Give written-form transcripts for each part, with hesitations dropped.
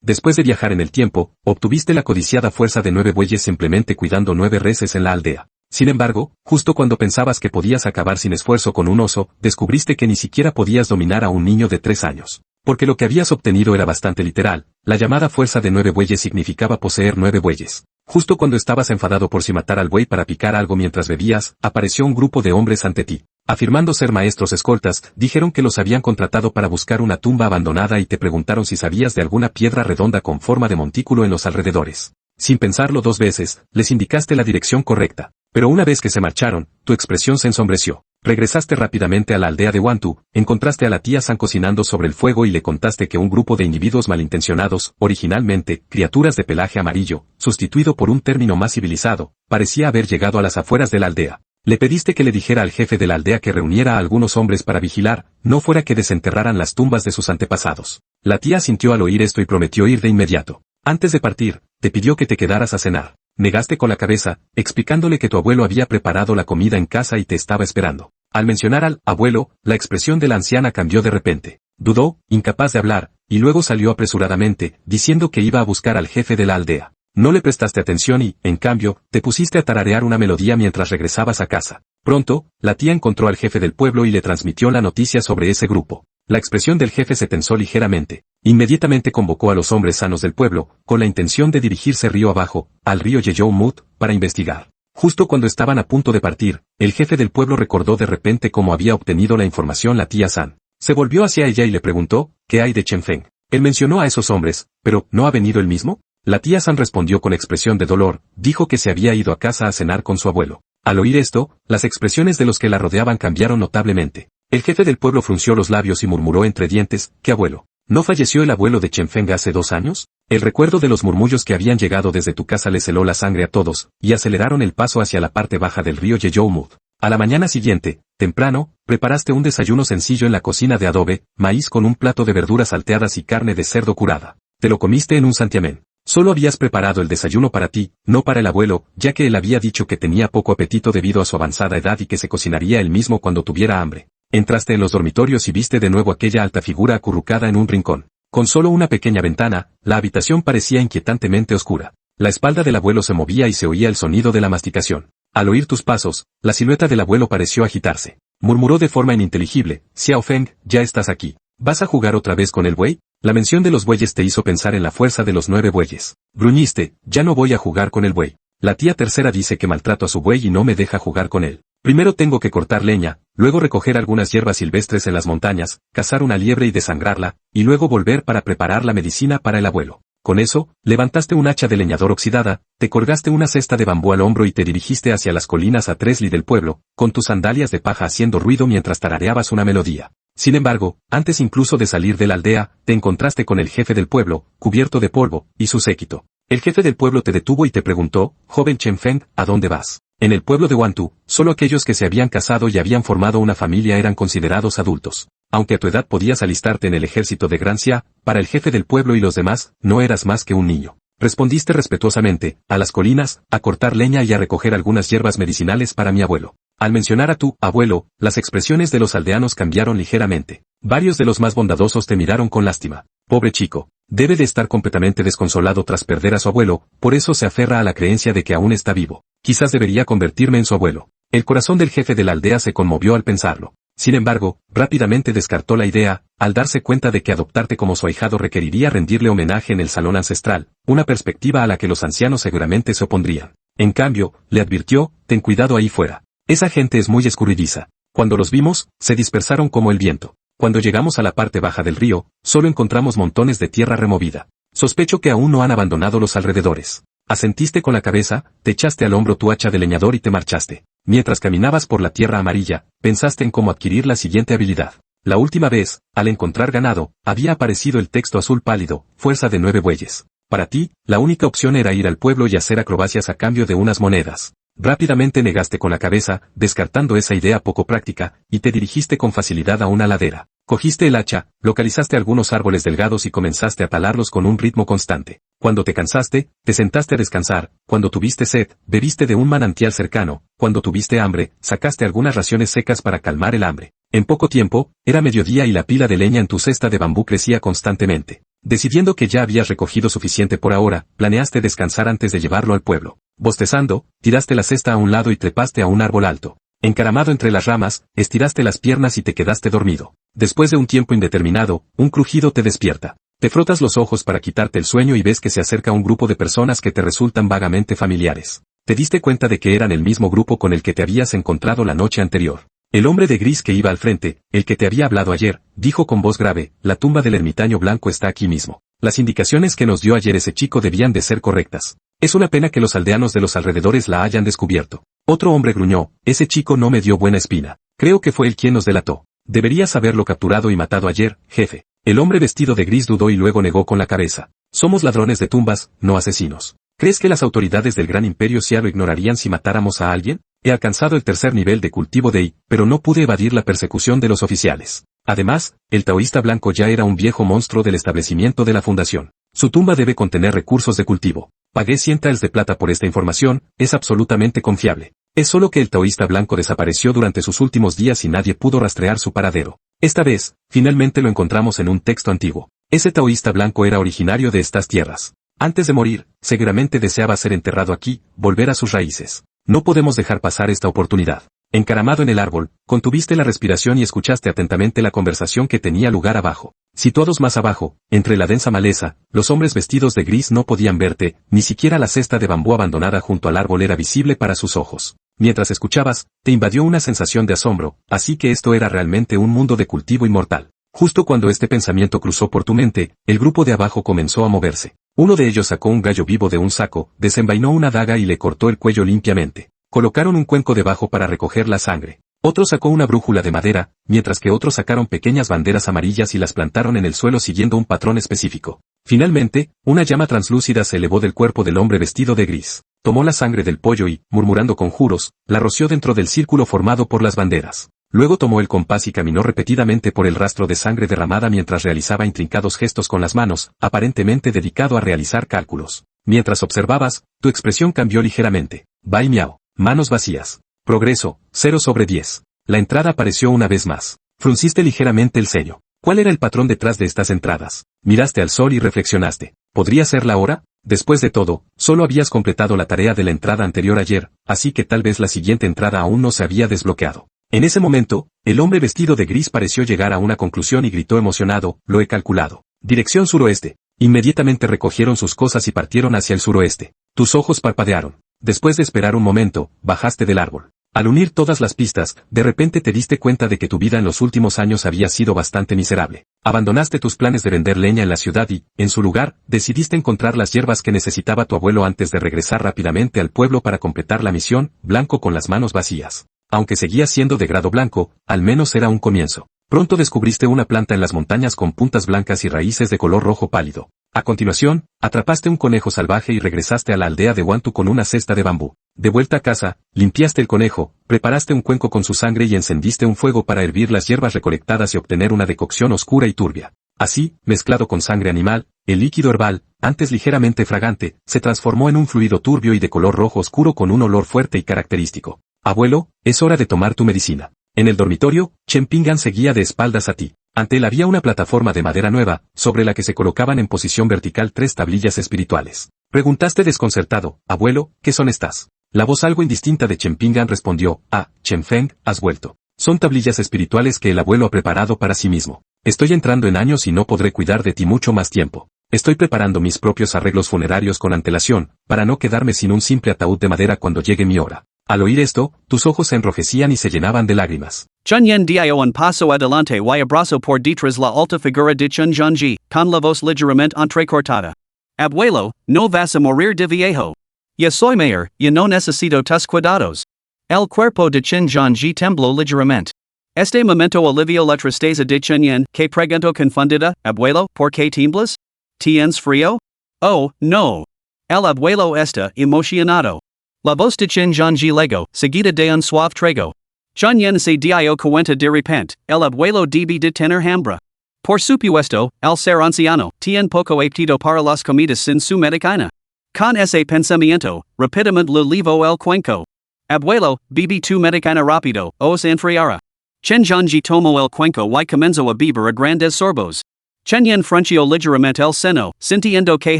Después de viajar en el tiempo, obtuviste la codiciada fuerza de 9 bueyes simplemente cuidando 9 reses en la aldea. Sin embargo, justo cuando pensabas que podías acabar sin esfuerzo con un oso, descubriste que ni siquiera podías dominar a un niño de 3 años. Porque lo que habías obtenido era bastante literal, la llamada fuerza de 9 bueyes significaba poseer 9 bueyes. Justo cuando estabas enfadado por si matar al buey para picar algo mientras bebías, apareció un grupo de hombres ante ti. Afirmando ser maestros escoltas, dijeron que los habían contratado para buscar una tumba abandonada y te preguntaron si sabías de alguna piedra redonda con forma de montículo en los alrededores. Sin pensarlo 2 veces, les indicaste la dirección correcta. Pero una vez que se marcharon, tu expresión se ensombreció. Regresaste rápidamente a la aldea de Wantu, encontraste a la tía San cocinando sobre el fuego y le contaste que un grupo de individuos malintencionados, originalmente, criaturas de pelaje amarillo, sustituido por un término más civilizado, parecía haber llegado a las afueras de la aldea. Le pediste que le dijera al jefe de la aldea que reuniera a algunos hombres para vigilar, no fuera que desenterraran las tumbas de sus antepasados. La tía sintió al oír esto y prometió ir de inmediato. Antes de partir, te pidió que te quedaras a cenar. Negaste con la cabeza, explicándole que tu abuelo había preparado la comida en casa y te estaba esperando. Al mencionar al abuelo, la expresión de la anciana cambió de repente. Dudó, incapaz de hablar, y luego salió apresuradamente, diciendo que iba a buscar al jefe de la aldea. No le prestaste atención y, en cambio, te pusiste a tararear una melodía mientras regresabas a casa. Pronto, la tía encontró al jefe del pueblo y le transmitió la noticia sobre ese grupo. La expresión del jefe se tensó ligeramente. Inmediatamente convocó a los hombres sanos del pueblo, con la intención de dirigirse río abajo, al río Yeyoumut, para investigar. Justo cuando estaban a punto de partir, el jefe del pueblo recordó de repente cómo había obtenido la información la tía San. Se volvió hacia ella y le preguntó, ¿qué hay de Chen Feng? Él mencionó a esos hombres, pero ¿no ha venido él mismo? La tía San respondió con expresión de dolor, dijo que se había ido a casa a cenar con su abuelo. Al oír esto, las expresiones de los que la rodeaban cambiaron notablemente. El jefe del pueblo frunció los labios y murmuró entre dientes, ¿qué abuelo? ¿No falleció el abuelo de Chen Feng hace 2 años? El recuerdo de los murmullos que habían llegado desde tu casa les heló la sangre a todos, y aceleraron el paso hacia la parte baja del río Yeyoumut. A la mañana siguiente, temprano, preparaste un desayuno sencillo en la cocina de adobe, maíz con un plato de verduras salteadas y carne de cerdo curada. Te lo comiste en un santiamén. Solo habías preparado el desayuno para ti, no para el abuelo, ya que él había dicho que tenía poco apetito debido a su avanzada edad y que se cocinaría él mismo cuando tuviera hambre. Entraste en los dormitorios y viste de nuevo aquella alta figura acurrucada en un rincón. Con solo una pequeña ventana, la habitación parecía inquietantemente oscura. La espalda del abuelo se movía y se oía el sonido de la masticación. Al oír tus pasos, la silueta del abuelo pareció agitarse. Murmuró de forma ininteligible, Xiao Feng, ya estás aquí. ¿Vas a jugar otra vez con el buey? La mención de los bueyes te hizo pensar en la fuerza de los 9 bueyes. Gruñiste, ya no voy a jugar con el buey. La tía tercera dice que maltrato a su buey y no me deja jugar con él. Primero tengo que cortar leña, luego recoger algunas hierbas silvestres en las montañas, cazar una liebre y desangrarla, y luego volver para preparar la medicina para el abuelo. Con eso, levantaste un hacha de leñador oxidada, te colgaste una cesta de bambú al hombro y te dirigiste hacia las colinas a 3 li del pueblo, con tus sandalias de paja haciendo ruido mientras tarareabas una melodía. Sin embargo, antes incluso de salir de la aldea, te encontraste con el jefe del pueblo, cubierto de polvo, y su séquito. El jefe del pueblo te detuvo y te preguntó, joven Chen Feng, ¿a dónde vas? En el pueblo de Wantu, solo aquellos que se habían casado y habían formado una familia eran considerados adultos. Aunque a tu edad podías alistarte en el ejército de Gracia, para el jefe del pueblo y los demás, no eras más que un niño. Respondiste respetuosamente, a las colinas, a cortar leña y a recoger algunas hierbas medicinales para mi abuelo. Al mencionar a tu abuelo, las expresiones de los aldeanos cambiaron ligeramente. Varios de los más bondadosos te miraron con lástima. Pobre chico, debe de estar completamente desconsolado tras perder a su abuelo, por eso se aferra a la creencia de que aún está vivo. Quizás debería convertirme en su abuelo. El corazón del jefe de la aldea se conmovió al pensarlo. Sin embargo, rápidamente descartó la idea, al darse cuenta de que adoptarte como su ahijado requeriría rendirle homenaje en el salón ancestral, una perspectiva a la que los ancianos seguramente se opondrían. En cambio, le advirtió, ten cuidado ahí fuera. Esa gente es muy escurridiza. Cuando los vimos, se dispersaron como el viento. Cuando llegamos a la parte baja del río, solo encontramos montones de tierra removida. Sospecho que aún no han abandonado los alrededores. Asentiste con la cabeza, te echaste al hombro tu hacha de leñador y te marchaste. Mientras caminabas por la tierra amarilla, pensaste en cómo adquirir la siguiente habilidad. La última vez, al encontrar ganado, había aparecido el texto azul pálido, fuerza de 9 bueyes. Para ti, la única opción era ir al pueblo y hacer acrobacias a cambio de unas monedas. Rápidamente negaste con la cabeza, descartando esa idea poco práctica, y te dirigiste con facilidad a una ladera. Cogiste el hacha, localizaste algunos árboles delgados y comenzaste a talarlos con un ritmo constante. Cuando te cansaste, te sentaste a descansar, cuando tuviste sed, bebiste de un manantial cercano, cuando tuviste hambre, sacaste algunas raciones secas para calmar el hambre. En poco tiempo, era mediodía y la pila de leña en tu cesta de bambú crecía constantemente. Decidiendo que ya habías recogido suficiente por ahora, planeaste descansar antes de llevarlo al pueblo. Bostezando, tiraste la cesta a un lado y trepaste a un árbol alto. Encaramado entre las ramas, estiraste las piernas y te quedaste dormido. Después de un tiempo indeterminado, un crujido te despierta. Te frotas los ojos para quitarte el sueño y ves que se acerca un grupo de personas que te resultan vagamente familiares. Te diste cuenta de que eran el mismo grupo con el que te habías encontrado la noche anterior. El hombre de gris que iba al frente, el que te había hablado ayer, dijo con voz grave, la tumba del ermitaño blanco está aquí mismo. Las indicaciones que nos dio ayer ese chico debían de ser correctas. Es una pena que los aldeanos de los alrededores la hayan descubierto. Otro hombre gruñó, ese chico no me dio buena espina. Creo que fue él quien nos delató. Deberías haberlo capturado y matado ayer, jefe. El hombre vestido de gris dudó y luego negó con la cabeza. Somos ladrones de tumbas, no asesinos. ¿Crees que las autoridades del gran imperio Xia lo ignorarían si matáramos a alguien? He alcanzado el tercer nivel de cultivo de I, pero no pude evadir la persecución de los oficiales. Además, el taoísta blanco ya era un viejo monstruo del establecimiento de la fundación. Su tumba debe contener recursos de cultivo. Pagué 100 taels de plata por esta información, es absolutamente confiable. Es solo que el taoísta blanco desapareció durante sus últimos días y nadie pudo rastrear su paradero. Esta vez, finalmente lo encontramos en un texto antiguo. Ese taoísta blanco era originario de estas tierras. Antes de morir, seguramente deseaba ser enterrado aquí, volver a sus raíces. No podemos dejar pasar esta oportunidad. Encaramado en el árbol, contuviste la respiración y escuchaste atentamente la conversación que tenía lugar abajo. Situados más abajo, entre la densa maleza, los hombres vestidos de gris no podían verte, ni siquiera la cesta de bambú abandonada junto al árbol era visible para sus ojos. Mientras escuchabas, te invadió una sensación de asombro, así que esto era realmente un mundo de cultivo inmortal. Justo cuando este pensamiento cruzó por tu mente, el grupo de abajo comenzó a moverse. Uno de ellos sacó un gallo vivo de un saco, desenvainó una daga y le cortó el cuello limpiamente. Colocaron un cuenco debajo para recoger la sangre. Otro sacó una brújula de madera, mientras que otros sacaron pequeñas banderas amarillas y las plantaron en el suelo siguiendo un patrón específico. Finalmente, una llama translúcida se elevó del cuerpo del hombre vestido de gris. Tomó la sangre del pollo y, murmurando conjuros, la roció dentro del círculo formado por las banderas. Luego tomó el compás y caminó repetidamente por el rastro de sangre derramada mientras realizaba intrincados gestos con las manos, aparentemente dedicado a realizar cálculos. Mientras observabas, tu expresión cambió ligeramente. Bai miao. Manos vacías. Progreso, 0/10. La entrada apareció una vez más. Frunciste ligeramente el ceño. ¿Cuál era el patrón detrás de estas entradas? Miraste al sol y reflexionaste. ¿Podría ser la hora? Después de todo, solo habías completado la tarea de la entrada anterior ayer, así que tal vez la siguiente entrada aún no se había desbloqueado. En ese momento, el hombre vestido de gris pareció llegar a una conclusión y gritó emocionado, lo he calculado. Dirección suroeste. Inmediatamente recogieron sus cosas y partieron hacia el suroeste. Tus ojos parpadearon. Después de esperar un momento, bajaste del árbol. Al unir todas las pistas, de repente te diste cuenta de que tu vida en los últimos años había sido bastante miserable. Abandonaste tus planes de vender leña en la ciudad y, en su lugar, decidiste encontrar las hierbas que necesitaba tu abuelo antes de regresar rápidamente al pueblo para completar la misión, blanco con las manos vacías. Aunque seguía siendo de grado blanco, al menos era un comienzo. Pronto descubriste una planta en las montañas con puntas blancas y raíces de color rojo pálido. A continuación, atrapaste un conejo salvaje y regresaste a la aldea de Wantu con una cesta de bambú. De vuelta a casa, limpiaste el conejo, preparaste un cuenco con su sangre y encendiste un fuego para hervir las hierbas recolectadas y obtener una decocción oscura y turbia. Así, mezclado con sangre animal, el líquido herbal, antes ligeramente fragante, se transformó en un fluido turbio y de color rojo oscuro con un olor fuerte y característico. Abuelo, es hora de tomar tu medicina. En el dormitorio, Chen Pingan seguía de espaldas a ti. Ante él había una plataforma de madera nueva, sobre la que se colocaban en posición vertical 3 tablillas espirituales. Preguntaste desconcertado, abuelo, ¿qué son estas? La voz algo indistinta de Chen Pingan respondió, Chen Feng, has vuelto. Son tablillas espirituales que el abuelo ha preparado para sí mismo. Estoy entrando en años y no podré cuidar de ti mucho más tiempo. Estoy preparando mis propios arreglos funerarios con antelación, para no quedarme sin un simple ataúd de madera cuando llegue mi hora. Al oír esto, tus ojos se enrojecían y se llenaban de lágrimas. Chunyen dio un paso adelante y abrazo por detrás la alta figura de Chun Junji, con la voz ligeramente entrecortada. Abuelo, no vas a morir de viejo. Ya soy mayor, ya no necesito tus cuidados. El cuerpo de Chun Junji tembló ligeramente. Este momento alivió la tristeza de Chunyen, que preguntó confundida, abuelo, ¿por qué tiemblas? ¿Tienes frío? Oh, no. El abuelo está emocionado. La voz de Chun Junji lego, seguida de un suave trego. Chunyen se dio cuenta de repente, el abuelo debe de tener hambre. Por supuesto, el ser anciano, tiene poco apetito para las comidas sin su medicina. Con ese pensamiento, rápidamente le levo el cuenco. Abuelo, bebe tu medicina rápido, o se enfriará. Chun Junji tomó el cuenco y comenzó a beber a grandes sorbos. Chenyen Frenchio ligeramente el seno, sintiendo que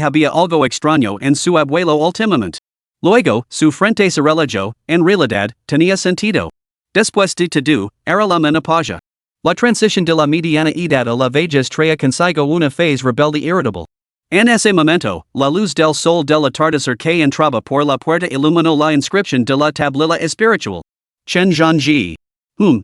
había algo extraño en su abuelo últimamente. Luego, su frente se relajó, en realidad, tenía sentido. Después de todo, era la menopausia. La transición de la mediana edad a la vejez trae consigo una phase rebelde irritable. En ese momento, la luz del sol del atardecer que entraba por la puerta iluminó la inscripción de la tablilla espiritual. Chen Zhangji.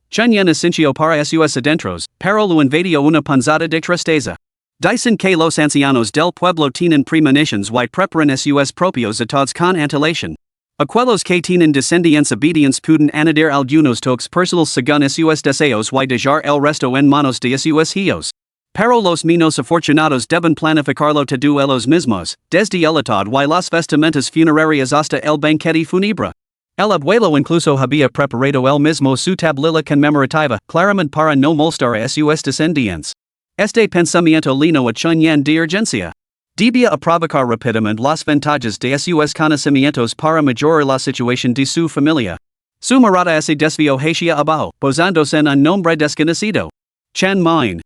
Chenyen asincio para sus adentros, pero lo invadió una panzada de tristeza. Dicen que los ancianos del pueblo tienen premonitions y preparan sus propios estados con antelación. Aquellos que tienen descendencia obedientes pueden añadir algunos toques personales según sus deseos y dejar el resto en manos de sus hijos. Pero los menos afortunados deben planificarlo todo ellos mismos, desde el atado y las vestimentas funerarias hasta el banquete fúnebre. El abuelo incluso había preparado el mismo su tablilla conmemorativa, claramente para no molestar a sus descendientes. Este pensamiento lino a Chenyen de urgencia. Debía provocar rápidamente las ventajas de sus conocimientos para mejorar la situación de su familia. Su mirada se desvió hacia abajo, posándose en un nombre desconocido. Chen Mine.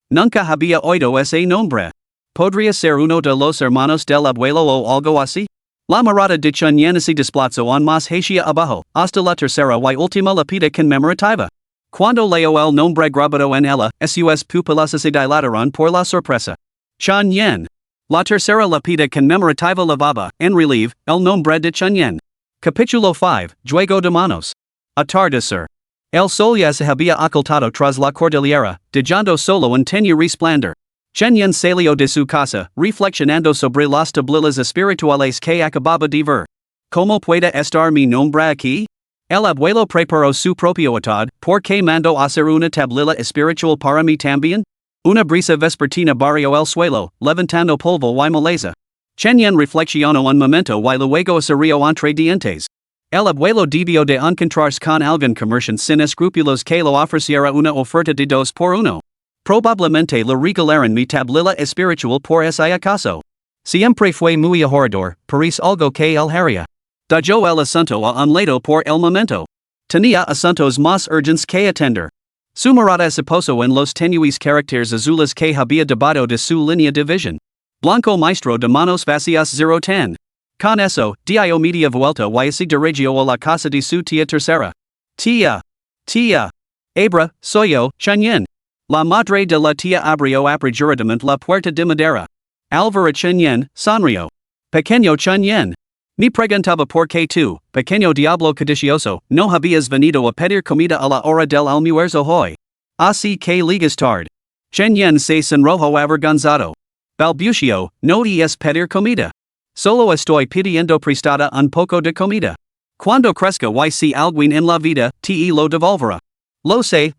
Nunca había oído ese nombre. ¿Podría ser uno de los hermanos del abuelo o algo así? La mirada de Chenyen se desplazó aún más hacia abajo, hasta la tercera y última lápida conmemorativa. Cuando leo el nombre grabado en ella, sus pupilas se dilataron por la sorpresa. Chenyen. La tercera lápida conmemorativa lavaba, en relieve, el nombre de Chenyen. Capítulo 5, Juego de Manos. Atardecer. El sol ya se había ocultado tras la cordillera, dejando solo un tenue resplandor. Chenyen salió de su casa, reflexionando sobre las tablillas espirituales que acababa de ver. ¿Cómo puede estar mi nombre aquí? El abuelo preparó su propio atad, ¿por qué mandó hacer una tablilla espiritual para mí también? Una brisa vespertina barrió el suelo, levantando polvo y maleza. Chenyen reflexionó un momento y luego se rió entre dientes. El abuelo debió de encontrarse con algún comerciante sin escrúpulos que lo ofreciera una oferta de 2 por 1. Probablemente le regalaron mi tablilla espiritual por ese acaso. Siempre fue muy ahorrador, parece algo que él haría. Dejó el asunto a un lado por el momento. Tenía asuntos más urgentes que atender. Su mirada se posó en los tenues caracteres azules que había debajo de su línea de visión. Blanco maestro de manos vacías 010. Con eso, dio media vuelta y se dirigió a la casa de su tía tercera. Tía. Abra, soy yo, Chenyen. La madre de la tía abrió apresuradamente la puerta de madera. Alvaro Chenyen, sonrió. Pequeño Chenyen. Me preguntaba por qué tú, pequeño diablo codicioso, no habías venido a pedir comida a la hora del almuerzo hoy. Así que llegas tarde. Chenyen se sonrojó avergonzado. Balbució, no es pedir comida. Solo estoy pidiendo prestada un poco de comida. Cuando crezca y si alguien en la vida, te lo devolverá. Lo sé,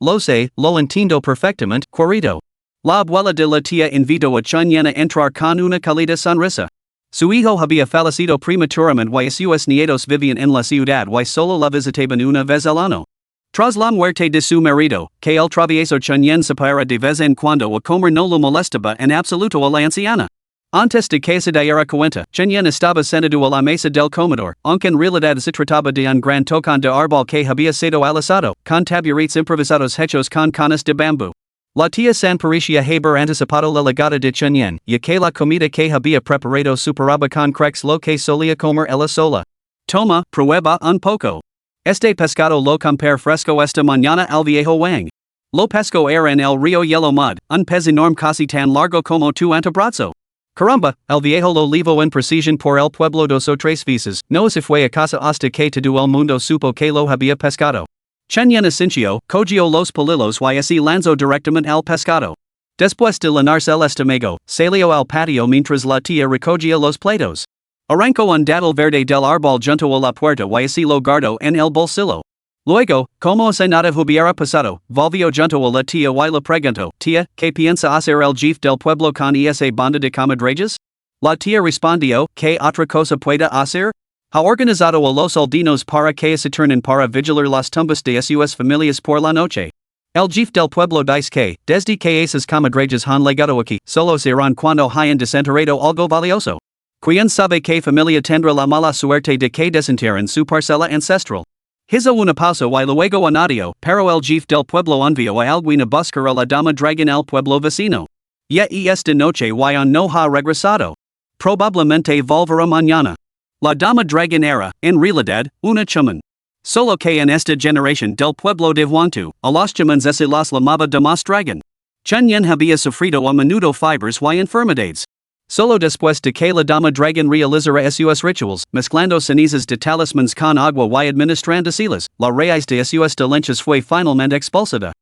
lo entiendo perfectamente, querido. La abuela de la tía invitó a Chenyen a entrar con una cálida sonrisa. Su hijo había fallecido prematuramente y sus nietos vivían en la ciudad y solo la visitaban una vez al año. Tras la muerte de su marido, que el travieso Chenyen se para de vez en cuando a comer no lo molestaba en absoluto a la anciana. Antes de que se diera cuenta, Chenyen estaba sentado a la mesa del comedor, aunque en realidad se trataba de un gran tocón de árbol que había sido alisado, con taburetes improvisados hechos con canas de bambú. La tía San parecía haber anticipado la llegada de Chenyen, y que la comida que había preparado superaba con crex lo que solía comer ella sola. Toma, prueba un poco. Este pescado lo compré fresco esta mañana al viejo Wang. Lo pesco era en el río Yellow Mud, un pez enorme casi tan largo como tu antebrazo. Caramba, el viejo lo llevó en precision por el pueblo 2 o 3 veces, no se fue a casa hasta que todo el mundo supo que lo había pescado. Chenyen asintió, cogió los palillos y así lanzó directamente al pescado. Después de llenarse el estómago, salió al patio mientras la tía recogía los platos. Arrancó un dátil verde del árbol junto a la puerta y así lo guardó en el bolsillo. Luego, como si nada hubiera pasado, volvió junto a la tía y le preguntó, tía, ¿qué piensa hacer el jefe del pueblo con esa banda de comadres? La tía respondió, ¿qué otra cosa puede hacer? Ha organizado a los aldeanos para que se turnen para vigilar las tumbas de sus familias por la noche. El jefe del pueblo dice que, desde que esas comadres han llegado aquí, solo se irán cuando hayan desenterrado algo valioso. ¿Quién sabe qué familia tendrá la mala suerte de que desentierren su parcela ancestral? Hizo una pausa y luego añadió, pero el jefe del pueblo envió a alguien a buscar a la dama dragon al pueblo vecino. Ya esta noche no ha regresado. Probablemente volverá mañana. La dama dragon era, en realidad, una chamán. Solo que en esta generación del pueblo de Guantu, a los chamans se las llamaba damas dragon. Chunyen había sufrido a menudo fibres y enfermedades. Solo después de que la dama dragon realizara sus rituals, mezclando cenizas de talismans con agua y administrando silas, la raíz de sus dolencias fue finalmente expulsada.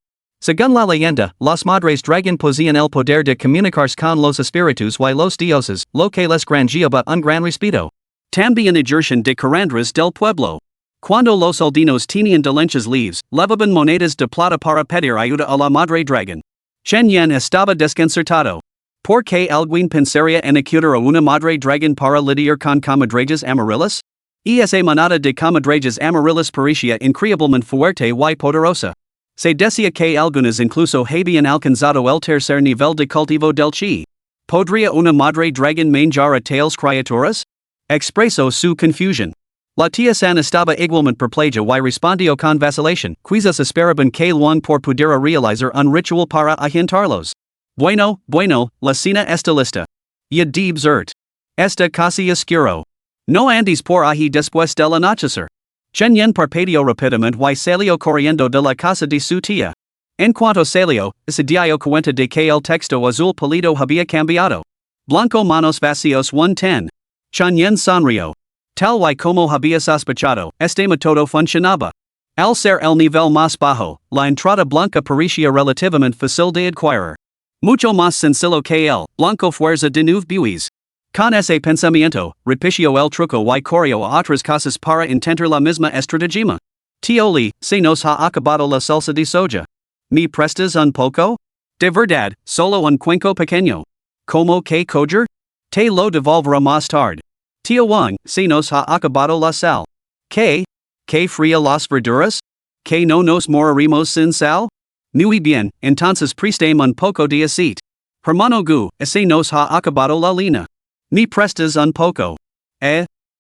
Según la leyenda, las madres dragon poseían el poder de comunicarse con los espíritus y los dioses, lo que les granjeaba un gran respeto. También ejercen de curandras del pueblo. Cuando los aldeanos tenían dolencias leves, levaban monedas de plata para pedir ayuda a la madre dragon. Chen Yan estaba desconcertado. ¿Por qué alguien pensaría en acudir a una madre dragon para lidiar con comadrejas amarillas? Esa manada de comadrejas amarillas parecía increíblemente fuerte y poderosa. Se decía que algunas incluso habían alcanzado el tercer nivel de cultivo del chi. ¿Podría una madre dragon manjar a tales criaturas? Expresó su confusión. La tía San estaba igualmente perpleja y respondió con vacilación, quizás esperaban que Luan por pudiera realizar un ritual para ahuyentarlos. Bueno, la cena está lista. Ya debes está casi oscuro. No andes por ahí después del anochecer. Chen Yen parpadeó rápidamente y salió corriendo de la casa de su tía. En cuanto salió, se dio cuenta de que el texto azul pálido había cambiado. Blanco manos vacíos 110. Chen Yen sonrió. Tal y como había sospechado, este método funcionaba. Al ser el nivel más bajo, la entrada blanca parecía relativamente fácil de adquirir. Mucho más sencillo que el blanco fuerza de nueve buis. Con ese pensamiento, repitió el truco y corrió a otras casas para intentar la misma estratagema. Tío Li, se nos ha acabado la salsa de soja. ¿Me prestas un poco? De verdad, solo un cuenco pequeño. ¿Cómo que coger? Te lo devolverá más tarde. Tío Wang, se nos ha acabado la sal. ¿Qué? ¿Que fría las verduras? ¿Que no nos moriremos sin sal? Muy bien, entonces préstame un poco de aceite. Hermano Gu, se nos ha acabado la lina. ¿Me prestas un poco?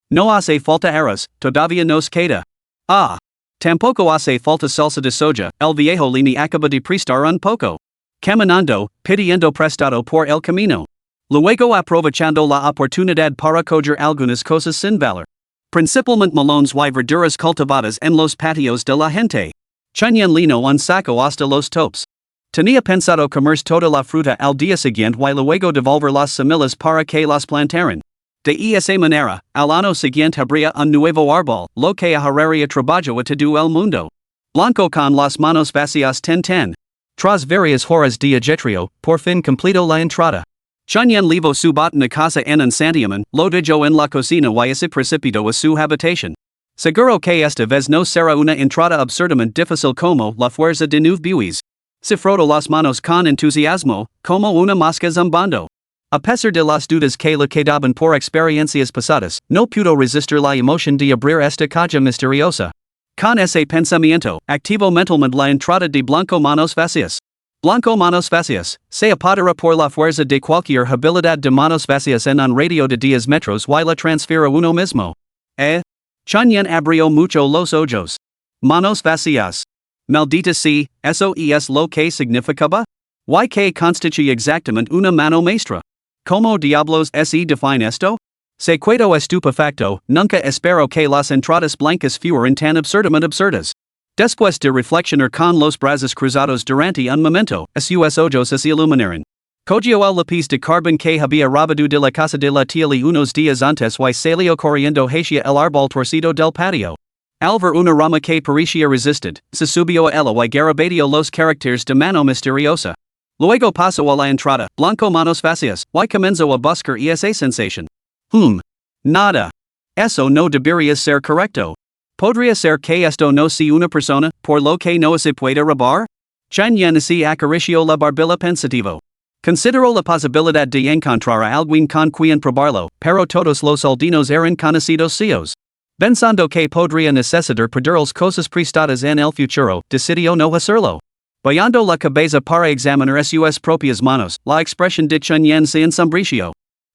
No hace falta arroz, todavía nos queda. Ah. Tampoco hace falta salsa de soja, el viejo Li me acaba de prestar un poco. Caminando, pidiendo prestado por el camino. Luego aprovechando la oportunidad para coger algunas cosas sin valor. Principalmente melones y verduras cultivadas en los patios de la gente. Chunyan lino un saco hasta los topes. Tenía pensado comer toda la fruta al día siguiente y luego devolver las semillas para que las plantaran. De esa manera, al año siguiente habría un nuevo árbol, lo que ahorraría trabajo a todo el mundo. Blanco con las manos vacías 10. Tras varias horas de ajetrio, por fin completó la entrada. Chunyan levó su botana casa en un santiamén, lo dejó en la cocina y se precipitó a su habitación. Seguro que esta vez no será una entrada absurdamente difícil como la fuerza de nueve buis. Se frotó las manos con entusiasmo, como una mosca zumbando. A pesar de las dudas que le quedaban por experiencias pasadas, no pudo resistir la emoción de abrir esta caja misteriosa. Con ese pensamiento, activó mentalmente la entrada de Blanco manos vacías. Blanco manos vacías, se apodera por la fuerza de cualquier habilidad de manos vacías en un radio de 10 metros y la transfiere uno mismo. Chunyan abrió mucho los ojos. Manos vacías. Maldita sea, eso es lo que significaba? ¿Y que constituye exactamente una mano maestra? ¿Cómo diablos se define esto? Se quedó estupefacto, nunca espero que las entradas blancas fueran tan absurdamente absurdas. Después de reflexionar con los brazos cruzados durante un momento, sus ojos se iluminaron. Cogió el lápiz de carbón que había robado de la casa de la tía Li unos días antes y salió corriendo hacia el árbol torcido del patio. Al ver una rama que parecía resisted, se subió a ella y garabateó los caracteres de mano misteriosa. Luego pasó a la entrada, Blanco manos vacías, y comenzó a buscar esa sensación. Nada. Eso no debería ser correcto. ¿Podría ser que esto no sea una persona, por lo que no se puede robar? Chen Yan se acarició la barbilla pensativo. Consideró la posibilidad de encontrar a alguien con quien probarlo, pero todos los aldeanos eran conocidos CEOs. Pensando que podría necesitar pedirles cosas prestadas en el futuro, decidió no hacerlo. Bajando la cabeza para examinar sus propias manos, la expresión de Chen Yan se ensombreció.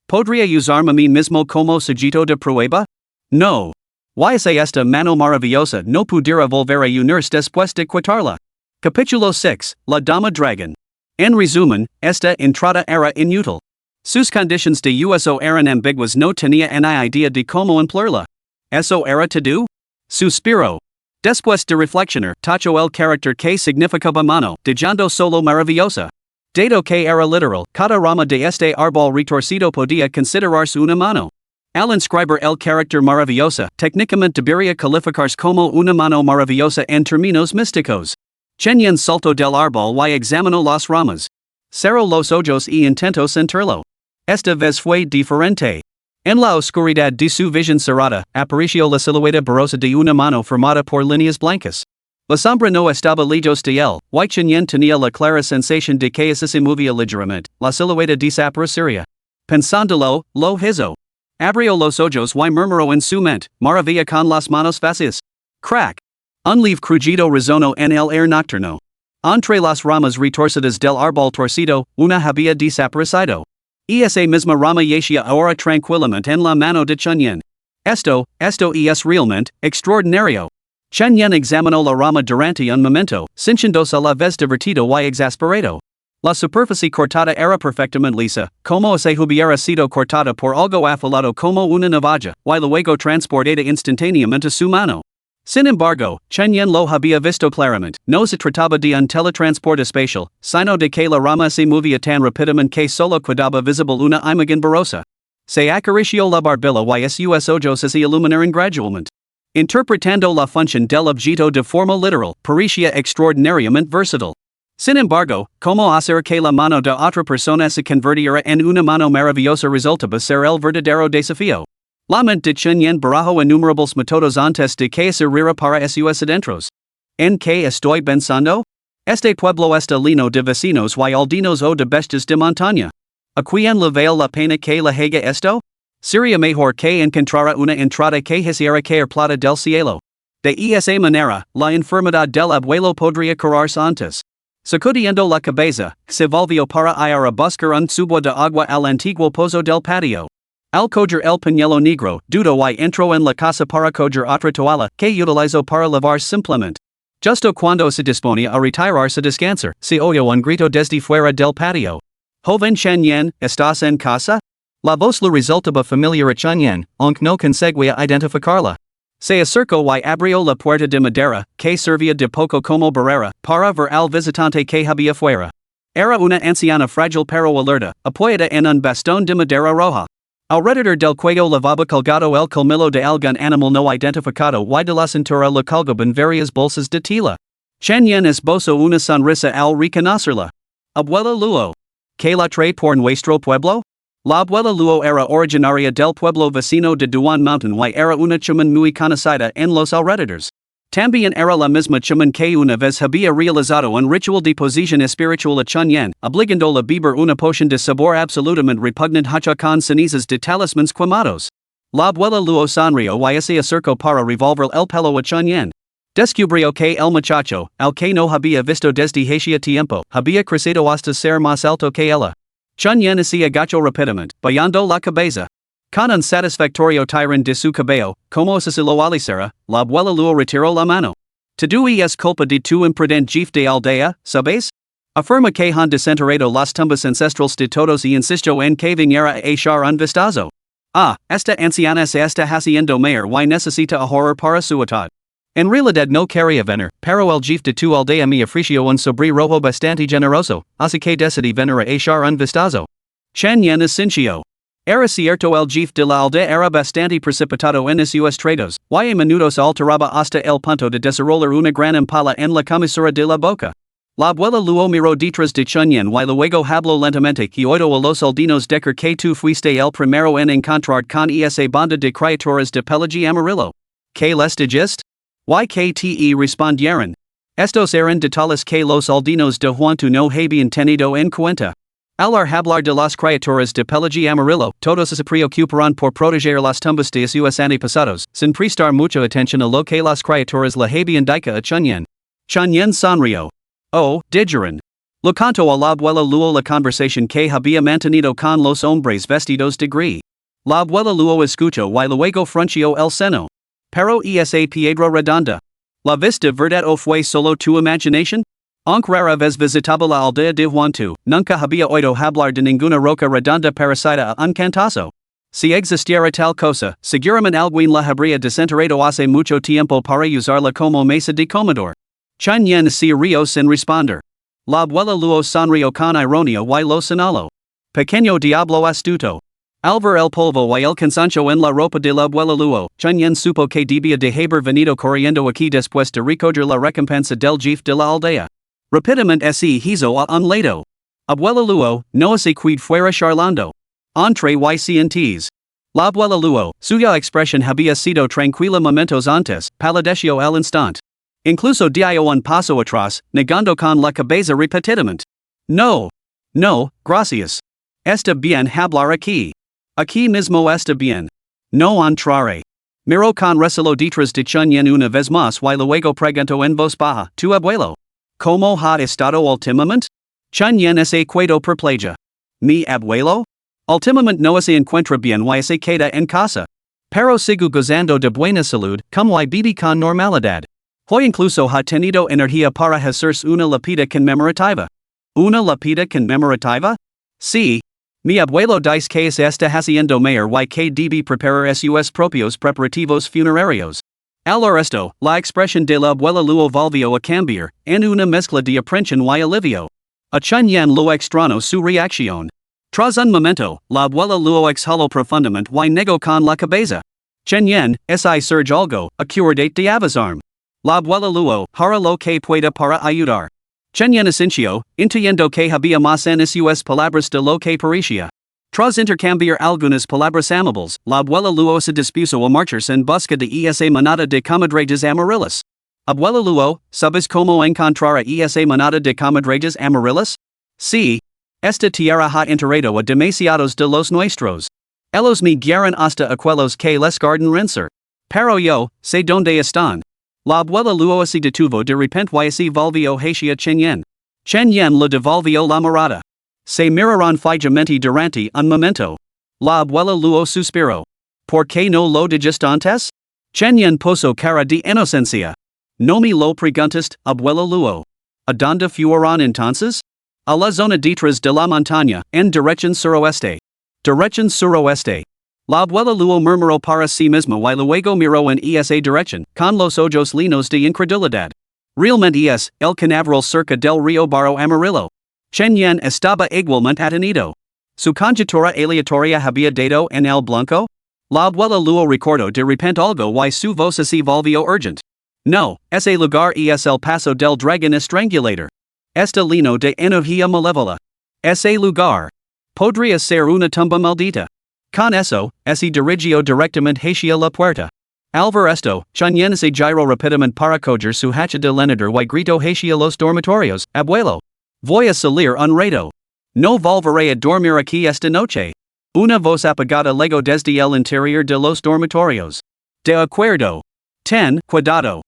¿Podría usarme a mí mismo como sujeto de prueba? No. ¿Y si esta mano maravillosa no pudiera volver a unirse después de quitarla? Capítulo 6, La Dama Dragon. En resumen, esta entrada era inútil. Sus condiciones de uso eran ambiguas, no tenía ni idea de cómo emplearla. Eso era todo? Suspiro. Después de reflexionar, tacho el carácter que significaba mano, dejando solo maravillosa. Dado que era literal, cada rama de este árbol retorcido podía considerarse una mano. Al inscribir el carácter maravillosa, técnicamente debería calificarse como una mano maravillosa en términos místicos. Chenyen saltó del árbol y examinó las ramas. Cerró los ojos y intentó sentirlo. Esta vez fue diferente. En la oscuridad de su visión cerrada, apareció la silueta borrosa de una mano formada por líneas blancas. La sombra no estaba lejos de él, y Chenyen tenía la clara sensación de que se movía ligeramente, la silueta desaparecería. Pensándolo, lo hizo. Abrió los ojos y murmuró en su mente, maravilla con las manos vacías. Crack. Un leve crujido resonó en el aire nocturno. Entre las ramas retorcidas del árbol torcido, una había desaparecido. Esa misma rama yacía ahora tranquilamente en la mano de Chenyen. Esto es realmente extraordinario. Chenyen examinó la rama durante un momento, sintiéndose a la vez divertido y exasperado. La superficie cortada era perfectamente lisa, como si hubiera sido cortada por algo afilado como una navaja, y luego transportada instantáneamente a su mano. Sin embargo, Chenyen lo había visto claramente, no se trataba de un teletransporte espacial, sino de que la rama se movía tan rápidamente que solo quedaba visible una imagen borrosa. Se acarició la barbilla y sus ojos se iluminaron gradualmente. Interpretando la función del objeto de forma literal, parecía extraordinariamente versátil. Sin embargo, como hacer que la mano de otra persona se convirtiera en una mano maravillosa resultaba ser el verdadero desafío. La mente de Chenyen barajó innumerables métodos antes de que se rira para sus adentros. ¿En qué estoy pensando? Este pueblo está lleno de vecinos y aldeanos o de bestias de montaña. ¿A quién le vale la pena que le haga esto? Sería mejor que encontrara una entrada que hiciera caer plata del cielo. De esa manera, la enfermedad del abuelo podría curarse antes. Sacudiendo la cabeza, se volvió para ir a buscar un tubo de agua al antiguo pozo del patio. Al coger el pañuelo negro, dudó y entró en la casa para coger otra toalla, que utilizó para lavar simplemente. Justo cuando se disponía a retirarse a descansar, se oyó un grito desde fuera del patio. Joven Chenyen, ¿estás en casa? La voz le resultaba familiar a Chenyen, aunque no conseguía identificarla. Se acercó y abrió la puerta de madera, que servía de poco como barrera, para ver al visitante que había fuera. Era una anciana frágil pero alerta, apoyada en un bastón de madera roja. Alrededor del cuello llevaba colgado el colmillo de algún animal no identificado y de la cintura le colgaban varias bolsas de tela. Chenyen esbozó una sonrisa al reconocerla. Abuela Luo. ¿Qué la trae por nuestro pueblo? La abuela Luo era originaria del pueblo vecino de Duan Mountain y era una chamán muy conocida en los alrededores. También era la misma chamán que una vez había realizado un ritual de posición espiritual a Chenyen, obligándola a beber una poción de sabor absolutamente repugnante hecha con cenizas de talismanes quemados. La abuela Luo sonrió y se acercó para revolver el pelo a Chenyen. Descubrió que el muchacho, al que no había visto desde hacía tiempo, había crecido hasta ser más alto que ella. Chenyen se agachó rápidamente, bajando la cabeza. Con un satisfactorio tirón de su cabello, como si se lo alisara, la abuela Luo retiró la mano. Todo es culpa de tu imprudente jefe de aldea, ¿sabes? Afirma que han desenterrado las tumbas ancestrales de todos y insistió en que viniera a echar un vistazo. Ah, esta anciana se está haciendo mayor y necesita ahorrar para su edad. En realidad no quería venir, pero el jefe de tu aldea me ofreció un sobre rojo bastante generoso, así que decidí venir a echar un vistazo. Chenyen asintió. Era cierto el jefe de la aldea era bastante precipitado en sus tratos, y a menudo se alteraba hasta el punto de desarrollar una gran empala en la comisura de la boca. La abuela Luo miró detrás de Chenyen y luego habló lentamente y oído a los aldeanos decir que tú fuiste el primero en encontrar con esa banda de criaturas de pelaje amarillo. ¿Qué les dijiste? YKTE respondieron. Estos eran detalles que los aldeanos de Huantu no habían tenido en cuenta. Al hablar de las criaturas de pelaje amarillo, todos se preocuparon por proteger las tumbas de sus antepasados, sin prestar mucha atención a lo que las criaturas le habían dicho a Chenyen. Chenyen sonrió. Oh, dijeron. Le contó a la abuela Luo la conversación que había mantenido con los hombres vestidos de gris. La abuela Luo escuchó y luego frunció el seno. Pero esa piedra redonda. ¿La viste verdad o fue solo tu imaginación? Aunque rara vez visitaba la aldea de Huantu, nunca había oído hablar de ninguna roca redonda parecida a un cantazo. Si existiera tal cosa, seguramente alguien la habría desenterrado hace mucho tiempo para usarla como mesa de comedor. Chen Yen se rió sin responder. La abuela luego sonrió con ironía y lo señaló. Pequeño diablo astuto. Al ver el polvo y el cansancio en la ropa de la abuela luego, Chen Yen supo que debía de haber venido corriendo aquí después de recoger la recompensa del jefe de la aldea. Rápidamente se hizo a un lado. Abuela luego, no se quid fuera charlando. Entre y cientis. La abuela luego, suya expresión había sido tranquila momentos antes, palideció al instante. Incluso dio un paso atrás, negando con la cabeza repetidamente. No. No, gracias. Está bien hablar aquí. Aquí mismo está bien. No entraré. Miró con recelo detrás de Chen Yen una vez más y luego preguntó en voz baja, ¿tu abuelo? ¿Cómo ha estado últimamente? Chen Yen se quedó perpleja. ¿Mi abuelo? Últimamente no se encuentra bien y se queda en casa. Pero sigo gozando de buena salud, como y vive con normalidad. Hoy incluso ha tenido energía para hacerse una lápida conmemorativa. ¿Una lápida conmemorativa? Sí. Mi abuelo dice que es está haciendo mayor y que debe preparar sus propios preparativos funerarios. Al resto, la expresión de la abuela luego volvió a cambiar, en una mezcla de aprensión y alivio. A Chen Yen lo extrañó su reacción. Tras un momento, la abuela luego exhaló profundamente y negó con la cabeza. Chen Yen, si surge algo, acuérdate de avisarme. La abuela luego, hará lo que pueda para ayudar. Chen Yen asintió, intuyendo que había más en sus palabras de lo que parecía. Tras intercambiar algunas palabras amables, la abuela luego se dispuso a marcharse en busca de esa manada de comadrejas amarillas. Abuela luego, ¿sabes cómo encontrar a esa manada de comadrejas amarillas? Sí. Esta tierra ha enterrado a demasiados de los nuestros. Ellos me guían hasta aquellos que les guardan renser. Pero yo, sé dónde están. La abuela luego se detuvo de repente y se volvió hacia Chen Yen. Chen Yen le devolvió la mirada. Se miraron fijamente durante un momento. La abuela luego suspiró. ¿Por qué no lo dijiste antes? Chen Yen puso cara de inocencia. No me lo preguntaste, abuela luego. ¿A dónde fueron entonces? A la zona detrás de la montaña, en dirección suroeste. Dirección suroeste. La abuela luego murmuró para sí misma y luego miró en esa dirección, con los ojos llenos de incredulidad. Realmente es, el canaveral cerca del río Barro Amarillo. Chen Yen estaba igualmente atenido. Su conjetura aleatoria había dado en el blanco? La abuela luego recordó de repente algo y su voz se volvió urgente. No, ese lugar es el paso del dragón estrangulator. Está lleno de energía malévola. Ese lugar podría ser una tumba maldita. Con eso, se dirigió directamente hacia la puerta. Al ver esto, Chen Yen se giró rápidamente para coger su hacha de lenador y gritó hacia los dormitorios, abuelo. Voy a salir un rato. No volveré a dormir aquí esta noche. Una voz apagada llegó desde el interior de los dormitorios. De acuerdo. Ten, cuidado.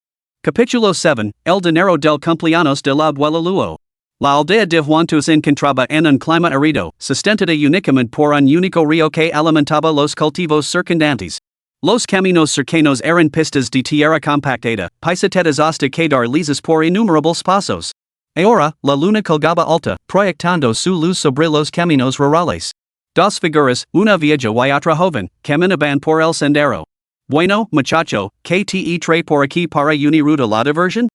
Capítulo 7, El dinero del cumpleaños de la abuela luego. La aldea de Huantu se encontraba en un clima árido, sustentada únicamente por un único río que alimentaba los cultivos circundantes. Los caminos cercanos eran pistas de tierra compactada, paisajetas hasta quedar lisas por innumerables pasos. Ahora, la luna colgaba alta, proyectando su luz sobre los caminos rurales. Dos figuras, una vieja y otra joven, caminaban por el sendero. Bueno, muchacho, ¿qué te trae por aquí para unirte a la diversión?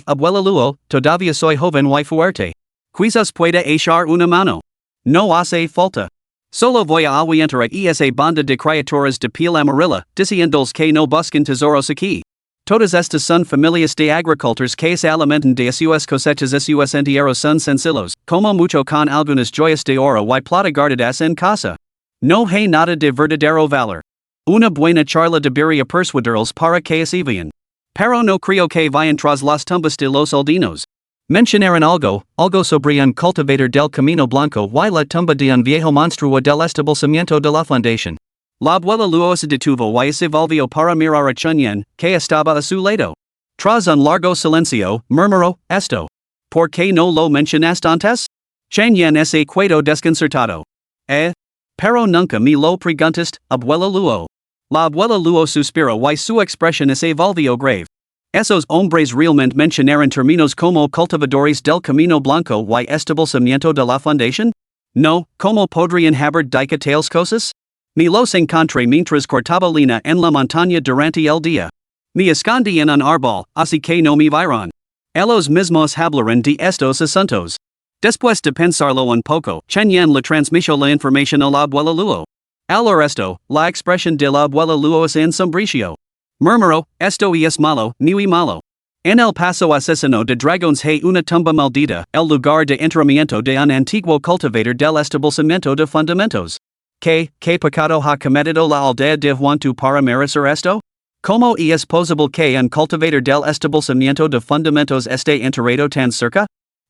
Abuela luego, todavía soy joven y fuerte. Quizás pueda echar una mano. No hace falta. Solo voy a ahuyentar a esa banda de criaturas de piel amarilla, diciéndoles que no busquen tesoros aquí. Todas estas son familias de agricultores que se alimentan de sus cosechas sus entierros son sencillos, como mucho con algunas joyas de oro y plata guardadas en casa. No hay nada de verdadero valor. Una buena charla debería persuadirlos para que se vayan. Pero no creo que vayan tras las tumbas de los aldeanos. Mencionaron algo sobre un cultivador del Camino Blanco y la tumba de un viejo monstruo del establecimiento de la fundación. La abuela luego se detuvo y se volvió para mirar a Chen Yen, que estaba a su lado. Tras un largo silencio, murmuró, esto. ¿Por qué no lo mencionaste antes? Chen Yen se quedó desconcertado. Pero nunca me lo preguntaste, abuela luego. La abuela luego suspiró y su expresión se volvió grave. Esos hombres realmente mencionaron términos como cultivadores del camino blanco y establecimiento de la fundación? No, ¿cómo podrían haber dicho tales cosas? Me los encontré mientras cortaba leña en la montaña durante el día. Me escondí en un árbol, así que no me vieron. Ellos mismos hablaron de estos asuntos. Después de pensarlo un poco, Chen Yan le transmitió la información a la abuela Luo. Al esto, la expresión de la abuela Luo es ensombricio. Murmuró, esto es malo, muy malo. En el paso asesino de dragones hay una tumba maldita, el lugar de enterramiento de un antiguo cultivador del establecimiento de fundamentos. ¿Qué pecado ha cometido la aldea de Huantu para merecer esto? ¿Cómo es posible que un cultivador del establecimiento de fundamentos esté enterrado tan cerca?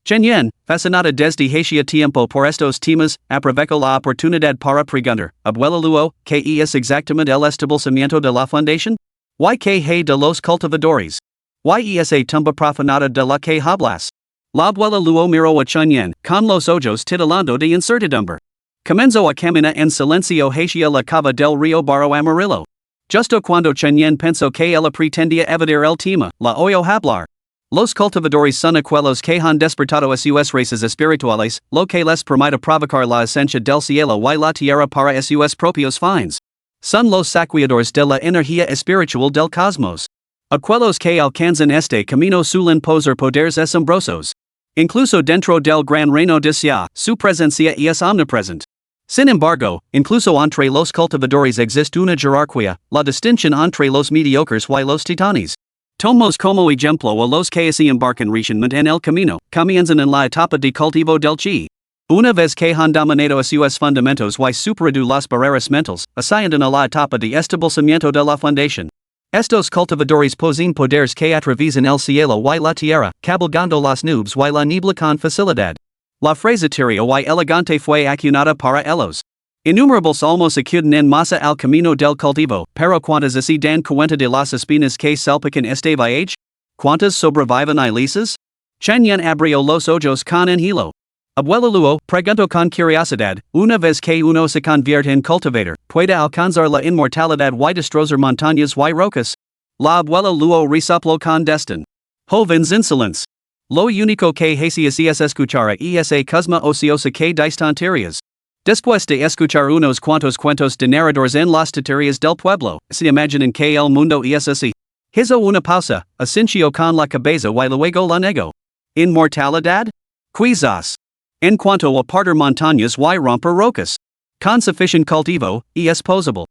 Chen Yan, fascinada desde hacía tiempo por estos temas, aprovechó la oportunidad para preguntar, abuela Luo, ¿qué es exactamente el establecimiento de la fundación? ¿Y qué hay de los cultivadores? ¿Y esa tumba profanada de la que hablas? La abuela Luo miró a Chen Yan, con los ojos titilando de incertidumbre. Comenzó a caminar en silencio hacia la cava del río Barro Amarillo. Justo cuando Chen Yan pensó que ella pretendía evadir el tema, la oyó hablar. Los cultivadores son aquellos que han despertado a sus raíces espirituales, lo que les permite provocar la esencia del cielo y la tierra para sus propios fines. Son los saqueadores de la energía espiritual del cosmos. Aquellos que alcanzan este camino suelen poseer poderes asombrosos. Incluso dentro del gran reino de Xia, su presencia es omnipresente. Sin embargo, incluso entre los cultivadores existe una jerarquía, la distinción entre los mediocres y los titanes. Tomamos como ejemplo a los que se embarcan recientemente en el camino, comienzan en la etapa de cultivo del chi. Una vez que han dominado a sus fundamentos y superado las barreras mentales, ascienden a la etapa de establecimiento de la fundación. Estos cultivadores poseen poderes que atraviesan el cielo y la tierra, cabalgando las nubes y la niebla con facilidad. La frasetería y elegante fue acunada para ellos. Innumerables almas acuden en masa al camino del cultivo, pero ¿cuántas se dan cuenta de las espinas que salpican este viaje? ¿Cuántas sobreviven ilesos? Chen Yan abrió los ojos con enhilo. Abuela Luo, preguntó con curiosidad, una vez que uno se convierte en cultivador, ¿puede alcanzar la inmortalidad y destrozar montañas y rocas? La abuela Luo resopló con desdén. Jóvenes insolentes. Lo único que hacías es escuchar a esa cosma ociosa que distanterias. Después de escuchar unos cuantos cuentos de narradores en las teterías del pueblo, se imaginan que el mundo es así. Hizo una pausa, asintió con la cabeza y luego la negó. ¿Inmortalidad? Quizás. En cuanto a partir montañas y romper rocas. Con sufficient cultivo, es posible.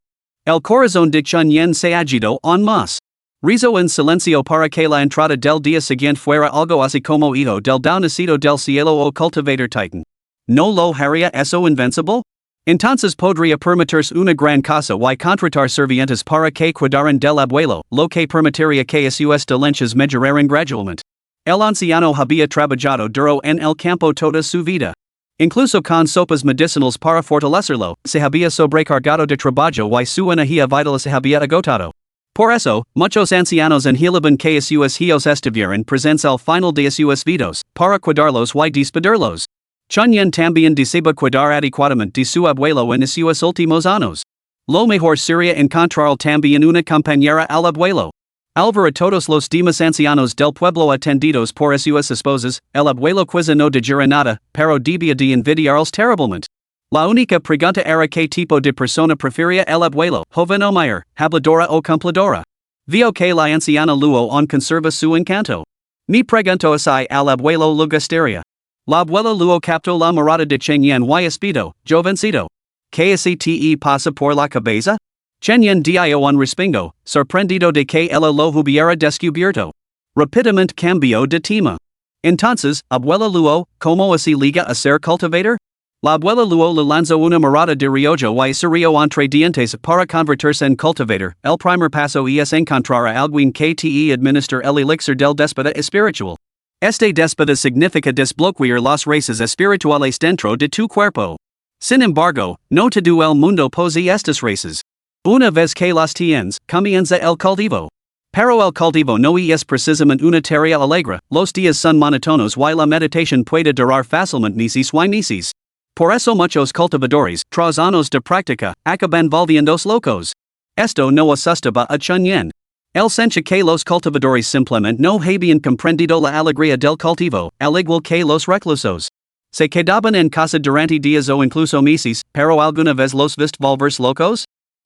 El corazón de Chen Yan se agitó aún más. Rizó en silencio para que la entrada del día siguiente fuera algo así como hijo del nacido del cielo o cultivador titan. ¿No lo haría eso invencible? Entonces podría permitirse una gran casa y contratar servientes para que cuidaran del abuelo, lo que permitiría que sus dolencias mejoraran gradualmente. El anciano había trabajado duro en el campo toda su vida. Incluso con sopas medicinales para fortalecerlo, se había sobrecargado de trabajo y su energía vital se había agotado. Por eso, muchos ancianos anhelaban que sus hijos estuvieran presentes al final de sus vidas, para cuidarlos y despedirlos. Chen Yan también deseaba cuidar adecuadamente de su abuelo en sus últimos años. Lo mejor sería encontrar también una compañera al abuelo. Al ver a todos los demás ancianos del pueblo atendidos por sus esposas, el abuelo quizá no dijera nada, pero debía de envidiarlos terriblemente. La única pregunta era qué tipo de persona prefería el abuelo, joven o mayor, habladora o cumplidora. Vio que la anciana Luo aún conserva su encanto. Me preguntó así al abuelo le gustaría. La abuela Luo captó la mirada de Chen Yan y espidó, jovencito. ¿Qué se te pasa por la cabeza? Chen Yan dio un respingo, sorprendido de que ella lo hubiera descubierto. Rápidamente cambió de tema. Entonces, abuela Luo, ¿cómo se liga a ser cultivador? La abuela Luo le lanzó una mirada de reojo y se rió entre dientes para convertirse en cultivador. El primer paso es encontrar a alguien que te administre el elixir del déspota espiritual. Este déspota significa desbloquear las raíces espirituales dentro de tu cuerpo. Sin embargo, no todo el mundo posee estas raíces. Una vez que las tienes, comienza el cultivo. Pero el cultivo no es precisamente una tarea alegre, los días son monótonos y la meditación puede durar fácilmente meses y meses. Por eso muchos cultivadores, tras años de práctica, acaban volviéndose locos. Esto no asustaba a Chen Yan. El sencha que los cultivadores simplemente no habían comprendido la alegría del cultivo, al igual que los reclusos. Se quedaban en casa durante días o incluso meses, pero alguna vez los vist volverse locos?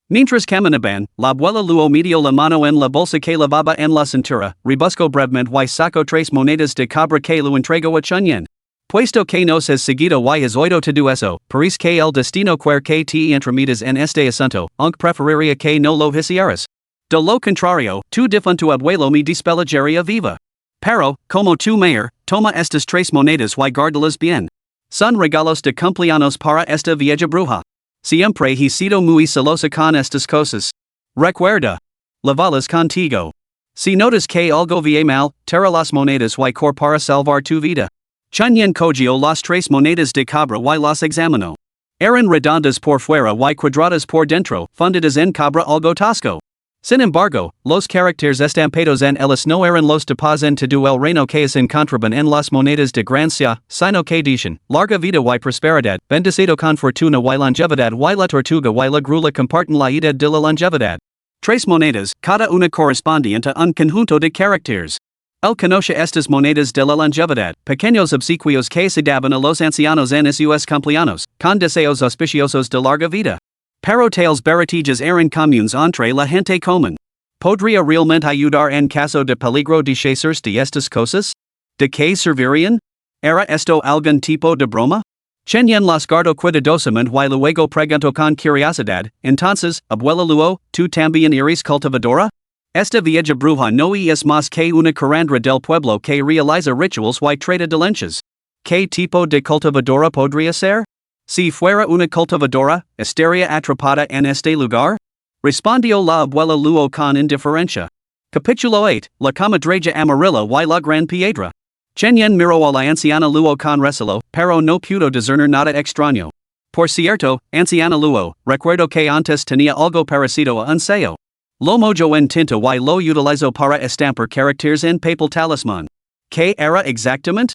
Mientras caminaban, la abuela luego metió la mano en la bolsa que llevaba en la cintura, rebuscó brevemente y sacó 3 monedas de cobre que lo entregó a Chunyan. Puesto que nos has seguido y has oído todo eso, parece que el destino quiere que te entramitas en este asunto, aunque preferiría que no lo hicieras. De lo contrario, tu difunto abuelo me despellejaría viva. Pero, como tu mayor, toma estas 3 monedas y guárdalas bien. Son regalos de cumpleaños para esta vieja bruja. Siempre he sido muy celosa con estas cosas. Recuerda. Llévalas contigo. Si notas que algo vie mal, tira las monedas y corre para salvar tu vida. Chunyan cogió las 3 monedas de cobre y las examinó. Eran redondas por fuera y cuadradas por dentro, fundidas en cobre algo tosco. Sin embargo, los caracteres estampados en ellas no eran los tapas en todo el reino que se encontraban en las monedas de Gracia, sino que decían, larga vida y prosperidad, bendecido con fortuna y longevidad y la tortuga y la grula comparten la idea de la longevidad. 3 monedas, cada una correspondiente a un conjunto de caracteres. Él conoce estas monedas de la longevidad, pequeños obsequios que se daban a los ancianos en sus cumpleaños, con deseos auspiciosos de larga vida. Pero tales baratillas eran comunes entre la gente común. ¿Podría realmente ayudar en caso de peligro deshacerse de estas cosas? ¿De qué servirían? ¿Era esto algún tipo de broma? Chunyan las guardó cuidadosamente y luego preguntó con curiosidad, entonces, abuela Luo, ¿tú también eres cultivadora? Esta vieja bruja no es más que una curandera del pueblo que realiza rituals y trata de lenchas. ¿Qué tipo de cultivadora podría ser? Si fuera una cultivadora, ¿estaría atrapada en este lugar? Respondió la abuela Luo con indiferencia. Capítulo 8, la comadreja amarilla y la gran piedra. Chunyan miró a la anciana Luo con recelo, pero no pudo discernir nada extraño. Por cierto, anciana Luo, recuerdo que antes tenía algo parecido a un sello. Lo mojo en tinta y lo utilizó para estampar caracteres en papel talismán. ¿Qué era exactamente?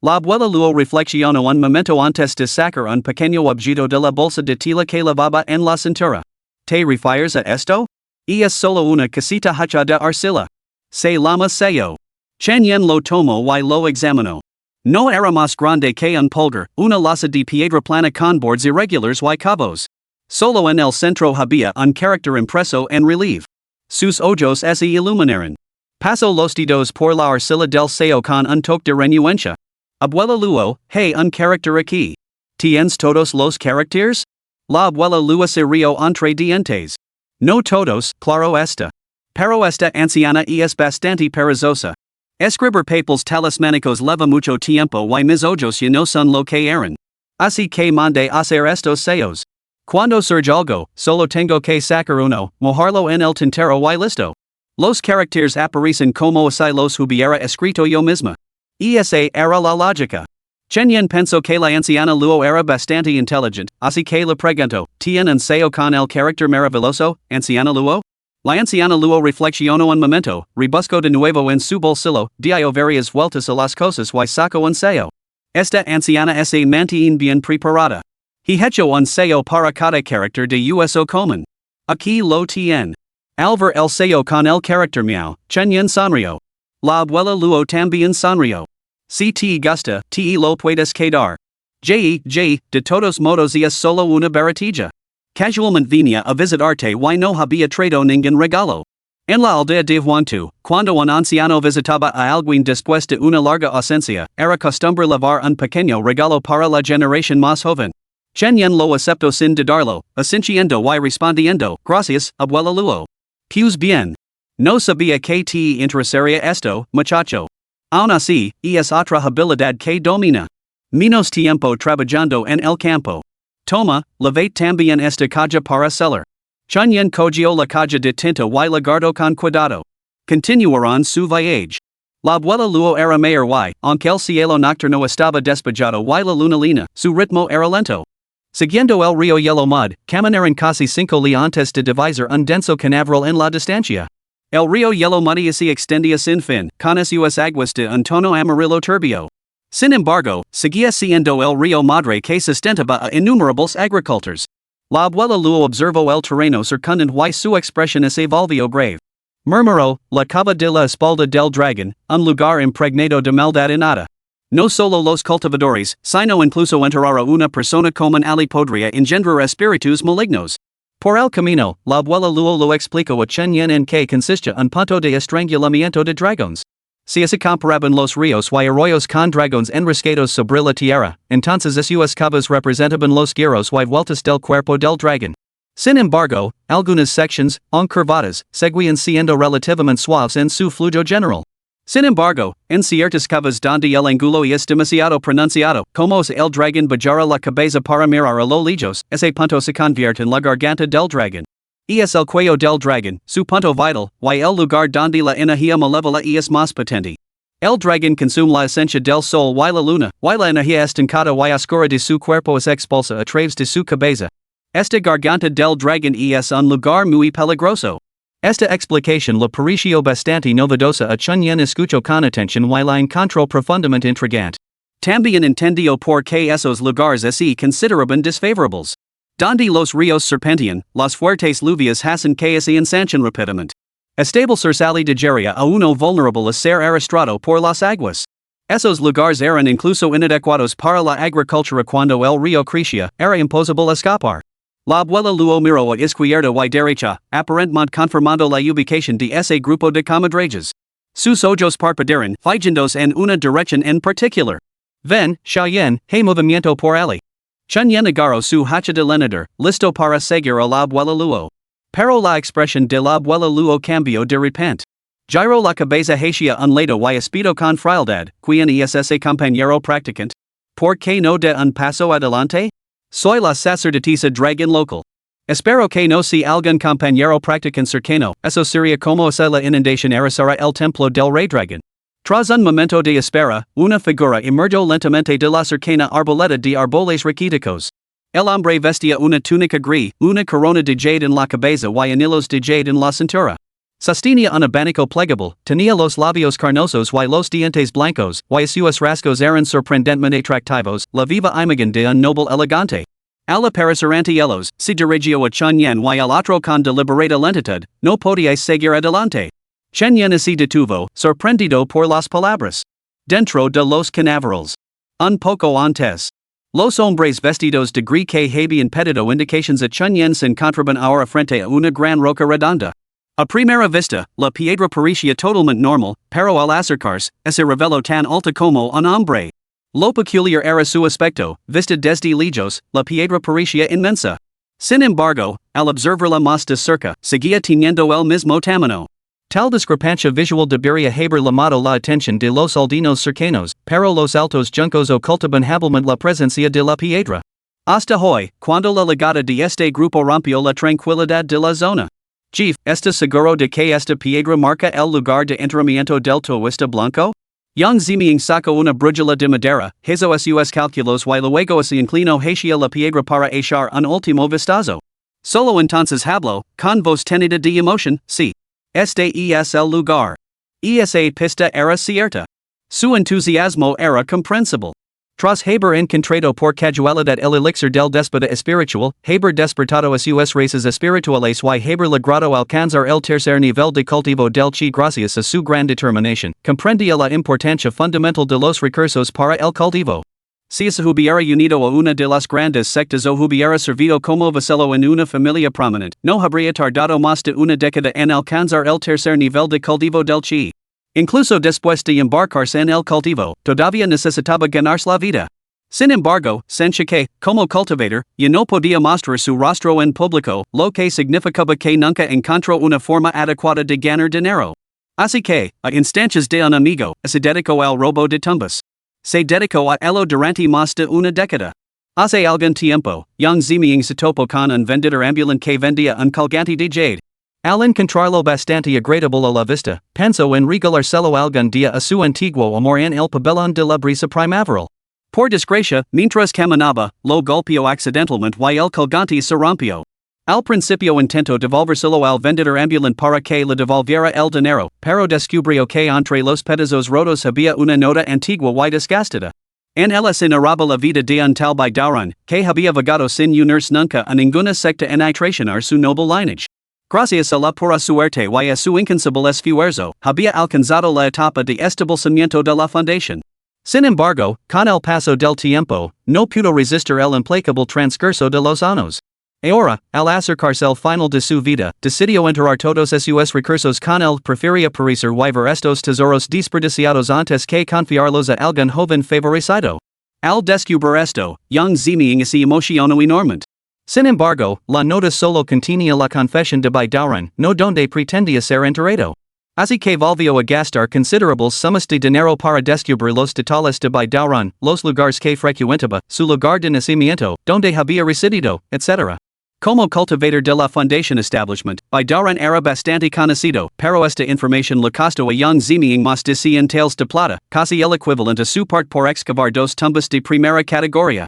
La abuela Luo reflexionó un momento antes de sacar un pequeño objeto de la bolsa de tela que llevaba en la cintura. ¿Te refieres a esto? Es solo una casita hecha de arcilla. Se llama sello. Chunyan lo tomó y lo examinó. No era más grande que un pulgar, una losa de piedra plana con bordes irregulares y cabos. Solo en el centro había un carácter impreso en relieve. Sus ojos se iluminaron. Pasó los dedos por la arcilla del sello con un toque de renuencia. Abuela Luo, hey un carácter aquí. ¿Tienes todos los caracteres? La abuela Luo se rió entre dientes. No todos, claro está. Pero esta anciana es bastante perezosa. Escribir papeles talismánicos lleva mucho tiempo y mis ojos ya no son lo que eran. Así que mandé hacer estos sellos. Cuando surge algo, solo tengo que sacar uno, mojarlo en el tintero y listo. Los caracteres aparecen como si los hubiera escrito yo misma. Esa era la lógica. Chunyan pensó que la anciana Luo era bastante inteligente, así que le preguntó, ¿tiene un sello con el carácter maravilloso, anciana Luo? La anciana Luo reflexionó un momento, rebuscó de nuevo en su bolsillo, dio varias vueltas a las cosas y sacó un sello. Esta anciana se mantiene bien preparada. He hecho un sello para cada carácter de uso común. Aquí lo tiene. Al ver el sello con el carácter miau, Chunyan sonrió. La abuela Luo también sonrió. Si te gusta, te lo puedes quedar. De todos modos es solo una baratilla. Casualmente venía a visitarte y no había traído ningún regalo. En la aldea de Huantu, cuando un anciano visitaba a alguien después de una larga ausencia, era costumbre llevar un pequeño regalo para la generación más joven. Chunyan lo aceptó sin dudarlo, asintiendo y respondiendo, gracias, abuela Luo. Pues bien. No sabía que te interesaría esto, muchacho. Aún así, es otra habilidad que domina. Menos tiempo trabajando en el campo. Toma, levate también esta caja para celar. Chunyan cogió la caja de tinta y la guardó con cuidado. Continuaron su viaje. La abuela Luo era mayor y, aunque el cielo nocturno estaba despejado y la luna lina, su ritmo era lento. Siguiendo el río Yellow Mud, caminaron casi 5 li antes de divisar un denso canaveral en la distancia. El río Yellow Mud se extendía sin fin, con sus aguas de un tono amarillo turbio. Sin embargo, seguía siendo el río madre que sustentaba a innumerables agricultores. La abuela Luo observó el terreno circundante y su expresión se volvió grave. Murmuró, la cava de la espalda del dragón, un lugar impregnado de maldad innata. No solo los cultivadores, sino incluso enterrar a una persona como ali podría engendrar espíritus malignos. Por el camino, la abuela Luo lo explicó a Chen Yen en que consiste un punto de estrangulamiento de dragones. Si se comparaban los ríos y arroyos con dragones enroscados sobre la tierra, entonces esos cavas representaban los giros y vueltas del cuerpo del dragón. Sin embargo, algunas secciones, aun curvadas, seguían siendo relativamente suaves en su flujo general. Sin embargo, en ciertas cavas donde el ángulo es demasiado pronunciado, como es el dragón bajara la cabeza para mirar a lo lejos, ese punto se convierte en la garganta del dragón. Y es el cuello del dragón, su punto vital, y el lugar donde la energía malévola es más potente. El dragón consume la esencia del sol y la luna, y la energía estancada y oscura de su cuerpo es expulsa a través de su cabeza. Esta garganta del dragón es un lugar muy peligroso. Esta explicación la pareció bastante novedosa a Chen Yen escuchó con atención y la encontró profundamente intrigante. También entendió por qué esos lugares así consideraban desfavorables. Donde los ríos serpentean, las fuertes lluvias hacen que se ensanchan rápidamente. Establecerse ligeria a uno vulnerable a ser arrastrado por las aguas. Esos lugares eran incluso inadecuados para la agricultura cuando el río crecía, era imposible escapar. La abuela Luo miró a izquierda y derecha, aparentemente confirmando la ubicación de ese grupo de comadrejas. Sus ojos parpadearon, fijándose en una dirección en particular. Ven, Xiaoyan, hay movimiento por allí. Chen Yen agarró su hacha de lenador, listo para seguir a la abuela Luo. Pero la expresión de la abuela Luo cambió de repente. Giró la cabeza hacia un lado y espidó con frialdad, ¿quién es ese compañero practicante? ¿Por qué no de un paso adelante? Soy la sacerdotisa dragón local. Espero que no sea algún compañero practicante cercano, eso sería como si la inundación arrasara el templo del rey dragón. Tras un momento de espera, una figura emergió lentamente de la cercana arboleda de árboles raquíticos. El hombre vestía una túnica gris, una corona de jade en la cabeza y anillos de jade en la cintura. Sostenía un abanico plegable, tenía los labios carnosos y los dientes blancos, y sus rasgos eran sorprendentemente atractivos, la viva imagen de un noble elegante. Al aparecer ante ellos, se dirigió a Chen Yen y al otro con deliberada lentitud, no podía seguir adelante. Chen Yen se detuvo, sorprendido por las palabras. Dentro de los canaverals. Un poco antes. Los hombres vestidos de gris que habían pedido indicaciones a Chen Yen se encontraban ahora frente a una gran roca redonda. A primera vista, la piedra parecía totalmente normal, pero al acercarse, se reveló tan alta como un hombre. Lo peculiar era su aspecto, vista desde lejos, la piedra parecía inmensa. Sin embargo, al observarla más de cerca, seguía teniendo el mismo tamaño. Tal discrepancia visual debería haber llamado la atención de los aldeanos cercanos, pero los altos juncos ocultaban hábilmente la presencia de la piedra. Hasta hoy, cuando la llegada de este grupo rompió la tranquilidad de la zona. Chief, ¿estás seguro de que esta piedra marca el lugar de enterramiento del taoísta blanco? Yang Ziming sacó una brújula de madera, hizo sus cálculos y luego se inclinó hacia la piedra para echar un último vistazo. Solo entonces habló, con voz tenida de emoción, sí. Este es el lugar. Esa pista era cierta. Su entusiasmo era comprensible. Tras haber encontrado por casualidad el elixir del déspota espiritual, haber despertado a sus raíces espirituales y haber logrado alcanzar el tercer nivel de cultivo del chi gracias a su gran determinación, comprendía la importancia fundamental de los recursos para el cultivo. Si se hubiera unido a una de las grandes sectas o hubiera servido como vasallo en una familia prominente, no habría tardado más de una década en alcanzar el tercer nivel de cultivo del chi. Incluso después de embarcarse en el cultivo, todavía necesitaba ganarse la vida. Sin embargo, sentía que, como cultivador, ya no podía mostrar su rostro en público, lo que significaba que nunca encontró una forma adecuada de ganar dinero. Así que, a instancias de un amigo, se dedicó al robo de tumbas. Se dedicó a ello durante más de una década. Hace algún tiempo, Yang Ziming se topó con un vendedor ambulante que vendía un colgante de jade. Al encontrarlo bastante agradable a la vista, pensó en regalárselo algún día a su antiguo amor en el pabellón de la brisa primaveral. Por desgracia, mientras caminaba, lo golpeó accidentalmente y el colgante se rompió. Al principio intentó devolvérselo al vendedor ambulante para que le devolviera el dinero, pero descubrió que entre los pedazos rotos había una nota antigua y desgastada. En ella se narraba la vida de un tal Baidaran, que había vagado sin unirse nunca a ninguna secta ni traicionar su noble lineage. Gracias a la pura suerte y a su incansable esfuerzo, había alcanzado la etapa de establecimiento de la fundación. Sin embargo, con el paso del tiempo, no pudo resistir el implacable transcurso de los años. Ahora, al acercarse el final de su vida, decidió enterrar todos sus recursos con él, prefería perecer y ver estos tesoros desperdiciados antes que confiarlos a algún joven favorecido. Al descubrir esto, Yang Ziming se emocionó enormemente. Sin embargo, la nota solo contenía la confesión de Baiduran, no donde pretendía ser enterrado. Así que volvió a gastar considerables sumas de dinero para descubrir los detalles de Baiduran, los lugares que frecuentaba, su lugar de nacimiento, donde había residido, etc. Como cultivador de la Foundation Establishment, Baiduran era bastante conocido, pero esta información le costó a Yang Ziming más de 100 taels de plata, casi el equivalente a su parte por excavar dos tumbas de primera categoría.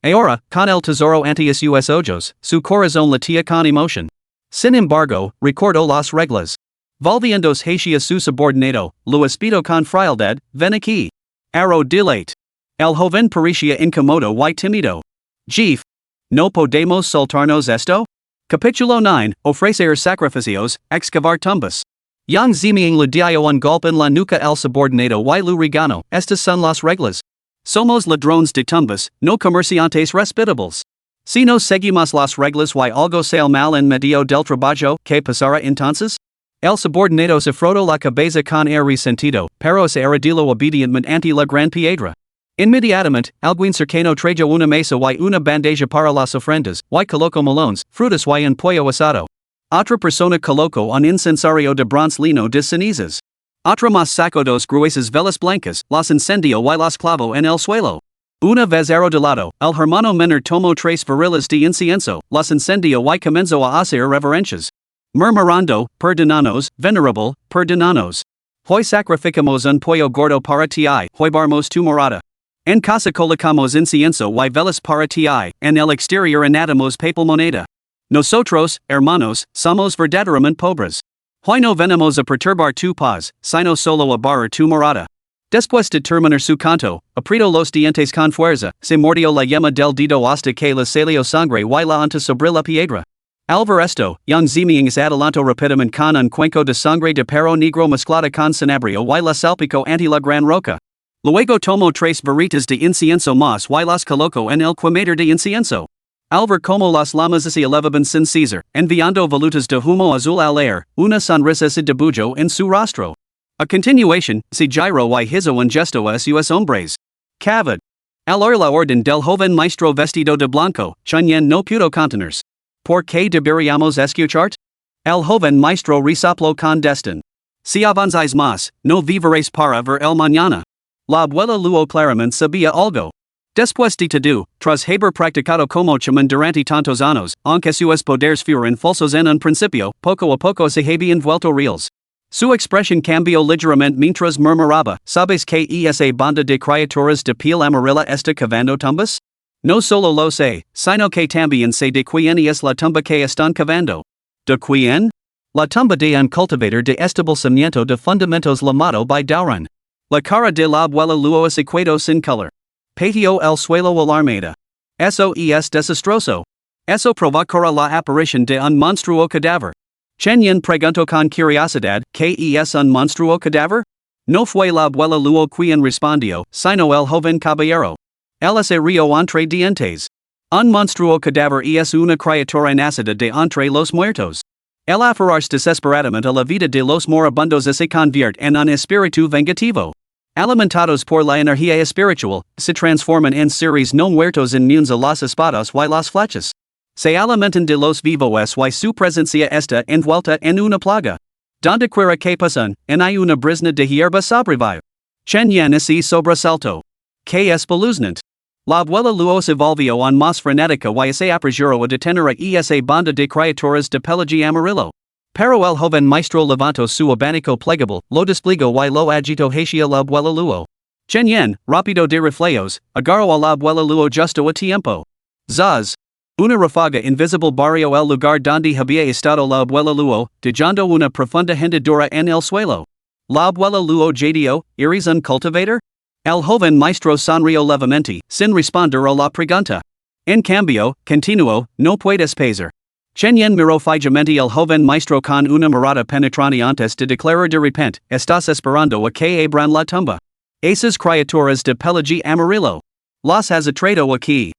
Ahora, con el tesoro ante sus ojos, su corazón latía con emoción. Sin embargo, recordó las reglas. Volviéndose hacia su subordinado, lo espido con frialdad, ven aquí. Arrow delate. El joven parecía incómodo y tímido. Jeef. ¿No podemos soltarnos esto? Capítulo 9, ofrecer sacrificios, excavar tumbas. Yang Ziming le dio un golpe en la nuca el subordinado y lo reganó, estas son las reglas. Somos ladrones de tumbas, no comerciantes respetables. Si no seguimos las reglas y algo sale mal en medio del trabajo, ¿qué pasará entonces? El subordinado se frotó la cabeza con air resentido, pero se arrodilló obedientemente ante la gran piedra. Inmediatamente, alguien cercano trajo una mesa y una bandeja para las ofrendas, y colocó melones, frutas y un pollo asado. Otra persona colocó un incensario de bronce lino de cenizas. Otra más sacó dos gruesas velas blancas, las encendió y las clavó en el suelo. Una vez arrodillado, el hermano menor tomó tres varillas de incienso, las encendió y comenzó a hacer reverencias. Murmurando, perdonanos, venerable, perdonanos. Hoy sacrificamos un pollo gordo para ti, hoy barmos tu morada. En casa colocamos incienso y velas para ti, en el exterior anatamos papel moneda. Nosotros, hermanos, somos verdaderamente pobres. Hoy no venimos a perturbar tu paz, sino solo a barrer tu morada. Después de terminar su canto, apretó los dientes con fuerza, se mordió la yema del dedo hasta que le salió sangre y la unta sobre la piedra. Al ver esto, Yang Ziming se adelantó rápidamente con un cuenco de sangre de perro negro mezclada con sanabrio y la salpicó ante la gran roca. Luego tomó tres varitas de incienso más y las colocó en el quemador de incienso. Al ver como las llamas se elevaban sin cesar, enviando volutas de humo azul al aire, una sonrisa se dibujó en su rostro. A continuación, se giró y hizo un gesto a sus hombres. Cavad. Al oír la orden del joven maestro vestido de blanco, Chunyan no pudo contenerse. ¿Por qué deberíamos escucharte? El joven maestro resopló con desdén. Si avanzáis más, no viviréis para ver el mañana. La abuela Luo claramente sabía algo. Después de todo, tras haber practicado como chaman durante tantos años, aunque sus poderes fueron falsos en un principio, poco a poco se habían vuelto reales. Su expresión cambió ligeramente mientras murmuraba, ¿sabes que esa banda de criaturas de piel amarilla está cavando tumbas? No solo lo sé, sino que también sé de quién es la tumba que están cavando. ¿De quién? La tumba de un cultivador de establecimiento de fundamentos llamado Baiduran. La cara de la abuela Luo se quedó sin color. Pateó el suelo alarmada. Eso es desastroso. Eso provocará la aparición de un monstruo cadáver. Chen preguntó con curiosidad, ¿qué es un monstruo cadáver? No fue la abuela Luo quien respondió, sino el joven caballero. Él se rió entre dientes. Un monstruo cadáver es una criatura nacida de entre los muertos. El aferrarse desesperadamente a la vida de los moribundos se convierte en un espíritu vengativo. Alimentados por la energía espiritual, se transforman en seres no muertos inmunes a las espadas y las flechas. Se alimentan de los vivos y su presencia está envuelta en una plaga. Donde quiera que pasan, hay una brisna de hierba sobrevive. Chen Yan se sobresaltó. Que es espeluznante. La abuela Luo se volvió en más frenética y se apresuró a detener a esa banda de criaturas de pelaje amarillo. Pero el joven maestro levantó su abanico plegable, lo desplegó y lo agitó hacia la abuela Luo. Chen Yan, rápido de reflejos, agarró a la abuela Luo justo a tiempo. Zaz. Una ráfaga invisible barrió el lugar donde había estado la abuela Luo, dejando una profunda hendidura en el suelo. La abuela Luo jadeó, ¿eres un cultivador? El joven maestro sonrió levemente, sin responder a la pregunta. En cambio, continuó, no puedes pesar. Chen miro fijamente el joven maestro con una mirada penetrante antes de declarar de repente, estás esperando a que abran la tumba. Esas criaturas de pelaje amarillo. Las has atraído aquí.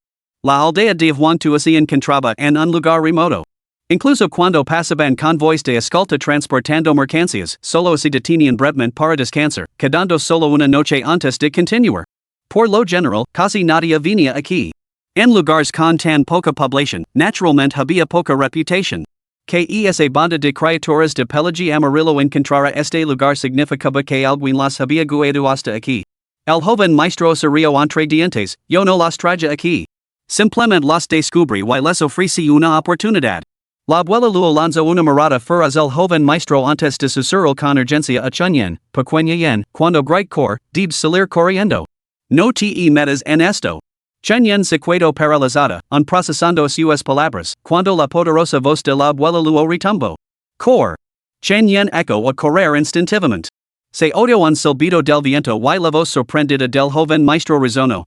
La aldea de Huangtu se encontraba en un lugar remoto. Incluso cuando pasaban convoys de escolta transportando mercancías, solo se detenían brevemente para descansar, quedando solo una noche antes de continuar. Por lo general, casi nadie venía aquí. En lugares con tan poca población, naturalmente había poca reputación. Que esa banda de criaturas de pelaje amarillo encontrara este lugar significaba que alguien las había guiado hasta aquí. El joven maestro sería entre dientes, yo no las traje aquí. Simplemente las descubrí y les ofrecí una oportunidad. La abuela Luo lanzó una mirada feroz el joven maestro antes de susurrar con urgencia a Chen pequeña yen, cuando grite cor, debes salir corriendo. No te metas en esto. Chen se quedó paralizada, procesando sus palabras, cuando la poderosa voz de la abuela Luo retumbó. Cor. Chen echó a correr instintivamente. Se oyó un silbido del viento y la voz sorprendida del joven maestro resonó,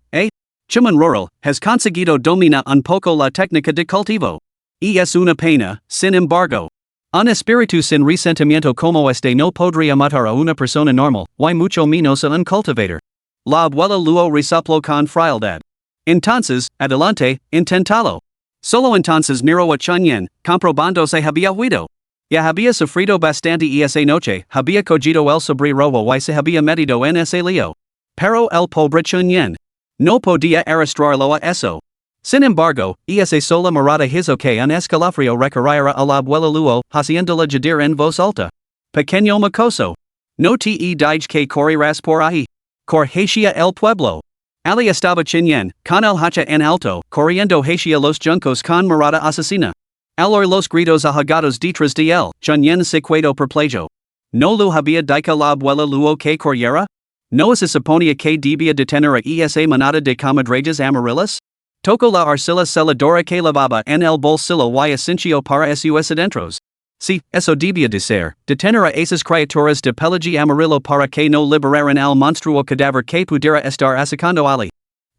Chiman rural, has conseguido dominar un poco la técnica de cultivo. Y es una pena, sin embargo. Un espíritu sin resentimiento como este no podría matar a una persona normal, y mucho menos a un cultivator. La abuela Luo resopló con frialdad. Entonces, adelante, intentalo. Solo entonces miró a Chen, comprobando se había huido. Ya había sufrido bastante esa noche, había cogido el sobre robo y se había metido en ese lío. Pero el pobre Chen no podía arrastrarlo a eso. Sin embargo, esa sola mirada hizo que un escalofrío recorriera a la abuela Luo, haciéndola jadir en voz alta. Pequeño mocoso. No te dije que correrás por ahí. Corre el pueblo. Ali estaba Chen, con el hacha en alto, corriendo hacia los juncos con mirada asesina. Al oír los gritos ahagados detrás de él, Chen se quedó perplejo. ¿No lo había dicho la abuela Luo que corriera? ¿No se suponía que debía detener a esa manada de comadrejas amarillas? Tocó la arcilla celadora que lavaba en el bolsillo y asintió para sus adentros. Sí, eso debía de ser, detener a esas criaturas de pelaje amarillo para que no liberaran al monstruo cadáver que pudiera estar asecando Ali.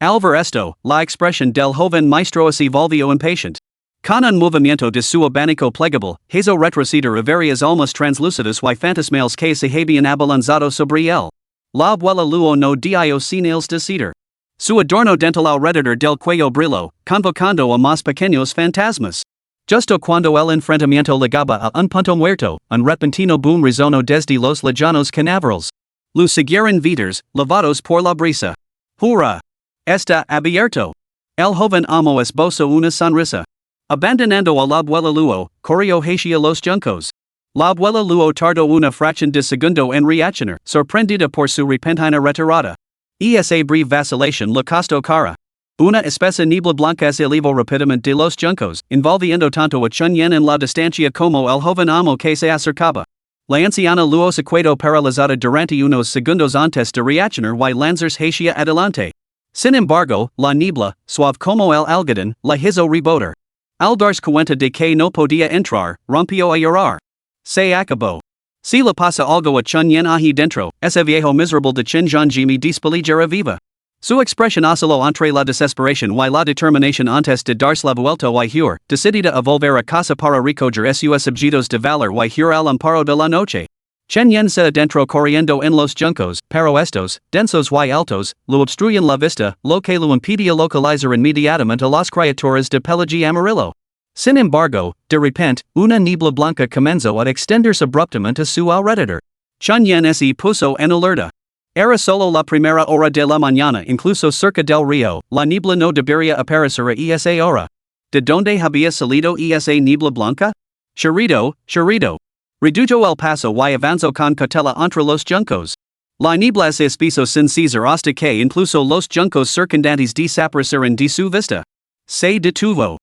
Al ver esto, la expresión del joven maestro se volvió impaciente. Con un movimiento de su abanico plegable, hizo retroceder a varias almas translúcidas y fantasmales que se habían abalanzado sobre él. La abuela Luo no dio señales de ceder. Su adorno dental alrededor del cuello brilló, convocando a más pequeños fantasmas. Justo cuando el enfrentamiento llegaba a un punto muerto, un repentino boom resonó desde los lejanos canaverals. Los siguieron vidas, lavados por la brisa. ¡Hurra! Está abierto. El joven amo esbozó una sonrisa. Abandonando a la abuela Luo, corrió hacia los juncos. La abuela Luo tardó una fracción de segundo en reaccionar, sorprendida por su repentina retirada. Esa breve vacilación le costó cara. Una espesa niebla blanca se elevó rápidamente de los juncos, envolviendo tanto a Chen en la distancia como el joven amo que se acercaba. La anciana Luo se quedó paralizada durante unos segundos antes de reaccionar y lanzarse hacia adelante. Sin embargo, la niebla, suave como el algodón, la hizo rebotar. Al darse cuenta de que no podía entrar, rompió a llorar. Se acabó. Si le pasa algo a Chen ahí dentro, ese viejo miserable de Chen Zhangji dispeligerá viva. Su expresión osciló entre la desesperación y la determinación antes de darse la vuelta y huir, decidida a volver a casa para recoger sus objetos de valor y huir al amparo de la noche. Chen se adentró corriendo en los juncos, pero estos, densos y altos, lo obstruyen la vista, lo que lo impedía localizar inmediatamente a las criaturas de pelaje amarillo. Sin embargo, de repente, una niebla blanca comenzó a extenderse abruptamente a su alrededor. Chen se puso en alerta. Era solo la primera hora de la mañana, incluso cerca del río, la niebla no debería aparecer a esa hora. ¿De dónde había salido esa niebla blanca? Chirrido. Redujo el paso y avanzó con cautela entre los juncos. La niebla se espesó sin cesar hasta que incluso los juncos circundantes desaparecieron de su vista. Se detuvo.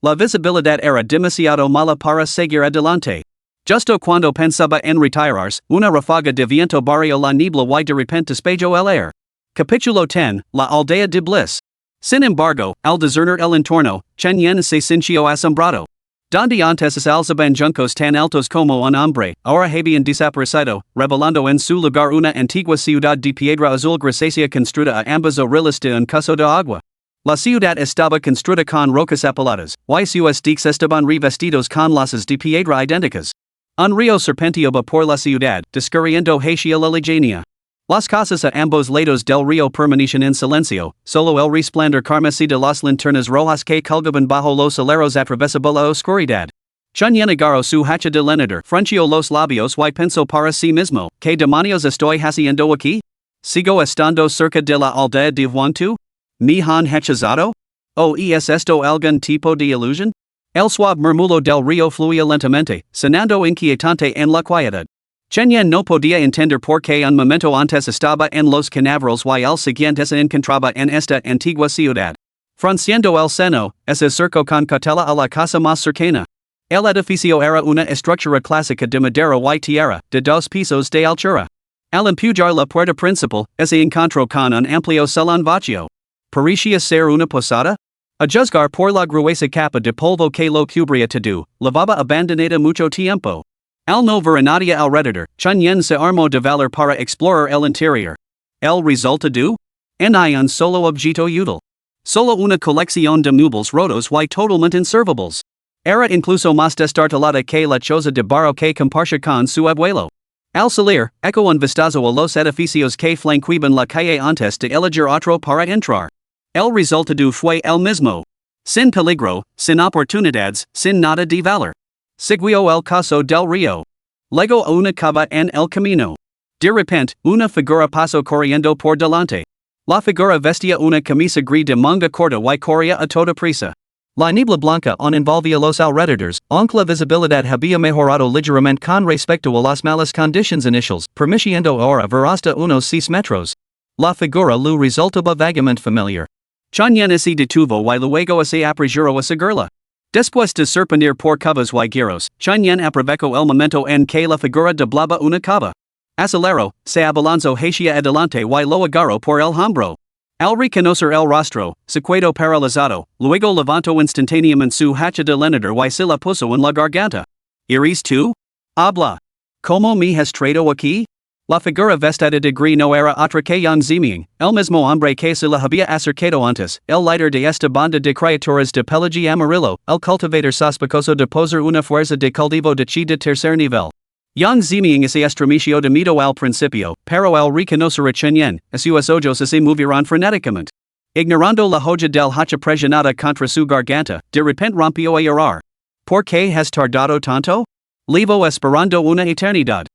La visibilidad era demasiado mala para seguir adelante. Justo cuando pensaba en retirarse, una ráfaga de viento barrió la niebla y de repente despejó el aire. Capítulo 10, La aldea de Bliss. Sin embargo, al discernir el entorno, Chen se sintió asombrado. Donde antes alzaban juncos tan altos como un hombre, ahora habían desaparecido, revelando en su lugar una antigua ciudad de piedra azul grisácea construida a ambas orillas de un curso de agua. La ciudad estaba construida con rocas apeladas, y sus diques estaban revestidos con lasas de piedra idénticas. Un río serpenteaba por la ciudad, discurriendo hacia la lejana. Las casas a ambos lados del río permanecían en silencio, solo el resplandor carmesí de las linternas rojas que colgaban bajo los aleros atravesaba la oscuridad. Chunyen agarró su hacha de leñador, frunció los labios y pensó para sí mismo, ¿qué demonios estoy haciendo aquí? ¿Sigo estando cerca de la aldea de Huantu? ¿Me han hechizado? ¿O es esto algún tipo de ilusión? El suave murmullo del río fluía lentamente, sonando inquietante en la quietud. Chunyen no podía entender por qué un momento antes estaba en los canaverals y el siguiente se encontraba en esta antigua ciudad. Frunciendo el seno, se acercó con cautela a la casa más cercana. El edificio era una estructura clásica de madera y tierra, de 2 pisos de altura. Al empujar la puerta principal, se encontró con un amplio salón vacío. ¿Parecía ser una posada? A juzgar por la gruesa capa de polvo que lo cubría todo, lavaba abandonada mucho tiempo. Al no ver a nadie alrededor, Chunyen se armó de valor para explorar el interior. El resultado? No hay un solo objeto útil. Solo una colección de muebles rotos y totalmente inservibles. Era incluso más destartalada que la choza de barro que compartía con su abuelo. Al salir, echó un vistazo a los edificios que flanqueaban la calle antes de elegir otro para entrar. El resultado fue el mismo. Sin peligro, sin oportunidades, sin nada de valor. Siguió el caso del río. Luego una cava en el camino. De repente, una figura pasó corriendo por delante. La figura vestía una camisa gris de manga corta y corría a toda prisa. La niebla blanca envolvía los alrededores, aunque la visibilidad había mejorado ligeramente con respecto a las malas condiciones iniciales, permitiendo ahora ver hasta unos 6 metros. La figura le resultaba vagamente familiar. Chunyen se detuvo y luego se apresuró a seguirla. Después de sorprender por cavas y giros, Chunyen aprovechó el momento en que la figura doblaba una cava. Aceleró, se abalanzó hacia adelante y lo agarró por el hombro. Al reconocer el rostro, se quedó paralizado, luego levantó instantáneamente su hacha de leñador y se la puso en la garganta. ¿Eres tú? Habla. ¿Cómo me has traído aquí? La figura vestida de gris no era otra que Yang Ziming, el mismo hombre que se le había acercado antes, el líder de esta banda de criaturas de pelaje amarillo, el cultivador sospechoso de poseer una fuerza de cultivo de chi de tercer nivel. Yang Ziming se estremeció de miedo al principio, pero al reconocer a Chunyen, sus ojos se movieron frenéticamente. Ignorando la joya del hacha presionada contra su garganta, de repente rompió a llorar. ¿Por qué has tardado tanto? Llevo esperando una eternidad.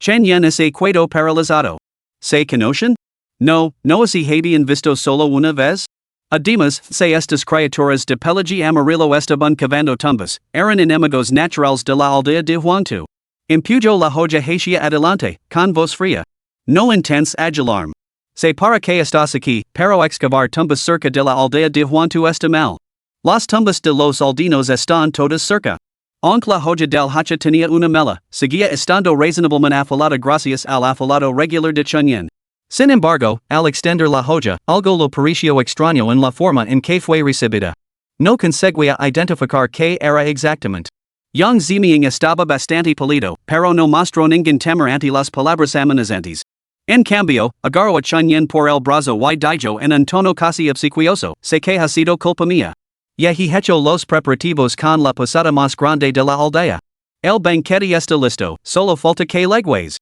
Chunyen se quedó paralizado. ¿Se conocen? No se habían visto solo una vez. Además, estas criaturas de pelaje amarillo estaban cavando tumbas, eran enemigos naturales de la aldea de Huantu. Empujó la joya hacia adelante, con voz fría. No intentes agilarme. Sé para que estás aquí, pero excavar tumbas cerca de la aldea de Huantu está mal. Las tumbas de los aldeanos están todas cerca. Aunque la joya del hacha tenía una mela, seguía estando razonablemente afilada gracias al afilado regular de Chunyen. Sin embargo, al extender la joya, algo lo pareció extraño en la forma en que fue recibida. No conseguía identificar qué era exactamente. Yang Ziming estaba bastante pálido, pero no mostró ningún temor ante las palabras amenazantes. En cambio, agarró a Chunyen por el brazo y dijo en un tono casi obsequioso, sé que ha sido culpa mía. Ya he hecho los preparativos con la posada más grande de la aldea. El banquete está listo, solo falta que llegues.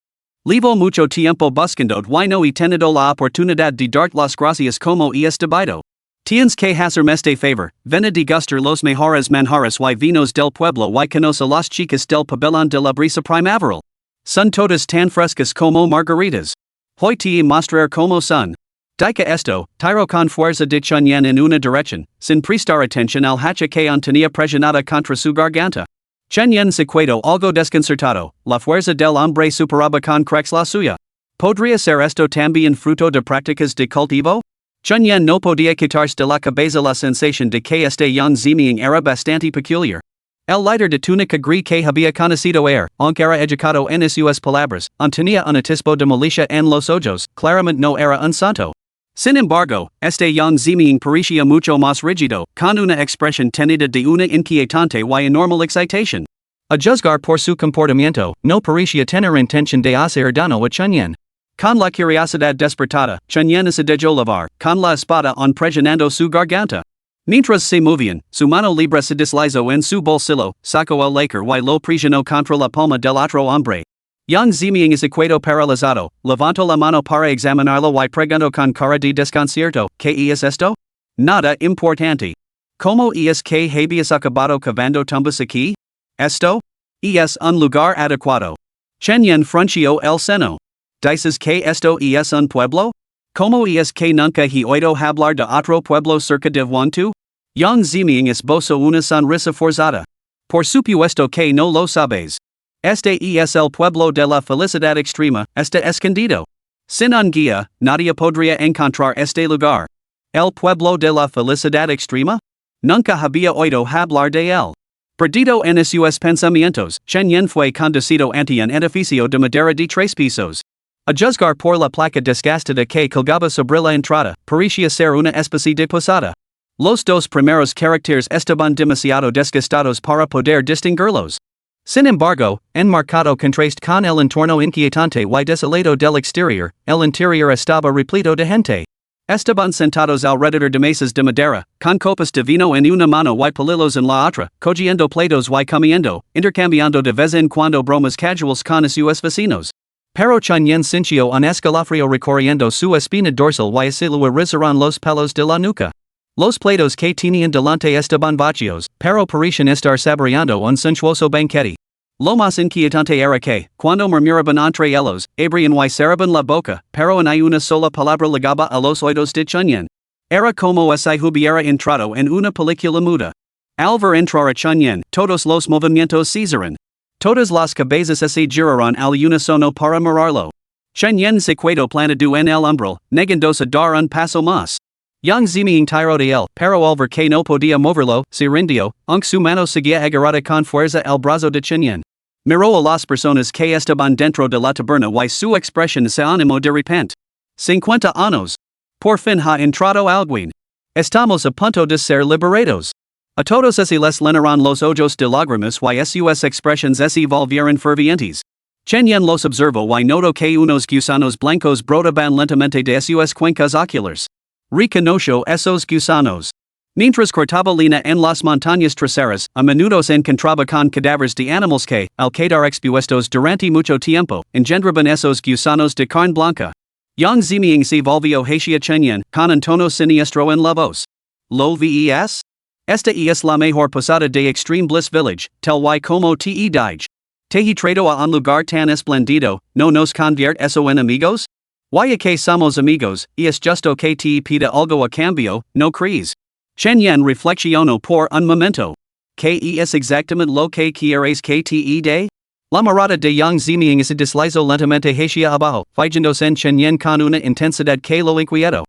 Llevo mucho tiempo buscando y no he tenido la oportunidad de darte las gracias como es debido. Tienes que hacerme este favor, ven a degustar los mejores manjares y vinos del pueblo y conoce las chicas del pabellón de la brisa primaveral. Son todas tan frescas como margaritas. Hoy te mostrar cómo son. Dica esto, tiró con fuerza de Chunyen en una dirección, sin prestar atención al hacha que tenía presionada contra su garganta. Chunyen se quedó algo desconcertado, la fuerza del hombre superaba con creces la suya. ¿Podría ser esto también fruto de prácticas de cultivo? Chunyen no podía quitarse de la cabeza la sensación de que este Yang Ziming era bastante peculiar. El líder de túnica gris que había conocido aunque era educado en sus palabras, tenía un atisbo de malicia en los ojos, claramente no era un santo. Sin embargo, este Yang Ziming parecía mucho más rígido, con una expresión tenida de una inquietante y anormal excitación. A juzgar por su comportamiento, no parecía tener intención de hacer daño a Chunyen. Con la curiosidad despertada, Chunyen se dejó llevar, con la espada en presionando su garganta. Mientras se movían, su mano libre se deslizó en su bolsillo, sacó el laker y lo presionó contra la palma del otro hombre. Yang Ziming es quedó paralizado, levantó la mano para examinarlo y preguntó con cara de desconcierto, ¿qué es esto? Nada importante. ¿Cómo es que habías acabado cavando tumbas aquí? Esto? Es un lugar adecuado. Chen frunció el seno. ¿Dices que esto es un pueblo? ¿Cómo es que nunca he oído hablar de otro pueblo cerca de Wantu? Yang Ziming esbozó una sonrisa forzada. Por supuesto que no lo sabes. Este es el pueblo de la felicidad extrema, está escondido. Sin un guía, nadie podría encontrar este lugar. ¿El pueblo de la felicidad extrema? Nunca había oído hablar de él. Perdido en sus pensamientos, Chen Yen fue conducido ante un edificio de madera de 3 pisos. A juzgar por la placa desgastada que colgaba sobre la entrada, parecía ser una especie de posada. Los dos primeros caracteres estaban demasiado desgastados para poder distinguirlos. Sin embargo, enmarcado contraste con el entorno inquietante y desolado del exterior, el interior estaba repleto de gente. Estaban sentados alrededor de mesas de madera, con copas de vino en una mano y palillos en la otra, cogiendo platos y comiendo, intercambiando de vez en cuando bromas casuales con sus vecinos. Pero Chen Yen sintió un escalofrío recorriendo su espina dorsal y se le erizaron los pelos de la nuca. Los platos que tenían delante estaban vacíos, pero parecían estar saboreando un suntuoso banquete. Lo más inquietante era que, cuando murmuraban entre ellos, abrían y cerraban la boca, pero en una sola palabra llegaba a los oídos de Chen Yen. Era como si hubiera entrado en una película muda. Al ver entrar a Chen Yen, todos los movimientos cesaron. Todas las cabezas se giraron al unísono para mirarlo. Chen Yen se quedó plantado en el umbral, negándose a dar un paso más. Yang Ziming tiró de él, pero al ver que no podía moverlo, se rindió, aunque su mano seguía agarrada con fuerza el brazo de Chen Yen. Miró a las personas que estaban dentro de la taberna y su expresión se animó de repente. 50 años. Por fin ha entrado alguien. Estamos a punto de ser liberados. A todos se les llenaron los ojos de lágrimas y sus expresiones se volvieron fervientes. Chen Yen los observó y notó que unos gusanos blancos brotaban lentamente de sus cuencas oculares. Reconoció esos gusanos. Mientras cortaba leña en las montañas traseras, a menudo se encontraba con cadáveres de animales que, al quedar expuestos durante mucho tiempo, engendraban esos gusanos de carne blanca. Yang Ziming se volvió hacia Chen Yen, con un tono siniestro en la voz. ¿Lo ves? Esta es la mejor posada de Extreme Bliss Village, tal y como te dije. Te he traído a un lugar tan espléndido, ¿no nos convierte eso en amigos? Ya que somos amigos, es justo que te pida algo a cambio, ¿no crees? Chen Yen reflexionó por un momento. ¿Qué es exactamente lo que quieres que te dé? La mirada de Yang Ziming se deslizó lentamente hacia abajo, fijándose en Chen Yen con una intensidad que lo inquietó.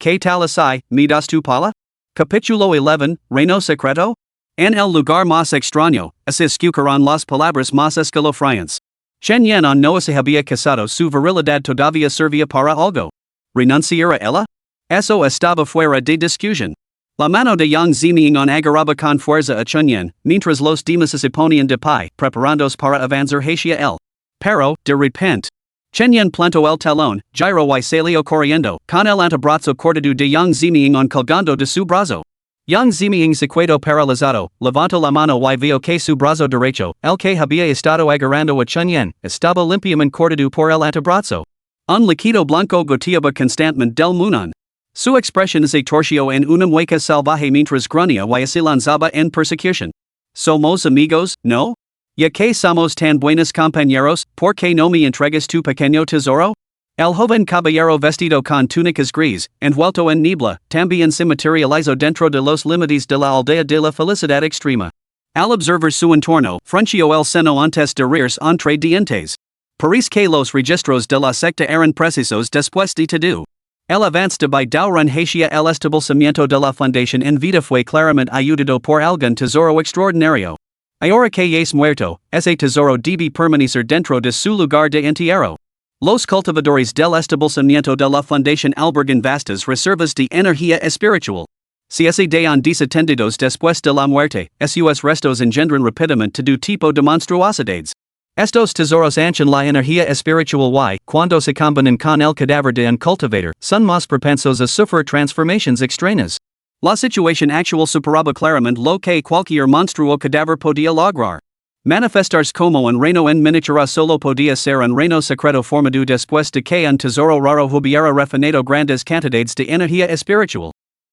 ¿Qué tal así, me das tu pala? Capítulo 11, Reino Secreto? En el lugar más extraño, se escucharon las palabras más escalofriantes. Chen Yen no se había casado, su virilidad todavía servía para algo. ¿Renunciar a ella? Eso estaba fuera de discusión. La mano de Yang Ziming agarraba con fuerza a Chen Yen, mientras los demás se ponían de pie, preparándose para avanzar hacia él. Pero, de repente, Chen Yen plantó el talón, giró y salió corriendo, con el antebrazo cortado de Yang Ziming colgando de su brazo. Yang Ziming se quedó paralizado, levantó la mano y vio que su brazo derecho, el que había estado agarrando a Chen Yen, estaba limpiamente cortado por el antebrazo. Un líquido blanco goteaba constantemente del muñón. Su expresión se torció en una mueca salvaje mientras gruñía y se lanzaba en persecución. ¿Somos amigos, no? Ya que somos tan buenos compañeros, ¿por qué no me entregas tu pequeño tesoro? El joven caballero vestido con túnicas gris, envuelto en niebla, también se materializó dentro de los límites de la aldea de la felicidad extrema. Al observar su entorno, frunció el seno antes de reírse entre dientes. Parece que los registros de la secta eran precisos después de todo. El avance de Baidaurun hacia el establecimiento de la fundación en vida fue claramente ayudado por algún tesoro extraordinario. Ahora que es muerto, ese tesoro debe permanecer dentro de su lugar de entierro. Los cultivadores del establecimiento de la fundación albergan vastas reservas de energía espiritual. Si se dan desatendidos después de la muerte, sus restos engendran rápidamente todo tipo de monstruosidades. Estos tesoros anchan la energía espiritual y, cuando se combinan con el cadáver de un cultivator, son más propensos a sufrir transformaciones extrañas. La situación actual superaba claramente lo que cualquier monstruo cadáver podía lograr. Manifestarse como un reino en miniatura solo podía ser un reino secreto formado después de que un tesoro raro hubiera refinado grandes cantidades de energía espiritual.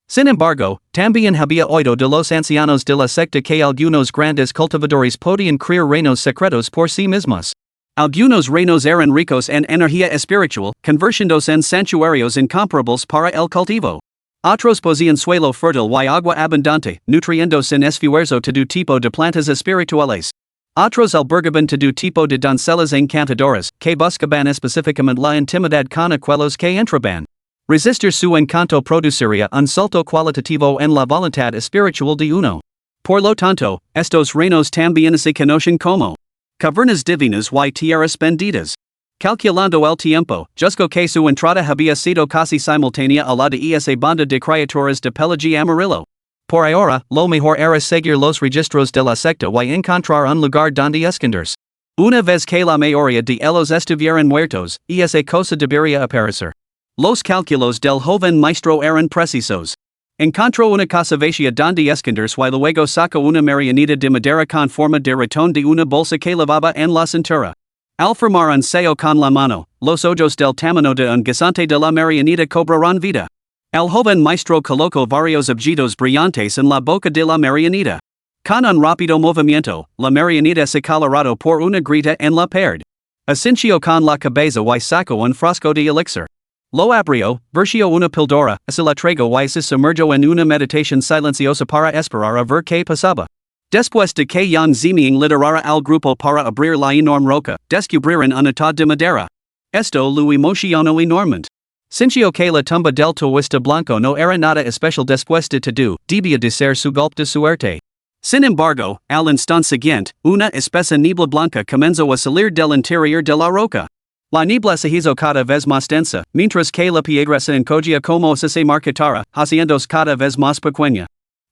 Sin embargo, también había oído de los ancianos de la secta que algunos grandes cultivadores podían crear reinos secretos por sí mismos. Algunos reinos eran ricos en energía espiritual, convirtiéndose en santuarios incomparables para el cultivo. Otros poseen suelo fértil y agua abundante, nutriéndose en esfuerzo todo tipo de plantas espirituales. Otros albergaban todo tipo de doncellas encantadoras, que buscaban específicamente la intimidad con aquellos que entraban. Resistir su encanto produciría un salto cualitativo en la voluntad espiritual de uno. Por lo tanto, estos reinos también se conocen como cavernas divinas y tierras benditas. Calculando el tiempo, juzgo que su entrada había sido casi simultánea a la de esa banda de criaturas de pelaje amarillo. Por ahora, lo mejor era seguir los registros de la secta y encontrar un lugar donde esconderse. Una vez que la mayoría de ellos estuvieran muertos, esa cosa debería aparecer. Los cálculos del joven maestro eran precisos. Encontró una casa vacía donde esconderse y luego sacó una marioneta de madera con forma de ratón de una bolsa que llevaba en la cintura. Al formar un sello con la mano, los ojos del tamaño de un guisante de la marioneta cobrarán vida. El joven maestro colocó varios objetos brillantes en la boca de la marioneta. Con un rápido movimiento, la marioneta se colorado por una grita en la pared. Asinció con la cabeza y sacó un frasco de elixir. Lo abrió, versió una píldora, se la tragó y se sumergió en una meditación silenciosa para esperar a ver qué pasaba. Después de que Yang Ziming liderara al grupo para abrir la enorme roca, descubrieron un atad de madera. Esto lo emocionó enormemente. Sintió que la tumba del tuista blanco no era nada especial después de todo, debía de ser su golpe de suerte. Sin embargo, al instante siguiente, una espesa niebla blanca comenzó a salir del interior de la roca. La niebla se hizo cada vez más densa, mientras que la piedra se encogía como si se marchitara, haciéndose cada vez más pequeña.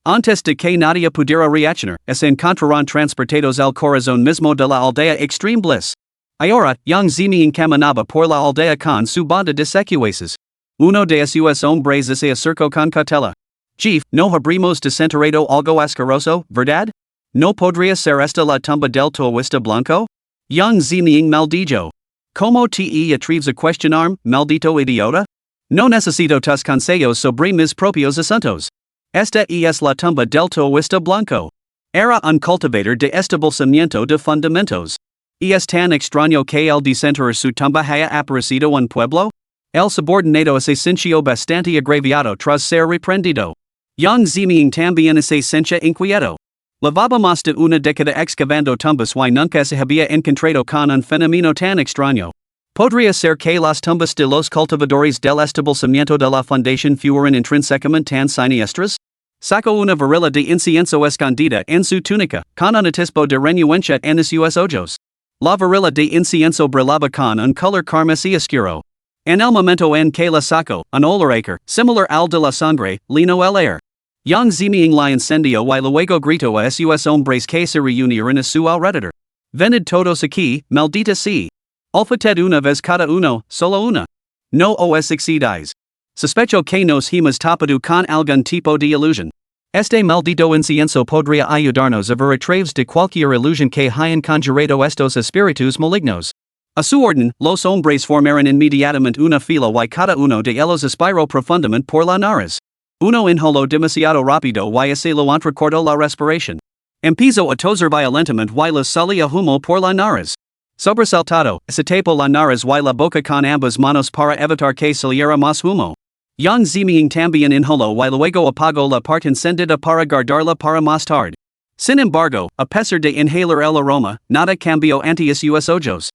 Antes de que nadie pudiera reaccionar, se encontraron transportados al corazón mismo de la aldea Extreme Bliss. Ahora, Yang Ziming caminaba por la aldea con su banda de secuaces. Uno de esos hombres se acercó con cautela. Chief, no habríamos desenterrado algo asqueroso, ¿verdad? ¿No podría ser esta la tumba del tuista blanco? Yang Ziming maldijo. ¿Cómo te atreves a cuestionarme, maldito idiota? No necesito tus consejos sobre mis propios asuntos. Esta es la tumba del tuista blanco. Era un cultivador de establecimiento de fundamentos. ¿Es tan extraño que el desenterrar su tumba haya aparecido un pueblo? El subordinado se sintió bastante agraviado tras ser reprendido. Yang Ziming también se sentía inquieto. Llevábamos de una década excavando tumbas y nunca se había encontrado con un fenómeno tan extraño. ¿Podría ser que las tumbas de los cultivadores del establecimiento de la fundación fueran intrínsecamente tan siniestras? Sacó una varilla de incienso escondida en su túnica, con un atisbo de renuencia en sus ojos. La varilla de incienso brillaba con un color carmesí oscuro. En el momento en que la sacó, un olor similar al de la sangre, llenó el aire. Yang Ziming la encendió y luego gritó a sus hombres que se reunieron a su alrededor. Venid todos aquí, maldita sea. Olfated una vez cada uno, solo una. No os excedáis. Sospecho que nos hemos tapado con algún tipo de ilusión. Este maldito incienso podría ayudarnos a ver a través de cualquier ilusión que hayan conjurado estos espíritus malignos. A su orden, los hombres formaron inmediatamente una fila y cada uno de ellos aspiró profundamente por la nariz. Uno inhaló demasiado rápido y se lo entrecortó la respiración. Empezó a toser violentamente y le salía humo por la nariz. Sobresaltado, se tapó la nariz y la boca con ambas manos para evitar que saliera más humo. Yang Ziming también inhaló y luego apagó la parte encendida para guardarla para más tarde. Sin embargo, a pesar de inhalar el aroma, nada cambió ante sus ojos.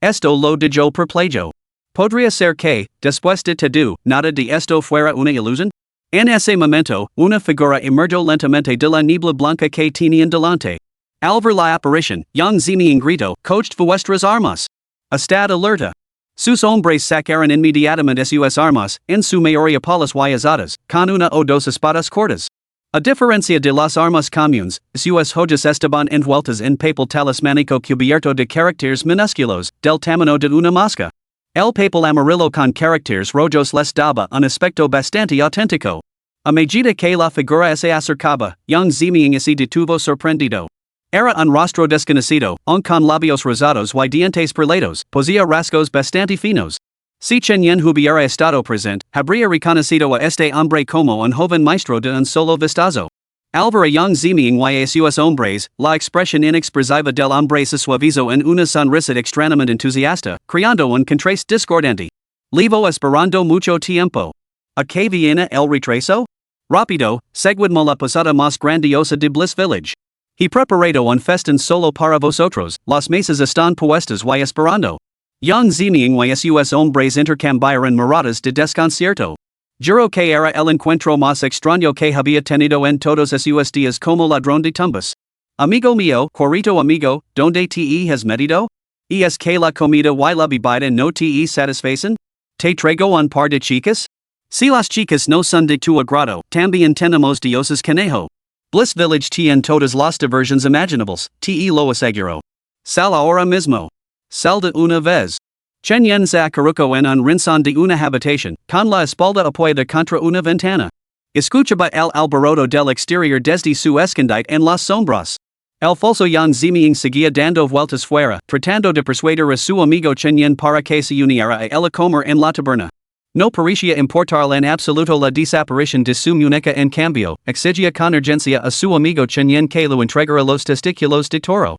Esto lo dejó perplejo. ¿Podría ser que, después de todo, nada de esto fuera una ilusión? En ese momento, una figura emergió lentamente de la niebla blanca que tenían delante. Al ver la aparición, Yang Ziming gritó, "Coged vuestras armas! Estad alerta!" Sus hombres sacaron inmediatamente sus armas, en su mayoría palas y azadas, con una o dos espadas cortas. A diferencia de las armas comunes, sus hojas estaban envueltas en papel talismánico cubierto de caracteres minúsculos, del tamaño de una mosca. El papel amarillo con caracteres rojos les daba un aspecto bastante auténtico. A medida que la figura se acercaba, Yang Ziming se detuvo sorprendido. Era un rostro desconocido, con labios rosados y dientes perlados, posía rasgos bastante finos. Si Chen Yen hubiera estado presente, habría reconocido a este hombre como un joven maestro de un solo vistazo. Al ver a Yang Ziming y a sus hombres, la expresión inexpresiva del hombre se suavizó en una sonrisa extrañamente entusiasta, creando un contraste discordante. Levo esperando mucho tiempo. ¿A qué viene el retraso? Rápido, seguidme la posada más grandiosa de Bliss Village. He preparado un festín solo para vosotros, las mesas están puestas y esperando. Yang Ziming y sus hombres intercambiaron miradas de desconcierto. Juro que era el encuentro más extraño que había tenido en todos esos días como ladrón de tumbas. Amigo mío, querido amigo, ¿dónde te has metido? ¿Y es que la comida y la bebida no te satisfacen? ¿Te traigo un par de chicas? Si las chicas no son de tu agrado, también tenemos dioses conejo. Bliss Village tiene todas las diversiones imaginables, te lo aseguro. Sal ahora mismo. Sal de una vez. Chen Yen se acurrucó en un rincón de una habitación, con la espalda apoyada contra una ventana. Escuchaba el alboroto del exterior desde su escondite en las sombras. El falso Yang Ziming seguía dando vueltas fuera, tratando de persuadir a su amigo Chen Yen para que se uniera a él a comer en la taberna. No parecía importarle en absoluto la desaparición de su muñeca, en cambio, exigía con urgencia a su amigo Chen Yen que lo entregara los testículos de toro.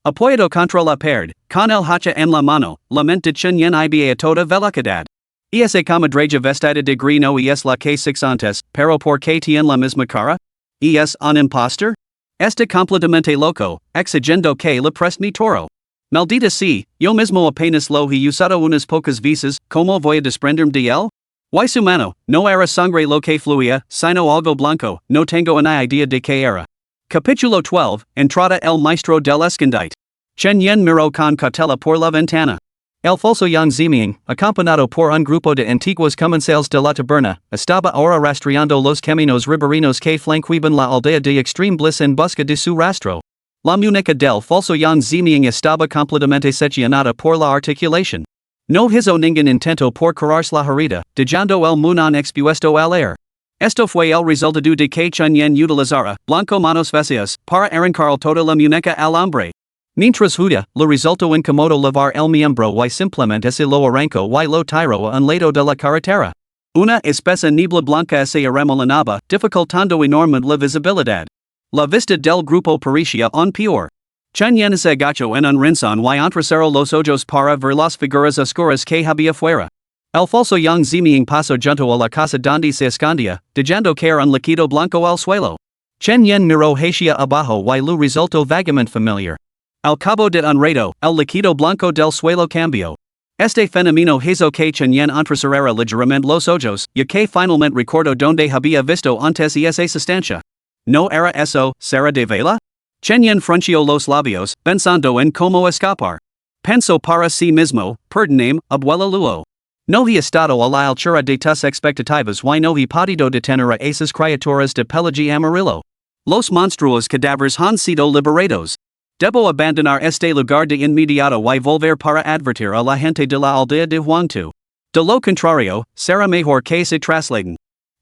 Apoyado contra la pared, con el hacha en la mano, la mente de Chen Yen iba a toda velocidad. Esa comadreja vestida de gris no es la que six antes, pero ¿por qué tiene la misma cara? ¿Es un impostor? Está completamente loco, exigiendo que le preste mi toro. Maldita sea, yo mismo apenas lo he usado unas pocas veces, ¿cómo voy a desprenderme de él? Y su mano, no era sangre lo que fluía, sino algo blanco, no tengo una idea de qué era. Capítulo 12, Entrada el maestro del escondite. Chen Yen miró con cautela por la ventana. El falso Yang Ziming, acompañado por un grupo de antiguos comensales de la taberna, estaba ahora rastreando los caminos riberinos que flanqueaban la aldea de Extreme Bliss en busca de su rastro. La muñeca del falso Yang Ziming estaba completamente seccionada por la articulación. No hizo ningún intento por curarse la herida, dejando el muñón expuesto al aire. Esto fue el resultado de que Chen Yen utilizara blanco manos vacías para arrancar toda la muñeca al hombre. Mientras Huda, le resultó incómodo lavar el miembro y simplemente se lo arrancó y lo tiró a un lado de la carretera. Una espesa niebla blanca se arremolinaba, dificultando enormemente la visibilidad. La vista del grupo parecía aún peor. Chen Yen se agachó en un rincón y entrecerró los ojos para ver las figuras oscuras que había fuera. El falso Yang Ziming pasó junto a la casa donde se escondía, dejando caer un líquido blanco al suelo. Chen Yen miró hacia abajo y le resultó vagamente familiar. Al cabo de un rato, el líquido blanco del suelo cambió. Este fenómeno hizo que Chen Yen entrecerrara ligeramente los ojos, y que finalmente recordó donde había visto antes esa sustancia. ¿No era eso, cera de vela? Chen Yen frunció los labios, pensando en cómo escapar. Pensó para sí mismo, perdóname, abuela Luo. No he estado a la altura de tus expectativas y no he podido detener a esas criaturas de pelaje amarillo. Los monstruos cadáveres han sido liberados. Debo abandonar este lugar de inmediato y volver para advertir a la gente de la aldea de Huangtu. De lo contrario, será mejor que se trasladen.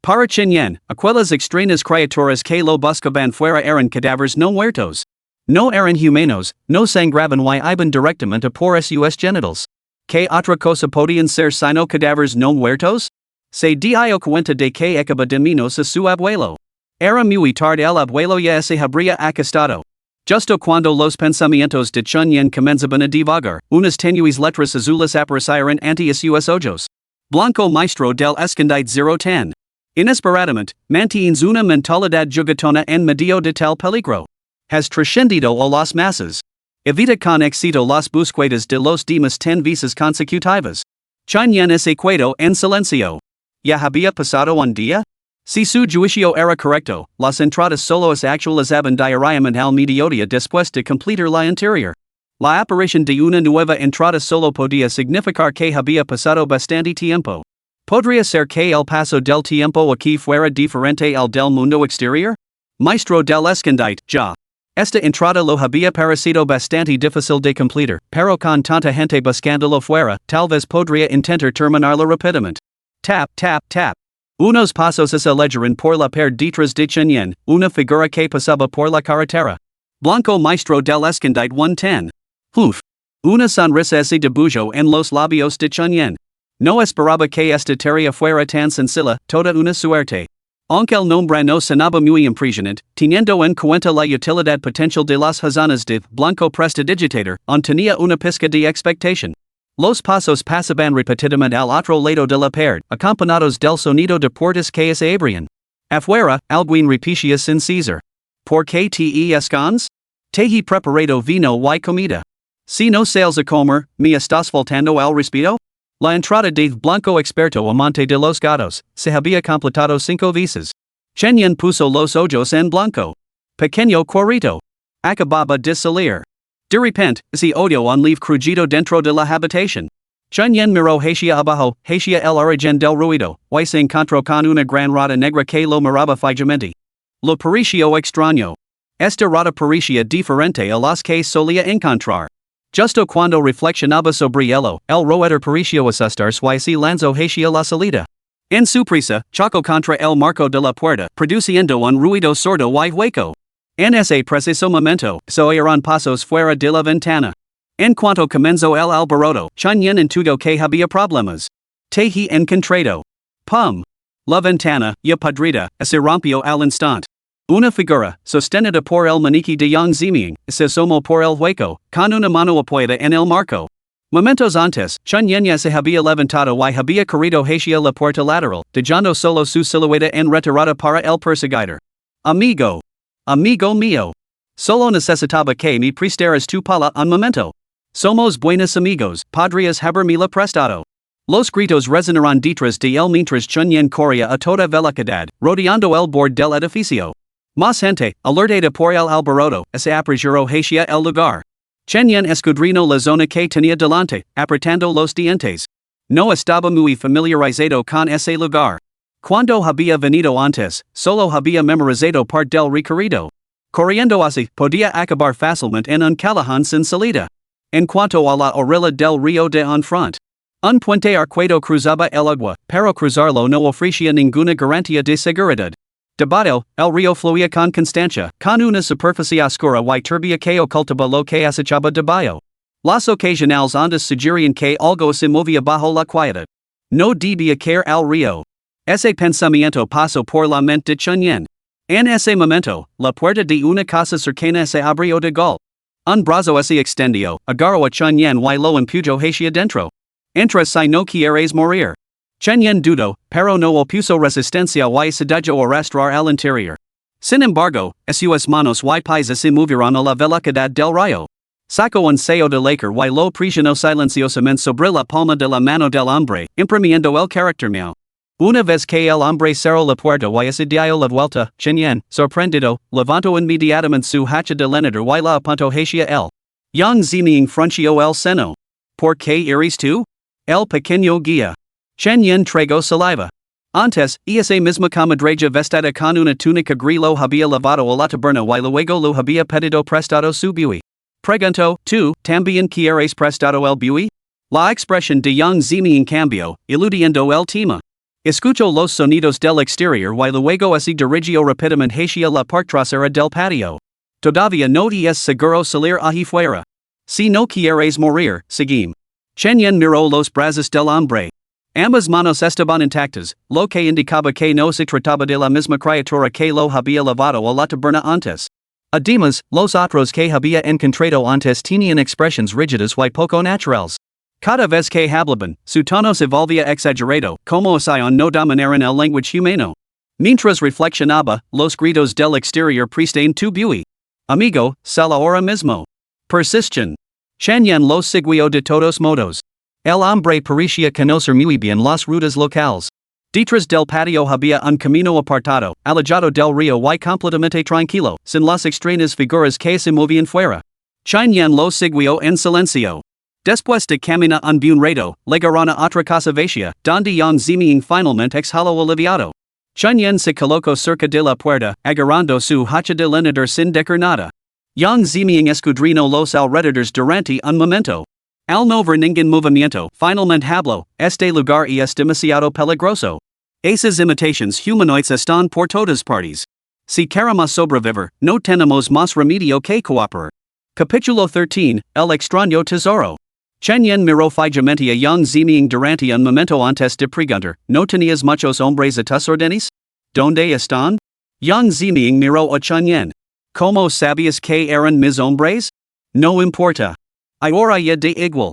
Para Chen Yen, aquellas extrañas criaturas que lo buscaban fuera eran cadáveres no muertos. No eran humanos, no sangraban y iban directamente por sus genitals. ¿Qué otra cosa podían ser sino cadáveres no muertos? Se dio cuenta de que acaba de menos a su abuelo. Era muy tarde, el abuelo ya se habría acostado. Justo cuando los pensamientos de Chen Yen comenzaban a divagar, unas tenues letras azules aparecieron ante sus ojos. Blanco maestro del escondite 010. Inesperadamente, mantienes una mentalidad juguetona en medio de tal peligro. Has trascendido a las masas. Evita con éxito las búsquedas de los demás 10 veces consecutivas. Chen Yen se quedó en silencio. ¿Ya había pasado un día? Si su juicio era correcto, las entradas solo se actualizaban diariamente al mediodía después de completar la interior. La aparición de una nueva entrada solo podía significar que había pasado bastante tiempo. ¿Podría ser que el paso del tiempo aquí fuera diferente al del mundo exterior? Maestro del escondite, ja. Esta entrada lo había parecido bastante difícil de completar, pero con tanta gente buscándolo fuera, tal vez podría intentar terminarlo rápidamente. Tap, tap, tap. Unos pasos aceleran por la pared detrás de Chen Yan, una figura que pasaba por la carretera. Blanco Maestro del escondite 110. Uf. Una sonrisa se dibujó en los labios de Chen Yan. No esperaba que esta tarea fuera tan sencilla, toda una suerte. Aunque el nombre no sonaba muy impresionante, teniendo en cuenta la utilidad potencial de las hazanas de Blanco Prestidigitator, aún tenía una pizca de expectación. Los pasos pasaban repetidamente al otro lado de la pared, acompañados del sonido de puertas que se abrían. Afuera, alguien repetía sin cesar. ¿Por qué te escondes? Te he preparado vino y comida. Si no sales a comer, ¿me estás faltando al respeto? La entrada de Blanco experto amante de los gatos se había completado 5 veces. Chen Yan puso los ojos en Blanco. Pequeño cuerito. Acababa de salir. De repente, se oyó un leve crujido dentro de la habitación. Chen Yan miró hacia abajo, hacia el origen del ruido, y se encontró con una gran rata negra que lo miraba fijamente. Lo pareció extraño. Esta rata parecía diferente a las que solía encontrar. Justo cuando reflexionaba sobre ello, el roedor pareció asustarse y se lanzó hacia la salida. En su prisa, chocó contra el marco de la puerta, produciendo un ruido sordo y hueco. En ese preciso momento, se oyeron pasos fuera de la ventana. En cuanto comenzó el alboroto, Chen Yan intuyo que había problemas. Te he encontrado. Pum. La ventana, ya podrida, se rompió al instante. Una figura, sostenida por el maniquí de Yang Ziming, se asomó por el hueco, con una mano apoyada en el marco. Momentos antes, Chen Yan ya se había levantado y había corrido hacia la puerta lateral, dejando solo su silueta en retirada para el perseguidor. Amigo. Amigo mío. Solo necesitaba que me prestaras tu pala un momento. Somos buenos amigos, podrías haberme prestado. Los gritos resonaron detrás de él mientras Chen Yan corría a toda velocidad, rodeando el borde del edificio. Más gente, alertada por el alboroto, se apresuró hacia el lugar. Chen Yan escudriñó la zona que tenía delante, apretando los dientes. No estaba muy familiarizado con ese lugar. Cuando había venido antes, solo había memorizado parte del recorrido. Corriendo así, podía acabar fácilmente en un callejón sin salida. En cuanto a la orilla del río de enfrente, un puente arcuado cruzaba el agua, pero cruzarlo no ofrecía ninguna garantía de seguridad. Debajo, el río fluía con constancia, con una superficie oscura y turbia que ocultaba lo que acechaba debajo. Las ocasionales ondas sugerían que algo se movía bajo la quietud. No debía caer al río. Ese pensamiento pasó por la mente de Chen Yan. En ese momento, la puerta de una casa cercana se abrió de golpe. Un brazo se extendió, agarró a Chen Yan y lo empujó hacia dentro. Entra si no quieres morir. Chen Yan dudó, pero no opuso resistencia y se dejó arrastrar al interior. Sin embargo, sus manos y pies se movieron a la velocidad del rayo. Sacó un sello de lacquer y lo presionó silenciosamente sobre la palma de la mano del hombre, imprimiendo el carácter miau. Una vez que el hombre cerró la puerta y se dio la vuelta, Chen Yan, sorprendido, levantó inmediatamente su hacha de lenador y la apuntó hacia él. Yang Ziming frunció el seno. ¿Por qué eres tú? El pequeño guía. Chen Yan tragó saliva. Antes, esa misma comadreja vestida con una túnica gris lo había lavado a la taberna y luego lo había pedido prestado su bui. Preguntó, ¿tú, también quieres prestado el bui? La expresión de Yang Ziming cambió, eludiendo el tema. Escuchó los sonidos del exterior y luego se dirigió rápidamente hacia la parte trasera del patio. Todavía no es seguro salir ahí fuera. Si no quieres morir, seguim. Chen Yan miró los brazos del hombre. Ambas manos estaban intactas, lo que indicaba que no se trataba de la misma criatura que lo había lavado a la taberna antes. Además, los otros que había encontrado antes tenían expresiones rígidas y poco naturales. Cada vez que hablaban, su tono se volvía exagerado, como si no dominaran el lenguaje humano. Mientras reflexionaba, los gritos del exterior prestan tu bui. Amigo, sal ahora mismo. Persisten. Chen Yan los siguió de todos modos. El hombre parecía conocer muy bien las rutas locales. Detrás del patio había un camino apartado, alejado del río y completamente tranquilo, sin las extrañas figuras que se movían fuera. Chen Yan lo siguió en silencio. Después de caminar un buen rato, llegaron a otra casa vacía, donde Yang Ziming finalmente exhaló aliviado. Chunyen se coloco cerca de la puerta, agarrando su hacha de leñador sin decir nada. Yang Zimiang escudrino los alrededores durante un momento. Al no ver ningún movimiento, finalmente hablo, este lugar es demasiado peligroso. Esas imitaciones humanoides están por todas partes. Si queremos sobrevivir, no tenemos más remedio que cooperar. Capítulo 13, El extraño tesoro. Chen Yen miró fijamente a Yang Zimiang durante un momento antes de preguntar, ¿no tenías muchos hombres a tus órdenes? ¿Dónde están? Yang Zimiang miró a Chen Yen. ¿Cómo sabías que eran mis hombres? No importa. Ahora ya da igual.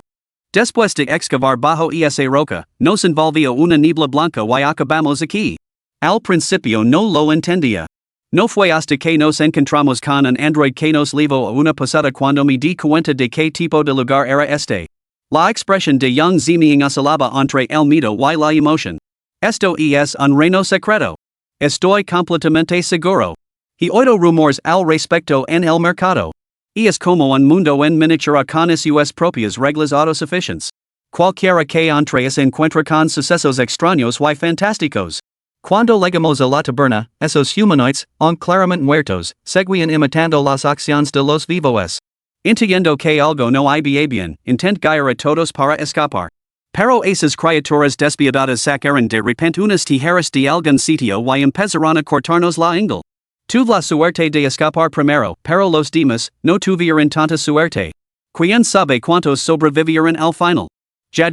Después de excavar bajo esa roca, nos envolvió una niebla blanca y acabamos aquí. Al principio no lo entendía. No fue hasta que nos encontramos con un android que nos llevó a una posada cuando me di cuenta de qué tipo de lugar era este. La expresión de Yang Zimiang oscilaba entre el miedo y la emoción. Esto es un reino secreto. Estoy completamente seguro. He oído rumores al respecto en el mercado. Es como un mundo en miniatura con sus propias reglas autosuficientes. Cualquiera que entre se encuentra con sucesos extraños y fantásticos. Cuando llegamos a la taberna, esos humanoides, aun claramente muertos, seguían imitando las acciones de los vivos. Entiendo que algo no iba bien, intent guiar a todos para escapar. Pero esas criaturas despiadadas sacaron de repente unas tijeras de algún sitio y empezaron a cortarnos la ingle. Tuve la suerte de escapar primero, pero los demás no tuvieron tanta suerte. ¿Quién sabe cuántos sobrevivieron al final? Ya.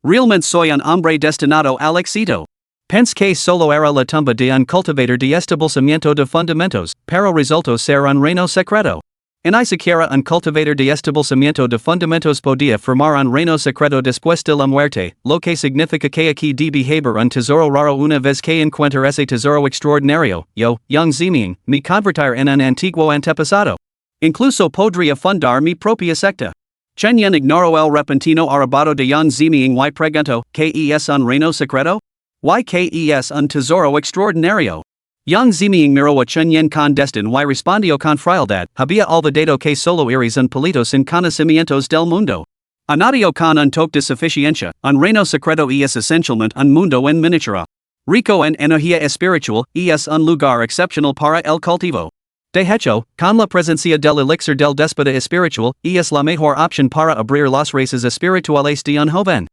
Realmente soy un hombre destinado al éxito. Pensé que solo era la tumba de un cultivador de establecimiento de fundamentos, pero resultó ser un reino secreto. Ni siquiera un cultivador de establecimiento de fundamentos podía formar un reino secreto después de la muerte, lo que significa que aquí debe haber un tesoro raro una vez que encuentre ese tesoro extraordinario. Yo, Yang Zimiang, me convertir en un antiguo antepasado. Incluso podría fundar mi propia secta. Chen Yen ignoró el repentino arrebato de Yang Zimiang y preguntó, ¿qué es un reino secreto? ¿Y qué es un tesoro extraordinario? Yang Zimiang miró a Chen Yen con desdén y respondió con frialdad, había olvidado que solo eres un pelito sin conocimientos del mundo. Añadió con un toque de suficiencia, un reino secreto es esencialmente un mundo en miniatura. Rico en energía espiritual, es un lugar excepcional para el cultivo. De hecho, con la presencia del elixir del déspota espiritual, es la mejor opción para abrir las raíces espirituales de un joven.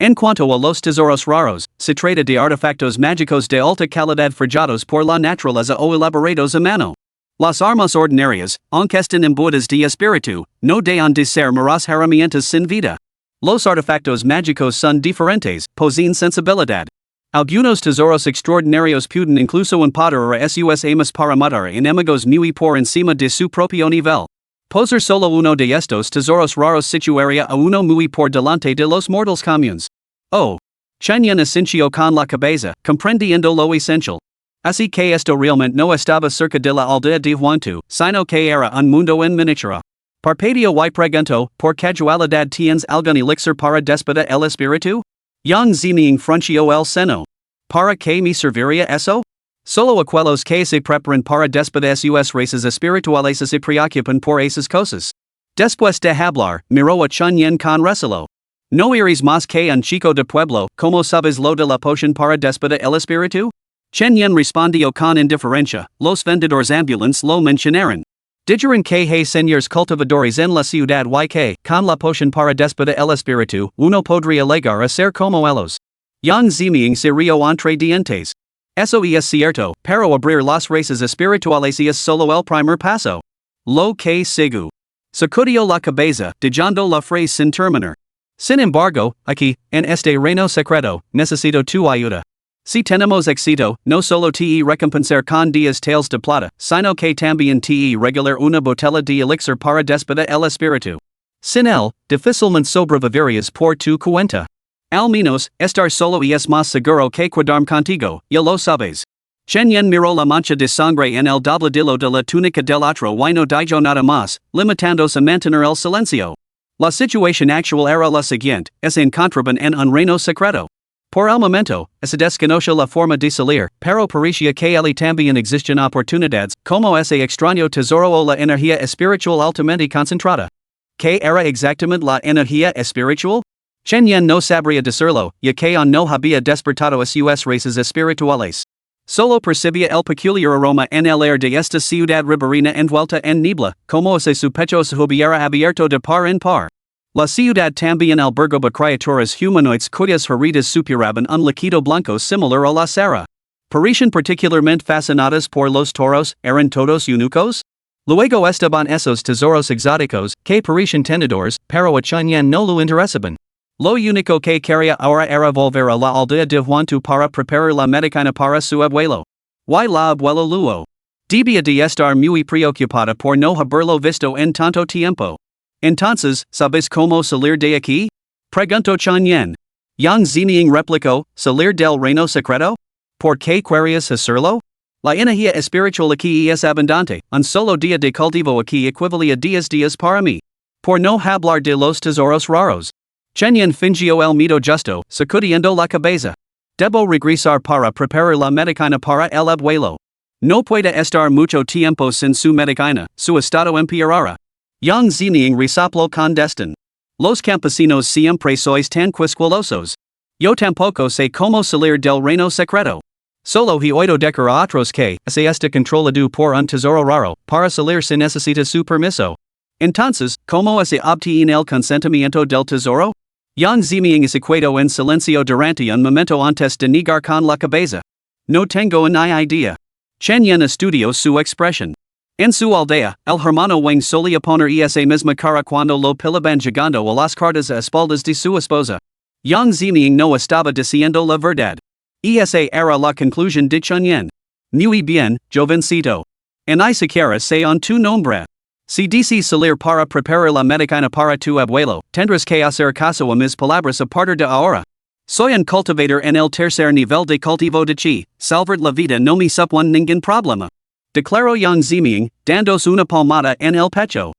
En cuanto a los tesoros raros, se trata de artefactos mágicos de alta calidad forjados por la naturaleza o elaborados a mano. Las armas ordinarias, aunque estén imbuidas de espíritu, no deben de ser meras herramientas sin vida. Los artefactos mágicos son diferentes, poseen sensibilidad. Algunos tesoros extraordinarios pueden incluso empoderar a sus amas para matar enemigos muy por encima de su propio nivel. Poser solo uno de estos tesoros raros situaría a uno muy por delante de los mortals comunes. Oh. Chen Yen asintió con la cabeza, comprendiendo lo esencial. Así que esto realmente no estaba cerca de la aldea de Huantu, sino que era un mundo en miniatura. Parpadeó y preguntó, ¿por casualidad tienes algún elixir para despertar el espíritu? Yang Zimiang frunció el seno. ¿Para qué me serviría eso? Solo aquellos que se preparan para despedir sus raíces espirituales se preocupan por esas cosas. Después de hablar, miró a Chen Yen con recelo. ¿No eres más que un chico de pueblo, como sabes lo de la poción para despedir el espíritu? Chen Yen respondió con indiferencia, los vendedores ambulantes lo mencionaron. Dijeron que hay señores cultivadores en la ciudad y que, con la poción para despedir el espíritu, uno podría llegar a ser como ellos. Yang Zimiang se rió entre dientes. Eso es cierto, pero abrir las raíces espirituales es solo el primer paso. Lo que sigue. Sacudió la cabeza, dejando la frase sin terminar. Sin embargo, aquí, en este reino secreto, necesito tu ayuda. Si tenemos éxito, no solo te recompensar con 10 taels de plata, sino que también te regalar una botella de elixir para despedir el espíritu. Sin él, difícilmente sobrevivirías por tu cuenta. Al menos, estar solo es más seguro que quedarme contigo, ya lo sabes. Chen Yen miró la mancha de sangre en el dobladillo de la túnica del otro y no dijo nada más, limitándose a mantener el silencio. La situación actual era la siguiente, se encontraban en un reino secreto. Por el momento, se desconoce la forma de salir, pero parecía que allí también existen oportunidades, como ese extraño tesoro o la energía espiritual altamente concentrada. ¿Qué era exactamente la energía espiritual? Chen Yen no sabría decirlo, ya que aún no había despertado a sus raíces espirituales. Solo percibía el peculiar aroma en el aire de esta ciudad riberina envuelta en niebla, como si su pecho se hubiera abierto de par en par. La ciudad también albergaba criaturas humanoides cuyas heridas superaban un líquido blanco similar a la cera. Parecían particularmente fascinadas por los toros, eran todos únicos? Luego estaban esos tesoros exóticos, que parecían tenedores, pero a Chunyan no lo interesaban. Lo único que quería ahora era volver a la aldea de Huantu para preparar la medicina para su abuelo. Y la abuela luego debía de estar muy preocupada por no haberlo visto en tanto tiempo. Entonces, ¿sabes cómo salir de aquí? Preguntó Chunyan. Yang Ziniang replicó, ¿salir del reino secreto? ¿Por qué querías hacerlo? La energía espiritual aquí es abundante, un solo día de cultivo aquí equivale a 10 días para mí. Por no hablar de los tesoros raros. Chunyan fingió el miedo justo, sacudiendo la cabeza. Debo regresar para preparar la medicina para el abuelo. No puede estar mucho tiempo sin su medicina, su estado empeorará. Yang Ziniang resopló con desdén. Los campesinos siempre sois tan quisquillosos. Yo tampoco sé cómo salir del reino secreto. Solo he oído decir a otros que, se está controlado por un tesoro raro, para salir se necesita su permiso. Entonces, ¿cómo se obtiene el consentimiento del tesoro? Yang Ziniang se quedó en silencio durante un momento antes de negar con la cabeza. No tengo ni idea. Chunyan estudió su expresión. En su aldea, el hermano Wang solía poner esa misma cara cuando lo pillaban llegando a las cartas a espaldas de su esposa. Yang Ziniang no estaba diciendo la verdad. Esa era la conclusión de Chunyan. Muy bien, jovencito. En ni siquiera sé en tu nombre. Si dices salir para preparar la medicina para tu abuelo, tendrás que hacer caso a mis palabras a partir de ahora. Soy un cultivador en el tercer nivel de cultivo de chi, salvar la vida no me supone ningún problema. Declaró Yang Ziniang, dándose una palmada en el pecho.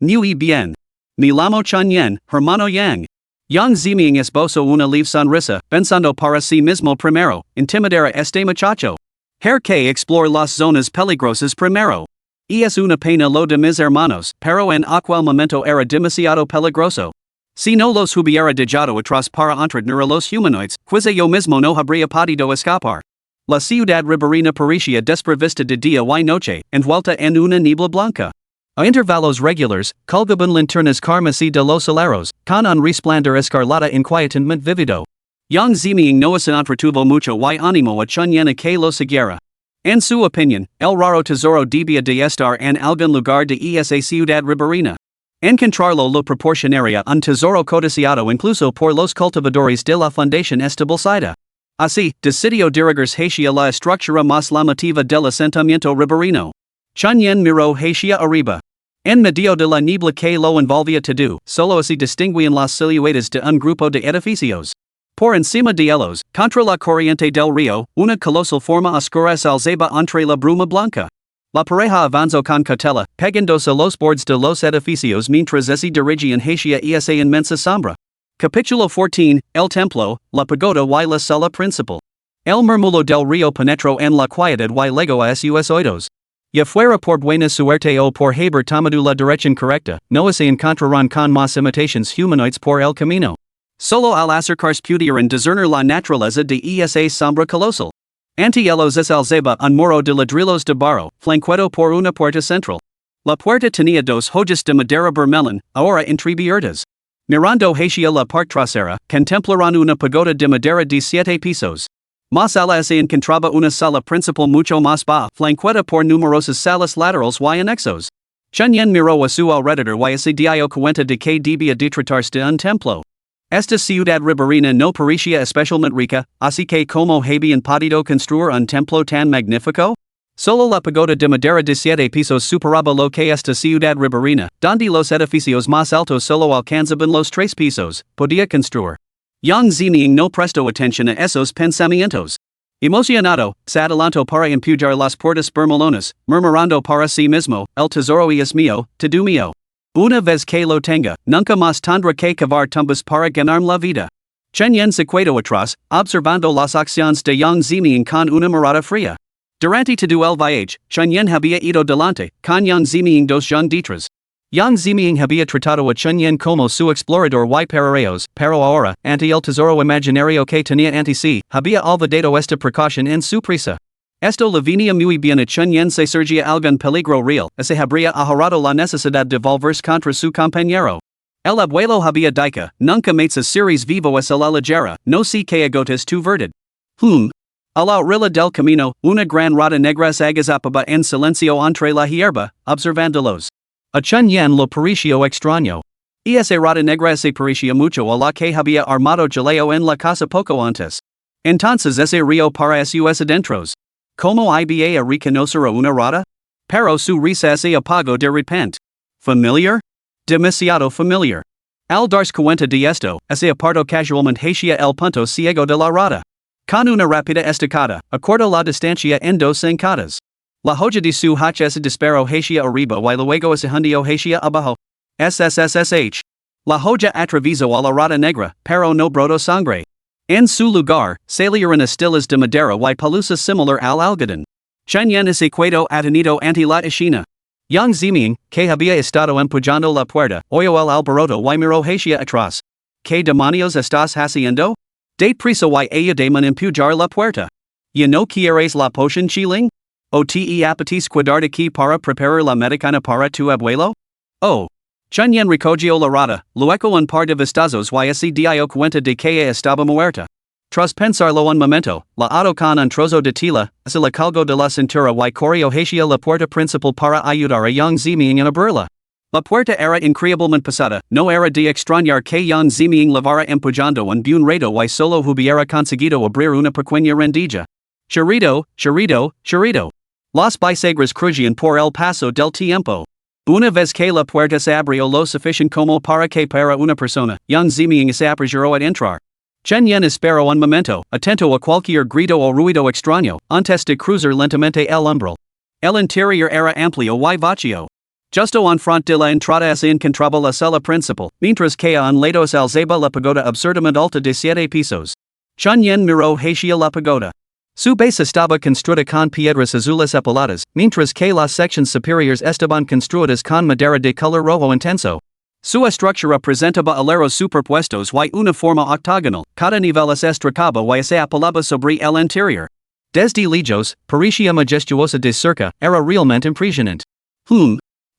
Muy bien. Me llamo Chunyan, hermano Yang. Yang Ziniang esbozó una leve sonrisa, pensando para sí mismo primero, intimidar a este muchacho. Hay que explorar las zonas peligrosas primero. Y es una pena lo de mis hermanos, pero en aquel momento era demasiado peligroso. Si no los hubiera dejado atrás para entretener a los humanoides, quizá yo mismo no habría podido escapar. La ciudad riberina parecía desprovista de día y noche, envuelta en una niebla blanca. A intervalos regulares, colgaban linternas carmesí de los aleros, con un resplandor escarlata inquietamente vívido. Yang Ziniang no se entretuvo mucho y animó a Chunyan a que lo siguiera. En su opinión, el raro tesoro debía de estar en algún lugar de esa ciudad riberina. Encontrarlo lo proporcionaría un tesoro codiciado incluso por los cultivadores de la fundación establecida. Así, decidió dirigirse hacia la estructura más llamativa del asentamiento riberino. Chunyan miró hacia arriba. En medio de la niebla que lo envolvía todo, solo se distinguían las siluetas de un grupo de edificios. Por encima de ellos, contra la corriente del río, una colosal forma oscura se alzaba entre la bruma blanca. La pareja avanzó con cautela, pegándose a los bordes de los edificios mientras se dirigían hacia esa inmensa sombra. Capítulo 14, El Templo, la Pagoda y la Sala Principal. El murmullo del río penetró en la quietud y llegó a sus oídos. Ya fuera por buena suerte o por haber tomado la dirección correcta, no se encontrarán con más imitaciones humanoides por el camino. Solo al acercarse pudieron discernir la naturaleza de esa sombra colosal. Ante ellos se alzaba un muro de ladrillos de barro, flanqueado por una puerta central. La puerta tenía dos hojas de madera vermelha, ahora entreabiertas. Mirando hacia la parte trasera, contemplaron una pagoda de madera de 7 pisos. Más allá se encontraba una sala principal mucho más baja, flanqueada por numerosas salas laterales y anexos. Chunyan miró a su alrededor y se dio cuenta de que debía de tratarse de un templo. Esta ciudad riberina no parecía especialmente rica, así que ¿cómo habían podido construir un templo tan magnífico? Solo la pagoda de madera de 7 pisos superaba lo que esta ciudad riberina, donde los edificios más altos solo alcanzaban los 3 pisos, podía construir. Yang Ziniang no prestó atención a esos pensamientos. Emocionado, se adelantó para empujar las puertas bermelonas, murmurando para sí mismo, el tesoro es mío, todo mío. Una vez que lo tenga, nunca más tendrá que cavar tumbas para ganar la vida. Chunyan se quedó atrás, observando las acciones de Yang Ziniang con una mirada fría. Durante todo el viaje, Chunyan había ido delante, con Yang Ziniang dos detrás. Yang Ziniang había tratado a Chunyan como su explorador y parareos, pero ahora, ante el tesoro imaginario que tenía ante sí, había olvidado esta precaución en su prisa. Esto Lavinia muy bien a Chunyen se surgia algún peligro real, se habría ahorrado la necesidad de volverse contra su compañero. El abuelo había dicho, nunca mates a series vivo es a la ligera, no si que agotas tu verdad. A la orilla del camino, una gran rata negra se agazapaba en silencio entre la hierba, observándolos. A Chunyen lo pareció extraño. Y esa rata negra se parecía mucho a la que había armado Jaleo en la casa poco antes. Entonces ese río para sus adentros. ¿Cómo iba a reconocer a una rata? Pero su risa se apagó de repente. ¿Familiar? Demasiado familiar. Al darse cuenta de esto, se apartó casualmente hacia el punto ciego de la rata. Con una rápida estacada, acortó la distancia en dos zancadas. La hoja de su hacha se disparó hacia arriba y luego se hundió hacia abajo. SSSSH. La hoja atravesó a la rata negra, pero no brotó sangre. En su lugar, salieron estilas de madera y pelusa similar al algodón. Chunyen ese quedó atenido ante la escena. Yang Ziming, que había estado empujando la puerta, oyó el alboroto y miró hacia atrás. ¿Qué demonios estás haciendo? De prisa y ella de empujar la puerta. ¿Ya no quieres la poción chiling? ¿O te apetece quedarte aquí para preparar la medicina para tu abuelo? Oh. Chunyen recogió la rata, luego un par de vistazos y se dio cuenta de que estaba muerta. Tras pensarlo un momento, la ató con un trozo de tela, se la colgó de la cintura y corrió hacia la puerta principal para ayudar a Yang Ziming en abrirla. La puerta era increíblemente pesada, no era de extrañar que Yang Ziming lavara empujando un buen rato y solo hubiera conseguido abrir una pequeña rendija. Chirrido, chirrido, chirrido. Los bisagras crujían por el paso del tiempo. Una vez que la puerta se abrió lo suficiente como para que para una persona, Yang Ziming se apresuró a entrar. Chunyen esperó un momento, atento a cualquier grito o ruido extraño, antes de cruzar lentamente el umbral. El interior era amplio y vacío. Justo en front de la entrada se encontraba la sala principal, mientras que a un lado se alzaba la pagoda absurdamente alta de 7 pisos. Chunyen miró hacia la pagoda. Su base estaba construida con piedras azules apaladas, mientras que las secciones superiores estaban construidas con madera de color rojo intenso. Su estructura presentaba aleros superpuestos y una forma octagonal, cada nivel se estrechaba y se apalaba sobre el interior. Desde lejos, parecía majestuosa de cerca, era realmente impresionante.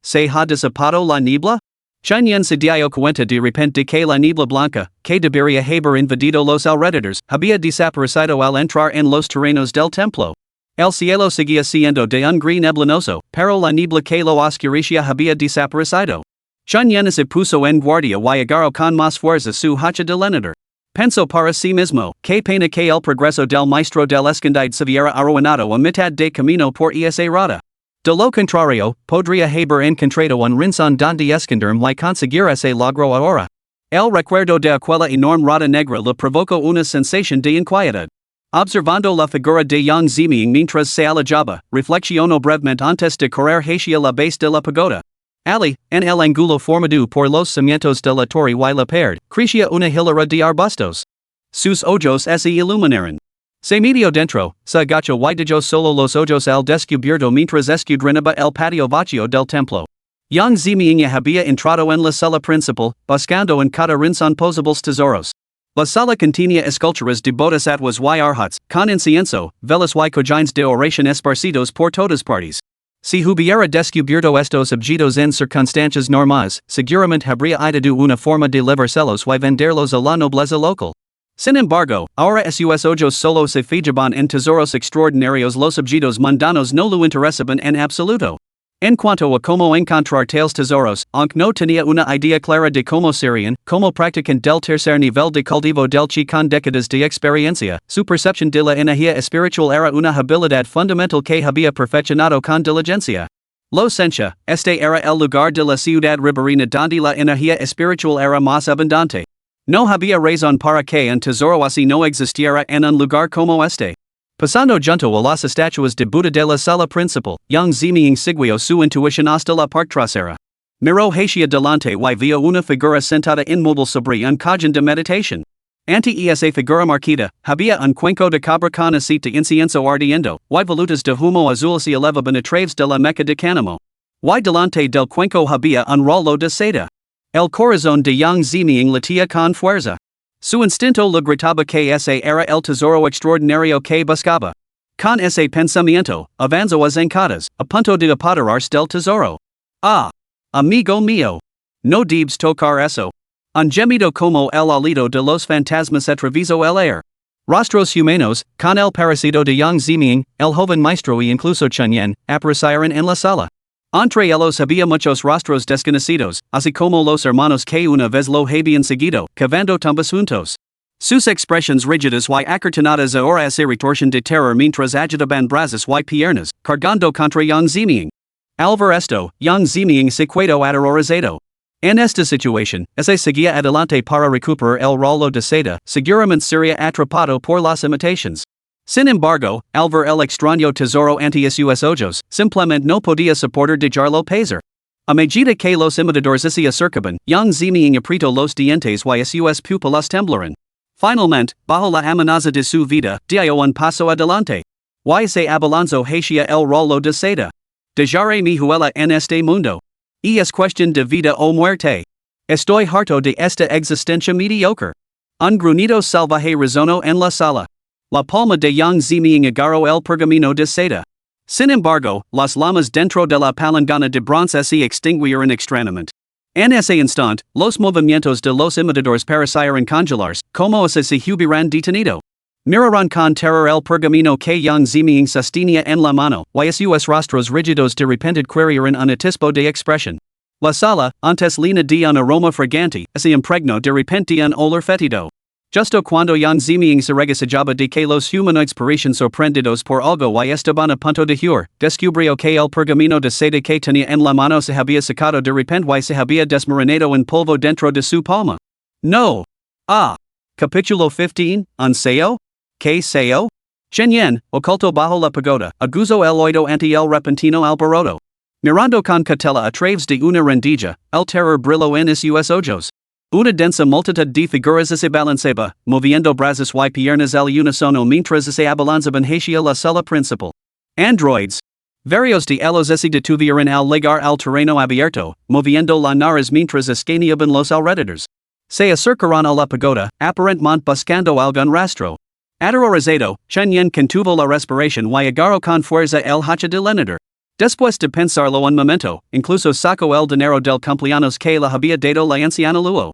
¿Se ha disipado la niebla? Chunyen se dio cuenta de repente de que la niebla blanca, que debería haber invadido los alrededores, había desaparecido al entrar en los terrenos del templo. El cielo seguía siendo de un gris neblinoso, pero la niebla que lo oscurecía había desaparecido. Chunyen se puso en guardia y agarró con más fuerza su hacha de leñador. Pensó para sí mismo, que pena que el progreso del maestro del escondite se viera arruinado a mitad de camino por esa rata. De lo contrario, podría haber encontrado un rincón donde esconderme y conseguir ese logro ahora. El recuerdo de aquella enorme rata negra le provocó una sensación de inquietud. Observando la figura de Yang Ziming mientras se alejaba, reflexionó brevemente antes de correr hacia la base de la pagoda. Ali, en el ángulo formado por los cimientos de la torre y la pared, crecía una hilera de arbustos. Sus ojos se iluminaron. Se metió dentro, se agachó y dejó solo los ojos al descubierto mientras escudriñaba el patio vacío del templo. Yang Ziming había entrado en la sala principal, buscando en cada rincón posibles tesoros. La sala contenía esculturas de bodhisattvas y arhats, con incienso, velas y cojines de oración esparcidos por todas partes. Si hubiera descubierto estos objetos en circunstancias normales, seguramente habría hallado una forma de llevárselos y venderlos a la nobleza local. Sin embargo, ahora sus ojos solo se fijaban en tesoros extraordinarios, los objetos mundanos no lo interesaban en absoluto. En cuanto a cómo encontrar tales tesoros, aunque no tenía una idea clara de cómo serían, como practicante del tercer nivel de cultivo del chi con décadas de experiencia, su percepción de la energía espiritual era una habilidad fundamental que había perfeccionado con diligencia. Lo sentia, este era el lugar de la ciudad riberina donde la energía espiritual era más abundante. No había razón para que un tesoro así no existiera en un lugar como este. Pasando junto a las estatuas de Buda de la sala principal, Yang Ziming siguió su intuición hasta la parte trasera. Miró hacia delante y vio una figura sentada inmóvil sobre un cajón de meditación. Ante esa figura marquita, había un cuenco de cobre con aceite de incienso ardiendo, y volutas de humo azul se elevaban a través de la mecha de cáñamo. Y delante del cuenco había un rollo de seda. El corazón de Yang Ziming latía con fuerza. Su instinto le gritaba que ese era el tesoro extraordinario que buscaba. Con ese pensamiento, avanzo a zancadas, a punto de apoderarse del tesoro. Ah, amigo mío. No debes tocar eso. Un gemido como el alido de los fantasmas atravieso el aire. Rostros humanos, con el parecido de Yang Ziming, el joven maestro y incluso Chunyen, aparecieron en la sala. Entre ellos había muchos rostros desconocidos, así como los hermanos que una vez lo habían seguido, cavando tumbas juntos. Sus expresiones rígidas y acartonadas ahora se retorcen de terror mientras agitaban brazos y piernas, cargando contra Yang Ziming. Al ver esto, Yang Ziming se quedó aterrorizado. En esta situación, ese seguía adelante para recuperar el rolo de seda, seguramente sería atrapado por las imitaciones. Sin embargo, al ver el extraño tesoro ante sus ojos, simplemente no podía soportar dejarlo pasar. A medida que los imitadores se acercaban, Yang Ziming apretó los dientes y sus pupilas temblaron. Finalmente, bajo la amenaza de su vida, dio un paso adelante. Y se abalanzó hacia el rolo de seda. Dejaré mi huella en este mundo. Y es cuestión de vida o muerte. Estoy harto de esta existencia mediocre. Un gruñido salvaje resonó en la sala. La palma de Yang Ziming agarró el pergamino de seda. Sin embargo, las llamas dentro de la palangana de bronce se extinguieron extrañamente. En ese instante, los movimientos de los imitadores parecieron congelarse, como si se hubieran detenido. Miraron con terror el pergamino que Yang Ziming sostenía en la mano, y sus rostros rígidos de repente adquirieron un atisbo de expresión. La sala, antes llena de un aroma fragante, se impregnó de repente un olor fétido. Justo cuando Yang Ziming se regocijaba de que los humanoides parecían sorprendidos por algo y estaban a punto de huir, descubrió que el pergamino de seda que tenía en la mano se había secado de repente y se había desmoronado en polvo dentro de su palma. No. Ah. Capítulo 15, ¿un seo? ¿Qué seo? Chunyen, oculto bajo la pagoda, aguzó el oído ante el repentino alboroto. Mirando con cautela a través de una rendija, el terror brilló en sus ojos. Una densa multitud de figuras se balanceaba, moviendo brazos y piernas al unísono mientras se abalanzaban hacia la sala principal. Androids. Varios de ellos se detuvieron al llegar al terreno abierto, moviendo la nariz mientras escaneaban los alrededores. Se acercaron a la pagoda, aparentemente buscando algún rastro. Aterrorizado, Chunyen contuvo la respiración y agarró con fuerza el hacha del lenador. Después de pensarlo un momento, incluso sacó el dinero del cumpleaños que le había dado la anciana Luo.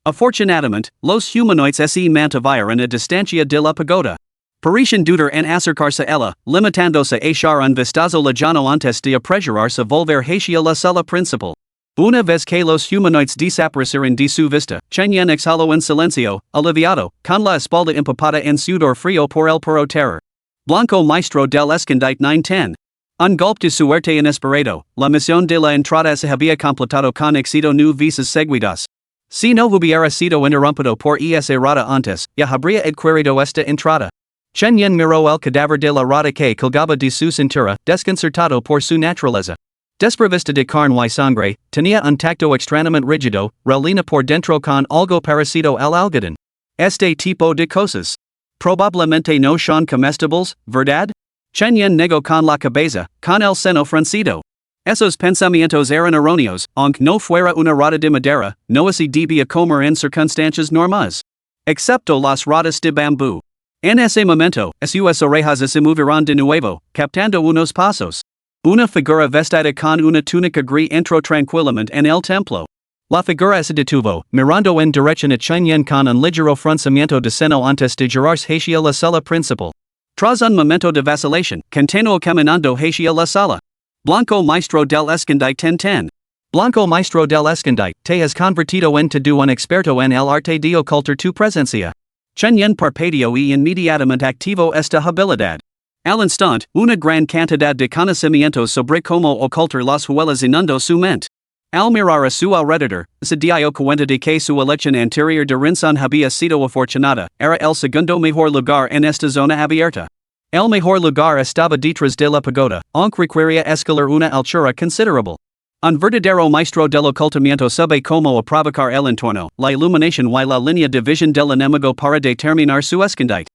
Afortunadamente, los humanoides se mantuvieron a distancia de la pagoda. Parecían dudar en acercarse a ella, limitándose a echar un vistazo lejano antes de apresurarse a volver hacia la sala principal. Una vez que los humanoides desaparecieron de su vista, Chunyen exhaló en silencio, aliviado, con la espalda empapada en sudor frío por el puro terror. Blanco maestro del escondite 910. Un golpe de suerte inesperado, la misión de la entrada se había completado con éxito 9 veces seguidas. Si no hubiera sido interrumpido por esa rata antes, ya habría adquirido esta entrada. Chunyen miró el cadáver de la rata que colgaba de su cintura, desconcertado por su naturaleza. Desprovista de carne y sangre, tenía un tacto extrañamente rígido, relina por dentro con algo parecido al algodón. Este tipo de cosas probablemente no son comestibles, ¿verdad? Chunyen negó con la cabeza, con el seno fruncido. Esos pensamientos eran erróneos, aunque no fuera una rata de madera, no se debía comer en circunstancias normales. Excepto las ratas de bambú. En ese momento, sus orejas se movieron de nuevo, captando unos pasos. Una figura vestida con una túnica gris entró tranquilamente en el templo. La figura se detuvo, mirando en dirección a Chunyen con un ligero fruncimiento de seno antes de girarse hacia la sala principal. Tras un momento de vacilación, continuó caminando hacia la sala. Blanco maestro del escondite 1010. Blanco maestro del escondite, te has convertido en todo un experto en el arte de ocultar tu presencia. Chunyen parpadeó y inmediatamente activó esta habilidad. Al instante, una gran cantidad de conocimientos sobre cómo ocultar las huellas inundó su mente. Al mirar a su alrededor, se dio cuenta de que su elección anterior de Rinson había sido afortunada, era el segundo mejor lugar en esta zona abierta. El mejor lugar estaba detrás de la pagoda, aunque requería escalar una altura considerable. Un verdadero maestro del ocultamiento sabe cómo provocar el entorno, la iluminación y la línea de visión del enemigo para determinar su escondite.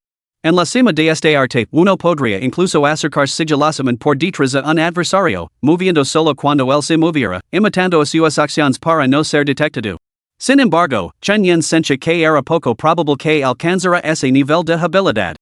En la cima de este arte, uno podría incluso acercarse sigilosamente por detrás a un adversario, moviendo solo cuando él se moviera, imitando a sus acciones para no ser detectado. Sin embargo, Chunyen sentía que era poco probable que alcanzara ese nivel de habilidad.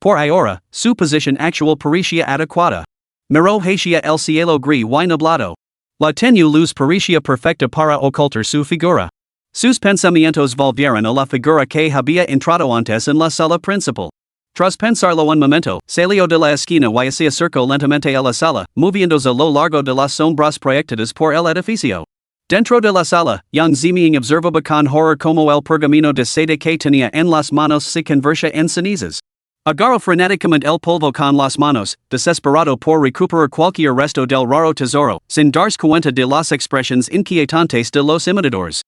Por ahora, su posición actual parecía adecuada. Miró hacia el cielo gris y nublado. La tenue luz parecía perfecta para ocultar su figura. Sus pensamientos volvieron a la figura que había entrado antes en la sala principal. Tras pensarlo un momento, salió de la esquina y se acercó lentamente a la sala, moviéndose a lo largo de las sombras proyectadas por el edificio. Dentro de la sala, Yang Ziming observaba con horror como el pergamino de seda que tenía en las manos se convertía en cenizas. Agarró frenéticamente el polvo con las manos, desesperado por recuperar cualquier resto del raro tesoro, sin darse cuenta de las expresiones inquietantes de los imitadores.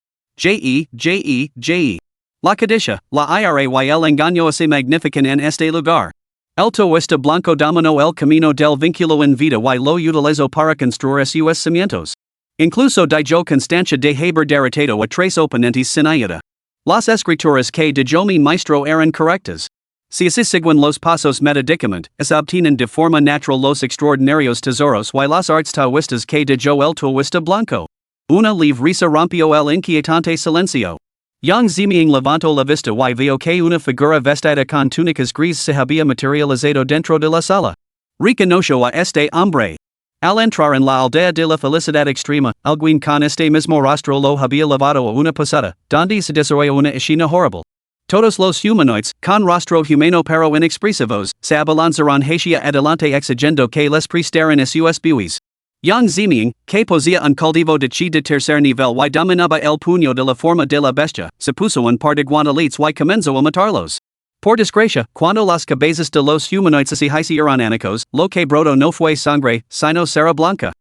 La codicia, la ira y el engaño se magnifican en este lugar. El toista blanco dominó el camino del vínculo en vida y lo utilizó para construir sus cimientos. Incluso dio constancia de haber derrotado a tres oponentes sin ayuda. Las escrituras que dio mi maestro eran correctas. Si se siguen los pasos metódicamente, se obtienen de forma natural los extraordinarios tesoros y las artes taoístas que dio el toista blanco. Una risa rompió el inquietante silencio. Yang Ziming levantó la vista y vio que una figura vestida con túnicas gris se había materializado dentro de la sala. Reconoció a este hombre. Al entrar en la aldea de la felicidad extrema, alguien con este mismo rostro lo había llevado a una posada, donde se desarrolló una escena horrible. Todos los humanoides, con rostro humano pero inexpresivos, se abalanzaron hacia adelante exigiendo que les prestaran sus buis. Yang Ziming, que poseía un cultivo de chi de tercer nivel y dominaba el puño de la forma de la bestia, se puso un par de guantaletes y comenzó a matarlos. Por desgracia, cuando las cabezas de los humanoides se hicieron anicos, lo que brotó no fue sangre, sino cera blanca.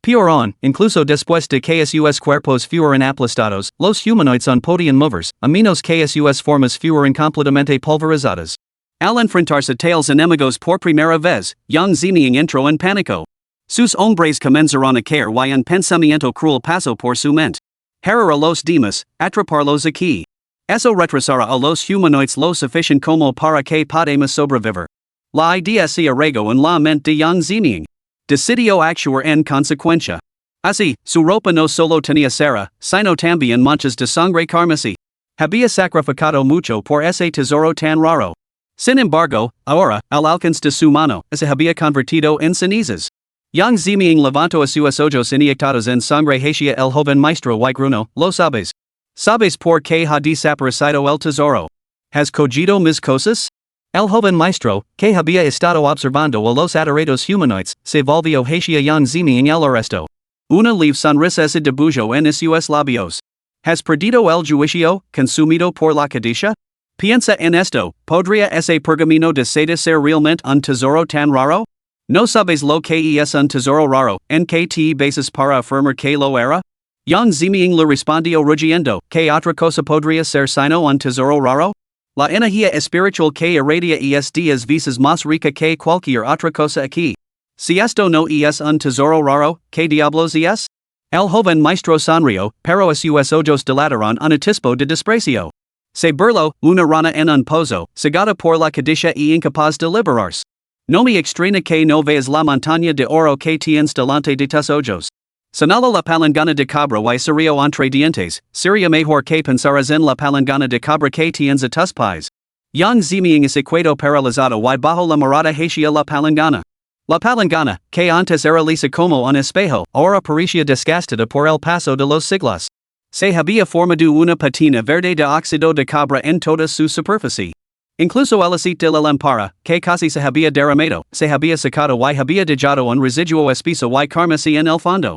Peor aún, incluso después de que sus cuerpos fueron aplastados, los humanoides no podían moverse, a menos que sus formas fueran completamente pulverizadas. Al enfrentarse tales enemigos por primera vez, Yang Ziming entró en pánico. Sus hombres comenzaron a caer y un pensamiento cruel pasó por su mente. Herir a los demás, atraparlos aquí. Eso retrasará a los humanoides lo suficiente como para que podamos sobrevivir. La idea se arraigó en la mente de Yang Ziming. Decidió actuar en consecuencia. Así, su ropa no solo tenía cera, sino también manchas de sangre carmesí. Había sacrificado mucho por ese tesoro tan raro. Sin embargo, ahora, al alcance de su mano, se había convertido en cenizas. Yang Ziming levantó a sus ojos inyectados en sangre hacia el joven maestro y grunó, ¿lo sabes? ¿Sabes por qué ha desaparecido el tesoro? ¿Has cogito mis cosas? El joven maestro, que había estado observando a los adorados humanoides, se volvió hacia Yang Ziming el arresto. Una leve sonrisa se dibujó en sus labios. ¿Has perdido el juicio, consumido por la codicia? Piensa en esto, ¿podría ese pergamino de seda ser realmente un tesoro tan raro? ¿No sabes lo que es un tesoro raro, en que te basas para afirmar que lo era? Yang Ziming le respondió rugiendo, ¿qué otra cosa podría ser sino un tesoro raro? La energía espiritual que irradia es 10 veces más rica que cualquier otra cosa aquí. Si esto no es un tesoro raro, ¿qué diablos es? El joven maestro sonrió, pero a sus ojos dilataron un atisbo de desprecio. Se burló, una rana en un pozo, cegada por la codicia y incapaz de liberarse. No me extraña que no veas la montaña de oro que tienes delante de tus ojos. Señala la palangana de cabra y sería entre dientes, sería mejor que pensaras en la palangana de cabra que tienes a tus pies. Yang Ziming se quedó paralizado y bajo la mirada hacia la palangana. La palangana, que antes era lisa como un espejo, ahora parecía desgastada por el paso de los siglos. Se había formado una patina verde de óxido de cabra en toda su superficie. Incluso el aceite de la lámpara, que casi se había derramado, se había secado y había dejado un residuo espeso y carmesí en el fondo.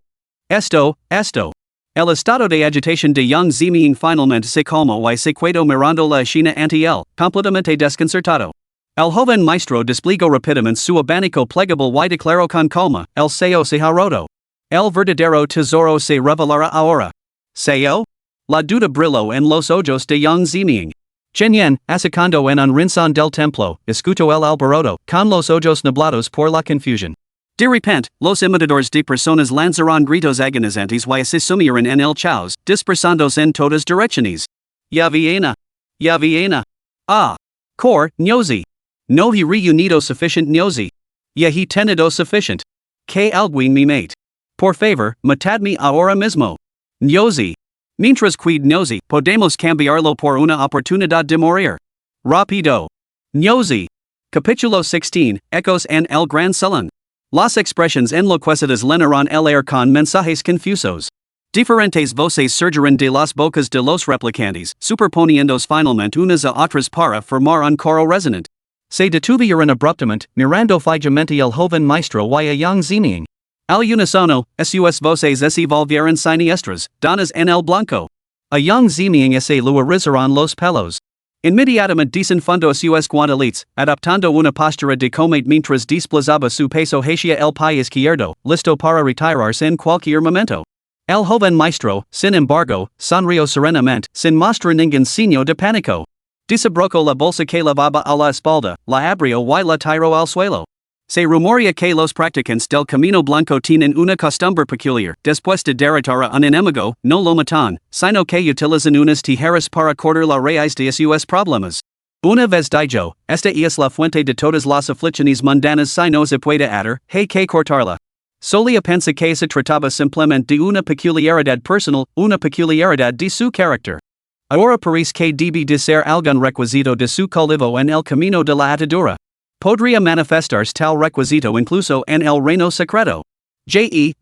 Esto. El estado de agitación de Yang Ziming finalmente se calmó y se quedó mirando la escena ante él, completamente desconcertado. El joven maestro desplegó rápidamente su abanico plegable y declaró con calma, el sello se ha roto. El verdadero tesoro se revelará ahora. ¿Sello? La duda brilló en los ojos de Yang Ziming. Chen acercando en un rincón del templo, escuchó el alboroto, con los ojos nublados por la confusión. De repente, los imitadores de personas lanzaron gritos agonizantes y se sumieron en el caos, dispersándose en todas direcciones. Ya viene. Ah. Cor, Nyozi. No he reunido suficiente Nyozi. Ya he tenido suficiente. Que alguien me mate. Por favor, matadme ahora mismo. Nyozi. Mientras quid Nyozi, podemos cambiarlo por una oportunidad de morir. Rápido. Nyozi. Capítulo 16, Ecos en el Gran Salón. Las expresiones enloquecidas llenaron el aire con mensajes confusos. Diferentes voces surgirán de las bocas de los replicantes, superponiéndose finalmente unas a otras para formar un coro resonante. Se detuvieron abruptamente, mirando fijamente el joven maestro y a young Ziming. Al unisono, sus voces se volvieron siniestras, dadas en el blanco. A young Ziming se lo erizaron los pelos. Inmediatamente desenfundó sus guantaletes, adoptando una postura de combate mientras desplazaba su peso hacia el pie izquierdo, listo para retirarse en cualquier momento. El joven maestro, sin embargo, sonrió serenamente, sin mostrar ningún signo de pánico. Desabrocó la bolsa que llevaba a la espalda, la abrió y la tiró al suelo. Se rumorea que los practicantes del Camino Blanco tienen una costumbre peculiar, después de derrotar a un enemigo, no lo matan, sino que utilizan unas tijeras para cortar la raíz de sus problemas. Una vez dicho, esta es la fuente de todas las aflicciones mundanas si no se puede atar, hay que cortarla. Solía pensar que se trataba simplemente de una peculiaridad personal, una peculiaridad de su carácter. Ahora parece que debe de ser algún requisito de su cultivo en el camino de la atadura. Podría manifestarse tal requisito incluso en el reino secreto.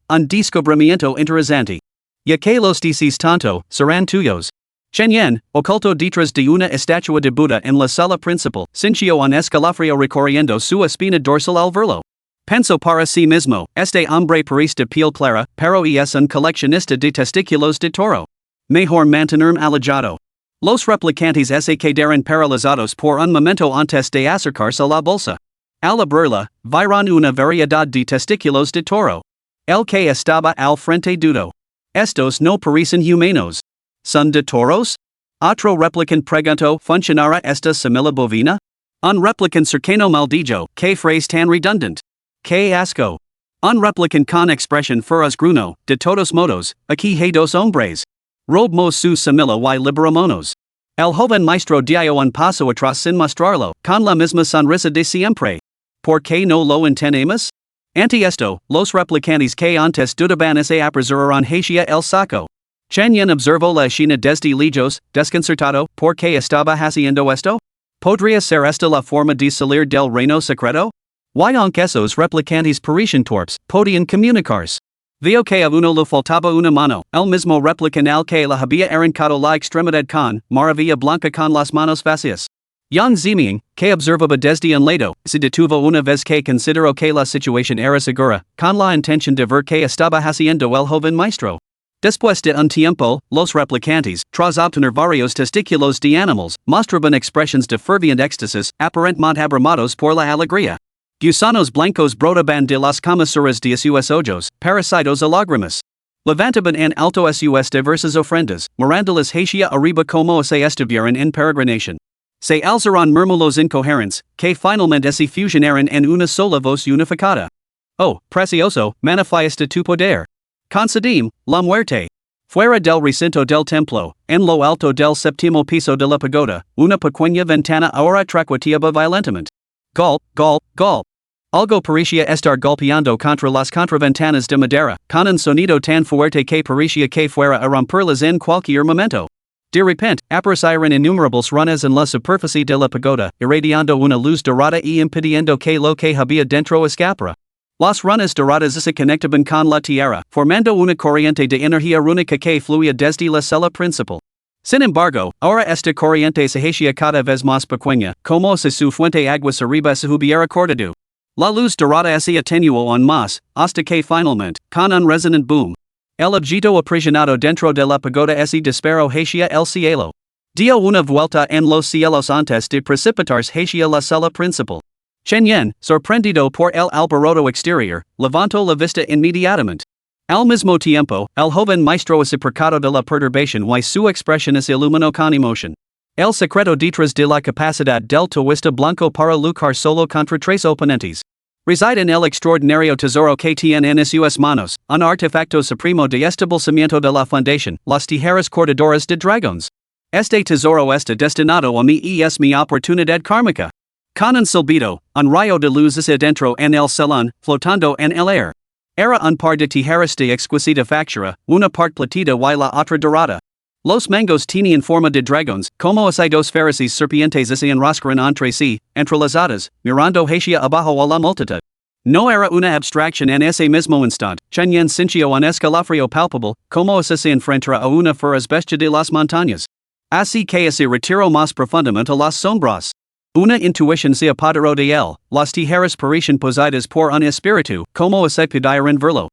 Un descubrimiento interesante. Ya que los dices tanto, serán tuyos. Chen oculto detrás de una estatua de Buda en la sala principal, sintió un escalofrío recorriendo su espina dorsal al verlo. Pensó para sí mismo, este hombre parece de piel clara, pero es un coleccionista de testículos de toro. Mejor mantenerme alejado. Los replicantes se quedaron paralizados por un momento antes de acercarse a la bolsa. Al abrirla, vieron una variedad de testículos de toro. El que estaba al frente dudó. Estos no parecen humanos. ¿Son de toros? Otro replicante preguntó, ¿funcionará esta simila bovina? Un replicante cercano maldijo, ¿qué phrase tan redundant? ¡Qué asco! Un replicante con expresión feroz gruno, de todos modos, aquí hay dos hombres. Robemos su simila y liberámonos. El joven maestro dio un paso atrás sin mostrarlo, con la misma sonrisa de siempre. ¿Por qué no lo entendemos? Ante esto, los replicantes que antes dudaban se apresuraron hacia el saco. Chen observó la escena desde lejos, desconcertado, ¿por qué estaba haciendo esto? ¿Podría ser esta la forma de salir del reino secreto? Y aunque esos replicantes parecían torpes, podían comunicarse. Vio que a uno le faltaba una mano, el mismo replicante al que le había arrancado la extremidad con maravilla blanca con las manos vacías. Yang Ziming, que observaba desde un lado, se detuvo una vez que consideró que la situación era segura, con la intención de ver qué estaba haciendo el joven maestro. Después de un tiempo, los replicantes, tras obtener varios testículos de animales, mostraban expresiones de ferviente éxtasis, aparentemente abramados por la alegría. Gusanos blancos brotaban de las comisuras de sus ojos, parasitos a lágrimas. Levantaban en alto sus diversas ofrendas, mirándolas hacia arriba como se estuvieran en peregrinación. Se alzaron murmulos incoherentes, que finalmente se fusionaron en una sola voz unificada. Oh, precioso, manifiesta tu poder. Concedime la muerte. Fuera del recinto del templo, en lo alto del séptimo piso de la pagoda, una pequeña ventana ahora traqueteaba violentamente. Golp, golp, golp. Algo parecía estar golpeando contra las contraventanas de madera, con un sonido tan fuerte que parecía que fuera a romperlas en cualquier momento. De repente, aparecieron innumerables runas en la superficie de la pagoda, irradiando una luz dorada y impidiendo que lo que había dentro escapara. Las runas doradas se conectaban con la tierra, formando una corriente de energía rúnica que fluía desde la cela principal. Sin embargo, ahora esta corriente se hacía cada vez más pequeña, como si su fuente aguas arriba se hubiera cortado. La luz dorada se atenuó aún más, hasta que finalmente, con un resonant boom, el objeto aprisionado dentro de la pagoda se disparó hacia el cielo. Dio una vuelta en los cielos antes de precipitarse hacia la sala principal. Chen, sorprendido por el alboroto exterior, levantó la vista inmediatamente. Al mismo tiempo, el joven maestro se percató de la perturbación y su expresión se iluminó con emoción. El secreto detrás de la capacidad del taoísta blanco para luchar solo contra tres oponentes reside en el extraordinario tesoro que tiene en sus manos, un artefacto supremo de establecimiento de la fundación, las tijeras cortadoras de dragones. Este tesoro está destinado a mí y es mi oportunidad kármica. Con un silbido, un rayo de luz se adentró en el salón, flotando en el aire. Era un par de tijeras de exquisita factura, una part platida y la otra dorada. Los mangos tiene en forma de dragones, como así dos fariseos serpientes se enroscaron entre sí, entrelazadas, mirando hacia abajo a la multitud. No era una abstracción en ese mismo instante, Chen sintió un escalofrío palpable, como si se enfrentara a una feroz bestia de las montañas. Así que se retiró más profundamente a las sombras. Una intuición se apoderó de él, las tijeras parecían poseídas por un espíritu, como si pudieran verlo.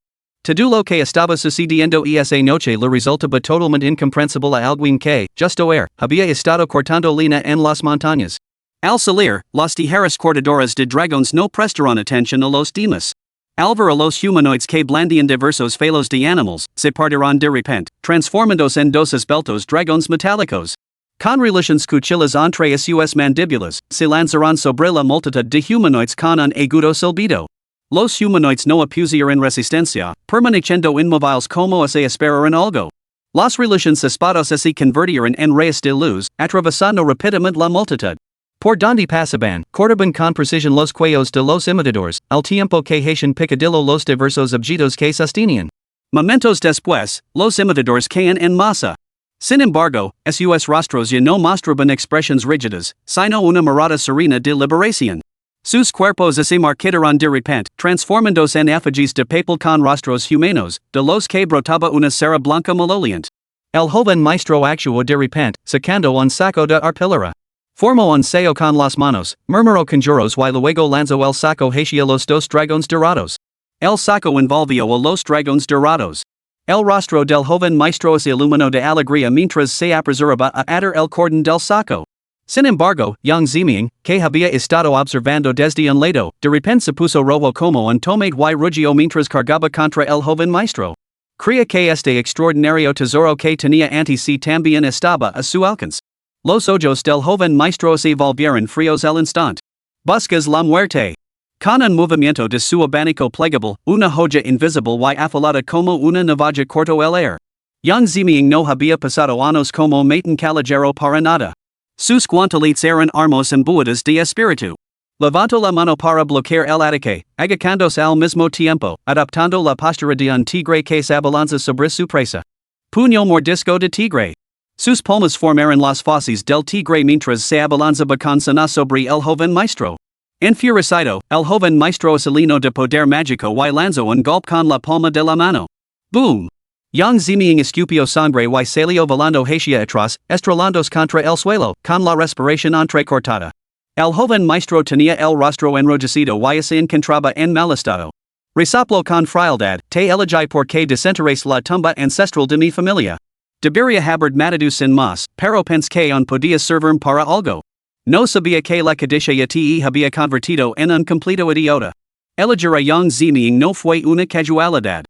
Todo lo que estaba sucediendo esa noche le resultaba totalmente incomprensible a alguien que, justo había estado cortando línea en las montañas. Al salir, las tijeras cortadoras de dragones no prestaron atención a los demás. Al ver a los humanoides que blandían diversos falos de animales, se partieron de repente, transformándose en dos esbeltos dragones metálicos. Con relaciones cuchillas entre sus mandíbulas, se lanzaron sobre la multitud de humanoides con un agudo silbido. Los humanoides no opusieron resistencia, permaneciendo inmóviles como si esperaran algo. Las relaciones espadas se convirtieron en rayos de luz, atravesando rápidamente la multitud. Por donde pasaban, cortaban con precisión los cuellos de los imitadores, al tiempo que hacían picadillo los diversos objetos que sostenían. Momentos después, los imitadores caían en masa. Sin embargo, sus rostros ya no mostraban expresiones rígidas, sino una mirada serena de liberación. Sus cuerpos se marchitaron de repente, transformándose en effigies de papel con rostros humanos, de los que brotaba una cera blanca maloliente. El joven maestro actuó de repente, sacando un saco de arpillera. Formó un sello con las manos, murmuró conjuros y luego lanzó el saco hacia los dos dragones dorados. El saco envolvió a los dragones dorados. El rostro del joven maestro se iluminó de alegría mientras se apresuraba a atar el cordón del saco. Sin embargo, Yang Ziming, que había estado observando desde un lado, de repente se puso rojo como un tomate y rugió mientras cargaba contra el joven maestro. Creía que este extraordinario tesoro que tenía ante sí también estaba a su alcance. Los ojos del joven maestro se volvieron fríos al instante. Buscas la muerte. Con un movimiento de su abanico plegable, una joya invisible y afilada como una navaja cortó el aire. Yang Ziming no había pasado años como maten caballero para nada. Sus guantaletes eran armas imbuidas de espíritu. Levantó la mano para bloquear el ataque, agachándose al mismo tiempo, adoptando la postura de un tigre que se abalanza sobre su presa. Puño mordisco de tigre. Sus palmas formaron las fauces del tigre mientras se abalanzaba con sana sobre el joven maestro. Enfurecido, el joven maestro se llenó de poder mágico y lanzó un golpe con la palma de la mano. ¡Boom! Yang Ziming escupió sangre y salió volando hacia atrás, estrelándose contra el suelo, con la respiración entrecortada. El joven maestro tenía el rostro enrojecido y se encontraba en mal estado. Resoplo con frialdad, te elegí porque desenterrés la tumba ancestral de mi familia. Debería haber matado sin más, pero pensé que aún podía servir para algo. No sabía que la codicia te había convertido en un completo idiota. Elegir a Yang Ziming no fue una casualidad.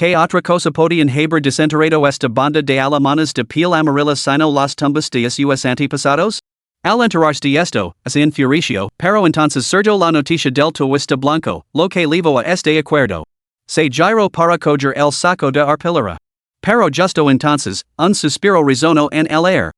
¿Qué otra cosa podían haber desenterrado esta banda de alemanes de piel amarilla sino las tumbas de sus antepasados? Al enterarse de esto, se enfureció, pero entonces surgió la noticia del twista blanco, lo que llevó a este acuerdo. Se giró para coger el saco de arpillera. Pero justo entonces, un suspiro resonó en el aire.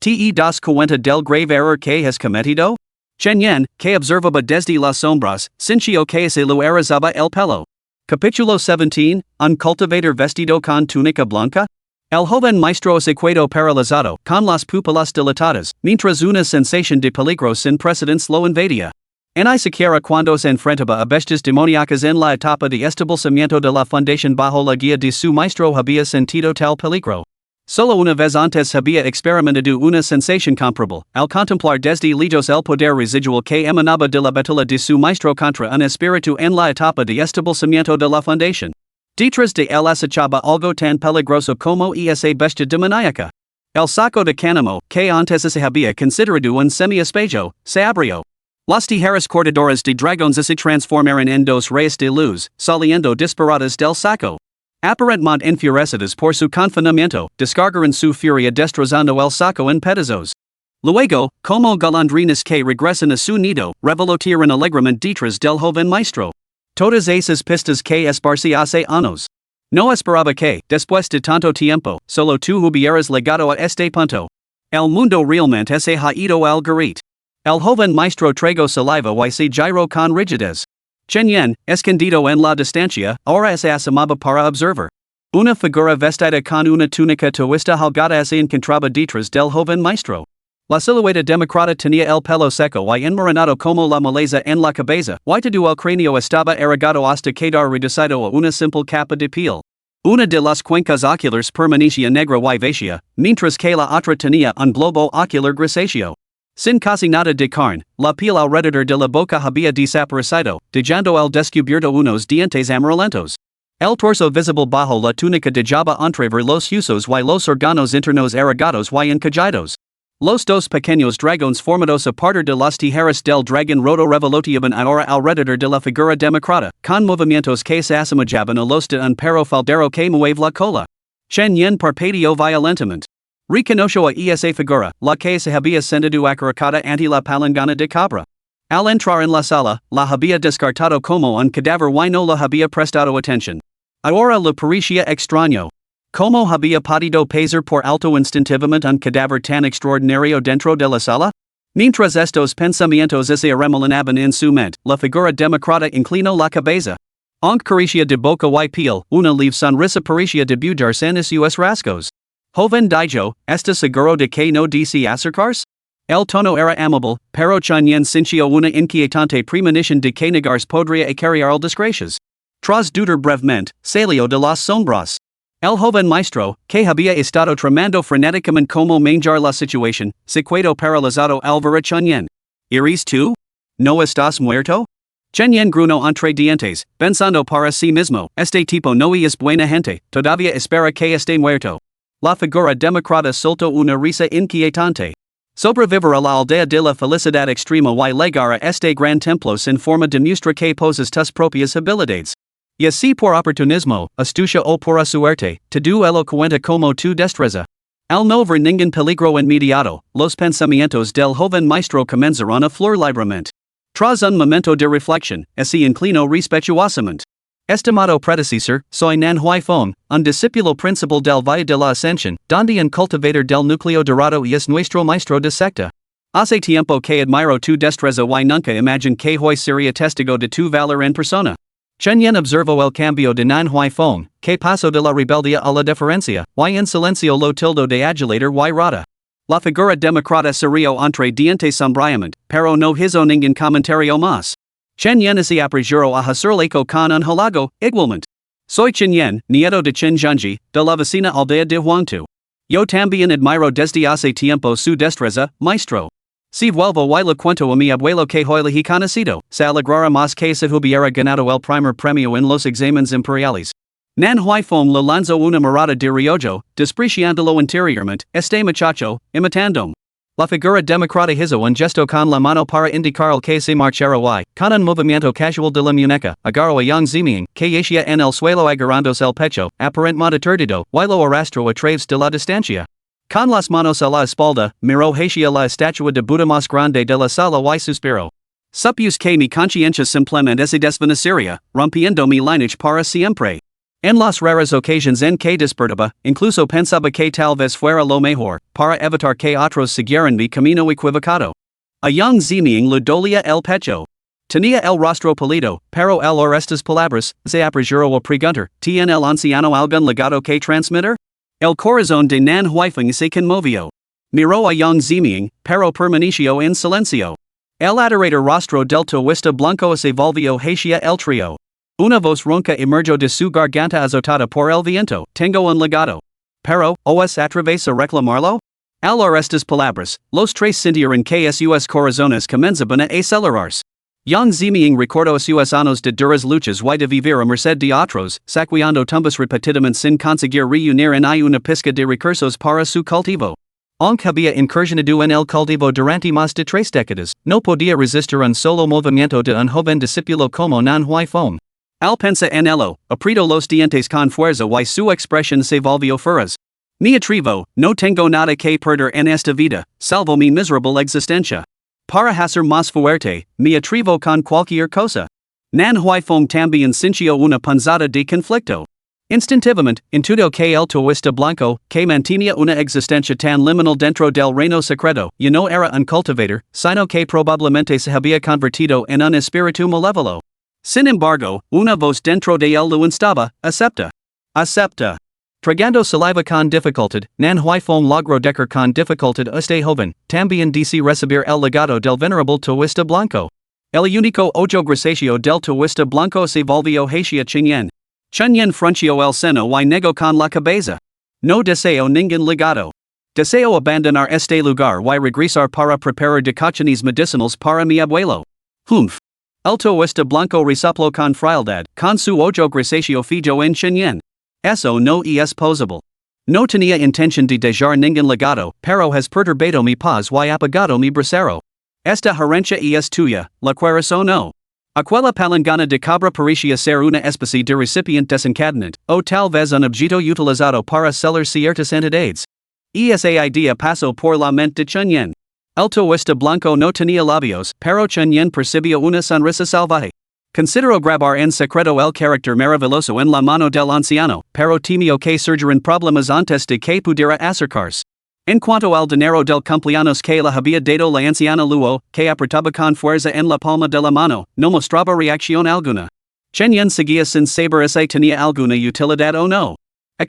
¿Te das cuenta del grave error que has cometido? Chen Yan, que observaba desde las sombras, sintió que se lo erizaba el pelo. Capítulo 17, un cultivador vestido con túnica blanca. El joven maestro se quedó paralizado, con las pupilas dilatadas, mientras una sensación de peligro sin precedentes lo invadía. Ni siquiera cuando se enfrentaba a bestias demoníacas en la etapa de establecimiento de la fundación bajo la guía de su maestro había sentido tal peligro. Solo una vez antes había experimentado una sensación comparable, al contemplar desde lejos el poder residual que emanaba de la batalla de su maestro contra un espíritu en la etapa de establecimiento de la fundación. Detrás de él acechaba algo tan peligroso como esa bestia demoníaca. El saco de cánamo, que antes se había considerado un semi-espejo, se abrió. Las tijeras cortadoras de dragones se transformaron en dos rayos de luz, saliendo disparadas del saco. Aparentemente enfurecidas por su confinamiento, descargaron su furia destrozando el saco en pedazos. Luego, como golondrinas que regresan a su nido, revolotearon alegremente detrás del joven maestro. Todas esas pistas que esparcí hace años. No esperaba que, después de tanto tiempo, solo tú hubieras llegado a este punto. El mundo realmente se ha ido al garete. El joven maestro tragó saliva y se giró con rigidez. Chen Yan, escondido en la distancia, ahora se asomaba para observar. Una figura vestida con una túnica twista holgada hace encontraba detrás del joven maestro. La silueta democrata tenía el pelo seco y enmoronado como la maleza en la cabeza, y todo el cráneo estaba arrugado hasta quedar reducido a una simple capa de piel. Una de las cuencas oculares permanecía negra y vacía, mientras que la otra tenía un globo ocular grisáceo. Sin casi nada de carne, la piel alrededor de la boca había desaparecido, dejando al descubierto unos dientes amarillentos. El torso visible bajo la túnica dejaba entrever los huesos y los órganos internos arrugados y encajidos. Los dos pequeños dragones formados a partir de las tijeras del dragón roto revoloteaban ahora alrededor de la figura democrata, con movimientos que se asemejaban a los de un perro faldero que mueve la cola. Chen Yen parpadeó violentamente. Reconoció a esa figura, la que se había sentido acariciada ante la palangana de cabra. Al entrar en la sala, la había descartado como un cadáver y no la había prestado atención. Ahora le parecía extraño. ¿Cómo había podido pasar por alto instintivamente un cadáver tan extraordinario dentro de la sala? Mientras estos pensamientos se arremolinaban en su mente, la figura democrata inclinó la cabeza. Aunque carecía de boca y piel, una leve sonrisa parecía debutarse en sus rasgos. Joven dijo, ¿está seguro de que no desea acercarse? El tono era amable, pero Chen Yen sintió una inquietante premonición de que negarse podría acarrear desgracias. Tras dudar brevemente, salió de las sombras. El joven maestro, que había estado tramando frenéticamente como manejar la situación, se quedó paralizado al ver a Chen Yen. ¿Eres tú? ¿No estás muerto? Chen Yen gruñó entre dientes, pensando para sí mismo, este tipo no es buena gente, todavía espera que esté muerto. La figura democrata soltó una risa inquietante. Sobrevivir a la aldea de la felicidad extrema y llegar a este gran templo sin forma demuestra que posas tus propias habilidades. Y así por oportunismo, astucia o por suerte, todo ello cuenta como tu destreza. Al no ver ningún peligro inmediato, los pensamientos del joven maestro comenzaron a fluir libremente. Tras un momento de reflexión, se inclinó respetuosamente. Estimado predecesor, soy Manhwa Fong, un discípulo principal del Valle de la Ascensión, donde un cultivador del núcleo dorado y es nuestro maestro de secta. Hace tiempo que admiro tu destreza y nunca imaginé que hoy sería testigo de tu valor en persona. Chen Yen observó el cambio de Manhwa Fong, que pasó de la rebeldía a la deferencia, y en silencio lo tildo de adulator y rata. La figura democrata se rió entre dientes sombríamente, pero no hizo ningún comentario más. Chen Yen se apresuró a hacerle con un halago, igualmente. Soy Chen Yen, nieto de Chen Zhengji, de la vecina aldea de Huangtu. Yo también admiro desde hace tiempo su destreza, maestro. Si vuelvo y le cuento a mi abuelo que hoy le he conocido, se alegrará más que si hubiera ganado el primer premio en los exámenes imperiales. Manhwa Fong le lanzó una mirada de riollo, despreciándolo interiormente, este muchacho, imitándome. La figura democrata hizo un gesto con la mano para indicar el que se marchara y, con un movimiento casual de la muñeca, agarró a Yang Ziming, que yacía en el suelo agarrándose el pecho, aparentemente aturdido, y lo arrastró a través de la distancia. Con las manos a la espalda, miró hacia la estatua de Buda más grande de la sala y suspiró. Supuse que mi conciencia simplemente se desvanecería, rompiendo mi lineage para siempre. En las raras ocasiones en que despertaba, incluso pensaba que tal vez fuera lo mejor, para evitar que otros siguieran mi camino equivocado. A Yang Ziming le dolía el pecho. Tenía el rostro pálido, pero al oír estas palabras, se apresuró a preguntar, ¿tiene el anciano algún legado que transmitir? El corazón de Manhwa Fong se conmovió. Miró a Yang Ziming, pero permaneció en silencio. El adorador rostro del taoísta blanco se volvió hacia el trío. Una voz ronca emergió de su garganta azotada por el viento, tengo un legado. Pero, ¿os atreves a reclamarlo? Al oír estas palabras, los tres sintieron que sus corazones comenzaban a acelerarse. Yang Ziming recordó sus años de duras luchas y de vivir a merced de otros, saqueando tumbas repetidamente sin conseguir reunir en una pizca de recursos para su cultivo. Aunque había incursionado en el cultivo durante más de 3 décadas, no podía resistir un solo movimiento de un joven discípulo como Manhwa Fong. Al pensar en ello, apretó los dientes con fuerza y su expresión se volvió feroz. Me atrevo, no tengo nada que perder en esta vida, salvo mi miserable existencia. Para hacer más fuerte, me atrevo con cualquier cosa. Manhwa Fong también sintió una punzada de conflicto. Instintivamente, intuyo que el taoísta blanco, que mantenía una existencia tan liminal dentro del reino secreto, ya no era un cultivador, sino que probablemente se había convertido en un espíritu malévolo. Sin embargo, una voz dentro de él lo instaba, acepta. Acepta. Tragando saliva con dificultad, nan huifon logro decker con dificultad este joven, también DC recibir el legado del venerable Tuista Blanco. El único ojo grisáceo del Tuista Blanco se volvió hacia Chunyen. Chunyen frunció el seno y negó con la cabeza. No deseo ningún legado. Deseo abandonar este lugar y regresar para preparar decociones medicinales para mi abuelo. Humph. El Tuista Blanco resopló con frialdad, con su ojo grisáceo fijo en Chunyen. Eso no es posible. No tenía intención de dejar ningún legado, pero has perturbado mi paz y apagado mi brasero. Esta herencia es tuya, ¿la quieres o no? Aquella palangana de cabra parecía ser una especie de recipiente desencadenante, o tal vez un objeto utilizado para celar ciertas entidades. Esa idea pasó por la mente de Chunyen. El Tuista Blanco no tenía labios, pero Chunyen percibió una sonrisa salvaje. Consideró grabar en secreto el carácter maravilloso en la mano del anciano, pero temió que surgieran problemas antes de que pudiera acercarse. En cuanto al dinero del cumpleaños que le había dado la anciana luego, que apretaba con fuerza en la palma de la mano, no mostraba reacción alguna. Chunyen seguía sin saber si tenía alguna utilidad o no.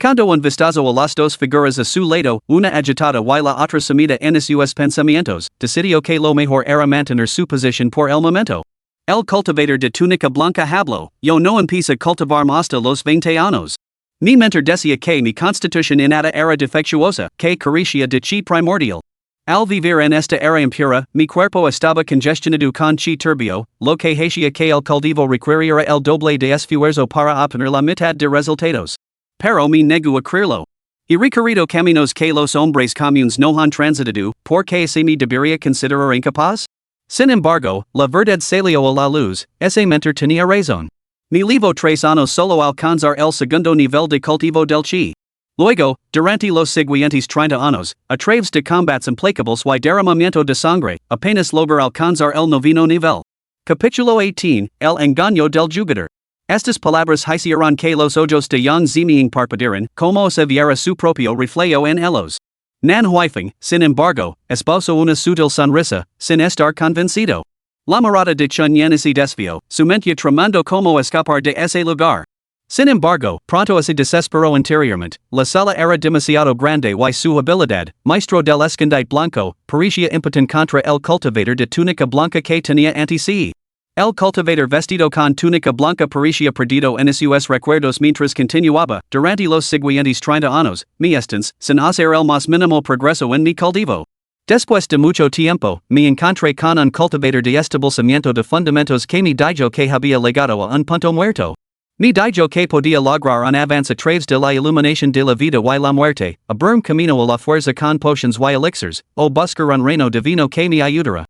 Cuando un vistazo a las dos figuras a su lado, una agitada y la otra sumida en sus pensamientos, decidió que lo mejor era mantener su posición por el momento. El cultivador de túnica blanca habló, yo no empiezo a cultivar hasta los 20 años. Mi mentor decía que mi constitución innata era defectuosa, que carecía de chi primordial. Al vivir en esta era impura, mi cuerpo estaba congestionado con chi turbio, lo que hacía que el cultivo requiriera el doble de esfuerzo para obtener la mitad de resultados. Pero me negó a creerlo. He recorrido caminos que los hombres comunes no han transitado, porque se me debería considerar incapaz? Sin embargo, la verdad salió a la luz, ese mentor tenía razón. Me llevo 3 años solo alcanzar el segundo nivel de cultivo del chi. Luego, durante los siguientes 30 años, a través de combats implacables y derramamiento de sangre, apenas lograr alcanzar el noveno nivel. Capítulo 18, El engaño del jugador. Estas palabras hicieron que los ojos de Yang Ziming parpadearan, como si viera su propio reflejo en ellos. Nan Huifeng, sin embargo, esbozó una sutil sonrisa, sin estar convencido. La mirada de Chunyen se desvió, su mente tramando como escapar de ese lugar. Sin embargo, pronto se desesperó interiormente, la sala era demasiado grande y su habilidad, maestro del escondite blanco, parecía impotent contra el cultivador de túnica blanca que tenía ante sí. El cultivador vestido con túnica blanca parecía perdido en sus recuerdos mientras continuaba, durante los siguientes 30 años, mi estancia, sin hacer el más mínimo progreso en mi cultivo. Después de mucho tiempo, me encontré con un cultivador de establecimiento de fundamentos que me dijo que había llegado a un punto muerto. Me dijo que podía lograr un avance a través de la iluminación de la vida y la muerte, abrir camino a la fuerza con potions y elixirs, o buscar un reino divino que me ayudara.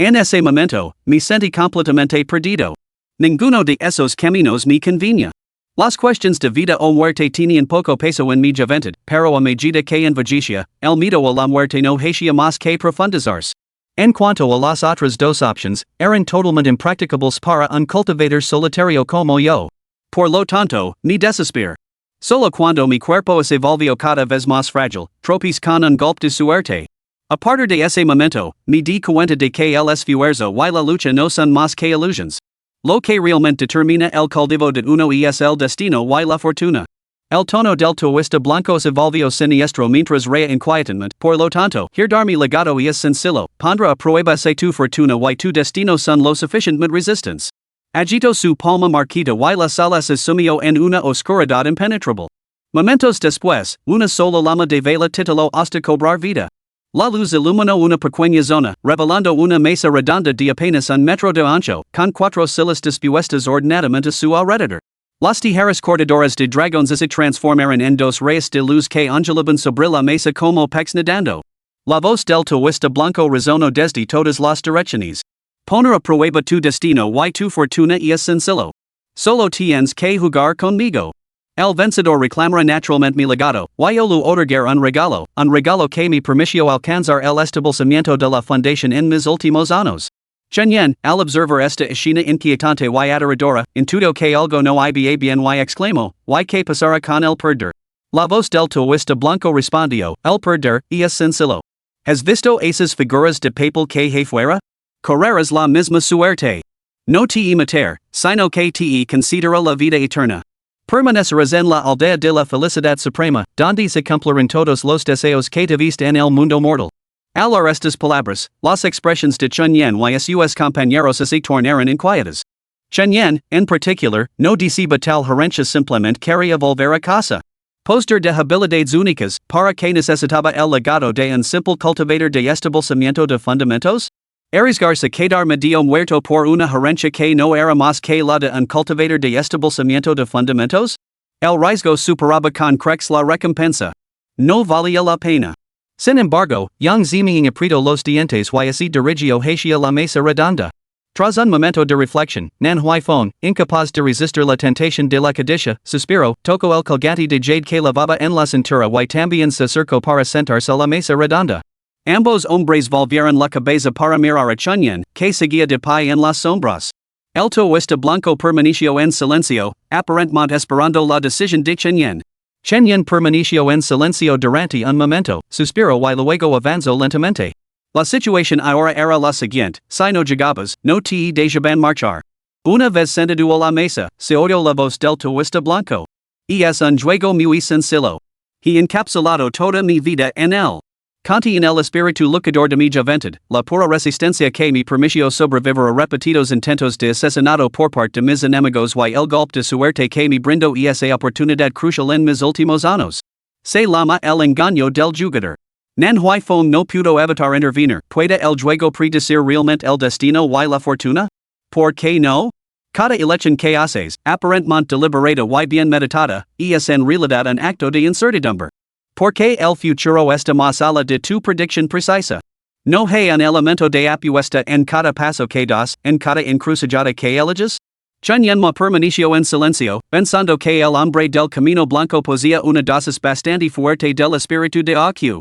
En ese momento, me sentí completamente perdido. Ninguno de esos caminos me convenía. Las cuestiones de vida o muerte tenían poco peso en mi juventud, pero a medida que envejecía, el miedo a la muerte no hacía más que profundizarse. En cuanto a las otras dos opciones, eran totalmente impracticables para un cultivador solitario como yo. Por lo tanto, me desesperé. Solo cuando mi cuerpo se volvió cada vez más frágil, tropecé con un golpe de suerte. A partir de ese momento, me di cuenta de que el esfuerzo y la lucha no son más que ilusiones. Lo que realmente determina el cultivo de uno es el destino y la fortuna. El tono del Tuista Blanco se volvió siniestro mientras reía inquietamente, por lo tanto, heredar mi legado es sencillo, pondrá a prueba si tu fortuna y tu destino son lo suficientemente resistentes. Agitó su palma marquita y la sala se sumió en una oscuridad impenetrable. Momentos después, una sola llama de vela tituló hasta cobrar vida. La luz iluminó una pequeña zona, revelando una mesa redonda de apenas un metro de ancho, con 4 sillas dispuestas ordenadamente a su alrededor. Las tijeras cortadoras de dragones se transformaron en 2 rayos de luz que ondulaban sobre la mesa como peces nadando. La voz del Tuista Blanco resonó desde todas las direcciones. Poner a prueba tu destino y tu fortuna es sencillo. Solo tienes que jugar conmigo. El vencedor reclamará naturalmente mi legado, y yo le otorgar un regalo que me permitió alcanzar el establecimiento de la fundación en mis últimos años. Chunyen, al observar esta escena inquietante y aterradora, intuyo que algo no iba bien y exclamó, ¿y qué pasará con el perder? La voz del Tuista Blanco respondió, el perder es sencillo. ¿Has visto esas figuras de papel que hay fuera? Correrás la misma suerte. No te matar, sino que te considera la vida eterna. Permanecerás en la aldea de la felicidad suprema, donde se cumplirán todos los deseos que tuviste en el mundo mortal. Al estas palabras, las expresiones de Chen Yan y sus compañeros se tornaron inquietas. Chen Yan, en particular, no decía tal herencia simplemente quería volver a casa. Poster de habilidades únicas, para que necesitaba el legado de un simple cultivador de establecimiento de fundamentos? Arriesgarse quedar medio muerto por una herencia que no era más que la de un cultivador de establecimiento de fundamentos? El riesgo superaba con crex la recompensa. No valía la pena. Sin embargo, Yang Ziming apretó los dientes y así dirigió hacia la mesa redonda. Tras un momento de reflexión, Manhwa Fong, incapaz de resistir la tentación de la codicia, suspiró, tocó el colgante de jade que lavaba en la cintura y también se acercó para sentarse a la mesa redonda. Ambos hombres volvieron la cabeza para mirar a Chen Yan, que seguía de pie en las sombras. El taoísta blanco permaneció en silencio, aparentemente esperando la decisión de Chen Yan. Chen Yan permaneció en silencio durante un momento, suspiró y luego avanzó lentamente. La situación ahora era la siguiente: si no llegabas, no te dejaban marchar. Una vez sentado a la mesa, se oyó la voz del taoísta blanco. Y es un juego muy sencillo. He encapsulado toda mi vida en él. Conti en el espíritu luchador de mi juventud, la pura resistencia que me permitió sobrevivir a repetidos intentos de asesinato por parte de mis enemigos y el golpe de suerte que me brindó esa oportunidad crucial en mis últimos años. Se llama el engaño del jugador. Manhwa Fong no pudo evitar intervenir. ¿Puede el juego predecir realmente el destino y la fortuna? ¿Por qué no? Cada elección que haces, aparentemente deliberada y bien meditada, es en realidad un acto de incertidumbre. ¿Por qué el futuro está más allá de tu predicción precisa? ¿No hay un elemento de apuesta en cada paso que das, en cada encrucijada que eliges? Chen Yan permaneció en silencio, pensando que el hombre del camino blanco poseía una dosis bastante fuerte del espíritu de Aquí.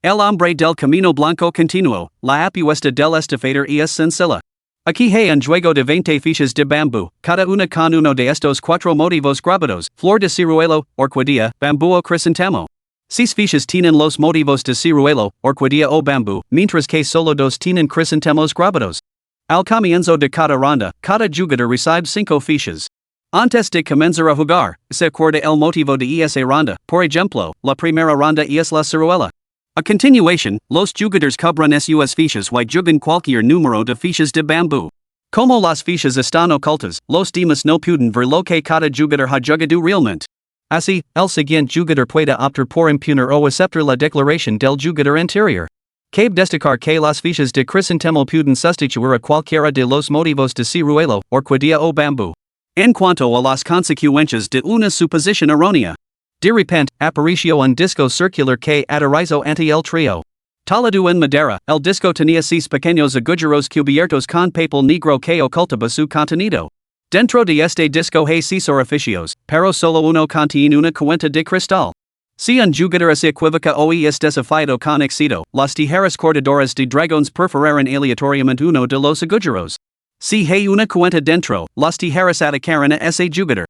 El hombre del camino blanco continuó: la apuesta del estafador es sencilla. Aquí hay un juego de 20 fichas de bambú, cada una con uno de estos cuatro motivos grabados: flor de ciruelo, orquídea, bambú o crisantemo. 6 fichas tienen los motivos de ciruelo, orquídea o bambú, mientras que solo 2 tienen crisantemos grabados. Al comienzo de cada ronda, cada jugador recibe 5 fichas. Antes de comenzar a jugar, se acuerda el motivo de esa ronda. Por ejemplo, la primera ronda es la ciruela. A continuación, los jugadores cobran sus fichas y juegan cualquier número de fichas de bambú. Como las fichas están ocultas, los demás no pueden ver lo que cada jugador ha jugado realmente. Así, el siguiente jugador puede optar por impugnir o aceptar la declaración del jugador anterior. Cabe destacar que las fichas de crisantemo pueden sustituir a cualquiera de los motivos de ciruelo, orquídea o bambú. En cuanto a las consecuencias de una suposición errónea, de repente, apareció un disco circular que aterrizó ante el trío. Talado en madera, el disco tenía 6 pequeños agujeros cubiertos con papel negro que ocultaba su contenido. Dentro de este disco hay 6 orificios, pero solo uno contiene una cuenta de cristal. Si un jugador se equivoca o es desafiado con éxito, las tijeras cortadoras de dragones perforarán aleatoriamente uno de los agujeros. Si hay una cuenta dentro, las tijeras atacarán a ese jugador.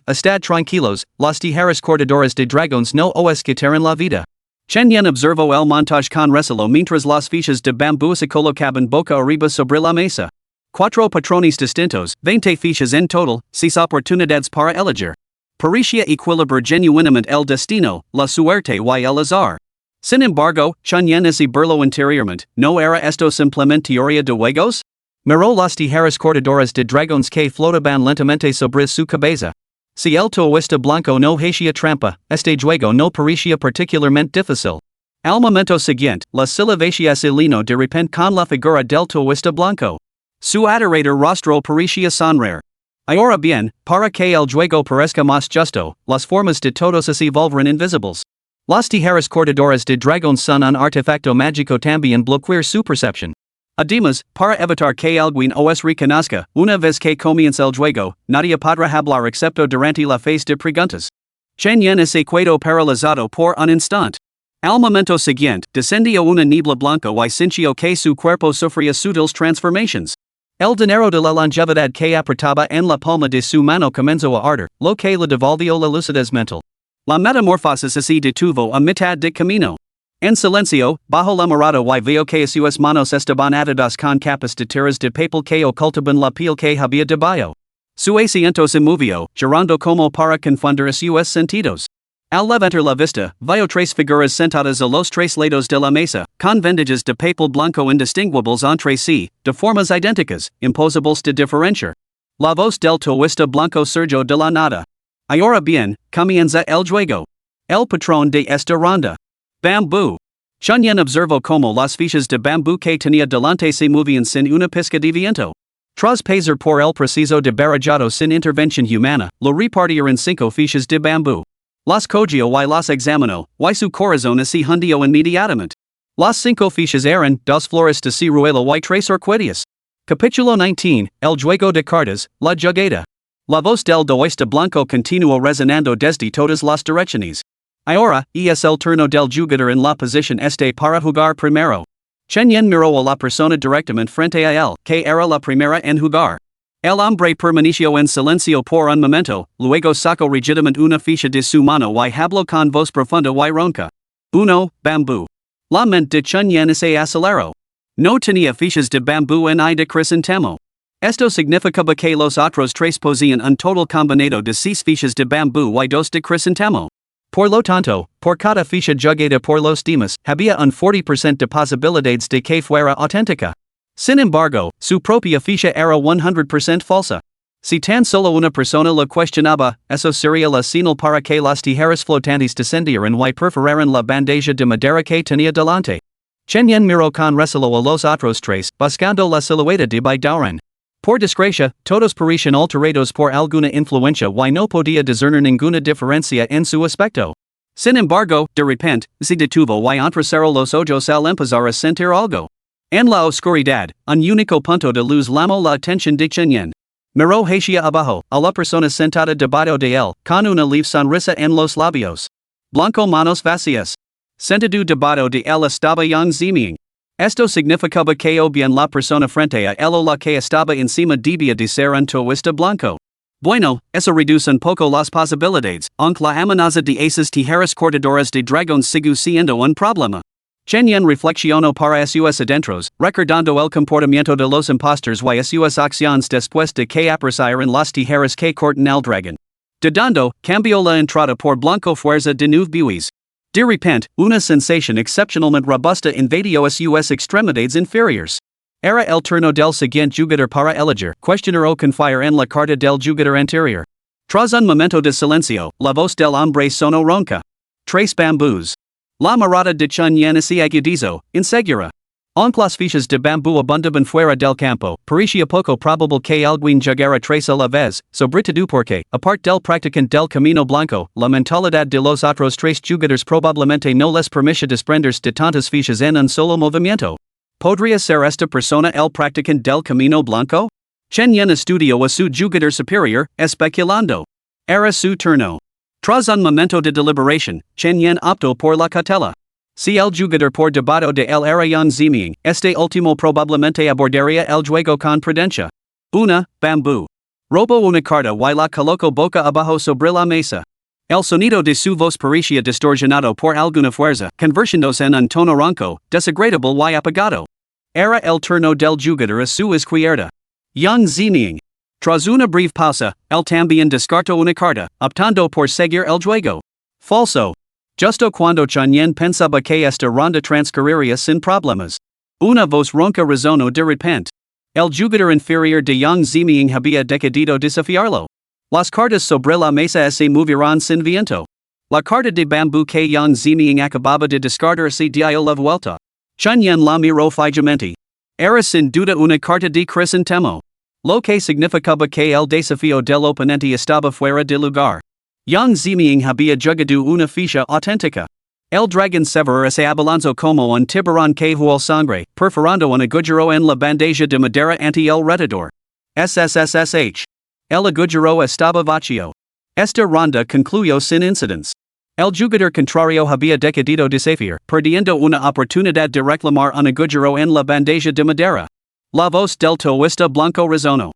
Estad tranquilos, las tijeras cortadoras de dragones no os quitarán la vida. Chen Yan observó el montaje con recelo mientras las fichas de bambú se colocaban boca arriba sobre la mesa. 4 patrones distintos, 20 fichas en total, 6 oportunidades para elegir. Parecía equilibrar genuinamente el destino, la suerte y el azar. Sin embargo, Chen Yan y burlo interiormente: ¿no era esto simplemente teoría de juegos? Miró las tijeras cortadoras de dragones que flotaban lentamente sobre su cabeza. Si el taoísta blanco no hacía trampa, este juego no parecía particularmente difícil. Al momento siguiente, la silvacia se llenó de repente con la figura del taoísta blanco. Su adorador rostro parecía sonreír. Ahora bien, para que el juego parezca más justo, las formas de todos se volverán invisibles. Las tijeras cortadoras de dragones son un artefacto mágico también bloquear su percepción. Además, para evitar que alguien os reconozca, una vez que comienza el juego, nadie podrá hablar excepto durante la fase de preguntas. Chen Yan se quedó paralizado por un instante. Al momento siguiente, descendió una niebla blanca y sintió que su cuerpo sufría sutiles transformaciones. El dinero de la longevidad que apretaba en la palma de su mano comenzó a arder, lo que le devolvió la lucidez mental. La metamorfosis se detuvo a mitad de camino. En silencio, bajo la mirada y veo que sus manos estaban atadas con capas de tiras de papel que ocultaban la piel que había debajo. Su asientos immovio, girando como para confundir sus sentidos. Al levantar la vista, vio tres figuras sentadas a los tres lados de la mesa, con vendajes de papel blanco indistinguibles entre sí, de formas idénticas, imposibles de diferenciar. La voz del toista blanco surgió de la nada. Ahora bien, comienza el juego. El patrón de esta ronda. Bambú. Chunyan observó como las fichas de bambú que tenía delante se movían sin una pizca de viento. Tras pasar por el proceso de barajado sin intervención humana, lo repartieron en 5 fichas de bambú. Las cogió y las examinó, y su corazón se hundió inmediatamente. Las 5 fichas eran 2 flores de ciruelo y 3 orquídeas. Capítulo 19, El juego de cartas, la jugada. La voz del doista blanco continuó resonando desde todas las direcciones. Ahora, es el turno del jugador en la posición este para jugar primero. Chen miró a la persona directamente frente a él, que era la primera en jugar. El hombre permaneció en silencio por un momento, luego sacó rigidamente una ficha de su mano y habló con voz profunda y ronca. 1. Bambú. La mente de Chen Yan se aceleró. No tenía fichas de bambú en I de crisantemo. Esto significaba que los otros 3 poseían un total combinado de 6 fichas de bambú y 2 de crisantemo. Por lo tanto, por cada ficha jugada por los demás, había un 40% de posibilidades de que fuera auténtica. Sin embargo, su propia ficha era 100% falsa. Si tan solo una persona la cuestionaba, eso sería la señal para que las tijeras flotantes descendieran y perforaran la bandeja de madera que tenía delante. Chen Yan miró con recelo a los otros 3, buscando la silueta de Baidaran. Por desgracia, todos parecían alterados por alguna influencia y no podía discernir ninguna diferencia en su aspecto. Sin embargo, de repente, se detuvo y entrecerró los ojos al empezar a sentir algo. En la oscuridad, un único punto de luz llamó la atención de Chen Yan. Miró hacia abajo, a la persona sentada debajo de él, con una leve sonrisa en los labios. Blanco manos vacías. Sentado debajo de él estaba Yang Ziming. Esto significaba que o bien la persona frente a él o la que estaba encima debía de ser un toista blanco. Bueno, eso reduce un poco las posibilidades, aunque la amenaza de esas tijeras cortadoras de dragón sigue siendo un problema. Chen Yan reflexionó para sus adentros, recordando el comportamiento de los imposters y sus acciones después de que apreciaran las tijeras que cortan el dragón. Dudando, cambió la entrada por blanco fuerza de 9 buis. De repente, una sensación excepcionalmente robusta invadió sus extremidades inferiores. Era el turno del siguiente jugador para elegir, cuestionar o confiar en la carta del jugador anterior. Tras un momento de silencio, la voz del hombre sonó ronca. 3 bambús. La mirada de Chen Yan se agudizó, insegura. Aunque las fichas de bambú abundaban fuera del campo, parecía poco probable que alguien jugara 3 a la vez, sobre todo porque, aparte del practicante del camino blanco, la mentalidad de los otros 3 jugadores probablemente no les permitía desprenderse de tantas fichas en un solo movimiento. ¿Podría ser esta persona el practicante del camino blanco? Chen Yan estudió a su jugador superior, especulando. Era su turno. Tras un momento de deliberación, Chen Yan optó por la cautela. Si el jugador por debajo de él era Yang Ziming, este último probablemente abordaría el juego con prudencia. 1. Bambú. Robó una carta y la colocó boca abajo sobre la mesa. El sonido de su voz parecía distorsionado por alguna fuerza, convirtiéndose en un tono ronco, desagradable y apagado. Era el turno del jugador a su izquierda. Yang Ziming. Tras una breve pausa, él también descartó una carta, optando por seguir el juego. Falso. Justo cuando Chen Yan pensaba que esta ronda transcurriría sin problemas. Una voz ronca resonó de repente. El jugador inferior de Yang Ziming había decidido desafiarlo. Las cartas sobre la mesa se movieron sin viento. La carta de bambú que Yang Ziming acababa de descartar se dio la vuelta. Chen Yan la miró fijamente. Era sin duda una carta de crisantemo. Lo que significaba que el desafío del oponente estaba fuera de lugar. Yang Ziming había jugado una ficha auténtica. El dragón severo se abalanzó como un tiburón que huele sangre, perforando un agujero en la bandeja de madera ante el retador. SSSSH. El agujero estaba vacío. Esta ronda concluyó sin incidentes. El jugador contrario había decidido desafiar, perdiendo una oportunidad de reclamar un agujero en la bandeja de madera. La voz del toista blanco resonó.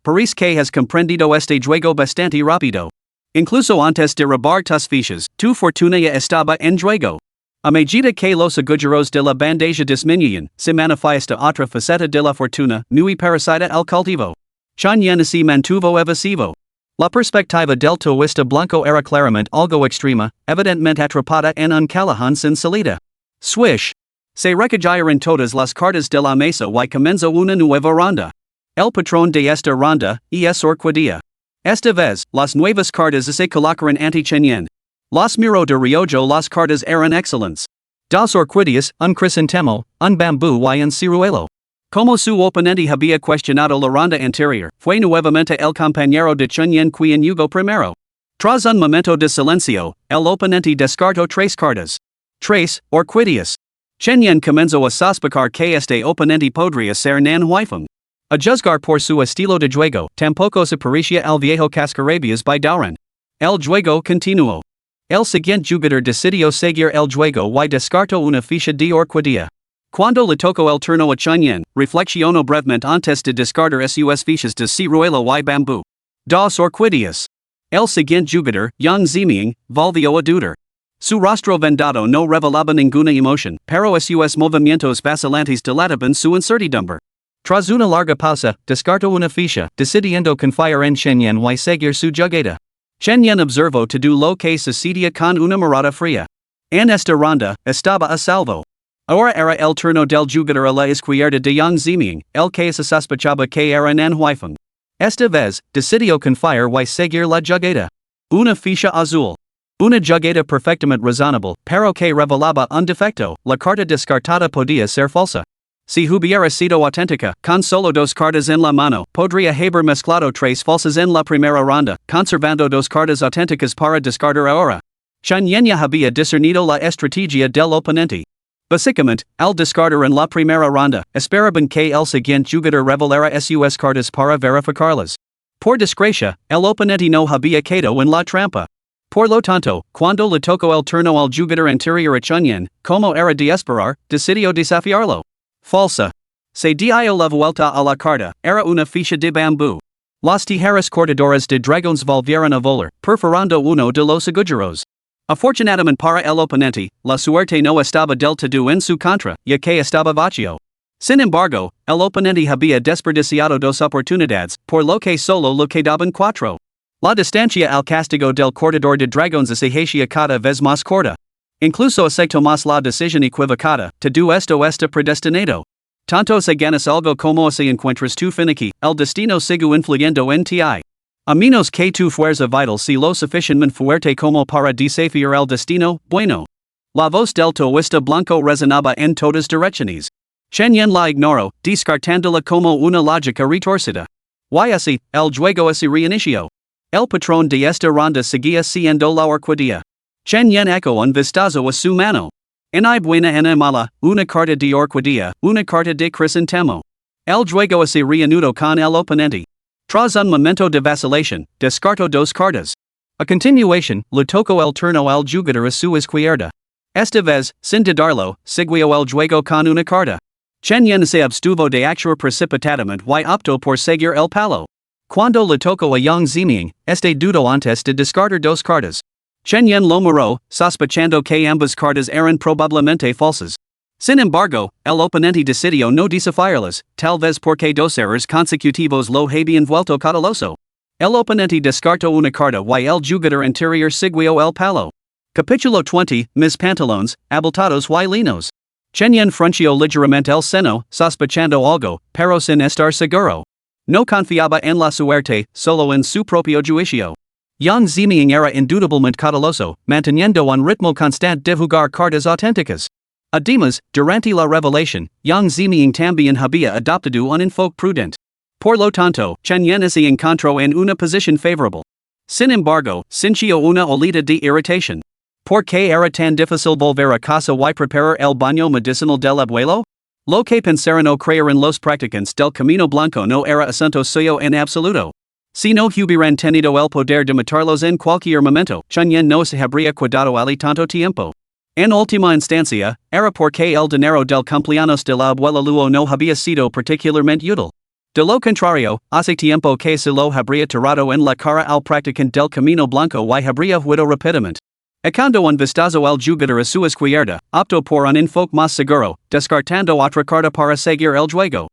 Parece que has comprendido este juego bastante rápido. Incluso antes de robar tus fichas, tu fortuna ya estaba en juego. A medida que los agujeros de la bandeja disminuyen, se manifiesta otra faceta de la fortuna, muy parecida al cultivo. Chan yen se mantuvo evasivo. La perspectiva del toista blanco era claramente algo extrema, evidentemente atrapada en un callejón sin salida. Swish. Se recayeron todas las cartas de la mesa y comenzó una nueva ronda. El patrón de esta ronda, es orquídea. Esta vez, las nuevas cartas se colocaron ante Chen Yen. Las miró de reojo, las cartas eran excelentes. Dos orquídeas, un crisantemo, un bambú y un ciruelo. Como su oponente había cuestionado la ronda anterior, fue nuevamente el compañero de Chen Yen quien jugó primero. Tras un momento de silencio, el oponente descartó tres cartas. Tres orquídeas. Chen Yen comenzó a sospechar que este oponente podría ser Nan Huifeng. A juzgar por su estilo de juego, tampoco se parecía al viejo cascarabias by Dauren. El juego continuó. El siguiente jugador decidió seguir el juego y descartó una ficha de orquídea. Cuando le tocó el turno a Chen Yen, reflexionó brevemente antes de descartar sus fichas de ciruelo y bambú. Dos orquídeas. El siguiente jugador, Yang Ziming, volvió a dudar. Su rostro vendado no revelaba ninguna emoción, pero sus movimientos vacilantes delataban su incertidumbre. Tras una larga pausa, descartó una ficha, decidiendo confiar en Chen Yen y seguir su jugada. Chen Yen observó todo lo que sucedía con una mirada fría. En esta ronda, estaba a salvo. Ahora era el turno del jugador a la izquierda de Yang Ziming, el que se sospechaba que era Nan Huifeng. Esta vez, decidió confiar y seguir la jugada. Una ficha azul. Una jugada perfectamente razonable, pero que revelaba un defecto, la carta descartada podía ser falsa. Si hubiera sido auténtica, con solo dos cartas en la mano, podría haber mezclado tres falsas en la primera ronda, conservando dos cartas auténticas para descartar ahora. Chen Yen ya había discernido la estrategia del oponente. Básicamente, al descartar en la primera ronda, esperaban que el siguiente jugador revelara sus cartas para verificarlas. Por desgracia, el oponente no había caído en la trampa. Por lo tanto, cuando le tocó el turno al jugador anterior a Chen Yen, como era de esperar, decidió desafiarlo. Falsa. Se dio la vuelta a la carta, era una ficha de bambú. Las tijeras cortadoras de dragones volvieron a volar, perforando uno de los agujeros. Afortunadamente para el oponente, la suerte no estaba del todo en su contra, ya que estaba vacío. Sin embargo, el oponente había desperdiciado dos oportunidades, por lo que solo le quedaban cuatro. La distancia al castigo del cortador de dragones se hacía cada vez más corta. Incluso aceptó más la decisión equivocada, todo esto está predestinado. Tanto se ganas algo como se encuentras tu finicky, el destino sigue influyendo en ti. A menos que tu fuerza vital sea lo suficientemente fuerte como para desafiar el destino, bueno. La voz del toista blanco resonaba en todas direcciones. Chen Yen la ignoró, descartándola como una lógica retorcida. Y así, el juego se reinició. El patrón de esta ronda seguía siendo la orquídea. Chen Yen echó un vistazo a su mano. En hay buena en mala, una carta de orquídea, una carta de crisantemo. El juego se reanudó con el oponente. Tras un momento de vacilación, descartó dos cartas. A continuación, le tocó el turno al jugador a su izquierda. Esta vez, sin dudarlo, siguió el juego con una carta. Chen Yen se abstuvo de actuar precipitadamente y optó por seguir el palo. Cuando le tocó a Yang Ziming, este dudó antes de descartar dos cartas. Chen Yen lo miró, sospechando que ambas cartas eran probablemente falsas. Sin embargo, el oponente decidió no desafiarlas, tal vez porque dos errores consecutivos lo habían vuelto cauteloso. El oponente descartó una carta y el jugador anterior siguió el palo. Capítulo 20, Mis pantalones, abultados y linos. Chen Yen frunció ligeramente el seno, sospechando algo, pero sin estar seguro. No confiaba en la suerte, solo en su propio juicio. Yang Ziming era indudablemente cauteloso, manteniendo un ritmo constante de jugar cartas auténticas. Además, durante la revelación, Yang Ziming también había adoptado un enfoque prudente. Por lo tanto, Chen Yen se encontró en una posición favorable. Sin embargo, sintió una oleada de irritación. ¿Por qué era tan difícil volver a casa y preparar el baño medicinal del abuelo? Lo que pensaron o creyeron los practicantes del Camino Blanco no era asunto suyo en absoluto. Si no hubieran tenido el poder de matarlos en cualquier momento, Chen Yen no se habría cuidado ali tanto tiempo. En última instancia, era porque el dinero del cumpleaños de la abuela Luo no había sido particularmente útil. De lo contrario, hace tiempo que se lo habría tirado en la cara al practicante del Camino Blanco y habría huido rápidamente. Echando un vistazo al jugador a su izquierda, optó por un enfoque más seguro, descartando otra carta para seguir el juego.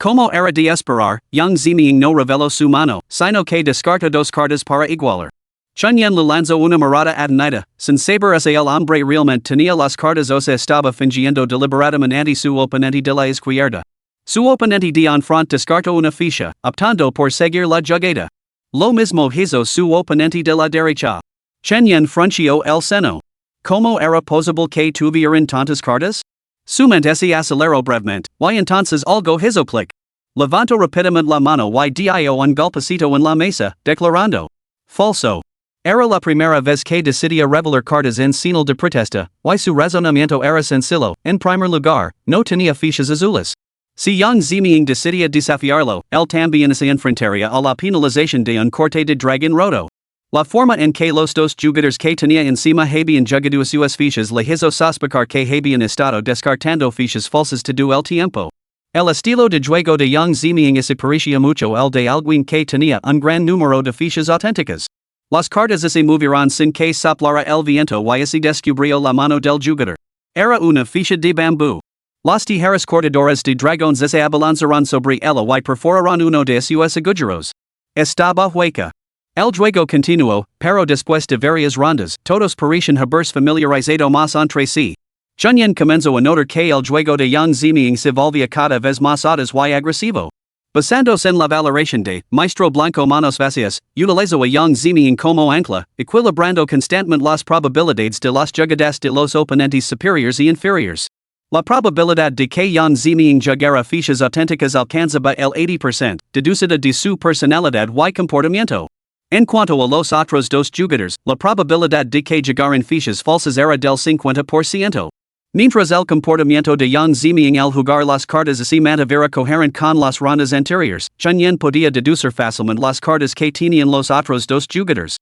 Como era de esperar, yang ziming no revelo su mano, sino que descarta dos cartas para igualar. Chunyen le lanzó una mirada atenida, sin saber si el hombre realmente tenía las cartas o se estaba fingiendo deliberadamente ante su oponente de la izquierda. Su oponente de enfrente descartó una ficha, optando por seguir la jugada. Lo mismo hizo su oponente de la derecha. Chunyen frunció el seno. ¿Cómo era posible que tuvieran tantas cartas? Su mente se aceleró brevemente, y entonces algo hizo clic. Levantó rápidamente la mano y dio un golpecito en la mesa, declarando: falso. Era la primera vez que decidía revelar cartas en señal de protesta, y su razonamiento era sencillo. En primer lugar, no tenía fichas azules. Si Yang Ziming decidía desafiarlo, él también se enfrentaría a la penalización de un corte de dragón roto. La forma en que los dos jugadores que tenía encima habían jugado sus fichas le hizo sospechar que habían estado descartando fichas falsas todo el tiempo. El estilo de juego de Yang Ziming se parecía mucho al de alguien que tenía un gran número de fichas auténticas. Las cartas se moverán sin que soplara el viento y se descubrió la mano del jugador. Era una ficha de bambú. Los tijeras cortadoras de dragones se abalanzarán sobre ella y perforarán uno de sus agujeros. Estaba hueca. El juego continuó, pero después de varias rondas, todos parecían haberse familiarizado más entre sí. Chunyen comenzó a notar que el juego de Yang Ziming se volvía cada vez más audaz y agresivo. Basándose en la valoración de Maestro Blanco Manos Vacías, utilizó a Yang Ziming como ancla, equilibrando constantemente las probabilidades de las jugadas de los oponentes superiores y inferiores. La probabilidad de que Yang Ziming jugara fichas auténticas alcanzaba el 80%, deducida de su personalidad y comportamiento. En cuanto a los otros dos jugadores, la probabilidad de que jugaran fichas falsas era del 50%. Mientras el comportamiento de Yang Ziming al jugar las cartas se mantuviera coherente con las rondas anteriores, Chunyen podía deducir fácilmente las cartas que tenían los otros dos jugadores.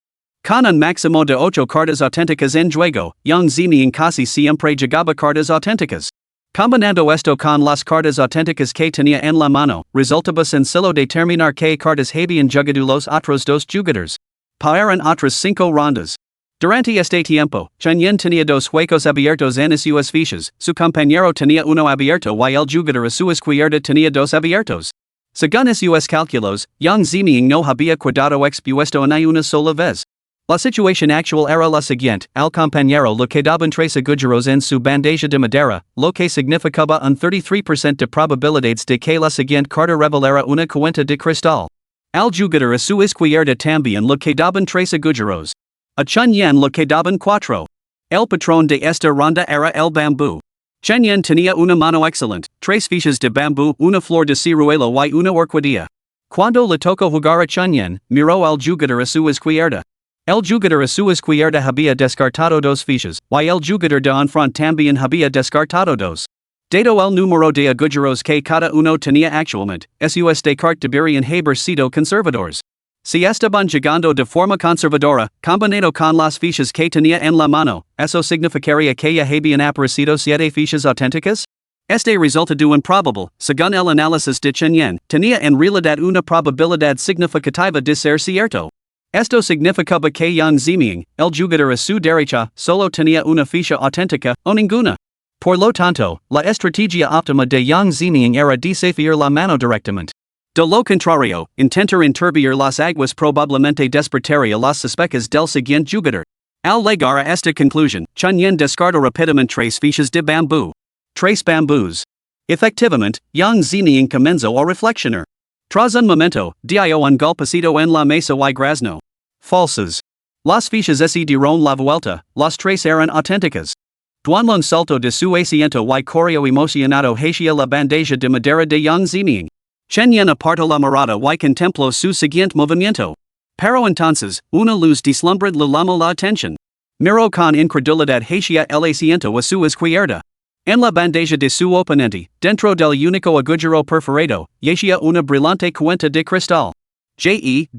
Con un máximo de 8 cartas auténticas en juego, Yang Ziming casi siempre jugaba cartas auténticas. Combinando esto con las cartas auténticas que tenía en la mano, resultaba sencillo determinar qué cartas habían jugado los otros dos jugadores. Pasaron otras 5 rondas. Durante este tiempo, Chunyen tenía 2 huecos abiertos en sus fichas, su compañero tenía uno abierto y el jugador a su izquierda tenía 2 abiertos. Según sus cálculos, Yang Ziming no había quedado expuesto en una sola vez. La situación actual era la siguiente: al compañero le quedaban 3 agujeros en su bandeja de madera, lo que significaba un 33% de probabilidades de que la siguiente carta revelara una cuenta de cristal. Al jugador a su izquierda también le quedaban 3 agujeros. A Chunyen le quedaban 4. El patrón de esta ronda era el bambú. Chunyen tenía una mano excelente, 3 fichas de bambú, una flor de ciruelo y una orquídea. Cuando le tocó jugar a Chunyen, miró al jugador a su izquierda. El jugador a su izquierda había descartado 2 fichas, y el jugador de enfrente también había descartado 2. Dado el número de agujeros que cada uno tenía actualmente, sus descartes deberían haber sido conservadores. Si estaban jugando de forma conservadora, combinado con las fichas que tenía en la mano, ¿eso significaría que ya habían aparecido 7 fichas auténticas? Este resultado improbable, según el análisis de Chunyen, tenía en realidad una probabilidad significativa de ser cierto. Esto significaba que Yang Ziming, el jugador a su derecha, solo tenía una ficha auténtica, o ninguna. Por lo tanto, la estrategia óptima de Yang Ziming era desafiar la mano directamente. De lo contrario, intentar intervenir las aguas probablemente despertaría las sospechas del siguiente jugador. Al llegar a esta conclusión, Chunyen descartó rápidamente 3 fichas de bambú. 3 bambús. Efectivamente, Yang Ziming comenzó a reflexionar. Tras un momento, dio un golpecito en la mesa y graznó: falsas. Las fichas se dieron la vuelta, las 3 eran auténticas. Duan un salto de su asiento y corrió emocionado hacia la bandeja de madera de Yang Ziming. Chunyen apartó la mirada y contempló su siguiente movimiento. Pero entonces, una luz deslumbrante le llamó la atención. Miró con incredulidad hacia el asiento a su izquierda. En la bandeja de su oponente, dentro del único agujero perforado, yacía una brillante cuenta de cristal. J.E.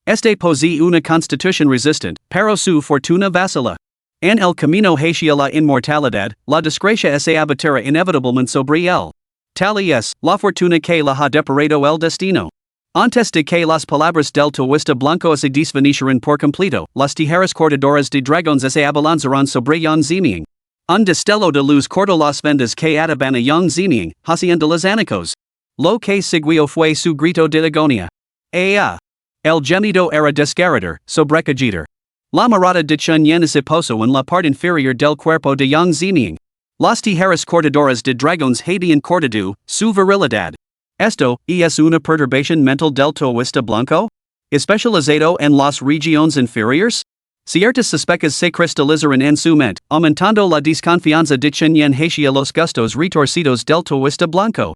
Este posee una constitución resistente, pero su fortuna vacila. En el camino hacia la inmortalidad, la desgracia se abatirá inevitablemente sobre él. Tal es la fortuna que la ha deparado el destino. Antes de que las palabras del taoísta blanco se desvanecieran por completo, las tijeras cortadoras de dragones se abalanzaron sobre Yang Ziming. Un destello de luz cortó las vendas que ataban a Yang Ziming, haciendo los anacos. Lo que siguió fue su grito de agonía. El gemido era desgarrador, sobrecogedor. La mirada de Chen Yan se posó en la parte inferior del cuerpo de Yang Ziming. Las tijeras cortadoras de dragones habían cortado su virilidad. Esto es una perturbación mental del taoísta blanco, especializado en las regiones inferiores. Ciertas suspecas se cristalizaron en su mente, aumentando la desconfianza de Chen Yan hacia los gustos retorcidos del taoísta blanco.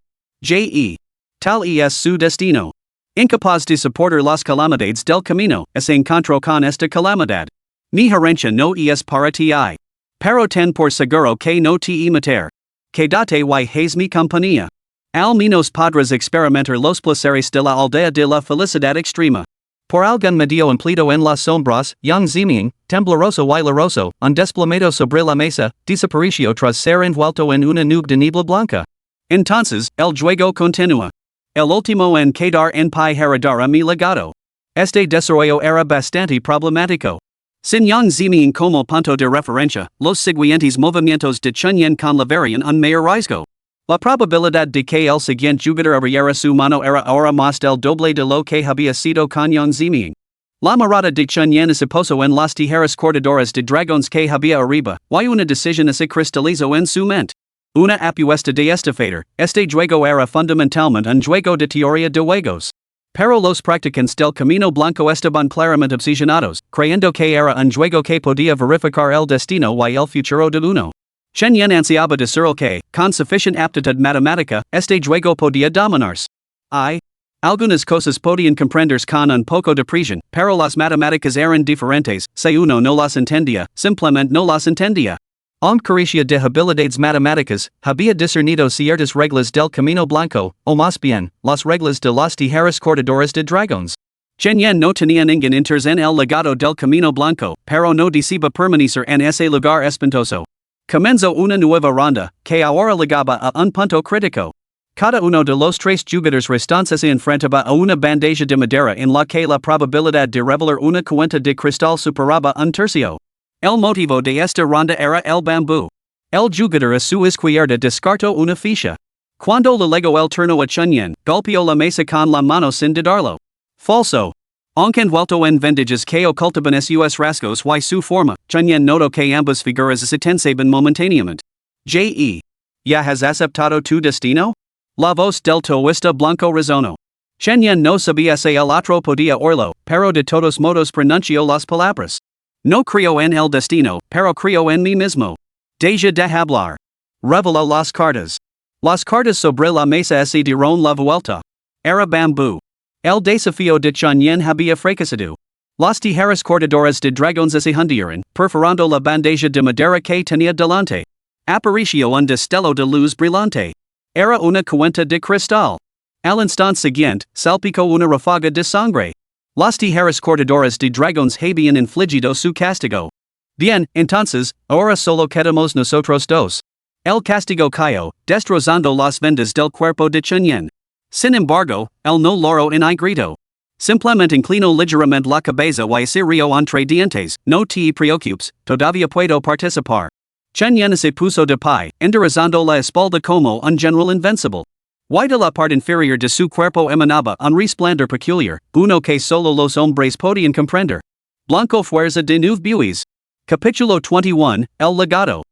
Tal es su destino. Incapaz de soportar las calamidades del camino, se encontró con esta calamidad. Mi herencia no es para ti. Pero ten por seguro que no te matar. Quédate y haz mi compañía. Al menos podrás experimentar los placeres de la aldea de la felicidad extrema. Por algún medio empleado en las sombras, Yang Ziming, tembloroso y loroso, un desplomado sobre la mesa, desapareció tras ser envuelto en una nube de niebla blanca. Entonces, el juego continúa. El último en quedar en pie heredará mi legado. Este desarrollo era bastante problemático. Sin Yang Ziming como punto de referencia, los siguientes movimientos de Chen Yan conllevarian un mayor riesgo. La probabilidad de que el siguiente jugador abriera su mano era ahora más del doble de lo que había sido con Yang Ziming. La mirada de Chen Yan se posó en las tijeras cortadoras de dragones que había arriba, y una decisión se cristalizó en su mente. Una apuesta de estafador, este juego era fundamentalmente un juego de teoría de juegos. Pero los practicantes del camino blanco estaban claramente obsesionados, creyendo que era un juego que podía verificar el destino y el futuro de uno. Chen Yan ansiaba decir que, con suficiente aptitud matemática, este juego podía dominarse. Algunas cosas podían comprenderse con un poco de presión, pero las matemáticas eran diferentes, si uno no las entendía, simplemente no las entendía. Carecía de habilidades matemáticas, había discernido ciertas reglas del camino blanco, o más bien, las reglas de las tijeras cortadoras de dragones. Chen Yan no tenía ningún interés en el legado del camino blanco, pero no deseaba permanecer en ese lugar espantoso. Comenzó una nueva ronda, que ahora llegaba a un punto crítico. Cada uno de los tres jugadores restantes se enfrentaba a una bandeja de madera en la que la probabilidad de revelar una cuenta de cristal superaba un tercio. El motivo de esta ronda era el bambú. El jugador a su izquierda descartó una ficha. Cuando le legó el turno a Chen Yan, golpeó la mesa con la mano sin dudarlo. Falso. Aunque envuelto en vendajes que ocultaban sus rasgos y su forma, Chen Yan notó que ambas figuras se tensaban momentáneamente. ¿Ya has aceptado tu destino? La voz del taoísta blanco resonó. Chen Yan no sabía si el otro podía oírlo, pero de todos modos pronunció las palabras. No creo en el destino, pero creo en mí mismo. Deja de hablar. Revela las cartas. Las cartas sobre la mesa se dieron la vuelta. Era bambú. El desafío de Chen Yan había fracasado. Las tijeras cortadoras de dragones se hundieron, perforando la bandeja de madera que tenía delante. Apareció un destello de luz brillante. Era una cuenta de cristal. Al instante siguiente, salpicó una ráfaga de sangre. Las tijeras cortadoras de dragones habían infligido su castigo. Bien, entonces, ahora solo quedamos nosotros dos. El castigo cayó, destrozando las vendas del cuerpo de Chen Yan. Sin embargo, él no logró en grito. Simplemente inclinó ligeramente la cabeza y se rió entre dientes. No te preocupes, todavía puedo participar. Chen Yan se puso de pie, enderezando la espalda como un general invencible. Y de la parte inferior de su cuerpo emanaba un resplandor peculiar, uno que solo los hombres podían comprender. Blanco fuerza de nueve buis. Capítulo 21, El legado.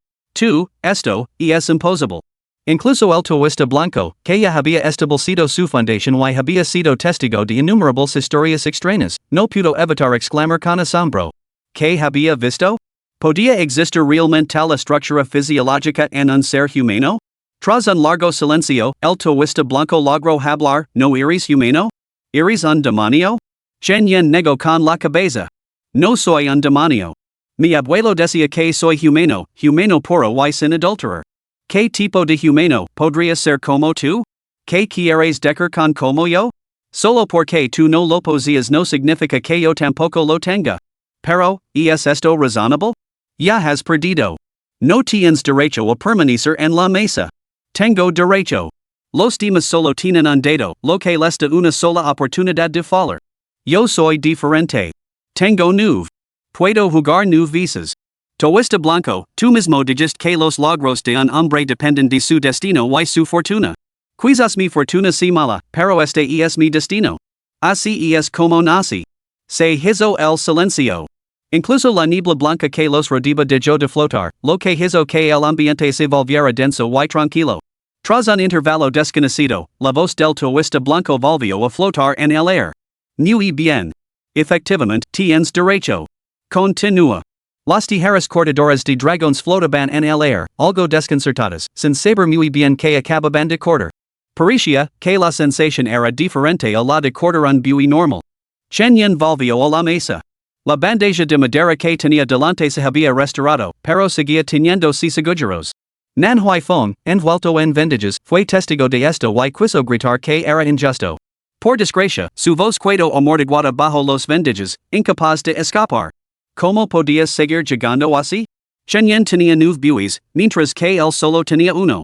Esto es imposible. Incluso el taoísta blanco, que ya había establecido su fundación y había sido testigo de innumerables historias extrañas, no pudo evitar exclamar con asombro. ¿Qué había visto? ¿Podía existir realmente tal estructura fisiológica en un ser humano? Tras un largo silencio, el taoísta blanco logró hablar. ¿No eres humano? ¿Eres un demonio? Chen Yan negó con la cabeza. No soy un demonio. Mi abuelo decía que soy humano puro y sin adulterar. ¿Qué tipo de humano podría ser como tú? ¿Qué quieres decir con como yo? Solo porque tú no lo posees no significa que yo tampoco lo tenga. Pero, ¿es esto razonable? Ya has perdido. No tienes derecho a permanecer en la mesa. Tengo derecho. Los demás solo tienen un dedo, lo que les da una sola oportunidad de fallar. Yo soy diferente. Tengo nueve. Puedo jugar nueve veces. Taoísta blanco, tú mismo dijiste que los logros de un hombre dependen de su destino y su fortuna. Quizás mi fortuna si mala, pero este es mi destino. Así es como nací. Se hizo el silencio. Incluso la niebla blanca que los rodeaba dejó de flotar, lo que hizo que el ambiente se volviera denso y tranquilo. Tras un intervalo desconocido, la voz del taoísta blanco volvió a flotar en el aire. Muy bien. Efectivamente, tienes derecho. Continúa. Las tijeras cortadoras de dragones flotaban en el aire, algo desconcertadas, sin saber muy bien que acababan de cortar. Parecía que la sensación era diferente a la de cortar un buey normal. Chen Yin volvió a la mesa. La bandeja de madera que tenía delante se había restaurado, pero seguía teniendo sus agujeros. Nan Huaifeng, envuelto en vendajes, fue testigo de esto y quiso gritar que era injusto. Por desgracia, su voz quedó amortiguada bajo los vendajes, incapaz de escapar. ¿Cómo podía seguir llegando así? Chen Yin tenía 9 bueyes, mientras que él solo tenía uno.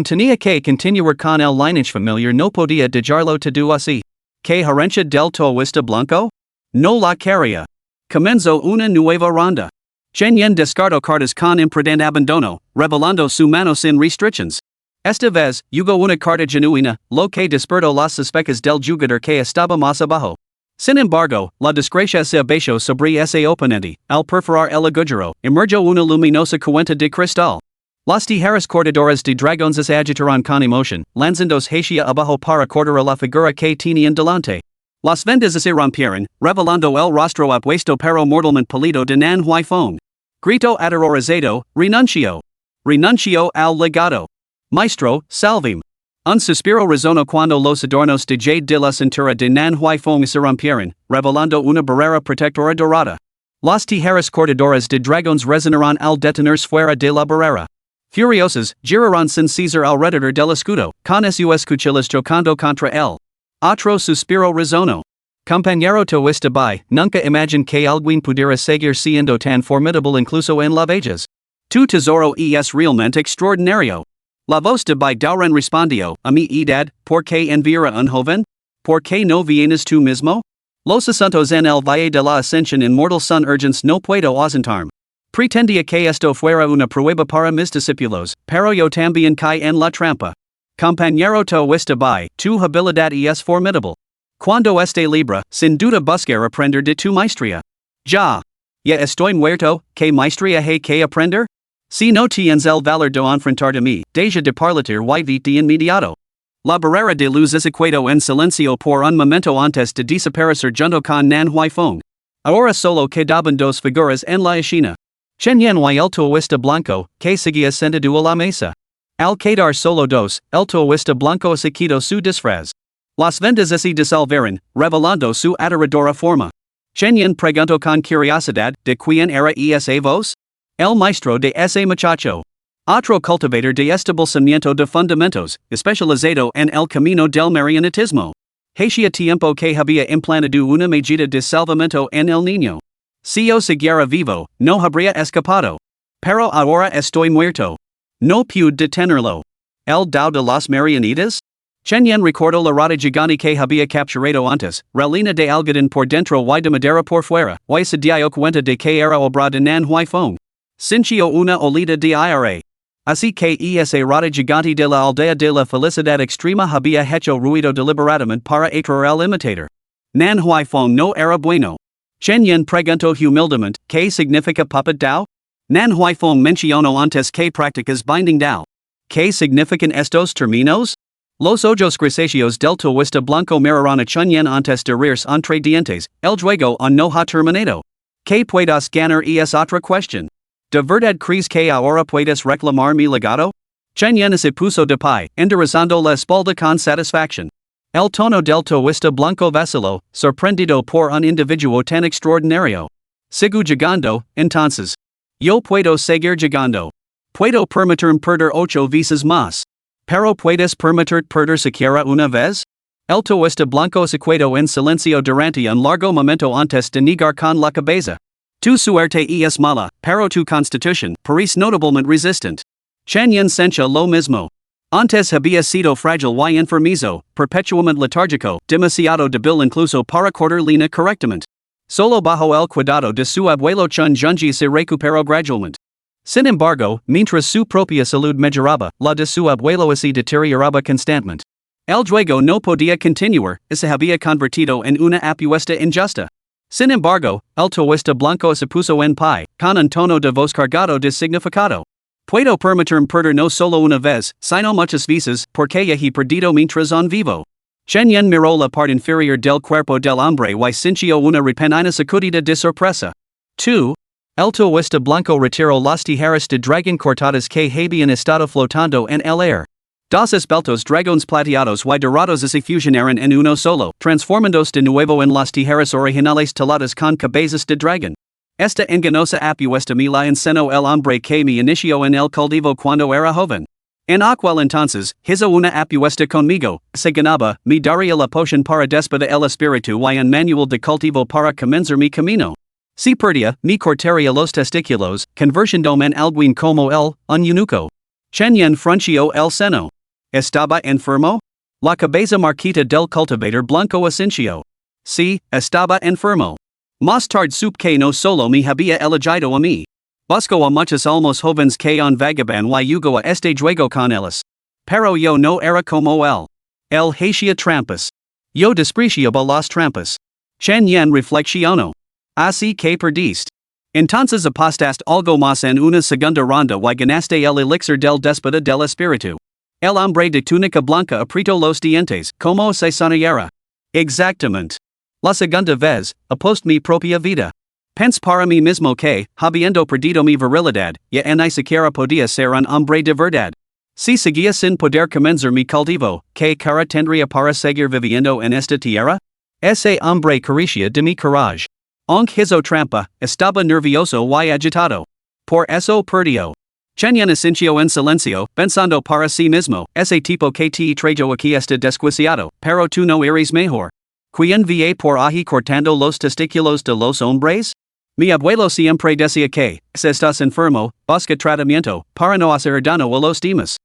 Tenía que continuar con el lineage familiar, no podía dejarlo todo así. ¿Qué herencia del taoísta blanco? No la quería. Comenzó una nueva ronda. Chen Yin descartó cartas con imprudente abandono, revelando su mano sin restrictions. Esta vez, jugó una carta genuina, lo que despertó las sospechas del jugador que estaba más abajo. Sin embargo, la desgracia se abajo sobre ese oponente, al perforar el agujero, emergió una luminosa cuenta de cristal. Las tijeras cortadoras de dragones se agitaron con emoción, lanzándose hacia abajo para cortar a la figura que tenían delante. Las vendas se rompieron, revelando el rostro apuesto pero mortalmente pálido de Nan Huaifeng. Grito aterrorizado, renuncio. Renuncio al legado. Maestro, salvim. Un suspiro resonó cuando los adornos de jade de la cintura de Nan Huaifeng se rompieron, revelando una barrera protectora dorada. Las tijeras cortadoras de dragones resonaron al detenerse fuera de la barrera. Furiosas, giraron sin cesar alrededor del escudo, con sus cuchillas chocando contra él. Otro suspiro resonó. Compañero taoísta nunca imaginé que alguien pudiera seguir siendo tan formidable incluso en las vejas. Tu tesoro es realmente extraordinario. La voz de Bai Daoren respondió, a mi edad, ¿por qué enviar un joven? ¿Por qué no vienes tú mismo? Los asuntos en el Valle de la Ascensión inmortal son urgentes, no puedo ausentarme. Pretendía que esto fuera una prueba para mis discípulos, pero yo también caí en la trampa. Compañero taoísta tu habilidad es formidable. Cuando esté libre, sin duda buscar aprender de tu maestría. Ya estoy muerto, ¿qué maestría hay que aprender? Si no tienes el valor de enfrentar a mí, deja de parlitir y vete de inmediato. La barrera de luz se quedó en silencio por un momento antes de desaparecer junto con Nan Huaifeng. Ahora solo quedaban 2 figuras en la escena. Chen Yin y el taoísta blanco, que seguía sentado a la mesa. Al quedar solo 2, el taoísta blanco se quitó su disfraz. Las vendas se disolvieron, revelando su aterradora forma. Chen Yin preguntó con curiosidad, ¿de quién era esa voz? El maestro de ese muchacho. Otro cultivador de establecimiento de fundamentos, especializado en el camino del marionetismo. Hacía tiempo que había implantado una medida de salvamento en el niño. Si yo siguiera vivo, no habría escapado. Pero ahora estoy muerto. No pude detenerlo. ¿El Dao de las marionetas? Chen Yin recordó la rata gigante que había capturado antes, relina de algodón por dentro y de madera por fuera, y se dio cuenta de que era obra de Nan Huaifeng. Sintió una olida de aire. Así que esa rata gigante de la aldea de la felicidad extrema había hecho ruido deliberadamente para atraer al imitador. Nan Huaifeng no era bueno. Chen Yin preguntó humildemente, ¿qué significa puppet Dao? Nan Huaifeng mencionó antes que practicas binding Dao. ¿Qué significan estos términos? Los ojos grisáceos del taoísta blanco miraron a Chen Yin antes de reírse entre dientes, el juego aún no ha terminado. ¿Qué puedes ganar es otra cuestión? ¿De verdad crees que ahora puedes reclamar mi legado? Chen Yin se puso de pie, enderezando la espalda con satisfacción. El tono del taoísta blanco vaciló, sorprendido por un individuo tan extraordinario. Sigo llegando, entonces. Yo puedo seguir llegando. Puedo permitirme perder 8 veces más. Pero puedes permitir perder siquiera una vez? El taoísta blanco se quedó en silencio durante un largo momento antes de negar con la cabeza. Tu suerte es mala, pero tu constitución parece notablemente resistente. Chen Yin sentía lo mismo. Antes había sido frágil y enfermizo, perpetuamente letárgico, demasiado débil incluso para cortar línea correctamente. Solo bajo el cuidado de su abuelo Chun Junji se recuperó gradualmente. Sin embargo, mientras su propia salud mejoraba, la de su abuelo se deterioraba constantemente. El juego no podía continuar, se había convertido en una apuesta injusta. Sin embargo, el turista blanco se puso en pie, con un tono de voz cargado de significado. Puedo permitirme perder no solo una vez, sino muchas veces, porque ya he perdido mientras en vivo. Chen Yen miró la parte inferior del cuerpo del hombre y sintió una repentina sacudida de sorpresa. 2. El turista blanco retiró las tijeras de dragón cortadas que habían estado flotando en el aire. Dos esbeltos dragones plateados y dorados se fusionaron en uno solo, transformándose de nuevo en las tijeras originales taladas con cabezas de dragón. Esta engañosa apuesta me la enseñó el hombre que me inició en el cultivo cuando era joven. En aquel entonces, hizo una apuesta conmigo, se ganaba, me daría la poción para despertar el espíritu y un manual de cultivo para comenzar mi camino. Si perdía, me cortaría los testículos, convirtiéndome en alguien como él, un eunuco. Chen Yen frunció el seno. ¿Estaba enfermo? La cabeza marquita del cultivator blanco asintió. Sí, estaba enfermo. Más tarde supe que no solo me había elegido a mí. Busco a muchos almos jóvenes que en vagaban y jugó a este juego con ellos. Pero yo no era como él. Él hacía trampas. Yo despreciaba las trampas. Chen Yen reflexionó. Así que perdiste. Entonces apostaste algo más en una segunda ronda y ganaste el elixir del déspota del espíritu. El hombre de túnica blanca apretó los dientes, como se sonriera. Exactamente. La segunda vez, aposto mi propia vida. Pense para mí mismo que, habiendo perdido mi virilidad, ya ni siquiera podía ser un hombre de verdad. Si seguía sin poder comenzar mi cultivo, ¿qué cara tendría para seguir viviendo en esta tierra? Ese hombre carecía de mi courage. Aunque hizo trampa, estaba nervioso y agitado. Por eso perdió. Chen Yen asintió en silencio, pensando para sí mismo, ese tipo que te trajo aquí está desquiciado, pero tú no eres mejor. ¿Quién vie por ahí cortando los testículos de los hombres? Mi abuelo siempre decía que, si estás enfermo, busca tratamiento, para no hacer daño a los demás.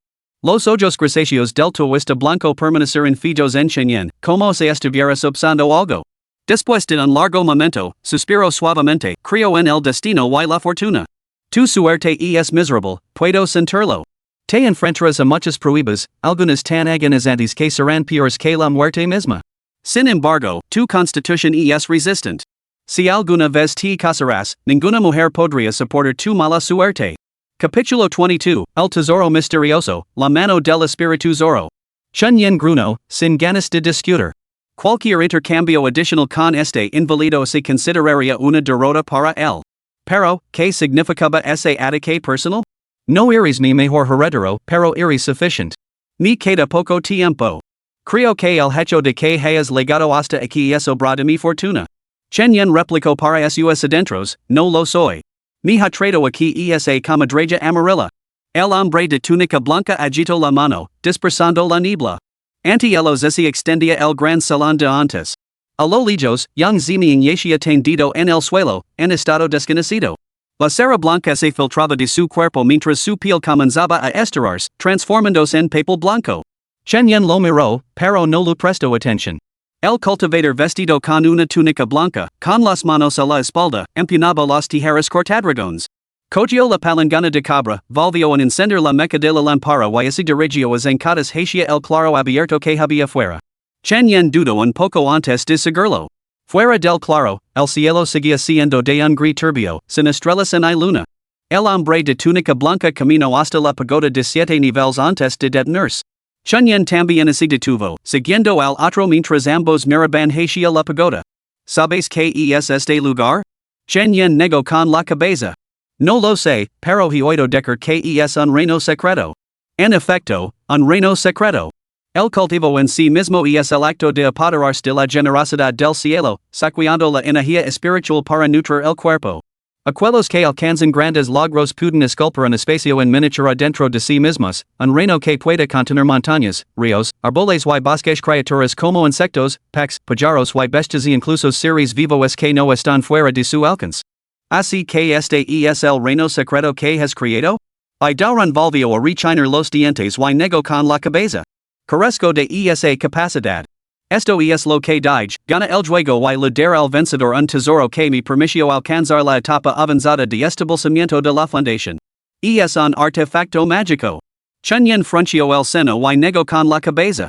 Los ojos grisáceos del turista blanco permanecieron fijos en Chen Yen, como si estuviera subsando algo. Después de un largo momento, suspiró suavemente, creyó en el destino y la fortuna. Tu suerte es miserable, puedo sentirlo. Te enfrentarás a muchas pruebas, algunas tan agonizantes que serán peores que la muerte misma. Sin embargo, tu constitución es resistente. Si alguna vez te casarás, ninguna mujer podría soportar tu mala suerte. Capítulo 22, El Tesoro Misterioso, La Mano del Espíritu Zorro. Chen Yen gruñó, sin ganas de discutir. Cualquier intercambio adicional con este invalido se consideraría una derrota para él. Pero, ¿qué significaba ese ataque personal? No eres mi mejor heredero, pero eres suficiente. Me queda poco tiempo. Creo que el hecho de que hayas llegado hasta aquí es obra de mi fortuna. Chen Yen replicó para sus adentros, no lo soy. Mi ha traído aquí esa comadreja amarilla. El hombre de túnica blanca agitó la mano, dispersando la niebla. Ante ellos se extendía el gran salón de antes. A lo lejos, Yang Zimian yacía tendido en el suelo, en estado desconocido. La cera blanca se filtraba de su cuerpo mientras su piel comenzaba a estirarse, transformándose en papel blanco. Chen Yen lo miró, pero no le prestó atención. El cultivator vestido con una túnica blanca, con las manos a la espalda, empuñaba las tijeras cortadragones. Cogió la palangana de cabra, volvió a encender la mecha de la lámpara y se dirigió a zancadas hacia el claro abierto que había fuera. Chen Yen dudó un poco antes de seguirlo. Fuera del claro, el cielo seguía siendo de un gris turbio, sin estrellas ni luna. El hombre de túnica blanca caminó hasta la pagoda de 7 niveles antes de detenerse. Chen Yen también se detuvo, siguiendo al otro mientras ambos miraban hacia la pagoda. ¿Sabes qué es este lugar? Chen Yen negó con la cabeza. No lo sé, pero he oído decir que es un reino secreto. En efecto, un reino secreto. El cultivo en sí mismo es el acto de apoderarse de la generosidad del cielo, saqueando la energía espiritual para nutrir el cuerpo. Aquellos que alcanzan grandes logros pueden esculpir un espacio en miniatura dentro de sí mismos, un reino que pueda contener montañas, ríos, árboles y bosques, criaturas como insectos, peces, pájaros y bestias y incluso seres vivos que no están fuera de su alcance. Así que este es el reino secreto que has creado? I Dauron volvió a rechinar los dientes y negó con la cabeza. Carezco de esa capacidad. Esto es lo que dije, gana el juego y le daré al vencedor un tesoro que me permitió alcanzar la etapa avanzada de establecimiento de la fundación. Es un artefacto mágico. Chen Yen frunció el seno y negó con la cabeza.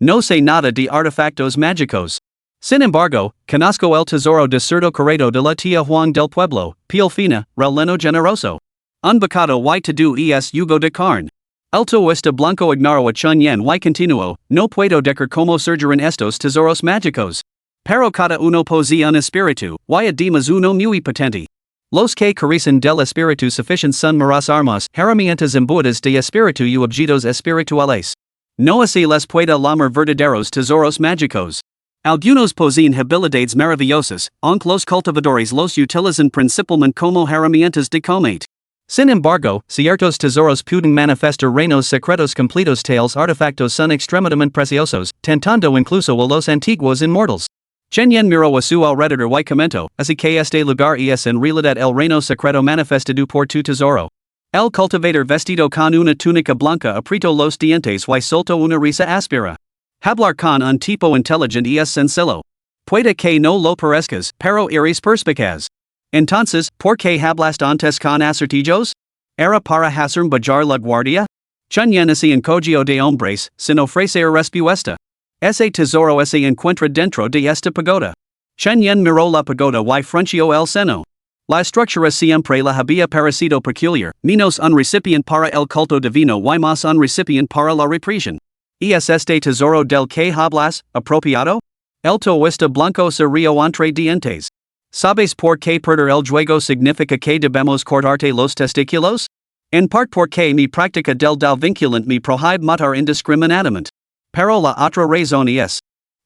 No sé nada de artefactos mágicos. Sin embargo, conozco el tesoro de cerdo corredo de la tía Juan del Pueblo, piel fina, releno generoso. Un bocado y to-do es jugo de carne. El toista blanco ignaro a chun yen y continuo, no puedo dejar como surgiren estos tesoros mágicos. Pero cada uno posee un espíritu, y además uno muy potente. Los que carecen del espíritu suficient son maras armas, herramientas imbuidas de espíritu y objetos espirituales. No así les puede llamar verdaderos tesoros mágicos. Algunos poseen habilidades maravillosas, aunque los cultivadores los utilizan principalmente como herramientas de combate. Sin embargo, ciertos tesoros pueden manifestar reinos secretos completos tales artefactos son extremadamente preciosos, tentando incluso a los antiguos inmortales. Chen Yen miró a su alrededor y comentó, así que este lugar es en realidad el reino secreto manifestado por tu tesoro. El cultivador vestido con una túnica blanca apretó los dientes y soltó una risa áspera. Hablar con un tipo inteligente es sencillo. Puede que no lo parezcas, pero eres perspicaz. Entonces, ¿por qué hablaste antes con acertijos? ¿Era para hacer bajar la guardia? Chun Yen ese encogio de hombres, sin ofrecer respuesta. Ese tesoro se encuentra dentro de esta pagoda. Chun Yen miró la pagoda y frunció el seno. La estructura siempre le había parecido peculiar, menos un recipiente para el culto divino y más un recipiente para la represión. ¿Es este tesoro del que hablas, apropiado? El toista blanco se rió entre dientes. ¿Sabes por qué perder el juego significa que debemos cortarte los testículos? En parte porque mi práctica del vinculante me prohíbe matar indiscriminadamente. Pero la otra razón es.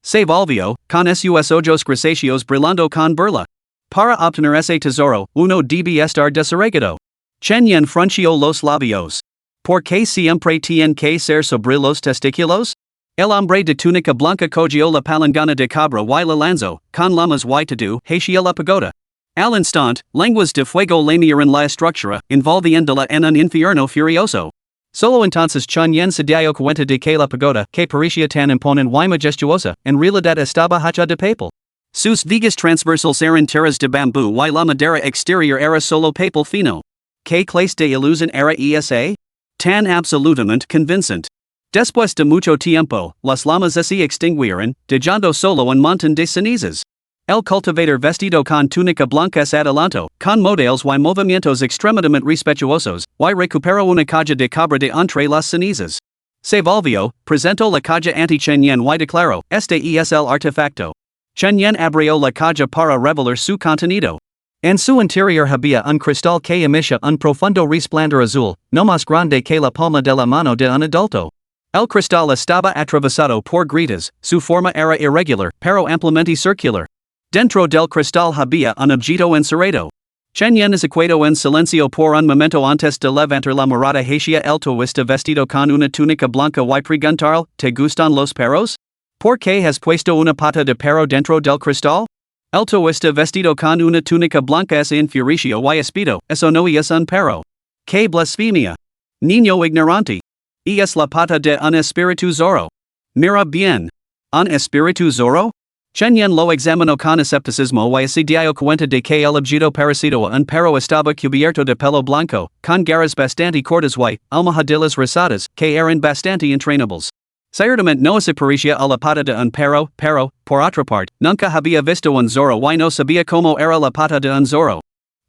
Se volvió, con sus ojos grisáceos brillando con burla. Para obtener ese tesoro, uno debe estar desarraigado. Chen Yen frunció los labios. ¿Por qué siempre tienen que ser sobre los testículos? El hombre de túnica blanca cogió la palangana de cabra y la lanzó, con lamas y to-do, hacia la pagoda. Al instante, lenguas de fuego lamieron la estructura, envolviéndola en un infierno furioso. Solo entonces Chun Yen se dio cuenta de que la pagoda, que parecía tan imponente y majestuosa, en realidad estaba hecha de papel. Sus vigas transversales eran tiras de bambú y la madera exterior era solo papel fino. ¿Qué clase de ilusión era esa? Tan absolutamente convincente. Después de mucho tiempo, las llamas se extinguieron, dejando solo un montón de cenizas. El cultivador vestido con túnica blanca se adelantó, con modelos y movimientos extremadamente respetuosos, y recuperó una caja de cabra de entre las cenizas. Se volvió, presentó la caja ante Chen Yen y declaró, este es el artefacto. Chen Yen abrió la caja para revelar su contenido. En su interior había un cristal que emitía un profundo resplandor azul, no más grande que la palma de la mano de un adulto. El cristal estaba atravesado por grietas, su forma era irregular, pero ampliamente circular. Dentro del cristal había un objeto encerrado. Chen Yen execuado en silencio por un momento antes de levantar la mirada hacia el toista vestido con una túnica blanca y preguntarle, ¿te gustan los perros? ¿Por qué has puesto una pata de perro dentro del cristal? El toista vestido con una túnica blanca se enfureció y espidó, eso no es un perro. ¡Qué blasfemia! Niño ignorante. Es la pata de un espíritu zorro. Mira bien. ¿Un espíritu zorro? Chen Yen lo examinó con escepticismo y se dio cuenta de que el objeto parecido a un perro estaba cubierto de pelo blanco, con garras bastante cortas y almohadillas rosadas, que eran bastante entrenables. Ciertamente no se parecía a la pata de un perro, pero, por otra parte, nunca había visto un zorro y no sabía cómo era la pata de un zorro.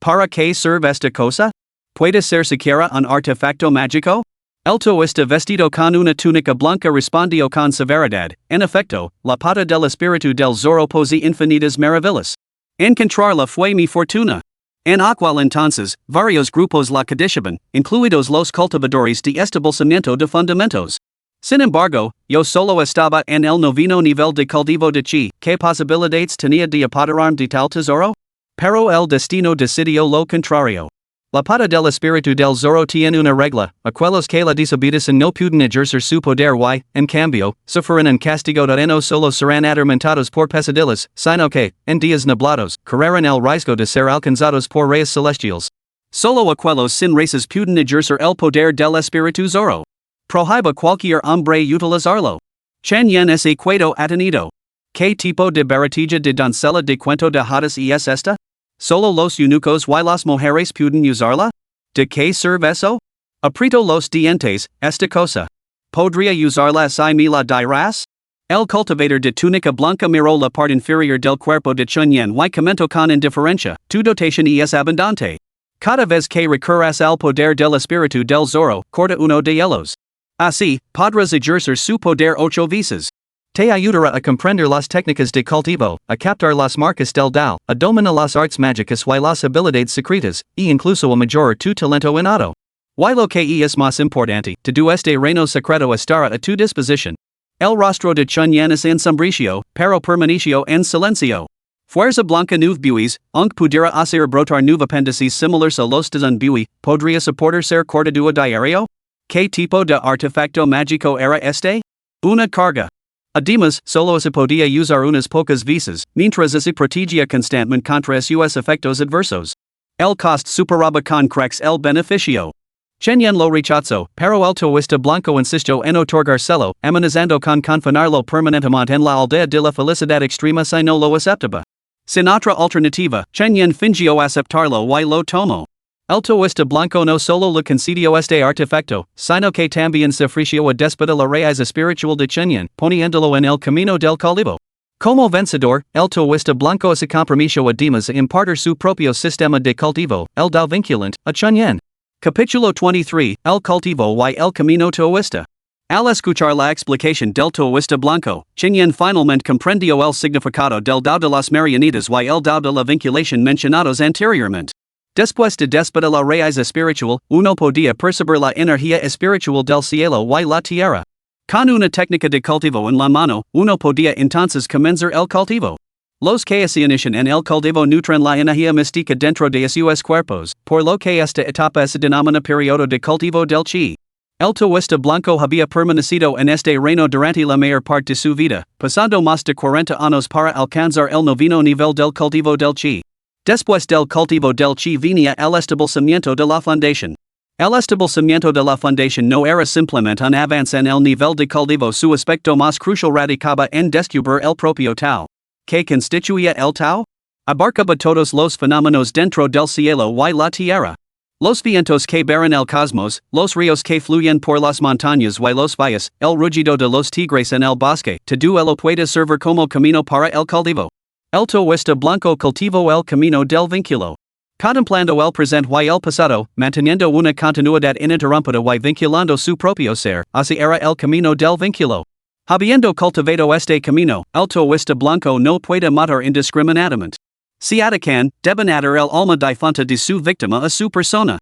¿Para qué sirve esta cosa? ¿Puede ser siquiera un artefacto mágico? El toista vestido con una túnica blanca respondió con severidad, en efecto, la pata del espíritu del zorro posee infinitas maravillas. Encontrarla fue mi fortuna. En aquel entonces, varios grupos la codiciaban, incluidos los cultivadores de establecimiento de fundamentos. Sin embargo, yo solo estaba en el noveno nivel de cultivo de chi, ¿qué posibilidades tenía de apoderarme de tal tesoro? Pero el destino decidió lo contrario. La pata del espíritu del zorro tiene una regla, aquellos que la desobedecen no pueden ejercer su poder y, en cambio, sufren un castigo que no solo serán atormentados por pesadillas, sino que, en días nublados, correrán el riesgo de ser alcanzados por reyes celestiales. Solo aquellos sin races pueden ejercer el poder del espíritu zorro. Prohíbe cualquier hombre utilizarlo. Chen Yen es equado atenido. ¿Qué tipo de baratilla de doncella de cuento de hadas es esta? ¿Solo los eunucos y las mujeres pueden usarla? ¿De qué sirve eso? Aprieto los dientes, esta cosa. ¿Podría usarla si me la dirás? El cultivator de túnica blanca miró la parte inferior del cuerpo de Chunyan y comentó con indiferencia, tu dotación es abundante. Cada vez que recurras al poder del espíritu del zorro, corta uno de ellos. Así, podrás ejercer su poder 8 veces. Te ayudará a comprender las técnicas de cultivo, a captar las marcas del Dao, a dominar las artes mágicas y las habilidades secretas, e incluso a mejorar tu talento innato. Y lo que es más importante, todo este reino secreto estará a tu disposición. El rostro de Chunyan es ensombricio, pero permaneció en silencio. Fuerza blanca nueve buis, aunque pudiera hacer brotar nueve apéndices similares a los de un bui, podría soportar ser cortado a diario? ¿Qué tipo de artefacto mágico era este? Una carga. Además, solo se podía usar unas pocas veces, mientras se protegía constantemente contra sus efectos adversos. El coste superaba con crex el beneficio. Chunyan lo rechazó, pero el taoísta blanco insistió en otorgárselo, amenazando con confinarlo permanentemente en la aldea de la felicidad extrema si no lo aceptaba. Sin otra alternativa, Chunyan fingió aceptarlo y lo tomó. El taoísta blanco no solo le concedió este artefacto, sino que también se ofreció a despedir la raíz espiritual de Chunyan, poniéndolo en el camino del cultivo. Como vencedor, el taoísta blanco se comprometió además a impartir su propio sistema de cultivo, el Dao vinculante, a Chunyan. Capítulo 23, El cultivo y el camino taoísta. Al escuchar la explicación del taoísta blanco, Chunyan finalmente comprendió el significado del Dao de las marionetas y el Dao de la vinculación mencionados anteriormente. Después de despedir la raíz espiritual, uno podía percibir la energía espiritual del cielo y la tierra. Con una técnica de cultivo en la mano, uno podía entonces comenzar el cultivo. Los que se inician en el cultivo nutren la energía mística dentro de sus cuerpos, por lo que esta etapa se denomina periodo de cultivo del chi. El taoísta blanco había permanecido en este reino durante la mayor parte de su vida, pasando más de 40 años para alcanzar el noveno nivel del cultivo del chi. Después del cultivo del chi venía el establecimiento de la fundación. El establecimiento de la fundación no era simplemente un avance en el nivel de cultivo, su aspecto más crucial radicaba en descubrir el propio Tao. ¿Qué constituía el Tao? Abarcaba todos los fenómenos dentro del cielo y la tierra. Los vientos que barren el cosmos, los ríos que fluyen por las montañas y los valles, el rugido de los tigres en el bosque, todo ello puede servir como camino para el cultivo. El taoísta blanco cultivó el camino del vínculo. Contemplando el presente y el pasado, manteniendo una continuidad ininterrumpida y vinculando su propio ser, así era el camino del vínculo. Habiendo cultivado este camino, el taoísta blanco no puede matar indiscriminadamente. Si atacan, deben atar el alma difunta de su víctima a su persona.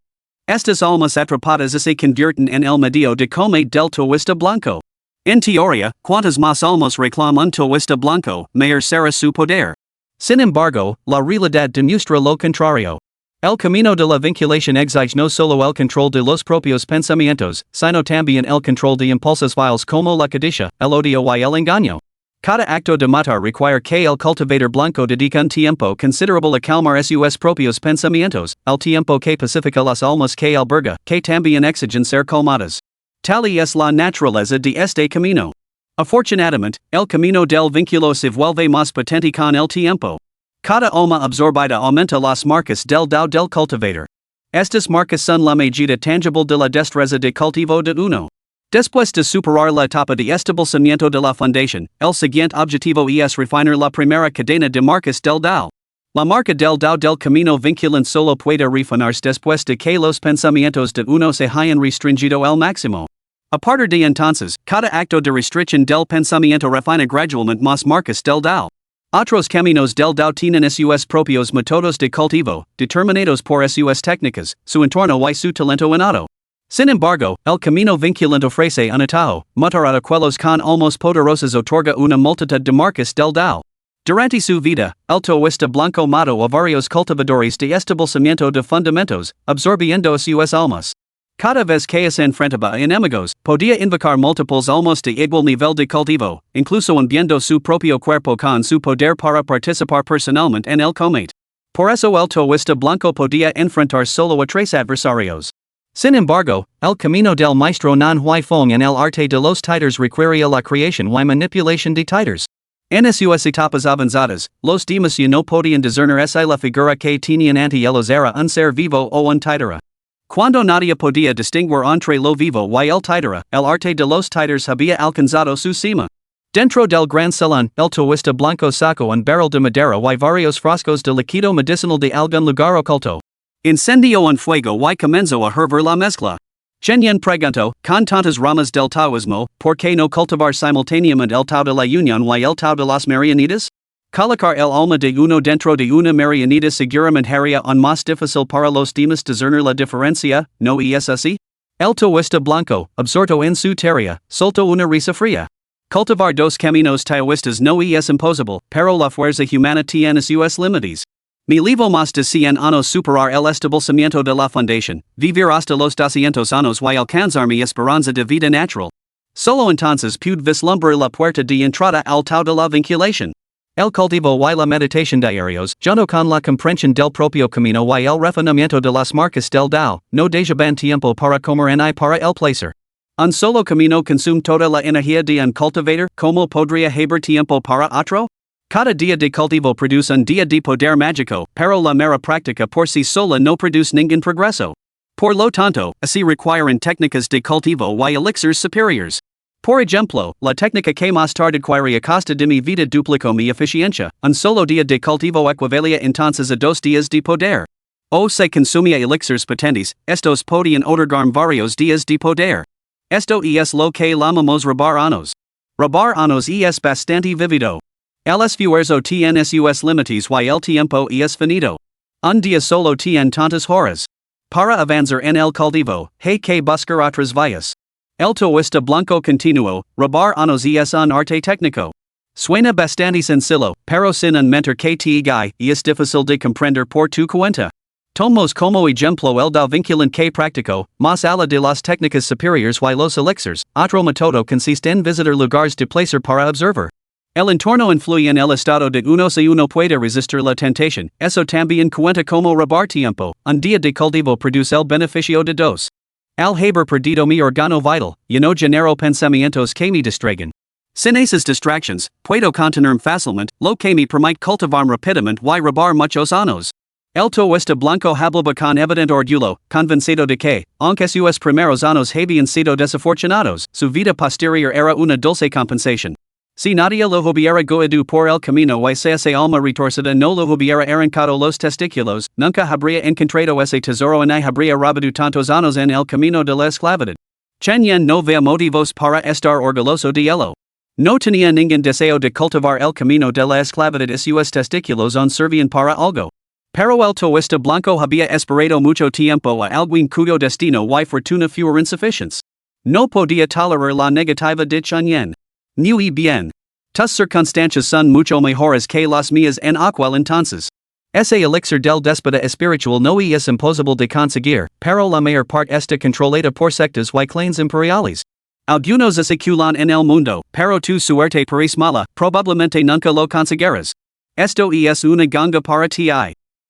Estas almas atrapadas se convierten en el medio de combate del taoísta blanco. En teoría, cuantas más almas reclama un taoísta blanco, mayor será su poder. Sin embargo, la realidad demuestra lo contrario. El camino de la vinculación exige no solo el control de los propios pensamientos, sino también el control de impulsos viles como la codicia, el odio y el engaño. Cada acto de matar requiere que el cultivador blanco dedique un tiempo considerable a calmar sus propios pensamientos, el tiempo que pacifica las almas que alberga, que también exigen ser calmadas. Tal es la naturaleza de este camino. Afortunadamente, el camino del vínculo se vuelve más potente con el tiempo. Cada alma absorbida aumenta las marcas del Dao del cultivador. Estas marcas son la medida tangible de la destreza de cultivo de uno. Después de superar la etapa de establecimiento de la fundación, el siguiente objetivo es refinar la primera cadena de marcas del Dao. La marca del Dao del camino vinculante solo puede refinarse después de que los pensamientos de uno se hayan restringido al máximo. A partir de entonces, cada acto de restricción del pensamiento refina gradualmente más marcas del Dao. Otros caminos del Dao tienen sus propios métodos de cultivo, determinados por sus técnicas, su entorno y su talento innato. Sin embargo, el camino vinculante ofrece un atajo, matar a aquellos con almas poderosas otorga una multitud de marcas del Dao. Durante su vida, el taoísta blanco mató a varios cultivadores de establecimiento de fundamentos, absorbiendo sus almas. Cada vez que se enfrentaba a enemigos, podía invocar múltiples almas de igual nivel de cultivo, incluso hundiendo su propio cuerpo con su poder para participar personalmente en el combate. Por eso el taoísta blanco podía enfrentar solo a 3 adversarios. Sin embargo, el camino del maestro Manhwa en el arte de los titers requería la creación y manipulación de titers. En sus etapas avanzadas, los demás ya no podían discernir si la figura que tenían ante ellos era un ser vivo o un titera. Cuando nadie podía distinguir entre lo vivo y el titera, el arte de los titers había alcanzado su cima. Dentro del gran salón, el toista blanco saco un barrel de madera y varios frascos de líquido medicinal de algún lugar oculto. Incendio un fuego y comenzó a hervir la mezcla. Chen pregunto, con tantas ramas del taoísmo, ¿por qué no cultivar simultáneamente el tao de la unión y el tao de las marianitas? Colocar el alma de uno dentro de una marianita seguramente haría aún más difícil para los demás discernir la diferencia, ¿no es así? El taoísta blanco, absorto en su teoría, soltó una risa fría. Cultivar dos caminos taoístas no es imposible, pero la fuerza humana tiene sus límites. Me levo más de 100 años superar el establecimiento de la fundación, vivir hasta los 200 años y alcanzar mi esperanza de vida natural. Solo entonces pude vislumbrar la puerta de entrada al tao de la vinculación. El cultivo y la meditación diarios, junto con la comprensión del propio camino y el refinamiento de las marcas del Dao, no dejaban tiempo para comer ni para el placer. Un solo camino consume toda la energía de un cultivador, ¿cómo podría haber tiempo para otro? Cada día de cultivo produce un día de poder mágico, pero la mera práctica por sí sola no produce ningún progreso. Por lo tanto, así requieren técnicas de cultivo y elixirs superiores. Por ejemplo, la técnica que más tarde adquirí a costa de mi vida duplicó mi eficiencia, un solo día de cultivo equivalía entonces a 2 días de poder. O se consumía elixirs potentes, estos podían otorgar varios días de poder. Esto es lo que llamamos robar años. Robar años es bastante vivido. El esfuerzo tiene sus límites y el tiempo es finito. Un día solo tiene tantas horas. Para avanzar en el cultivo, hay que buscar otras vías. El taoísta blanco continuo, robar años es un arte técnico. Suena bastante sencillo, pero sin un mentor que te guíe, es difícil de comprender por tu cuenta. Tomos como ejemplo el da vinculante que practico, más allá de las técnicas superiores y los elixirs, otro método consiste en visitar lugares de placer para observar. El entorno influye en el estado de uno si uno puede resistir la tentación, eso también cuenta como robar tiempo, un día de cultivo produce el beneficio de dos. Al haber perdido mi órgano vital, y no genero pensamientos que me distraigan. Sin esas distractions, puedo contenerme fácilmente, lo que me permite cultivar rápidamente y robar muchos años. El taoísta blanco hablaba con evidente orgullo, convencido de que, aunque sus primeros años habían sido desafortunados, su vida posterior era una dulce compensación. Si nadie lo hubiera guiado por el camino y si ese alma retorcida no lo hubiera arrancado los testículos, nunca habría encontrado ese tesoro ni habría robado tantos años en el camino de la esclavitud. Chen Yen no vea motivos para estar orgulloso de ello. No tenía ningún deseo de cultivar el camino de la esclavitud y sus testículos aún servían para algo. Pero el taoísta blanco había esperado mucho tiempo a alguien cuyo destino y fortuna fueron insuficientes. No podía tolerar la negativa de Chen Yen. Muy bien. Tus circunstancias son mucho mejores que las mías en aquel entonces. Ese elixir del déspota espiritual no es imposible de conseguir, pero la mayor parte está controlada por sectas y clanes imperiales. Algunos circulan en el mundo, pero tu suerte parece mala, probablemente nunca lo conseguirás. Esto es una ganga para ti.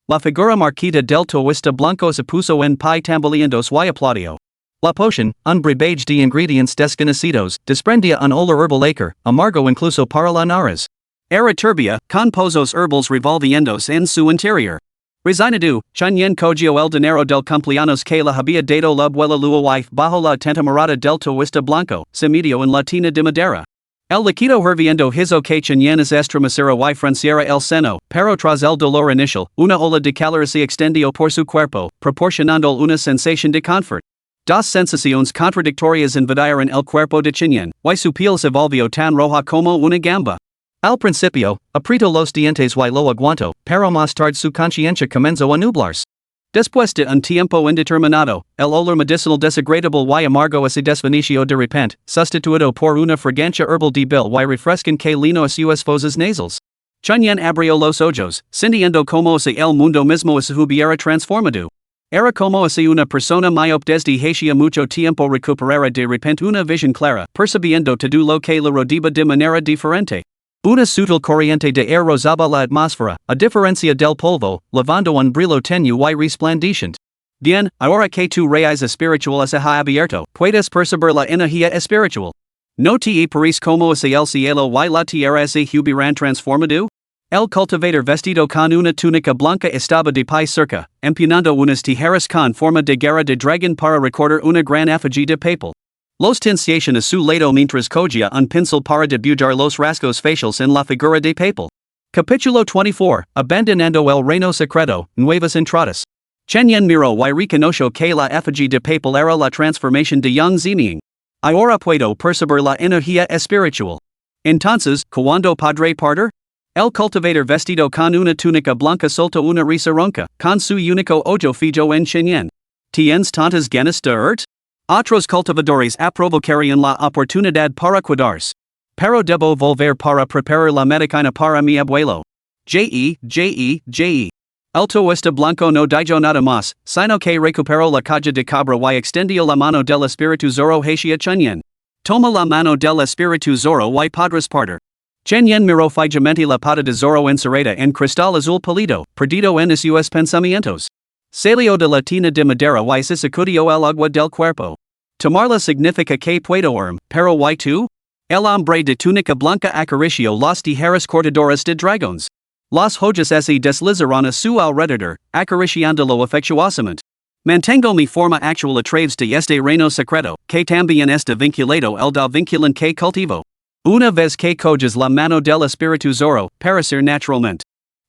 La figura marquita del taoísta blanco se puso en pie tambaleandos y aplaudió. La poción, un brebaje de ingredientes desconocidos, desprendía un olor herbal acre, amargo incluso para la nariz. Era turbia, con pozos herbals revolviéndose en su interior. Resignado, Chen Yen cogió el dinero del cumpleaños que le había dado la abuela Luo y bajo la atenta mirada del taoísta blanco, se metió en la tina de madera. El líquido hirviendo hizo que Chen Yen estremeciera y frunciera el seno, pero tras el dolor inicial, una ola de calor se extendió por su cuerpo, proporcionando una sensación de confort. Dos sensaciones contradictorias invadieron el cuerpo de Chen Yen, y su piel se volvió tan roja como una gamba. Al principio, apretó los dientes y lo aguantó, pero más tarde su conciencia comenzó a nublarse. Después de un tiempo indeterminado, el olor medicinal desagradable y amargo se desvaneció de repente, sustituido por una fragancia herbal débil y refrescante que llenó a sus fosas nasales. Chen Yen abrió los ojos, sintiendo como si el mundo mismo se hubiera transformado. Era como si una persona myope desde hacía mucho tiempo recuperara de repente una visión clara, percibiendo todo lo que le rodeaba de manera diferente. Una sutil corriente de aire rozaba la atmósfera, a diferencia del polvo, levando un brillo tenue y resplandeciente. Bien, ahora que tu raíz espiritual se ha abierto, puedes percibir la energía espiritual. ¿No te parece como si el cielo y la tierra se hubieran transformado? El cultivador vestido con una túnica blanca estaba de pie cerca, empuñando unas tijeras con forma de garra de dragón para recordar una gran effigie de papel. Los tensieron a su lado mientras cogía un pincel para dibujar los rasgos faciales en la figura de papel. Capítulo 24, Abandonando el reino secreto, nuevas entradas. Chen Yen miró y reconoció que la effigie de papel era la transformación de Yang Ziming. Ahora puedo percibir la energía espiritual. Entonces, ¿cuándo podré partir? El cultivador vestido con una túnica blanca solta una risa ronca, con su único ojo fijo en Chen Yen. ¿Tienes tantas ganas de irte? Otros cultivadores aprovecharían la oportunidad para cuidarse. Pero debo volver para preparar la medicina para mi abuelo. J.E. El toista blanco no dijo nada más, sino que recuperó la caja de cabra y extendió la mano del espíritu Zoro hacia Chen Yen. Toma la mano del espíritu Zoro y podrás partir. Chen Yen miró fijamente la pata de Zoro encerrada en cristal azul pálido, perdido en sus pensamientos. Salió de la tina de madera y se sacudió el agua del cuerpo. Tomarla significa que puedo irme, pero ¿y tú? El hombre de túnica blanca acarició las tijeras cortadoras de dragones. Las hojas se deslizaron a su alrededor, acariciándolo afectuosamente. Mantengo mi forma actual a través de este reino secreto, que también está vinculado el del vinculante que cultivo. Una vez que coges la mano del espíritu Zoro, para ser naturalmente.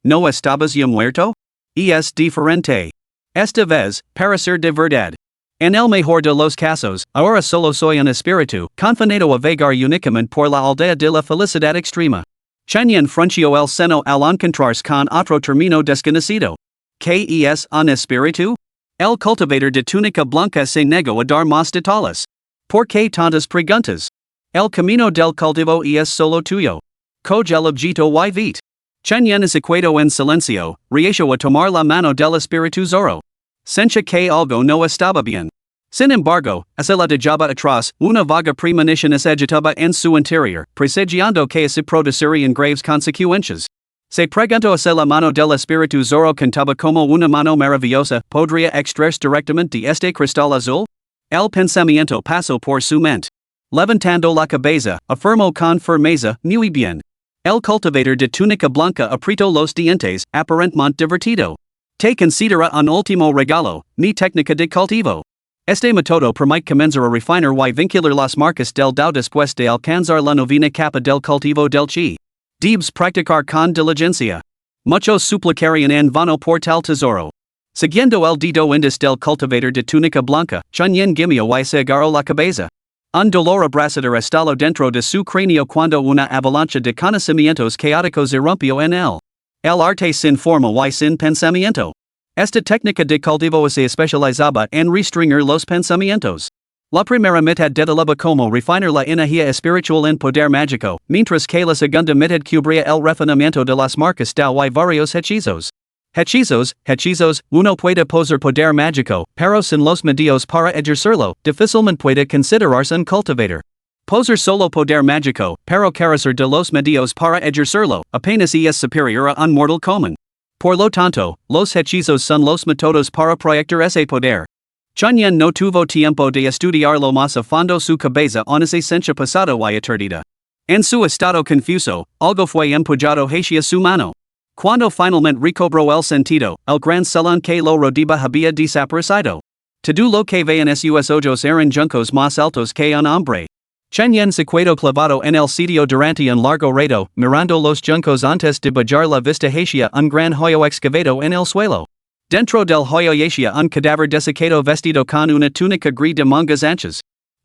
¿No estabas ya muerto? Y es diferente. Esta vez, para ser de verdad. En el mejor de los casos, ahora solo soy un espíritu, confinado a vagar únicamente por la aldea de la felicidad extrema. Chen Yen frunció el seno al encontrarse con otro término desconocido. ¿Qué es un espíritu? El cultivador de túnica blanca se negó a dar más detalles. ¿Por qué tantas preguntas? El camino del cultivo es solo tuyo. Coge el objeto y vete. Chen Yen se quedó en silencio, reació a tomar la mano del espíritu Zoro. Sentía que algo no estaba bien. Sin embargo, hacia la dejaba atrás, una vaga premonición se agitaba en su interior, presagiando que se producirían graves consecuencias. Se preguntó si la mano del espíritu Zoro cantaba como una mano maravillosa, ¿podría extraerse directamente de este cristal azul? El pensamiento pasó por su mente. Levantando la cabeza, afirmó con firmeza, muy bien. El cultivador de túnica blanca apretó los dientes, aparentemente divertido. Te considera un último regalo, mi técnica de cultivo. Este método permite comenzar a refinar y vincular las marcas del dao después de alcanzar la novena capa del cultivo del chi. Debes practicar con diligencia. Muchos suplicarían en vano por tal tesoro. Siguiendo el dedo índice del cultivador de túnica blanca, Chen Yen gimió y se agarró la cabeza. Un dolor abrasador estalló dentro de su cráneo cuando una avalancha de conocimientos caóticos irrumpió en él. El arte sin forma y sin pensamiento. Esta técnica de cultivo se especializaba en restringir los pensamientos. La primera mitad dedicaba como refinar la energía espiritual en poder mágico, mientras que la segunda mitad cubría el refinamiento de las marcas dao y varios hechizos. Hechizos, uno puede poseer poder mágico, pero sin los medios para ejercerlo, difícilmente puede considerarse un cultivador. Poseer solo poder mágico, pero carecer de los medios para ejercerlo, apenas es superior a un mortal común. Por lo tanto, los hechizos son los métodos para proyectar ese poder. Chen Yen no tuvo tiempo de estudiarlo más a fondo su cabeza se sencha pasado y aturdida. En su estado confuso, algo fue empujado hacia su mano. Cuando finalmente recobró el sentido, el gran salón que lo rodeaba había desaparecido. Todo lo que veían sus ojos eran juncos más altos que un hombre. Chen Yen se quedó clavado en el sitio durante un largo rato, mirando los juncos antes de bajar la vista hacia un gran hoyo excavado en el suelo. Dentro del hoyo yacía un cadáver desecado vestido con una túnica gris de mangas anchas.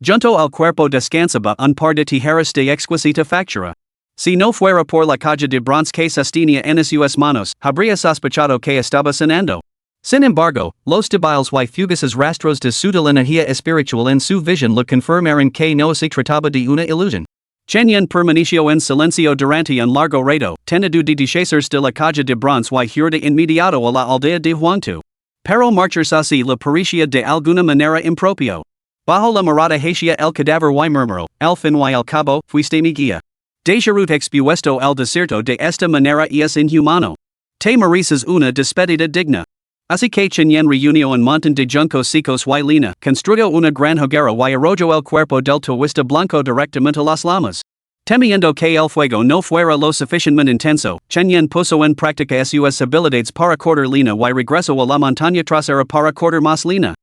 Junto al cuerpo descansaba un par de tijeras de exquisita factura. Si no fuera por la caja de bronce que sostenía en sus manos, habría sospechado que estaba cenando. Sin embargo, los débiles y fugaces rastros de su energía espiritual en su visión le confirmaron que no se trataba de una ilusión. Chen Yen permaneció en silencio durante un largo rato, teniendo de deshacerse de la caja de bronce y huir de inmediato a la aldea de Huangtu. Pero marcharse así le parecía de alguna manera impropio. Bajo la mirada hacia el cadáver y murmuró, al fin y al cabo, fuiste mi guía. Dejarut expuesto el desierto de esta manera es inhumano. Te mereces una despedida digna. Así que Chen Yen reunió un montón de juncos secos y lina, construyó una gran hoguera y arrojó el cuerpo del toista blanco directamente a las llamas. Temiendo que el fuego no fuera lo suficientemente intenso, Chen Yen puso en práctica sus habilidades para cortar lina y regresó a la montaña trasera para cortar más lina.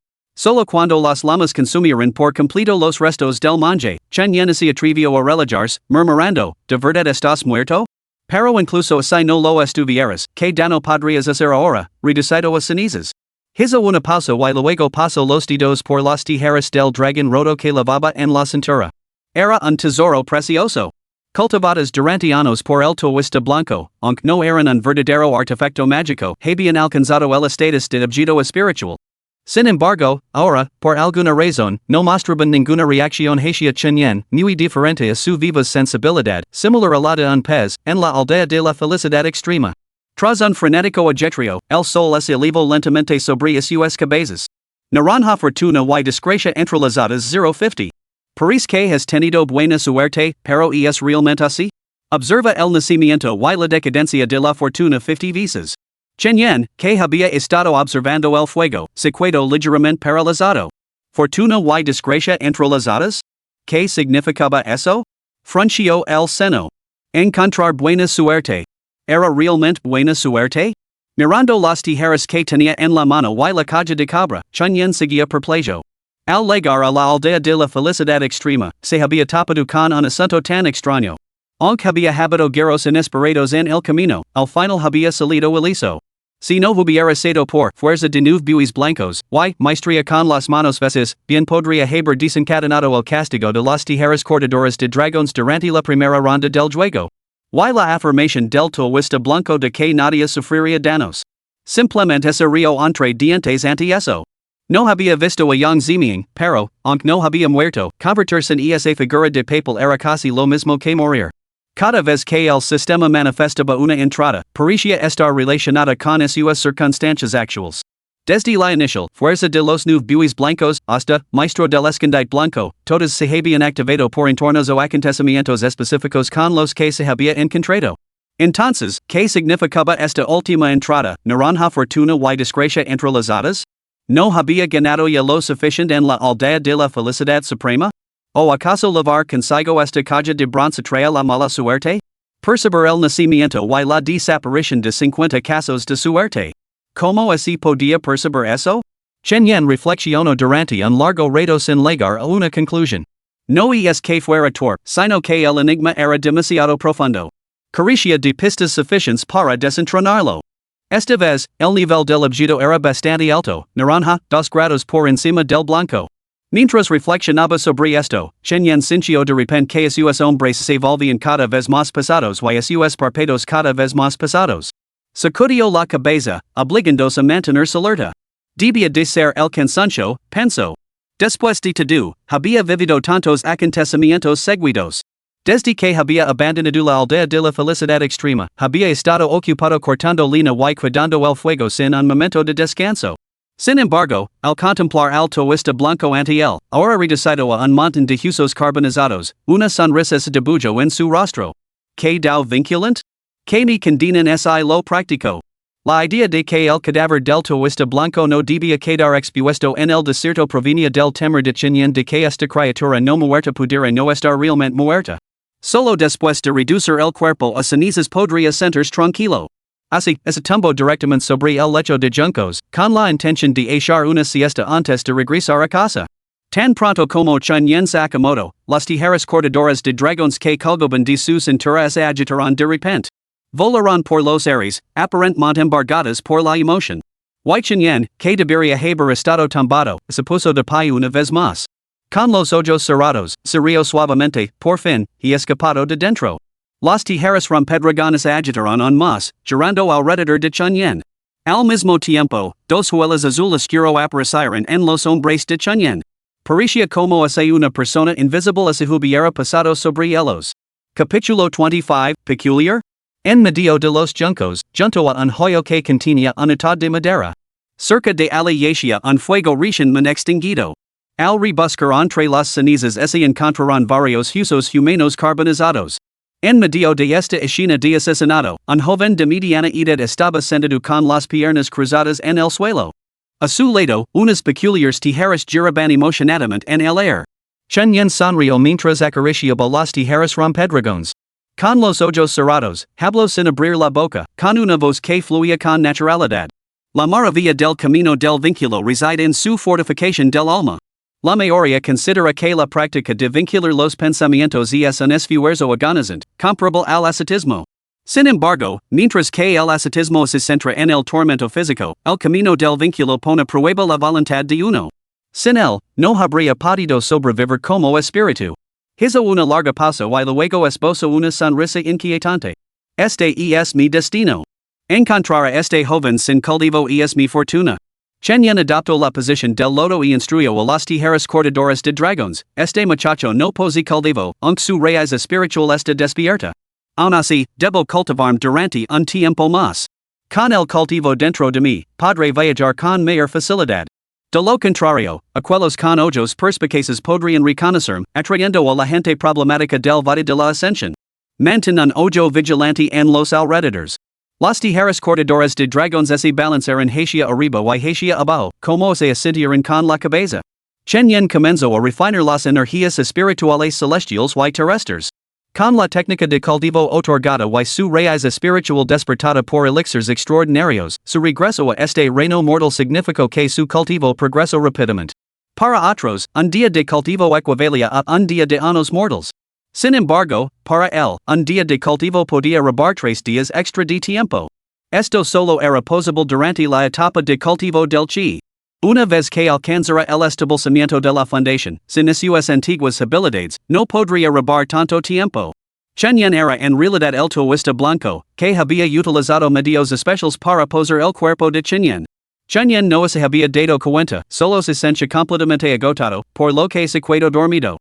Solo cuando las llamas consumieron por completo los restos del mange, Chen Yen se atrevió a relayarse, murmurando, ¿de verdad estás muerto? Pero incluso así no lo estuvieras, que daño podrías hacer ahora, reducido a cenizas. Hizo una pausa y luego pasó los dedos por las tijeras del dragón roto que lavaba en la cintura. Era un tesoro precioso. Cultivadas durante años por el tuista blanco, aunque no eran un verdadero artefacto mágico, habían alcanzado el estatus de objeto espiritual. Sin embargo, ahora, por alguna razón, no mostraban ninguna reacción hacia Chen Yen, muy diferente a su viva sensibilidad, similar a la de un pez, en la aldea de la felicidad extrema. Tras un frenético ajetrio, el sol se elevó lentamente sobre sus cabezas. Naranja fortuna y desgracia entrelazadas 050. Parece que has tenido buena suerte, pero es realmente así? Observa el nacimiento y la decadencia de la fortuna 50 veces. Chen Yen, que había estado observando el fuego, se quedó ligeramente paralizado. ¿Fortuna y desgracia entrelazadas? ¿Qué significaba eso? Frunció el seno. Encontrar buena suerte. ¿Era realmente buena suerte? Mirando las tijeras que tenía en la mano y la caja de cabra, Chen Yen seguía perplejo. Al llegar a la aldea de la felicidad extrema, se había tapado con un asunto tan extraño. Aunque había habitado giros inesperados en el camino, al final había salido ileso. Si no hubiera sido por fuerza de nueve bueyes blancos, y maestría con las manos veces, bien podría haber desencadenado el castigo de las tijeras cortadoras de dragones durante la primera ronda del juego. Y la afirmación del tuista blanco de que nadie sufriría daños. Simplemente se rió entre dientes ante eso. No había visto a Yang Ziming, pero, aunque no había muerto, convertirse en esa figura de papel era casi lo mismo que morir. Cada vez que el sistema manifestaba una entrada, parecía estar relacionada con sus circunstancias actuales. Desde la inicial fuerza de los nueve bueyes blancos hasta maestro del escondite blanco, todas se habían activado por entornos o acontecimientos específicos con los que se había encontrado. Entonces, ¿qué significaba esta última entrada, naranja fortuna y desgracia entrelazadas? ¿No había ganado ya lo suficiente en la aldea de la felicidad suprema? ¿O acaso llevar consigo esta caja de bronce trae la mala suerte? Percibir el nacimiento y la desaparición de 50 casos de suerte. ¿Cómo así podía percibir eso? Chen Yen reflexionó durante un largo rato sin llegar a una conclusión. No es que fuera torpe, sino que el enigma era demasiado profundo. Carecía de pistas suficientes para desentrañarlo. Esta vez, el nivel del objeto era bastante alto, naranja, 2 grados por encima del blanco. Mientras reflexionaba sobre esto, Chen Yen sintió de repente que sus hombres se volvían cada vez más pesados y sus párpados cada vez más pesados. Sacudió la cabeza, obligándose a mantenerse alerta. Debía de ser el cansancio, pensó. Después de todo, había vivido tantos acontecimientos seguidos. Desde que había abandonado la aldea de la felicidad extrema, había estado ocupado cortando leña y cuidando el fuego sin un momento de descanso. Sin embargo, al contemplar al tuista blanco ante él, ahora reducido a un montón de huesos carbonizados, una sonrisa se dibujó en su rostro. ¿Qué dao vinculante? ¿Qué me condenan si lo practico? La idea de que el cadáver del tuista blanco no debía quedar expuesto en el desierto provenía del temor de Chen Yen de que esta criatura no muerta pudiera no estar realmente muerta. Solo después de reducir el cuerpo a cenizas podría sentirse tranquilo. Así, se tumbó directamente sobre el lecho de juncos, con la intención de echar una siesta antes de regresar a casa. Tan pronto como Chen Yen Sakamoto, las tijeras cortadoras de dragones que colgaban de su cintura se agitaron de repente. Volaron por los aires, aparentemente embargadas por la emoción. Y Chen Yen, que debería haber estado tumbado, se puso de pie una vez más. Con los ojos cerrados, se rió suavemente, por fin, y escapado de dentro. Las tijeras rompedragones se agitaron aún más, girando alrededor de Chen Yen. Al mismo tiempo, dos huelas azul oscuro aparecieron en los hombres de Chen Yen. Parecía como si una persona invisible se hubiera pasado sobre ellos. Capítulo 25, Peculiar. En medio de los juncos, junto a un joyo que contenía un atad de madera. Cerca de allí yacía un fuego recientemente extinguido. Al rebuscar entre las cenizas se encontraron varios huesos humanos carbonizados. En medio de esta escena de asesinato, un joven de mediana edad estaba sentado con las piernas cruzadas en el suelo. A su lado, unas peculiares tijeras giraban emocionadamente en el aire. Chen Yen sonrió mientras acariciaba las tijeras rompedragones. Con los ojos cerrados, habló sin abrir la boca, con una voz que fluía con naturalidad. La maravilla del camino del vínculo reside en su fortificación del alma. La mayoría considera que la práctica de vincular los pensamientos es un esfuerzo agonizante, comparable al ascetismo. Sin embargo, mientras que el ascetismo se centra en el tormento físico, el camino del vínculo pone a prueba la voluntad de uno. Sin él, no habría podido sobrevivir como espíritu. Hizo una larga pausa y luego esbozó una sonrisa inquietante. Este es mi destino. Encontrar a este joven sin cultivo es mi fortuna. Chen adoptó la posición del loto y instruyó a los tijeras cortadoras de dragones. Este muchacho no posee cultivo, aunque su raíz espiritual está despierta. Aun así, debo cultivarme durante un tiempo más. Con el cultivo dentro de mí, podré viajar con mayor facilidad. De lo contrario, aquellos con ojos perspicaces podrían reconocerme, atrayendo a la gente problemática del vida de la ascensión. Mantén un ojo vigilante en los alrededores. Las tijeras cortadoras de dragones se balancearon hacia arriba y hacia abajo, como se asintieron con la cabeza. Chen Yen comenzó a refinar las energías espirituales celestiales y terrestres. Con la técnica de cultivo otorgada y su raíz espiritual despertada por elixirs extraordinarios, su regreso a este reino mortal significó que su cultivo progresó rápidamente. Para otros, un día de cultivo equivalía a un día de años mortals. Sin embargo, para él, un día de cultivo podía robar 3 días extra de tiempo. Esto solo era posible durante la etapa de cultivo del chi. Una vez que alcanzara el establecimiento de la fundación, sin sus antiguas habilidades, no podría robar tanto tiempo. Chen Yen era en realidad el taoísta blanco, que había utilizado medios especiales para posar el cuerpo de Chen Yen. Chen Yen no se había dado cuenta, solo se sentía completamente agotado, por lo que se quedó dormido.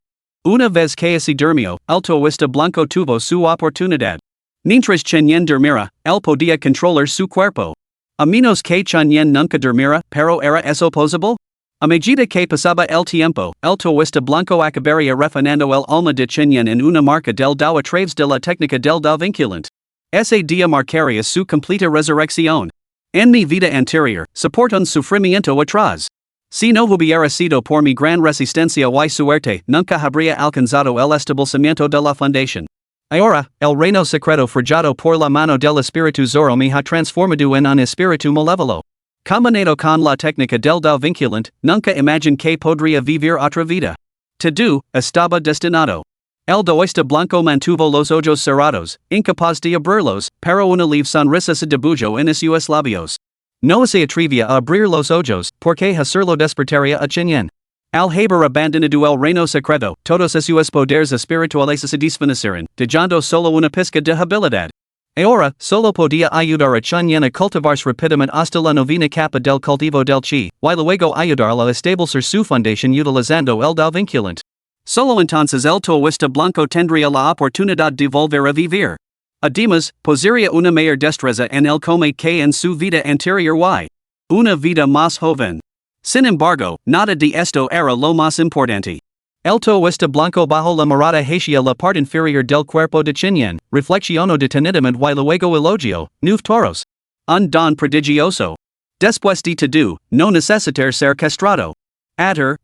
Una vez que se durmió, el taoísta blanco tuvo su oportunidad. Mientras Chen Yen dormía, él podía controlar su cuerpo. A menos que Chen Yen nunca dormira, pero ¿era eso posible? A medida que pasaba el tiempo, el taoísta blanco acabaría refinando el alma de Chen Yen en una marca del Dao a través de la técnica del Dao vinculante. Ese día marcaría su completa resurrección. En mi vida anterior, soporto un sufrimiento atroz. Si no hubiera sido por mi gran resistencia y suerte, nunca habría alcanzado el establecimiento de la fundación. Ahora, el reino secreto forjado por la mano del espíritu Zoro me ha transformado en un espíritu malévolo. Combinado con la técnica del Dao vinculante, nunca imaginé que podría vivir otra vida. Todo estaba destinado. El taoísta blanco mantuvo los ojos cerrados, incapaz de abrirlos, pero una leve sonrisa se dibujó en sus labios. No se atrevía a abrir los ojos, porque hacerlo despertaría a Chen Yen. Al haber abandonado el reino secreto, todos sus poderes espirituales se desvanecieron, dejando solo una pizca de habilidad. Ahora, solo podía ayudar a Chen Yen a cultivarse rápidamente hasta la novena capa del cultivo del chi, y luego ayudarla a establecer su fundación utilizando el Dao vinculante. Solo entonces el taoísta blanco tendría la oportunidad de volver a vivir. Además, poseería una mayor destreza en el come que en su vida anterior y una vida más joven. Sin embargo, nada de esto era lo más importante. El taoísta blanco bajo la mirada hacia la parte inferior del cuerpo de Chen Yen, reflexionó detenidamente y luego elogió, 9 toros. Un don prodigioso. Después de todo, no necesitar ser castrado. Ater.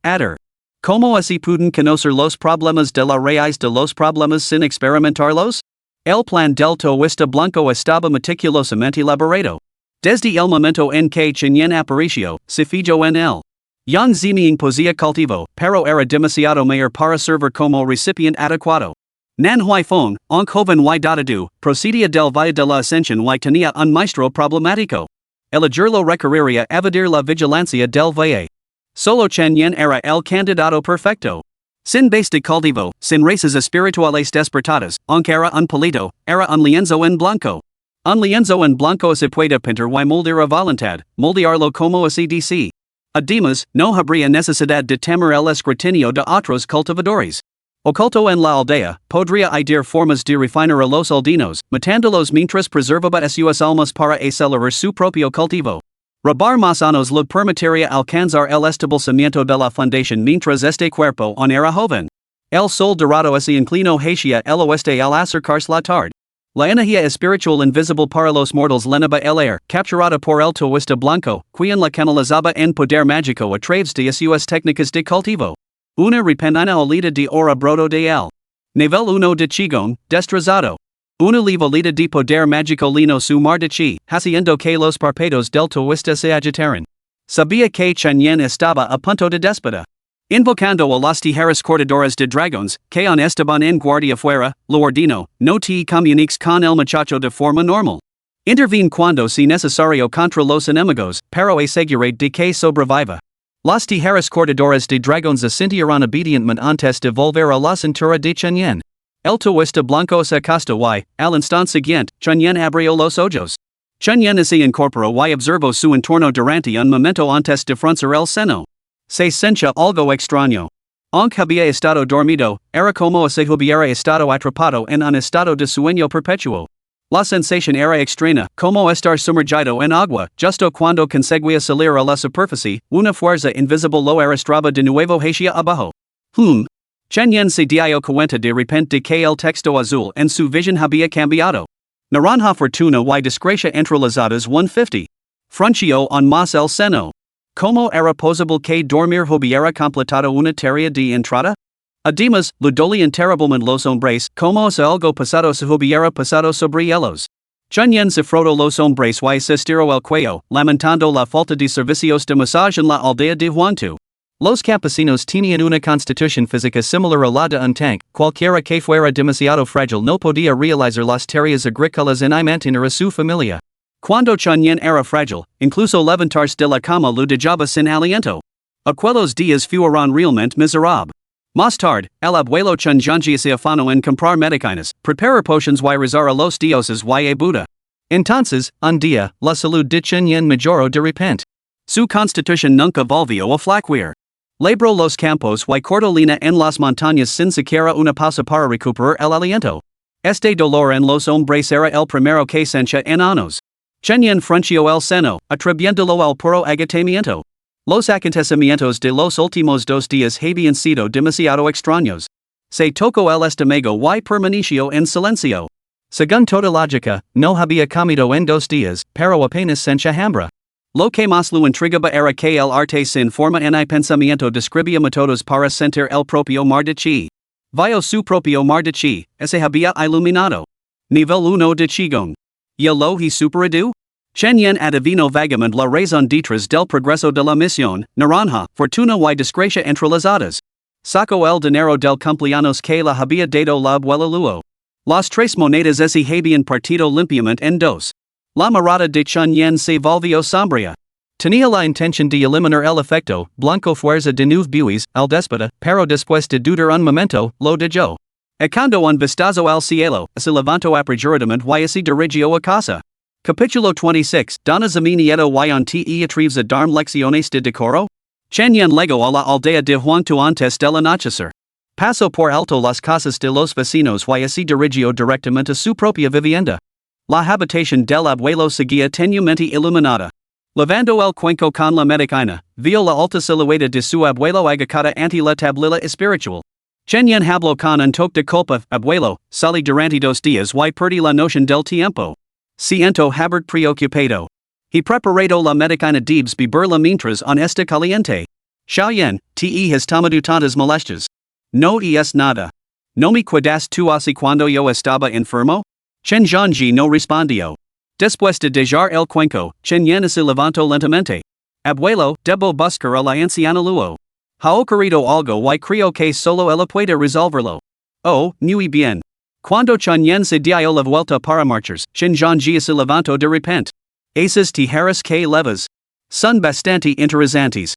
¿Cómo así pueden conocer los problemas de la raíz de los problemas sin experimentarlos? El plan del taoísta blanco estaba meticulosamente elaborado. Desde el momento en que Chen Yen apareció, se fijó en él. Yan Ziming poseía cultivo, pero era demasiado mayor para servir como recipiente adecuado. Nan Huifeng, un joven y dotado, procedía del valle de la ascensión y tenía un maestro problemático. El ayudarlo requeriría evadir la vigilancia del valle. Solo Chen Yen era el candidato perfecto. Sin base de cultivo, sin raíces espirituales despertadas, aunque era un palito, era un lienzo en blanco. Un lienzo en blanco se puede pintar y moldear a voluntad, moldearlo como se dice. Además, no habría necesidad de temer el escrutinio de otros cultivadores. Oculto en la aldea, podría idear formas de refinar a los aldeanos, matándolos mientras preservaba sus almas para acelerar su propio cultivo. Robar más años le permitiría alcanzar el establecimiento de la fundación mientras este cuerpo aún era joven. El sol dorado se inclinó hacia el oeste al acercarse la tarde. La energía espiritual invisible para los mortals llenaba el aire, capturada por el taoísta blanco, quien la canalizaba en poder mágico a través de sus técnicas de cultivo. Una repentina olida de aura brotó de él. Nivel 1 de Qigong, destrozado. Una livolita di poder magico lino su mar de chi, haciendo que los parpados del tuista se agitaran. Sabía que Chen estaba a punto de despeda. Invocando a las tijeras cortadoras de dragones, que on estaban en guardia fuera, lo ordino, no te comuniques con el muchacho de forma normal. Intervene cuando si necesario contra los enemigos, pero asegure de que sobreviva. Las tijeras cortadoras de dragones asintieron obedientemente antes de volver a la cintura de Chen. El tuista blanco se acostó y, al instante siguiente, Chen abrió los ojos. Chen se incorporó y observó su entorno durante un momento antes de fruncir el seno. Se sentía algo extraño. Aunque había estado dormido, era como si hubiera estado atrapado en un estado de sueño perpetuo. La sensación era extraña, como estar sumergido en agua, justo cuando conseguía salir a la superficie, una fuerza invisible lo arrastraba de nuevo hacia abajo. Chen se dio cuenta de repente de que el texto azul en su visión había cambiado. Naranja fortuna y desgracia entrelazadas 150. Frunció en más el seno. ¿Cómo era posible que dormir hubiera completado una tarea de entrada? Además, lo dolían terriblemente los hombres, como si algo pasado se hubiera pasado sobre ellos. Chen se frotó los hombres y se estiró el cuello, lamentando la falta de servicios de masaje en la aldea de Huangtu. Los campesinos tenían una constitución física similar a la de un tanque, cualquiera que fuera demasiado frágil no podía realizar las tareas agrícolas y mantener a su familia. Cuando Chen era frágil, incluso levantarse de la cama lo dejaba sin aliento. Aquellos días fueron realmente miserables. Más tarde, el abuelo Chen se afanó en comprar medicinas, preparar potions y rezar a los dioses y a Buda. Entonces, un día, la salud de Chen mejoró de repente. Su constitución nunca volvió a flaquear. Labró los campos y cortolina en las montañas sin siquiera una pausa para recuperar el aliento. Este dolor en los hombres era el primero que sentía en años. Chen frunció el seno, atreviéndolo al puro agotamiento. Los acontecimientos de los últimos 2 días habían sido demasiado extraños. Se tocó el estómago y permaneció en silencio. Según toda lógica, no había comido en 2 días, pero apenas sentía hambre. Lo que más lo intrigaba era que el arte sin forma en el pensamiento describía métodos para sentir el propio mar de chi. Vio su propio mar de chi, se había iluminado. Nivel 1 de Qigong. ¿Y lo he superado? Chen adivinó vagamente la razón detrás del progreso de la misión, naranja, fortuna y desgracia entrelazadas. Sacó el dinero del cumpleaños que la había dado la abuela Luo. Las 3 monedas se habían partido limpiamente en 2. La mirada de Chen se volvió sombría. Tenía la intención de eliminar el efecto blanco fuerza de 9 bueyes, al déspota, pero después de dudar un momento, lo dejó. Echando un vistazo al cielo, se levantó apresuradamente y se dirigió a casa. Capítulo 26, Donna Zaminieto y on te atreves a darme lecciones de decoro? Chen llegó a la aldea de Huangtu antes del anochecer. Pasó por alto las casas de los vecinos y se dirigió directamente a su propia vivienda. La habitación del abuelo seguía tenuemente iluminada. Levando el cuenco con la medicina, vio la alta silueta de su abuelo agachada ante la tablilla espiritual. Chen habló con un toque de culpa, abuelo, salí durante 2 días y perdí la noción del tiempo. Siento haber preocupado. He preparado la medicina debes beberla mientras on está caliente. Xiaoyan, te has tomado tantas molestias. No es nada. No me cuidas tú así cuando yo estaba enfermo? Chen Zhangji no respondió. Después de dejar el cuenco, Chen se levantó lentamente. Abuelo, debo buscar a la anciana Luo. Ha ocurrido algo y creo que solo ella puede resolverlo. Oh, muy bien. Cuando Chen se dio la vuelta para marchar, Chen Zhangji se levantó de repente. Esas tijeras que levas. Son bastante interesantes.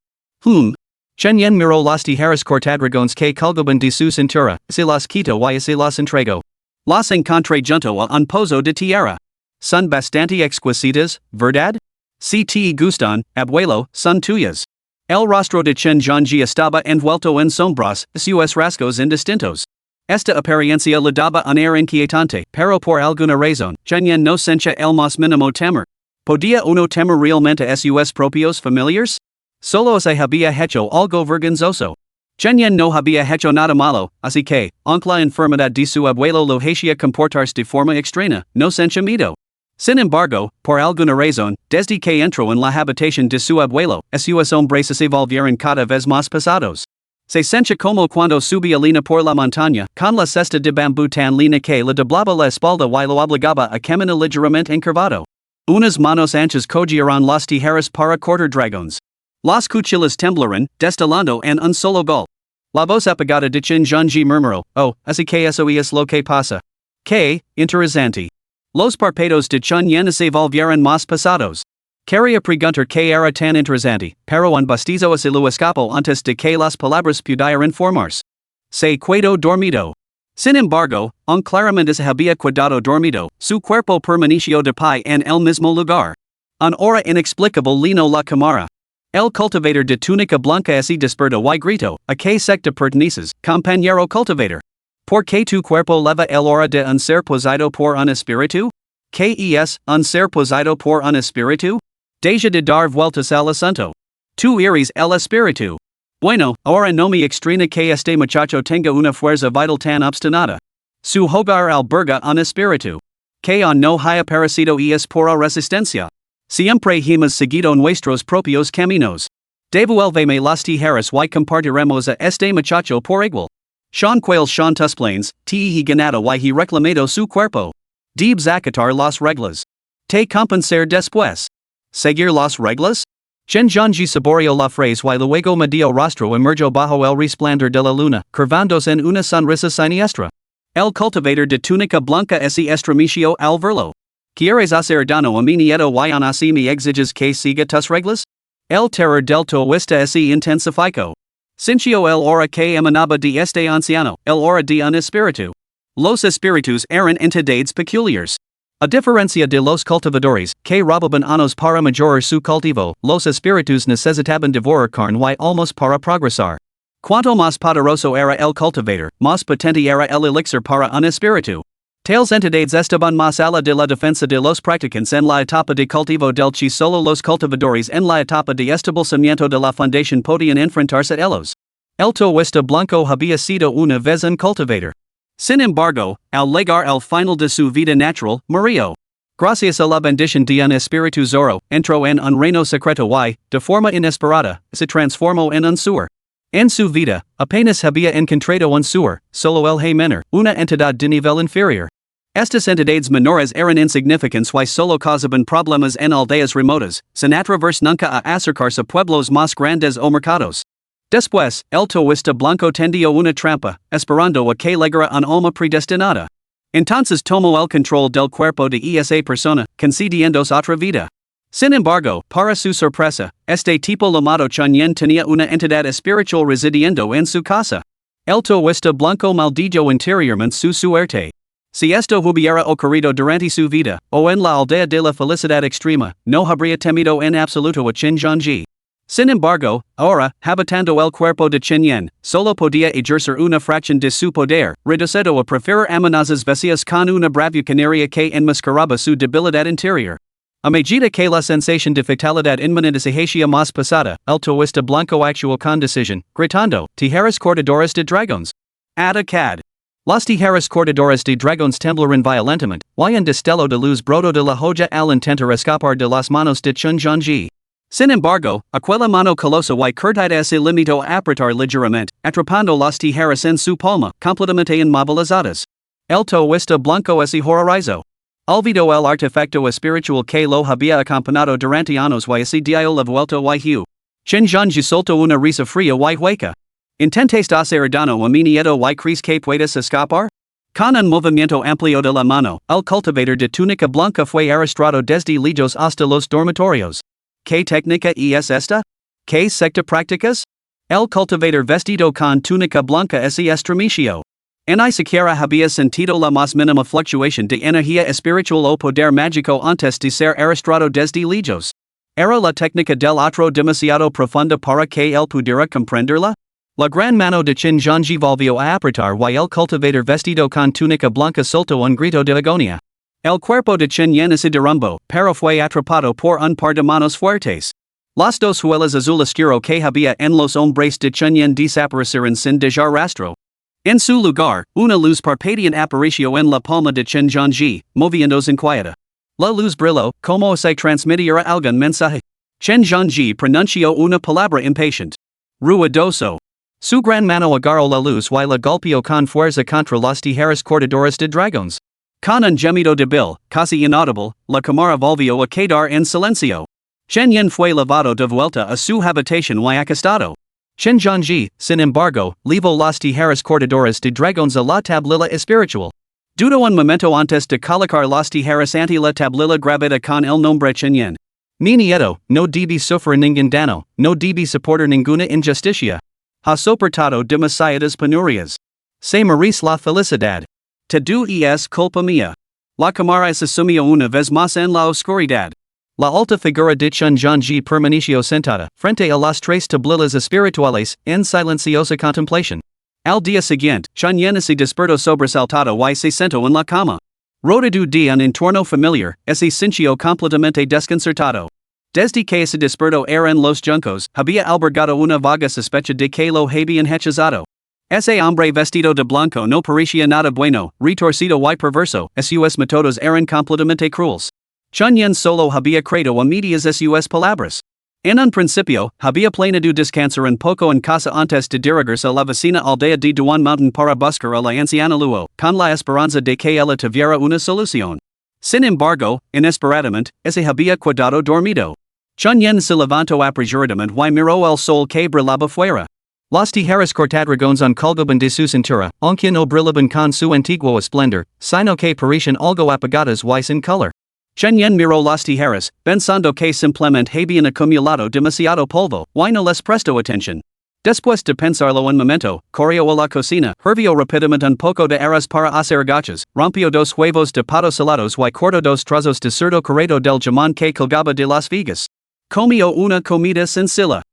Chen miró las tijeras cortadragones que colgaban de su cintura, se las quitó y se las entregó. Las encontré junto a un pozo de tierra. Son bastante exquisitas, ¿verdad? Si te gustan, abuelo, son tuyas. El rostro de Chen Zhangji estaba envuelto en sombras, sus rasgos indistintos. Esta apariencia le daba un aire inquietante, pero por alguna razón, Chen no sentía el más mínimo temor. ¿Podía uno temer realmente a sus propios familiares? Solo se había hecho algo vergonzoso. Chen no había hecho nada malo, así que, aunque la enfermedad de su abuelo lo hacía comportarse de forma extraña, no sentía miedo. Sin embargo, por alguna razón, desde que entró en la habitación de su abuelo, sus hombres se volvieron cada vez más pesados. Se sente como cuando subía lina por la montaña, con la cesta de bambú tan lina que le doblaba la espalda y lo obligaba a caminar ligeramente encurvado. Unas manos anchas cogieron las tijeras para cortar dragons. Las cuchillas temblaron, destilando en un solo gol. La voz apagada de Chin Junji murmuró, oh, así que eso es lo que pasa. Que, interesante. Los parpados de Chun Yen se volvieron más pesados. Quería preguntar que era tan interesante, pero un bastizo se lo escapó antes de que las palabras pudieran formarse. Se quedó dormido. Sin embargo, claramente se había quedado dormido, su cuerpo permaneció de pie en el mismo lugar. Una hora inexplicable llenó la cámara. El cultivador de túnica blanca se despertó y gritó, ¿a qué secta perteneces, compañero cultivador? ¿Por qué tu cuerpo leva el hora de un ser poseído por un espíritu? ¿Qué es un ser poseído por un espíritu? Deja de dar vueltas al asunto. Tú eres el espíritu. Bueno, ahora no me extraña que este muchacho tenga una fuerza vital tan obstinada. Su hogar alberga un espíritu. Que no haya aparecido y es pura resistencia. Siempre hemos seguido nuestros propios caminos. Devuélveme las tijeras y compartiremos a este muchacho por igual. Sean Quail Sean Tusplains, te ganado y he reclamado su cuerpo. Debes acatar las reglas. Te compensar después. ¿Seguir las reglas? Chen Zhangji saboreó la frase y luego medio rostro emergió bajo el resplandor de la luna, curvándose en una sonrisa siniestra. El cultivador de túnica blanca se estremeció al verlo. ¿Quieres hacer daño a mi nieto y aún así me exiges que siga tus reglas? El terror del taoísta se intensificó. Sintió el hora que emanaba de este anciano, el hora de un espíritu. Los espíritus eran entidades peculiares. A diferencia de los cultivadores, que robaban años para mejorar su cultivo, los espíritus necesitaban devorar carne y almas para progresar. Cuanto más poderoso era el cultivador, más potente era el elixir para un espíritu. Tales entidades estaban más allá de la defensa de los practicantes en la etapa de cultivo del chi solo los cultivadores en la etapa de establecimiento de la fundación podían enfrentarse a ellos. El taoísta blanco había sido una vez un cultivador. Sin embargo, al llegar al final de su vida natural, murió. Gracias a la bendición de un espíritu zoro, entró en un reino secreto y, de forma inesperada, se transformó en un sewer. En su vida, apenas había encontrado un sewer, solo el Haymener, una entidad de nivel inferior. Estas entidades menores eran insignificantes y solo causaban problemas en aldeas remotas, sin atreverse nunca a acercarse a pueblos más grandes o mercados. Después, el taoísta blanco tendió una trampa, esperando a que llegara un alma predestinada. Entonces tomó el control del cuerpo de esa persona, concediéndose otra vida. Sin embargo, para su sorpresa, este tipo llamado Chunyen tenía una entidad espiritual residiendo en su casa. El taoísta blanco maldijo interiormente su suerte. Si esto hubiera ocurrido durante su vida, o en la aldea de la felicidad extrema, no habría temido en absoluto a Qin Zhangji. Sin embargo, ahora, habitando el cuerpo de Chen Yen, solo podía ejercer una fracción de su poder, reducido a preferir amenazas vacías con una bravura canaria que enmascaraba su debilidad interior. A medida que la sensación de fatalidad inminente se hacía más pesada, el taoísta blanco actuó con decisión, gritando, tijeras cortadoras de dragons. Atacad. Las tijeras cortadoras de dragons temblaron violentamente, y un destello de luz brotó de la joya al intentar escapar de las manos de Chun Zhangji. Sin embargo, aquella mano colosa y curtida se limitó a apretar ligeramente, atrapando las tijeras en su palma, completamente inmovilizadas. El taoísta blanco se horrorizó. Olvidó el artefacto espiritual que lo había acompañado durante años y se dio la vuelta y Hu. Chen Zhangji soltó una risa fría y hueca. ¿Intentaste hacer daño a mi nieto y crees que puedes escapar? Con un movimiento amplio de la mano, el cultivador de túnica blanca fue arrastrado desde lejos hasta los dormitorios. ¿Qué técnica es esta? ¿Qué secta practicas? El cultivador vestido con túnica blanca se estremeció. Ni siquiera había sentido la más mínima fluctuación de energía espiritual o poder mágico antes de ser arrastrado desde lejos. ¿Era la técnica del otro demasiado profunda para que él pudiera comprenderla? La gran mano de Qin Zhangji volvió a apretar y el cultivador vestido con túnica blanca soltó un grito de agonía. El cuerpo de Chen Yen se derrumbó, pero fue atrapado por un par de manos fuertes. Las dos huellas azul oscuro que había en los hombres de Chen Yen desaparecieron sin dejar rastro. En su lugar, una luz parpadeante apareció en la palma de Chen Zhangji, moviéndose inquieta. La luz brilló, como si transmitiera algún mensaje. Chen Zhangji pronunció una palabra impatient. Ruidoso. Su gran mano agarro la luz y la golpeo con fuerza contra las tijeras cortadoras de dragons. Con un gemido débil, casi inaudible, la cámara volvió a quedar en silencio. Chen Yen fue llevado de vuelta a su habitación y acostado. Chen Zhangji, sin embargo, llevó las tijeras cortadoras de dragons a la tablilla espiritual. Dudó un momento antes de colocar las tijeras ante la tablilla grabada con el nombre Chen Yen. Mi nieto, no debe sufrir ningún daño, no debe soportar ninguna injusticia. Ha soportado demasiadas penurias. Se merece la felicidad. Todo es culpa mía. La cámara se sumió una vez más en la oscuridad. La alta figura de Chen Zhangji permaneció sentada, frente a las tres tablillas espirituales, en silenciosa contemplación. Al día siguiente, Chen Yen se despertó sobresaltado y se sentó en la cama. Rodeado de un entorno familiar, se sintió completamente desconcertado. Desde que se despertó era en los juncos, había albergado una vaga sospecha de que lo habían hechizado. Ese hombre vestido de blanco no parecía nada bueno, retorcido y perverso, sus métodos eran completamente crueles. Chen Yen solo había creído a medias sus palabras. En un principio, había planeado descansar un poco en casa antes de dirigirse a la vecina aldea de Duan Mountain para buscar a la anciana Luo, con la esperanza de que ella tuviera una solución. Sin embargo, inesperadamente, ese había quedado dormido. Chen Yen se levantó apresuradamente y miró el sol que brillaba fuera. Las tijeras cortadragones colgaban de su cintura, aunque no brillaban con su antiguo esplendor, sino que parecían algo apagadas y sin color. Chen Yen miró las tijeras, pensando que simplemente habían acumulado demasiado polvo, y no les prestó atención. Después de pensarlo un momento, corrió a la cocina, hervió rápidamente un poco de arroz para hacer gachas, rompió dos huevos de pato salados y cortó dos trozos de cerdo corrado del jamón que colgaba de las vigas. Comió una comida sencilla.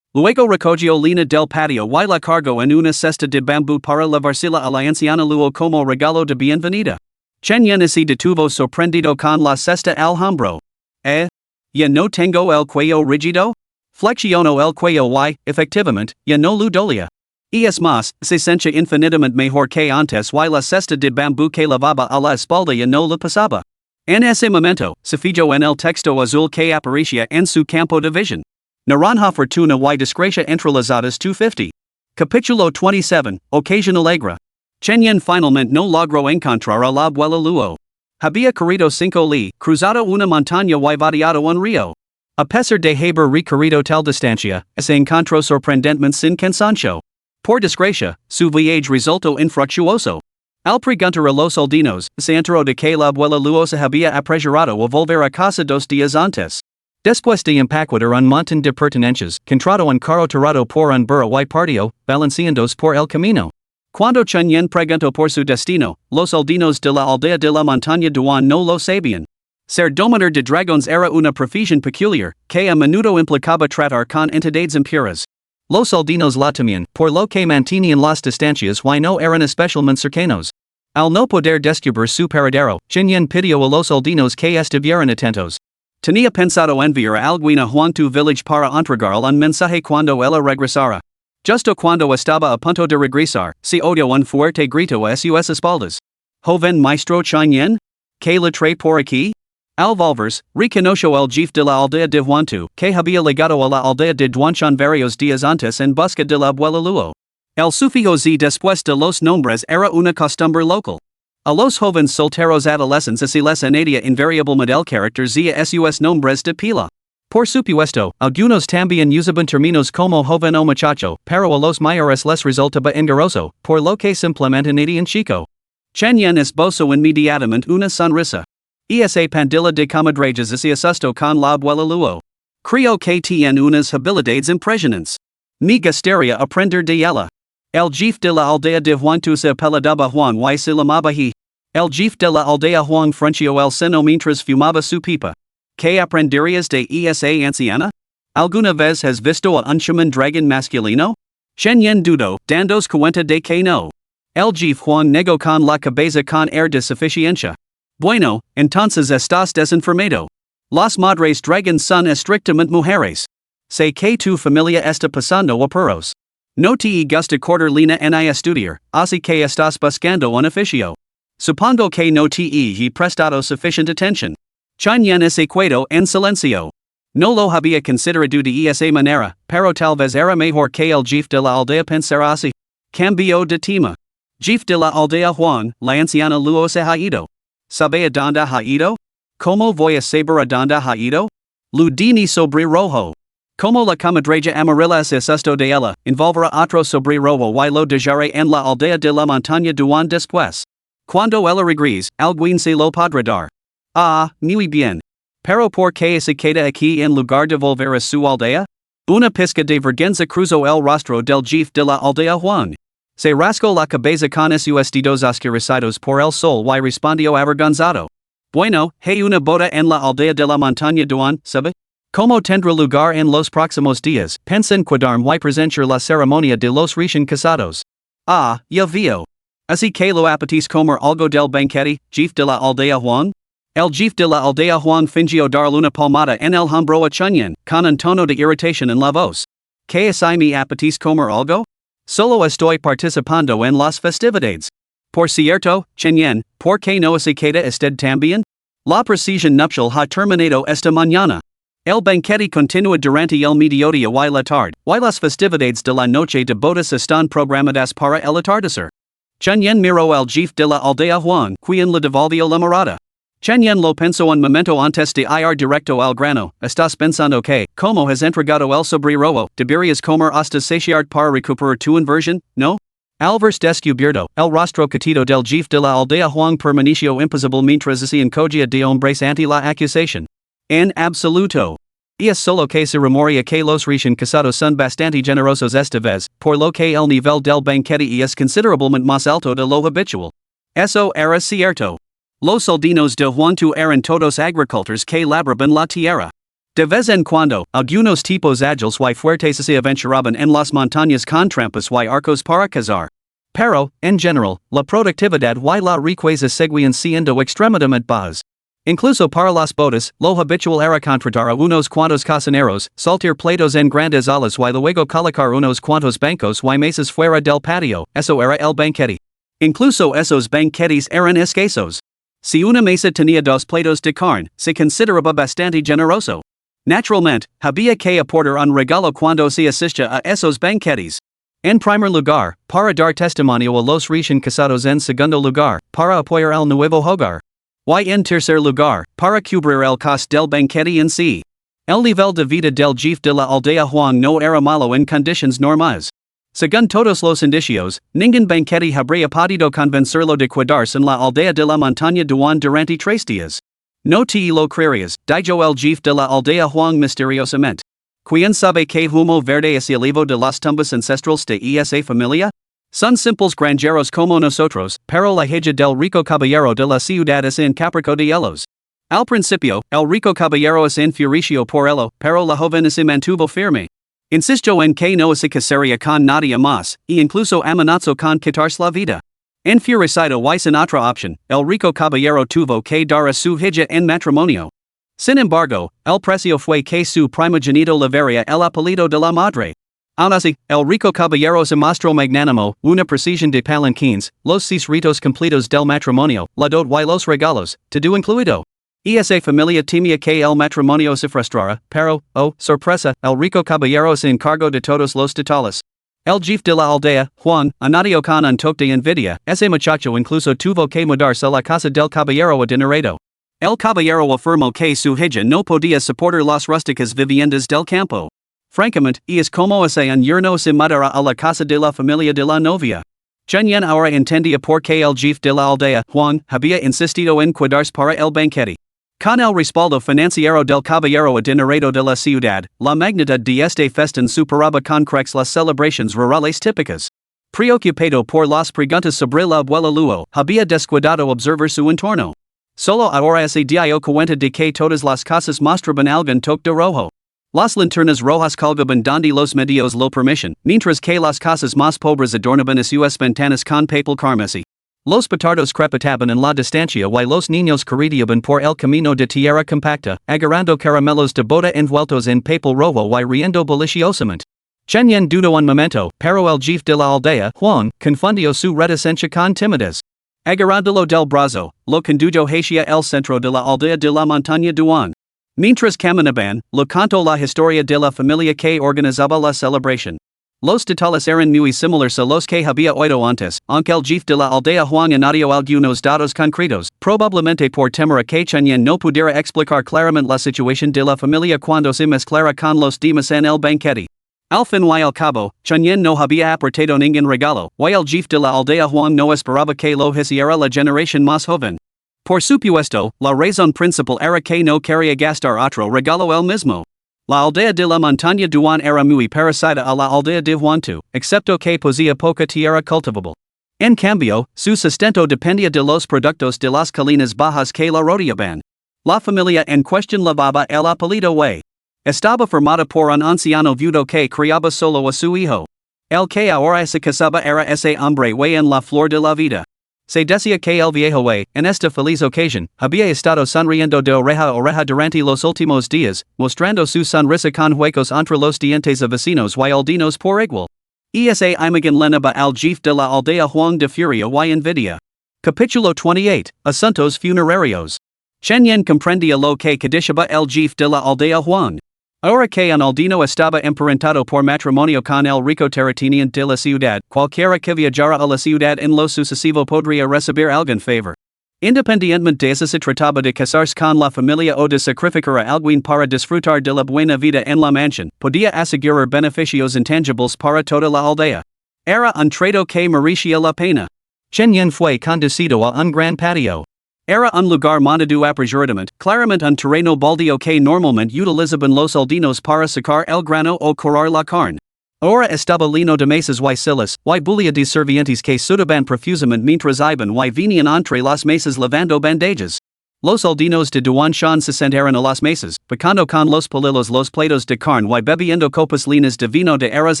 Luego recogió lina del patio y la cargó en una cesta de bambú para llevársela a la anciana Luo como regalo de bienvenida. Chen Yen se detuvo sorprendido con la cesta al hombro. ¿Ya no tengo el cuello rígido? Flexionó el cuello y, efectivamente, ya no lo dolía. Y es más, se sentía infinitamente mejor que antes y la cesta de bambú que llevaba a la espalda ya no le pesaba. En ese momento, se fijó en el texto azul que aparecía en su campo de visión. Naranja fortuna y desgracia entrelazadas 250. Capítulo 27, Ocasión Alegre. Chen Yen finalmente no logró encontrar a la abuela Luo. Había corrido 5 li, cruzado una montaña y vadeado un río. A pesar de haber recorrido tal distancia, se encontró sorprendentemente sin cansancio. Por desgracia, su viaje resultó infructuoso. Al preguntar a los soldinos, se enteró de que la abuela Luo se había apresurado a volver a casa 2 días antes. Después de empaquetar un montón de pertenencias, contrató un carro tirado por un burro y partió, balanceándose por el camino. Cuando Chen Yen preguntó por su destino, los soldinos de la aldea de la montaña Duan no lo sabían. Ser domador de dragones era una profesión peculiar, que a menudo implicaba tratar con entidades impuras. Los soldinos la temían, por lo que mantenían las distancias y no eran especialmente cercanos. Al no poder descubrir su paradero, Chen Yen pidió a los soldinos que estuvieran atentos. Tenía pensado enviar a alguien a Huangtu Village para entregarle un mensaje cuando ella regresara. Justo cuando estaba a punto de regresar, se oyó un fuerte grito a sus espaldas. ¿Joven maestro Chen Yen? ¿Qué le trae por aquí? Al volverse, reconoció el jefe de la aldea de Huangtu, que había llegado a la aldea de Duanchan varios días antes en busca de la abuela Luo. El sufijo z después de los nombres era una costumbre local. A los jóvenes solteros adolescentes se les añadía invariablemente el carácter z a sus nombres de pila. Por supuesto, algunos también usaban términos como joven o muchacho, pero a los mayores les resultaba engorroso, por lo que simplemente añadían chico. Chen Yen esbozó inmediatamente una sonrisa. Esa pandilla de comadrejas se asustó con la abuela Luo. Creo que tiene unas habilidades impresionantes. Me gustaría aprender de ella. El jefe de la aldea de Huangtu se apellidaba Huang y se llamaba He. El jefe de la aldea Huang frunció el seno mientras fumaba su pipa. ¿Qué aprenderías de esa anciana? ¿Alguna vez has visto a un shaman dragon masculino? Chen Yen dudó, dándose cuenta de que no. El jefe Huang negó con la cabeza con air de suficiencia. Bueno, entonces estás desinformado. Las madres dragons son estrictamente mujeres. Sé que tu familia está pasando apuros. No te gusta cortar lina ni estudiar, así que estás buscando un oficio. Supongo que no te he prestado suficiente atención. Chen Yen se quedó en silencio. No lo había considerado de esa manera, pero tal vez era mejor que el jefe de la aldea pensara así. Cambio de tema. Jefe de la aldea Juan, la anciana luego se ha ido. ¿Sabe a dónde ha ido? ¿Cómo voy a saber a dónde ha ido? Ludini sobre rojo. Como la comadreja amarilla es esto de ella, envolverá otro sobre rojo y lo dejaré en la aldea de la montaña duan después. Cuando ella regrese, alguien se lo podrá dar. Ah, muy bien. Pero ¿por qué se queda aquí en lugar de volver a su aldea? Una pizca de vergüenza cruzó el rostro del jefe de la aldea Juan. Se rascó la cabeza con esos vestidos oscurecidos por el sol y respondió avergonzado. Bueno, hay una boda en la aldea de la montaña duan, ¿sabe? ¿Cómo tendrá lugar en los próximos días? Pensa en cuidarme y presenciar la ceremonia de los recién casados. Ah, ya veo. Así que lo apetece comer algo del banquete, jefe de la aldea Juan? El jefe de la aldea Juan fingió darle una palmada en el hombro a Chunyan, con un tono de irritación en la voz. ¿Qué es me apetece comer algo? Solo estoy participando en las festividades. Por cierto, Chunyan, ¿por qué no se queda usted también? La procesión nupcial ha terminado esta mañana. El banquete continúa durante el mediodía y la tarde, y las festividades de la noche de bodas están programadas para el atardecer. Chunyan miró al jefe de la aldea Juan, quien le devolvió la mirada. Chunyan lo pensó un momento antes de ir directo al grano. ¿Estás pensando que, como has entregado el sobre rojo, deberías comer hasta saciarte para recuperar tu inversión, no? Al verse descubierto, el rostro catido del jefe de la aldea Juan permaneció impasible mientras se encogía de hombres ante la acusación. En absoluto. Es solo que se rumorea que los recién casados son bastante generosos esta vez, por lo que el nivel del banquete es considerablemente más alto de lo habitual. Eso era cierto. Los soldinos de Juan eran todos agricultores que labraban la tierra. De vez en cuando, algunos tipos ágiles y fuertes se aventuraban en las montañas con trampas y arcos para cazar. Pero, en general, la productividad y la riqueza seguían siendo extremadamente bajas. Incluso para las bodas, lo habitual era contratar a unos cuantos cocineros, saltar platos en grandes olas y luego colocar unos cuantos bancos y mesas fuera del patio. Eso era el banquete. Incluso esos banquetes eran escasos. Si una mesa tenía 2 platos de carne, se consideraba bastante generoso. Naturalmente, había que aportar un regalo cuando se asistía a esos banquetes. En primer lugar, para dar testimonio a los recién casados. En segundo lugar, para apoyar al nuevo hogar. Y en tercer lugar, para cubrir el coste del banquete en sí. El nivel de vida del jefe de la aldea Juan no era malo en condiciones normales. Según todos los indicios, ningún banquete habría podido convencerlo de quedarse en la aldea de la montaña duan durante 3 días. No te lo creerías, dijo el jefe de la aldea Juan misteriosamente. ¿Quién sabe qué humo verde es el evo de las tumbas ancestrales de esa familia? Son simples granjeros como nosotros, pero la hija del rico caballero de la ciudad es en Caprico de hielos. Al principio, el rico caballero se enfurecido por ello, pero la joven se mantuvo firme. Insistió en que no se casaría con nadie más, e incluso amenazó con quitarse la vida. Enfurecido y sin otra opción, el rico caballero tuvo que dar a su hija en matrimonio. Sin embargo, el precio fue que su primogenito le daría el apellido de la madre. Aun así, el rico caballero se mostró magnánimo, una procesión de palanquines, los 6 ritos completos del matrimonio, la dot y los regalos, todo incluido. Esa familia temía que el matrimonio se frustrara, pero, oh, sorpresa, el rico caballero se encargó de todos los detalles. El jefe de la aldea, Juan, añadió con un toque de envidia, ese muchacho incluso tuvo que mudarse a la casa del caballero adinerado. El caballero afirmó que su hija no podía soportar las rústicas viviendas del campo. Francamente, es como ese un yerno se mudará a la casa de la familia de la novia. Chunyan ahora entendía por qué el jefe de la aldea, Juan, había insistido en quedarse para el banquete. Con el respaldo financiero del caballero adinerado de la ciudad, la magnitud de este festín superaba con creces las celebraciones rurales típicas. Preocupado por las preguntas sobre la abuela Luo, había descuidado observar su entorno. Solo ahora se dio cuenta de que todas las casas mostraban algún toque de rojo. Las linternas rojas colgaban donde los medios lo permitían, mientras que las casas más pobres adornaban sus ventanas con papel carmesí. Los petardos crepitaban en la distancia y los niños correteaban por el camino de tierra compacta, agarrando caramelos de boda envueltos en papel rojo y riendo deliciosamente. Chunyan dudó un momento, pero el jefe de la aldea, Juan, confundió su reticencia con timidez. Agarrándolo del brazo, lo condujo hacia el centro de la aldea de la montaña duan. Mientras caminaban, lo canto la historia de la familia que organizaba la celebración. Los detalles eran muy similares a los que había oído antes, aunque el jefe de la aldea Juan añadió algunos datos concretos, probablemente por temor a que Chen no pudiera explicar claramente la situación de la familia cuando se mezclara con los demás en el banquete. Al fin y al cabo, Chen no había aportado ningún regalo, y el jefe de la aldea Juan no esperaba que lo hiciera la generación más joven. Por supuesto, la razón principal era que no quería gastar otro regalo él mismo. La aldea de la montaña Duan era muy parecida a la aldea de Huantu, excepto que poseía poca tierra cultivable. En cambio, su sustento dependía de los productos de las colinas bajas que la rodeaban. La familia en cuestión llevaba el apellido Wei. Estaba formada por un anciano viudo que criaba solo a su hijo. El que ahora se casaba era ese hombre Wei en la flor de la vida. Se decía que el viejo Wei, en esta feliz ocasión, había estado sonriendo de oreja a oreja durante los últimos días, mostrando su sonrisa con huecos entre los dientes a vecinos y aldeanos por igual. Y esa imagen lenaba al jefe de la aldea Juan de furia y envidia. Capítulo 28, Asuntos Funerarios. Chen comprendía lo que codiciaba el jefe de la aldea Juan. Ahora que un aldeano estaba emparentado por matrimonio con el rico terrateniente de la ciudad, cualquiera que viajara a la ciudad en lo sucesivo podría recibir algún favor. Independientemente de si se trataba de casarse con la familia o de sacrificar a alguien para disfrutar de la buena vida en la mansión, podía asegurar beneficios intangibles para toda la aldea. Era un trato que merecía la pena. Chen fue conducido a un gran patio. Era un lugar montado apresuradamente, claramente un terreno baldío que normalmente utilizaban los aldeanos para sacar el grano o curar la carne. Ahora estaba lleno de mesas y sillas, y bulla de sirvientes que sudaban profusamente mientras iban y venían entre las mesas lavando bandejas. Los aldeanos de Duanshan se sentaron a las mesas, picando con los palillos los platos de carne y bebiendo copas llenas de vino de arroz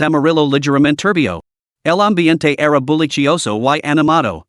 amarillo ligeramente turbio. El ambiente era bullicioso y animado.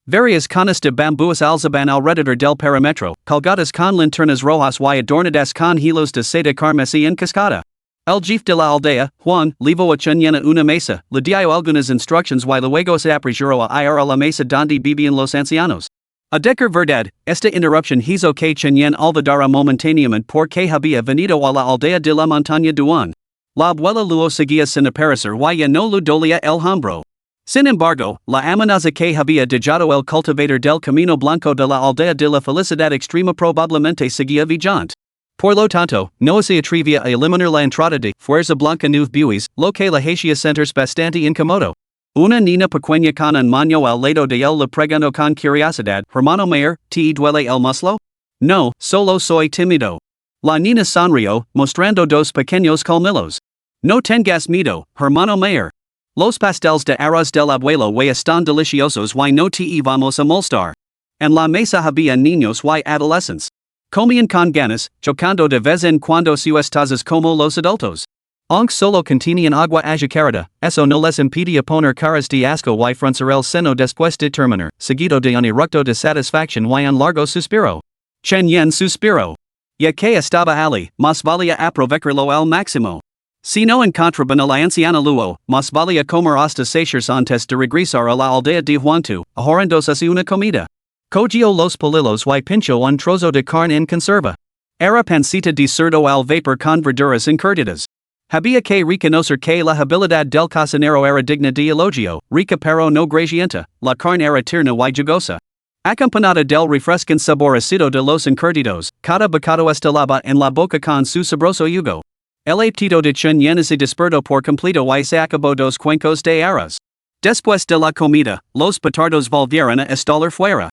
Varias conas de bambúes alzaban alrededor del perímetro, colgadas con linternas rojas y adornadas con hilos de seda carmesí en cascada. El jefe de la aldea, Juan, llevó a Chen a una mesa, le dio algunas instrucciones y luego se apresuró a ir a la mesa donde vivían los ancianos. A decir verdad, esta interrupción hizo que Chen olvidara momentáneamente por qué había venido a la aldea de la montaña Duan. La abuela luego seguía sin aparecer y ya no le dolía el hombro. Sin embargo, la amenaza que había dejado el cultivador del camino blanco de la aldea de la felicidad extrema probablemente seguía vigente. Por lo tanto, no se atrevía a eliminar la entrada de fuerza blanca nueve buis, lo que la hacía sentirse bastante incómodo. Una niña pequeña con un moño al lado de él le preguntó con curiosidad, hermano mayor, ¿te duele el muslo? No, solo soy tímido. La niña sonrió, mostrando dos pequeños colmillos. No tengas miedo, hermano mayor. Los pasteles de arroz del abuelo están deliciosos y no te vamos a molestar. En la mesa había niños y adolescentes. Comían con ganas, chocando de vez en cuando sus tazas como los adultos. Aunque solo contenían agua azucarada, eso no les impedía poner caras de asco y fruncir el seno después de terminar, seguido de un eructo de satisfacción y un largo suspiro. Chen suspiró. Ya que estaba allí, más valía aprovecharlo al máximo. Si no encontraban a la anciana luego, más valía comer hasta saciarse antes de regresar a la aldea de Huantu, ahorrándose así una comida. Cogió los palillos y pinchó un trozo de carne en conserva. Era pancita de cerdo al vapor con verduras encurtidas. Había que reconocer que la habilidad del cocinero era digna de elogio, rica pero no grasienta, la carne era tierna y jugosa. Acompañada del refrescante sabor ácido de los encurtidos, cada bocado estalaba en la boca con su sabroso yugo. El apetito de Chen se despertó por completo y se acabó dos cuencos de arroz. Después de la comida, los petardos volvieron a estallar fuera.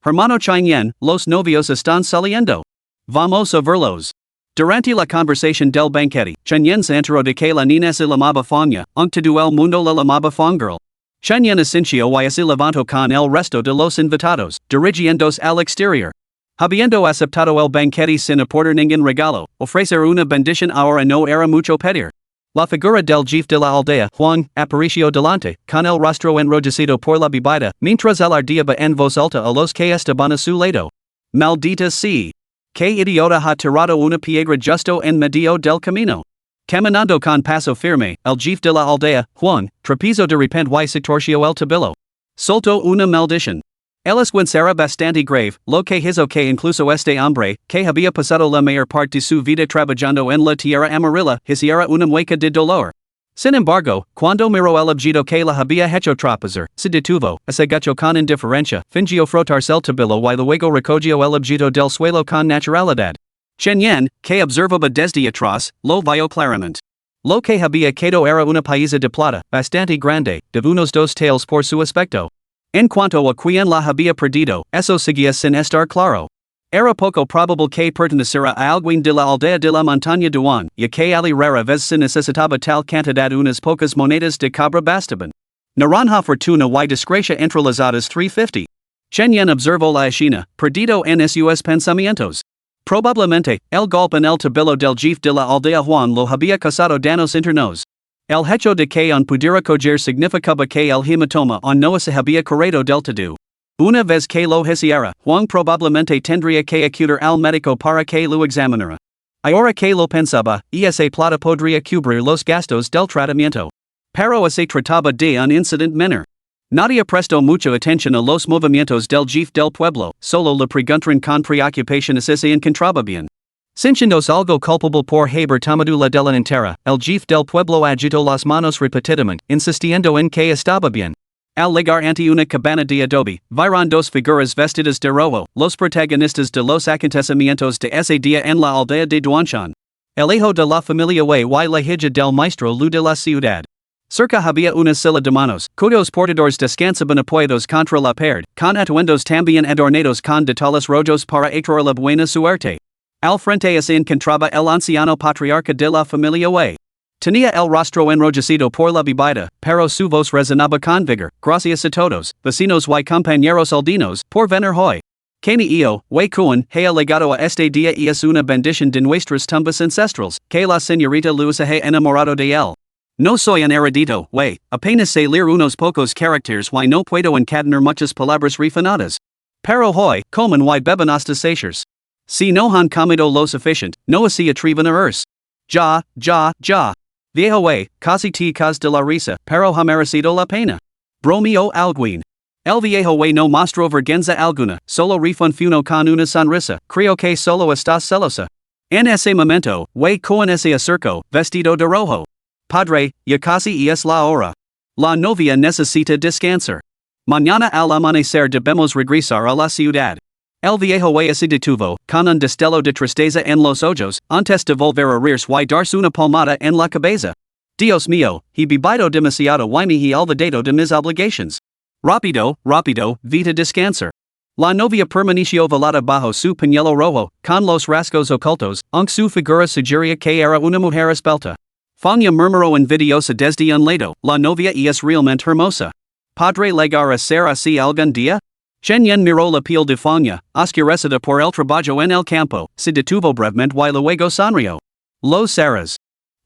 Hermano Chen, los novios están saliendo. Vamos a verlos. Durante la conversación del banquete, Chen se enteró de que la niña se llamaba Fangya, aunque todo el mundo la llamaba Fangirl. Chen asintió y se levantó con el resto de los invitados, dirigiéndose al exterior. Habiendo aceptado el banquete sin aportar ningún regalo, ofrecer una bendición ahora no era mucho pedir. La figura del jefe de la aldea, Juan, apareció delante, con el rostro enrojecido por la bebida, mientras él ardiaba en voz alta a los que estaban a su lado. Maldita sea. Que idiota ha tirado una piedra justo en medio del camino. Caminando con paso firme, el jefe de la aldea, Juan, tropezó de repente y se torció el tobillo. Soltó una maldición. Será bastante grave, lo que hizo que incluso este hombre, que había pasado la mayor parte de su vida trabajando en la tierra amarilla, hiciera una mueca de dolor. Sin embargo, cuando miró el objeto que la había hecho tropezar, se detuvo, asegachó con indiferencia, fingió frotarse el tabilo y luego recogió el objeto del suelo con naturalidad. Chen Yan, que observaba desde atrás, lo vio claramente. Lo que había quedado era una pieza de plata, bastante grande, de unos 2 taels por su aspecto. En cuanto a quien la había perdido, eso seguía sin estar claro. Era poco probable que perteneciera a alguien de la aldea de la montaña Duan, ya que ali rara vez se necesitaba tal cantidad unas pocas monedas de cabra bastaban. Naranja fortuna y desgracia entre las hadas 350. Chen Yan observó la escena, perdido en sus pensamientos. Probablemente, el golpe en el tabilo del jefe de la aldea Juan lo había causado danos internos. El hecho de que on pudiera coger significaba que el hematoma on no se había corrido del todo. Una vez que lo hiciera, Juan probablemente tendría que acudir al médico para que lo examinara. Ahora que lo pensaba, esa plata podría cubrir los gastos del tratamiento. Pero se trataba de un incidente menor. Nadie prestó mucha atención a los movimientos del jefe del pueblo, solo le preguntaron con preocupación si se encontraba bien. Sintiéndose algo culpable por haber tomado la delantera, el jefe del pueblo agitó las manos repetidamente, insistiendo en que estaba bien. Al llegar ante una cabana de adobe, vieron 2 figuras vestidas de rojo, los protagonistas de los acontecimientos de ese día en la aldea de Duanshan. El hijo de la familia Wei y la hija del maestro Lu de la ciudad. Cerca había una silla de manos, cuyos portadores descansaban apoyados contra la pared, con atuendos también adornados con detalles rojos para atraer la buena suerte. Al frente se encontraba el anciano patriarca de la familia Wei. Tenía el rostro enrojecido por la bebida, pero su voz resonaba con vigor. Gracias a todos, vecinos y compañeros aldeanos, por venir hoy. Que ni yo, Wei Kuan, haya legado a este día y es una bendición de nuestras tumbas ancestrales, que la señorita Luisa haya enamorado de él. No soy un erudito, Wei, apenas sé leer unos pocos caracteres y no puedo encadenar muchas palabras refinadas. Pero hoy, comen y beben hasta sacios. Si no han comido lo suficiente, no se atreven a irse. Ya. Viejo Wei, casi te cas de la risa, pero ha merecido la pena. Bromeo alguien. El viejo Wei no mostró vergüenza alguna, solo refunfuno con una sonrisa, creo que solo estás celosa. En ese momento, Wei Kuan se acercó, vestido de rojo. Padre, ya casi es la hora. La novia necesita descansar. Mañana al amanecer debemos regresar a la ciudad. El viejo Wei se detuvo, con un destello de tristeza en los ojos, antes de volver a reírse y darse una palmada en la cabeza. Dios mío, he bebido demasiado y me he olvidado de mis obligations. Rápido, vita descansar. La novia permaneció velada bajo su pañuelo rojo, con los rasgos ocultos, aunque su figura sugería que era una mujer esbelta. Fania murmuró envidiosa desde un lado, la novia es realmente hermosa. ¿Podré llegar a ser así algún día? Chen Yan miró la piel de Fania, oscurecida por el trabajo en el campo, se detuvo brevemente y luego sonrió. Los serás.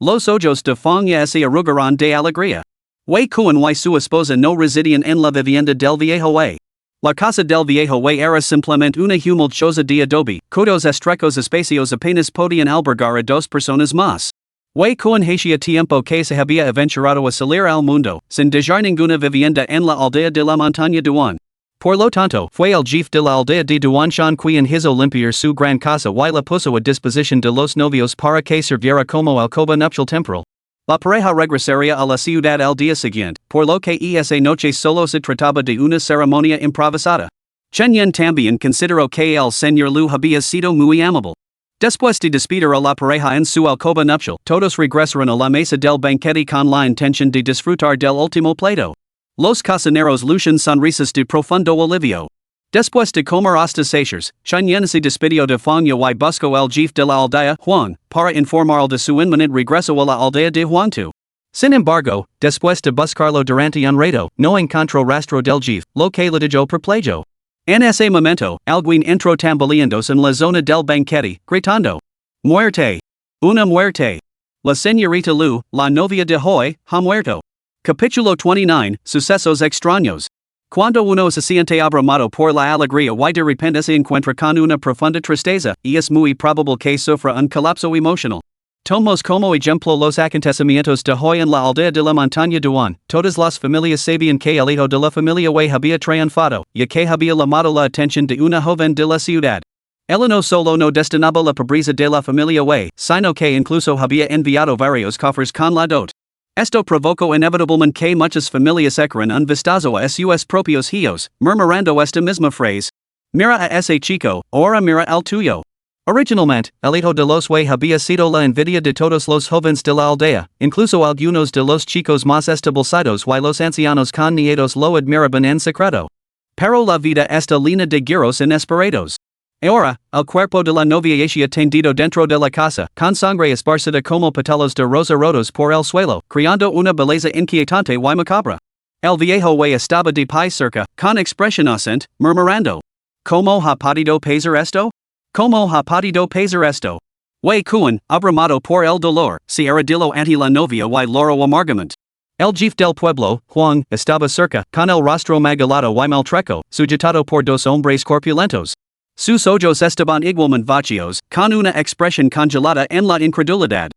Los ojos de Fania se arrugaron de alegría. Wei Kuan y su esposa no residían en la vivienda del viejo Wei. La casa del viejo Wei era simplemente una humilde choza de adobe, cuyos estrechos espacios apenas podían albergar a 2 personas más. Wei Kuan hacía tiempo que se había aventurado a salir al mundo, sin dejar ninguna vivienda en la aldea de la montaña Duan. Por lo tanto, fue el jefe de la aldea de Duanshan quien hizo limpiar su gran casa y la puso a disposición de los novios para que sirviera como alcoba nupcial temporal. La pareja regresaría a la ciudad al día siguiente, por lo que esa noche solo se trataba de una ceremonia improvisada. Chen Yan también consideró que el señor Lu había sido muy amable. Después de despedir a la pareja en su alcoba nupcial, todos regresaron a la mesa del banquete con la intención de disfrutar del último plato. Los cocineros luchan sonrisas de profundo alivio. Después de comer hasta sacios, Chen Yan se despidió de Fania y buscó al jefe de la aldea, Juan, para informarle de su inminente regreso a la aldea de Huangtu. Sin embargo, después de buscarlo durante un rato, no encontró rastro del jefe, lo que le dejó perplejo. En ese momento, alguien entró tambaleándose en la zona del banquete, gritando: ¡Muerte! ¡Una muerte! La señorita Lu, la novia de Hoy, ha muerto. Capítulo 29, Sucesos extraños. Cuando uno se siente abrumado por la alegría y de repente se encuentra con una profunda tristeza, y es muy probable que sufra un colapso emocional. Tomos como ejemplo los acontecimientos de hoy en la aldea de la montaña duan, todas las familias sabían que el hijo de la familia Wei había triunfado, y que había llamado la atención de una joven de la ciudad. Él no solo no destinaba la pobreza de la familia Wei, sino que incluso había enviado varios cofres con la dot. Esto provocó inevitablemente que muchas familias echaran un vistazo a sus propios hijos, murmurando esta misma frase. Mira a ese chico, ahora mira al tuyo. Originalmente, el hijo de los Wei había sido la envidia de todos los jóvenes de la aldea, incluso algunos de los chicos más establecidos y los ancianos con nietos lo admiraban en secreto. Pero la vida está llena de giros inesperados. Ahora, el cuerpo de la novia yacía tendido dentro de la casa, con sangre esparcida como pétalos de rosa rotos por el suelo, creando una belleza inquietante y macabra. El viejo Wei estaba de pie cerca, con expresión ausente, murmurando. ¿Cómo ha podido pasar esto? ¿Cómo ha podido pasar esto? Wei Kuan, abrumado por el dolor, se arrodilló ante la novia y lloró amargamente. El jefe del pueblo, Huang, estaba cerca, con el rostro magulado y maltrecho, sujetado por dos hombres corpulentos. Sus ojos estaban igualmente vacíos, con una expresión congelada en la incredulidad.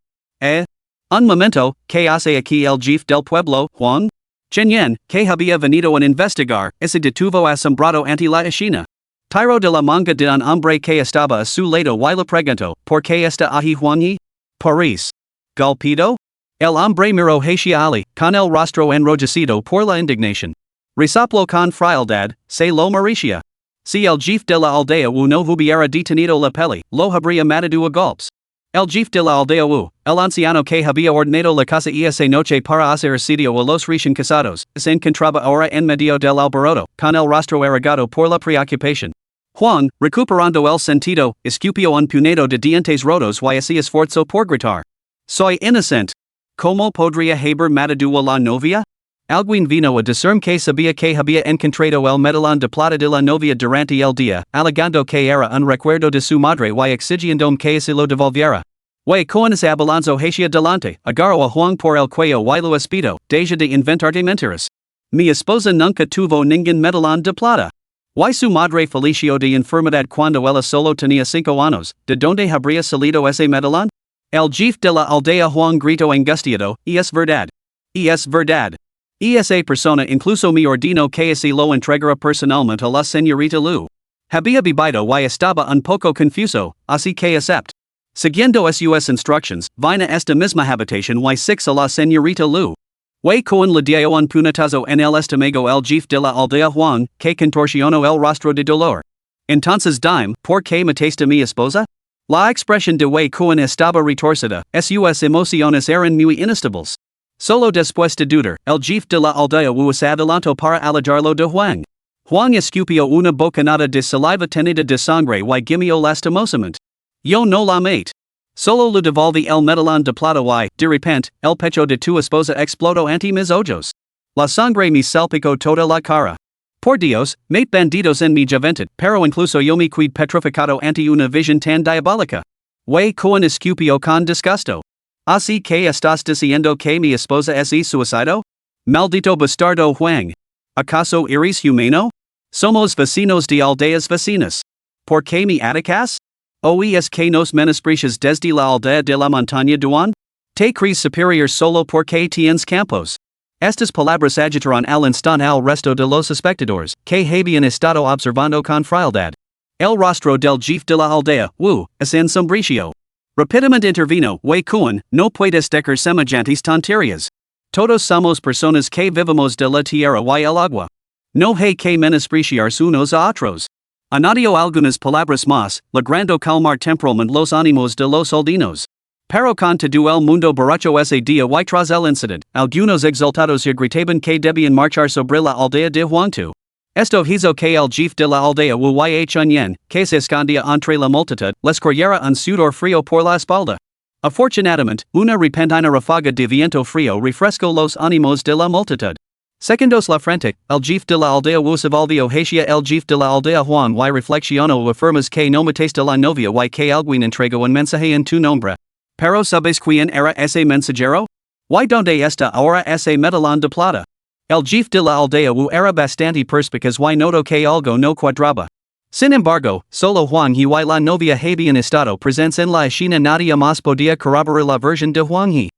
Un momento, ¿qué hace aquí el jefe del pueblo, Huang? Chen Yan, que había venido a investigar, se detuvo asombrado ante la escena. Tiró de la manga de un hombre que estaba a su lado y le preguntó, ¿por qué está ahí Huangyi? París. Golpeado? El hombre miró hacia Ali, con el rostro enrojecido por la indignación. Resopló con frialdad, se lo merecía. Si el jefe de la aldea no hubiera detenido la peli, lo habría matado a golpes. El jefe de la aldea el anciano que había ordenado la casa esa noche para hacer sitio a los recién casados, se encontraba ahora en medio del alboroto, con el rostro arrugado por la preocupación. Juan, recuperando el sentido, escupió un puñado de dientes rotos y se esforzó por gritar. Soy inocente. ¿Cómo podría haber matado a la novia? Alguien vino a decirme que sabía que había encontrado el medallón de plata de la novia durante el día, alegando que era un recuerdo de su madre y exigiendo que se lo devolviera. Wei Kuan se abalanzó hacia delante, agarró a Huang por el cuello y lo espitó, deja de inventarte mentiras. Mi esposa nunca tuvo ningún medallón de plata. Y su madre falleció de enfermedad cuando ella solo tenía 5 años, ¿de dónde habría salido ese medallón? El jefe de la aldea Huang gritó angustiado, y es verdad. Y es verdad. Y esa persona incluso me ordenó que se lo entregara personalmente a la señorita Lu. Había bebido y estaba un poco confuso, así que acepto. Siguiendo sus instrucciones, vine a esta misma habitación y six a la señorita Lu. Wei Kuan le dio un puñetazo en el estómago el jefe de la aldea Huang, que contorsionó el rostro de dolor. Entonces dime, ¿por qué mataste a mi esposa? La expresión de Wei Kuan estaba retorcida, sus emociones eran muy inestables. Solo después de dudar, el jefe de la aldea se adelantó para alejarlo de Huang. Huang escupió una bocanada de saliva tenida de sangre y gimió lastimosamente. Yo no la mate. Solo le devolví el medallón de plata y, de repente, el pecho de tu esposa explotó ante mis ojos. La sangre me salpicó toda la cara. Por Dios, mate bandidos en mi juventud, pero incluso yo me quedé petrificado ante una visión tan diabólica. Wei Kuan escupió con disgusto. ¿Así que estás diciendo que mi esposa es suicidio? Maldito bastardo Huang. ¿Acaso eres humano? Somos vecinos de aldeas vecinas. ¿Por qué me atacas? ¿O es que nos menosprecias desde la aldea de la montaña duan? Te crees superior solo porque tienes campos. Estas palabras agitaron al instante al resto de los espectadores, que habían estado observando con frialdad. El rostro del jefe de la aldea, es ensombreció. Rápidamente intervino, Wei Kuan, no puedes decir semejantes tonterías. Todos somos personas que vivimos de la tierra y el agua. No hay que menospreciar unos a otros. Añadió algunas palabras más, logrando calmar temporalmente los ánimos de los aldeanos. Pero con todo el mundo borracho ese día y tras el incidente, algunos exaltados gritaban que debían marchar sobre la aldea de Huangtu. Esto hizo que el jefe de la aldea y Chunyan, que se escondía entre la multitud, les corriera un sudor frío por la espalda. Afortunadamente, una repentina ráfaga de viento frío refrescó los ánimos de la multitud. Secondos la frente, el jefe de la aldea se volvió hacia el jefe de la aldea Huang y reflexionó afirmas que no mataste la novia y que alguien entregó un mensaje en tu nombre. Pero ¿sabes quién era ese mensajero? ¿Y dónde está ahora ese medallón de plata? El jefe de la aldea era bastante perspicaz y notó que algo no cuadraba. Sin embargo, solo Huang He y la novia habían estado presentes en la escena. Nadie más podía corroborar la versión de Huang He.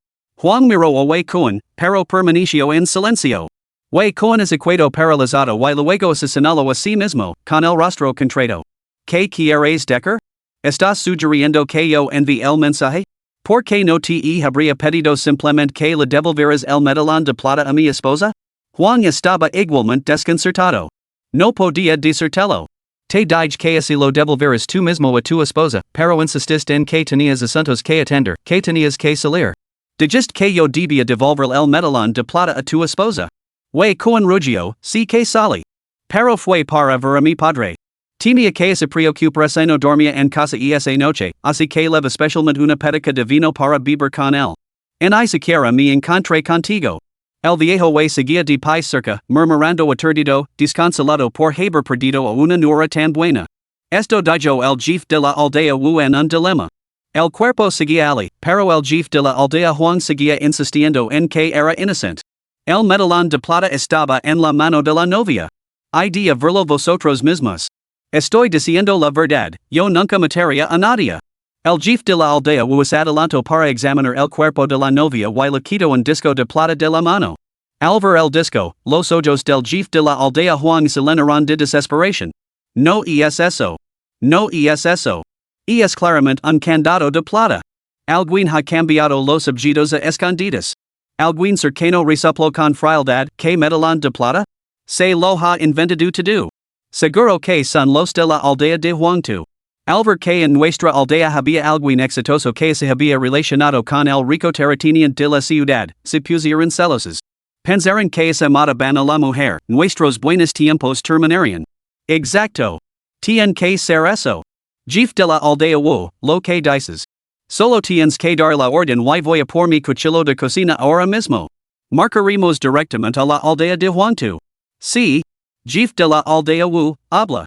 Huang miró a Wei Kuan, pero permaneció en silencio. Wei Kuan es quedó paralizado y luego asesinalo a sí mismo, con el rostro contraído. ¿Qué quieres decir? ¿Estás sugiriendo que yo envíe el mensaje? ¿Por qué no te habría pedido simplemente que le devolvieras el medallón de plata a mi esposa? Huang estaba igualmente desconcertado. No podía decírtelo. Te dije que si lo devolvieras tú mismo a tu esposa, pero insististe en que tenías asuntos que atender, que tenías que salir. Dijiste que yo debía devolver el medallón de plata a tu esposa. Wei Kuan rugió, sí que salí. Pero fue para ver a mi padre. Temía que se preocupara no dormía en casa esa noche, así que leva especialmente una pedica de vino para beber con él. En ni siquiera me encontré contigo. El viejo Wei seguía de pie cerca, murmurando aturdido, desconsolado por haber perdido a una nuera tan buena. Esto dijo el jefe de la aldea Wu en un dilema. El cuerpo seguía ali, pero el jefe de la aldea Huang seguía insistiendo en que era inocente. El medallón de plata estaba en la mano de la novia. Idea verlo vosotros mismos. Estoy diciendo la verdad, yo nunca mataría a nadie. El jefe de la aldea Wu se adelantó para examinar el cuerpo de la novia y le quitó un disco de plata de la mano. Al ver el disco, los ojos del jefe de la aldea Huang se llenaron de desesperación. No es eso. No es eso. Es claramente un candado de plata. Alguien ha cambiado los objetos a escondidas. Alguien cercano resupló con frialdad que medallón de plata? Se lo ha inventado todo. Seguro que son los de la aldea de Huang tu. Al ver que en nuestra aldea había alguien exitoso que se había relacionado con el rico terrateniente de la ciudad, se pusieron celosos. Pensaron que se mataban a la mujer, nuestros buenos tiempos terminarían. Exacto. Tien que ser eso. Jefe de la aldea Wu, lo que dices. Solo tienes que dar la orden y voy a por mi cuchillo de cocina ahora mismo. Marcaremos directamente a la aldea de Huang tu. Sí. Jefe de la aldea Wu, habla.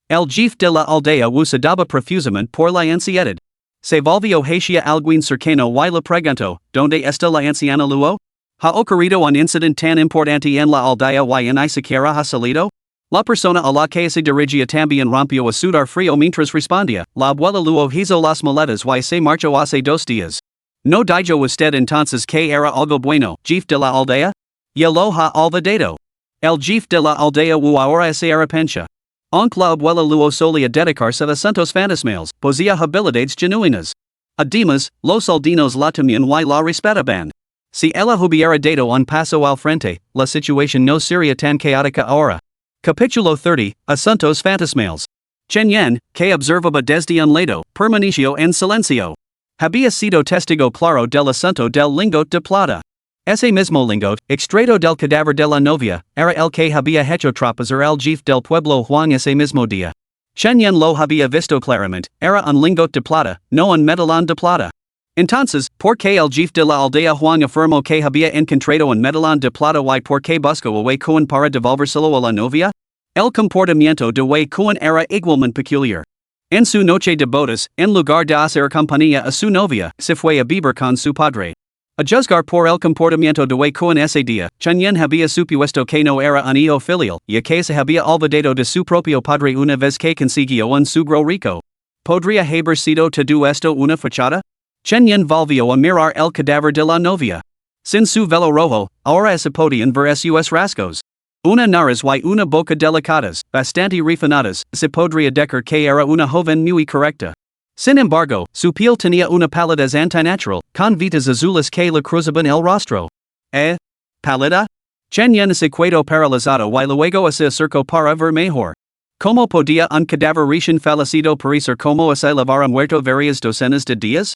El jefe de la aldea Wu se daba profusamente por la ansiedad. Se volvió hacia alguien cercano y le preguntó, ¿dónde está la anciana Luo? ¿Ha ocurrido un incidente tan importante en la aldea y ni siquiera ha salido? La persona a la que se dirigía también rompió a sudar frío mientras respondía, la abuela Luo hizo las maletas y se marchó hace 2 días. ¿No dijo usted entonces que era algo bueno, jefe de la aldea? Ya lo ha olvidado. El jefe de la aldea Wu ahora se arrepiente. Aunque la abuela Luo solía dedicarse a asuntos fantasmales, posía habilidades genuinas. Además, los aldeanos la temían y la respetaban. Si ella hubiera dado un paso al frente, la situación no sería tan caótica ahora. Capítulo 30, Asuntos fantasmales. Chen Yan, que observaba desde un lado, permaneció en silencio. Había sido testigo claro del asunto del lingote de plata. Ese mismo lingote, extraído del cadáver de la novia, era el que había hecho tropezar al jefe del pueblo Huang ese mismo día. Chen Yan lo había visto claramente, era un lingote de plata, no un medallón de plata. Entonces, ¿por qué el jefe de la aldea Huang afirmó que había encontrado un medallón de plata y por qué buscó a Wei Kuan para devolvérselo a la novia? El comportamiento de Wei Kuan era igualmente peculiar. En su noche de bodas, en lugar de hacer compañía a su novia, se fue a beber con su padre. A juzgar por el comportamiento de Wei Kuan ese día, Chen Yan había supuesto que no era un hijo filial, y que se había olvidado de su propio padre una vez que consiguió un sugro rico. ¿Podría haber sido todo esto una fachada? Chen Yan volvió a mirar el cadáver de la novia. Sin su velo rojo, ahora se podían ver sus rasgos. Una nariz y una boca delicadas, bastante refinadas, se podría decir que era una joven muy correcta. Sin embargo, su piel tenía una palidez antinatural, con vetas azules que le cruzaban el rostro. ¿Pálida? Chen Yan se quedó paralizado y luego se acercó para ver mejor. ¿Cómo podía un cadáver recién fallecido parecer como se llevara muerto varias docenas de días?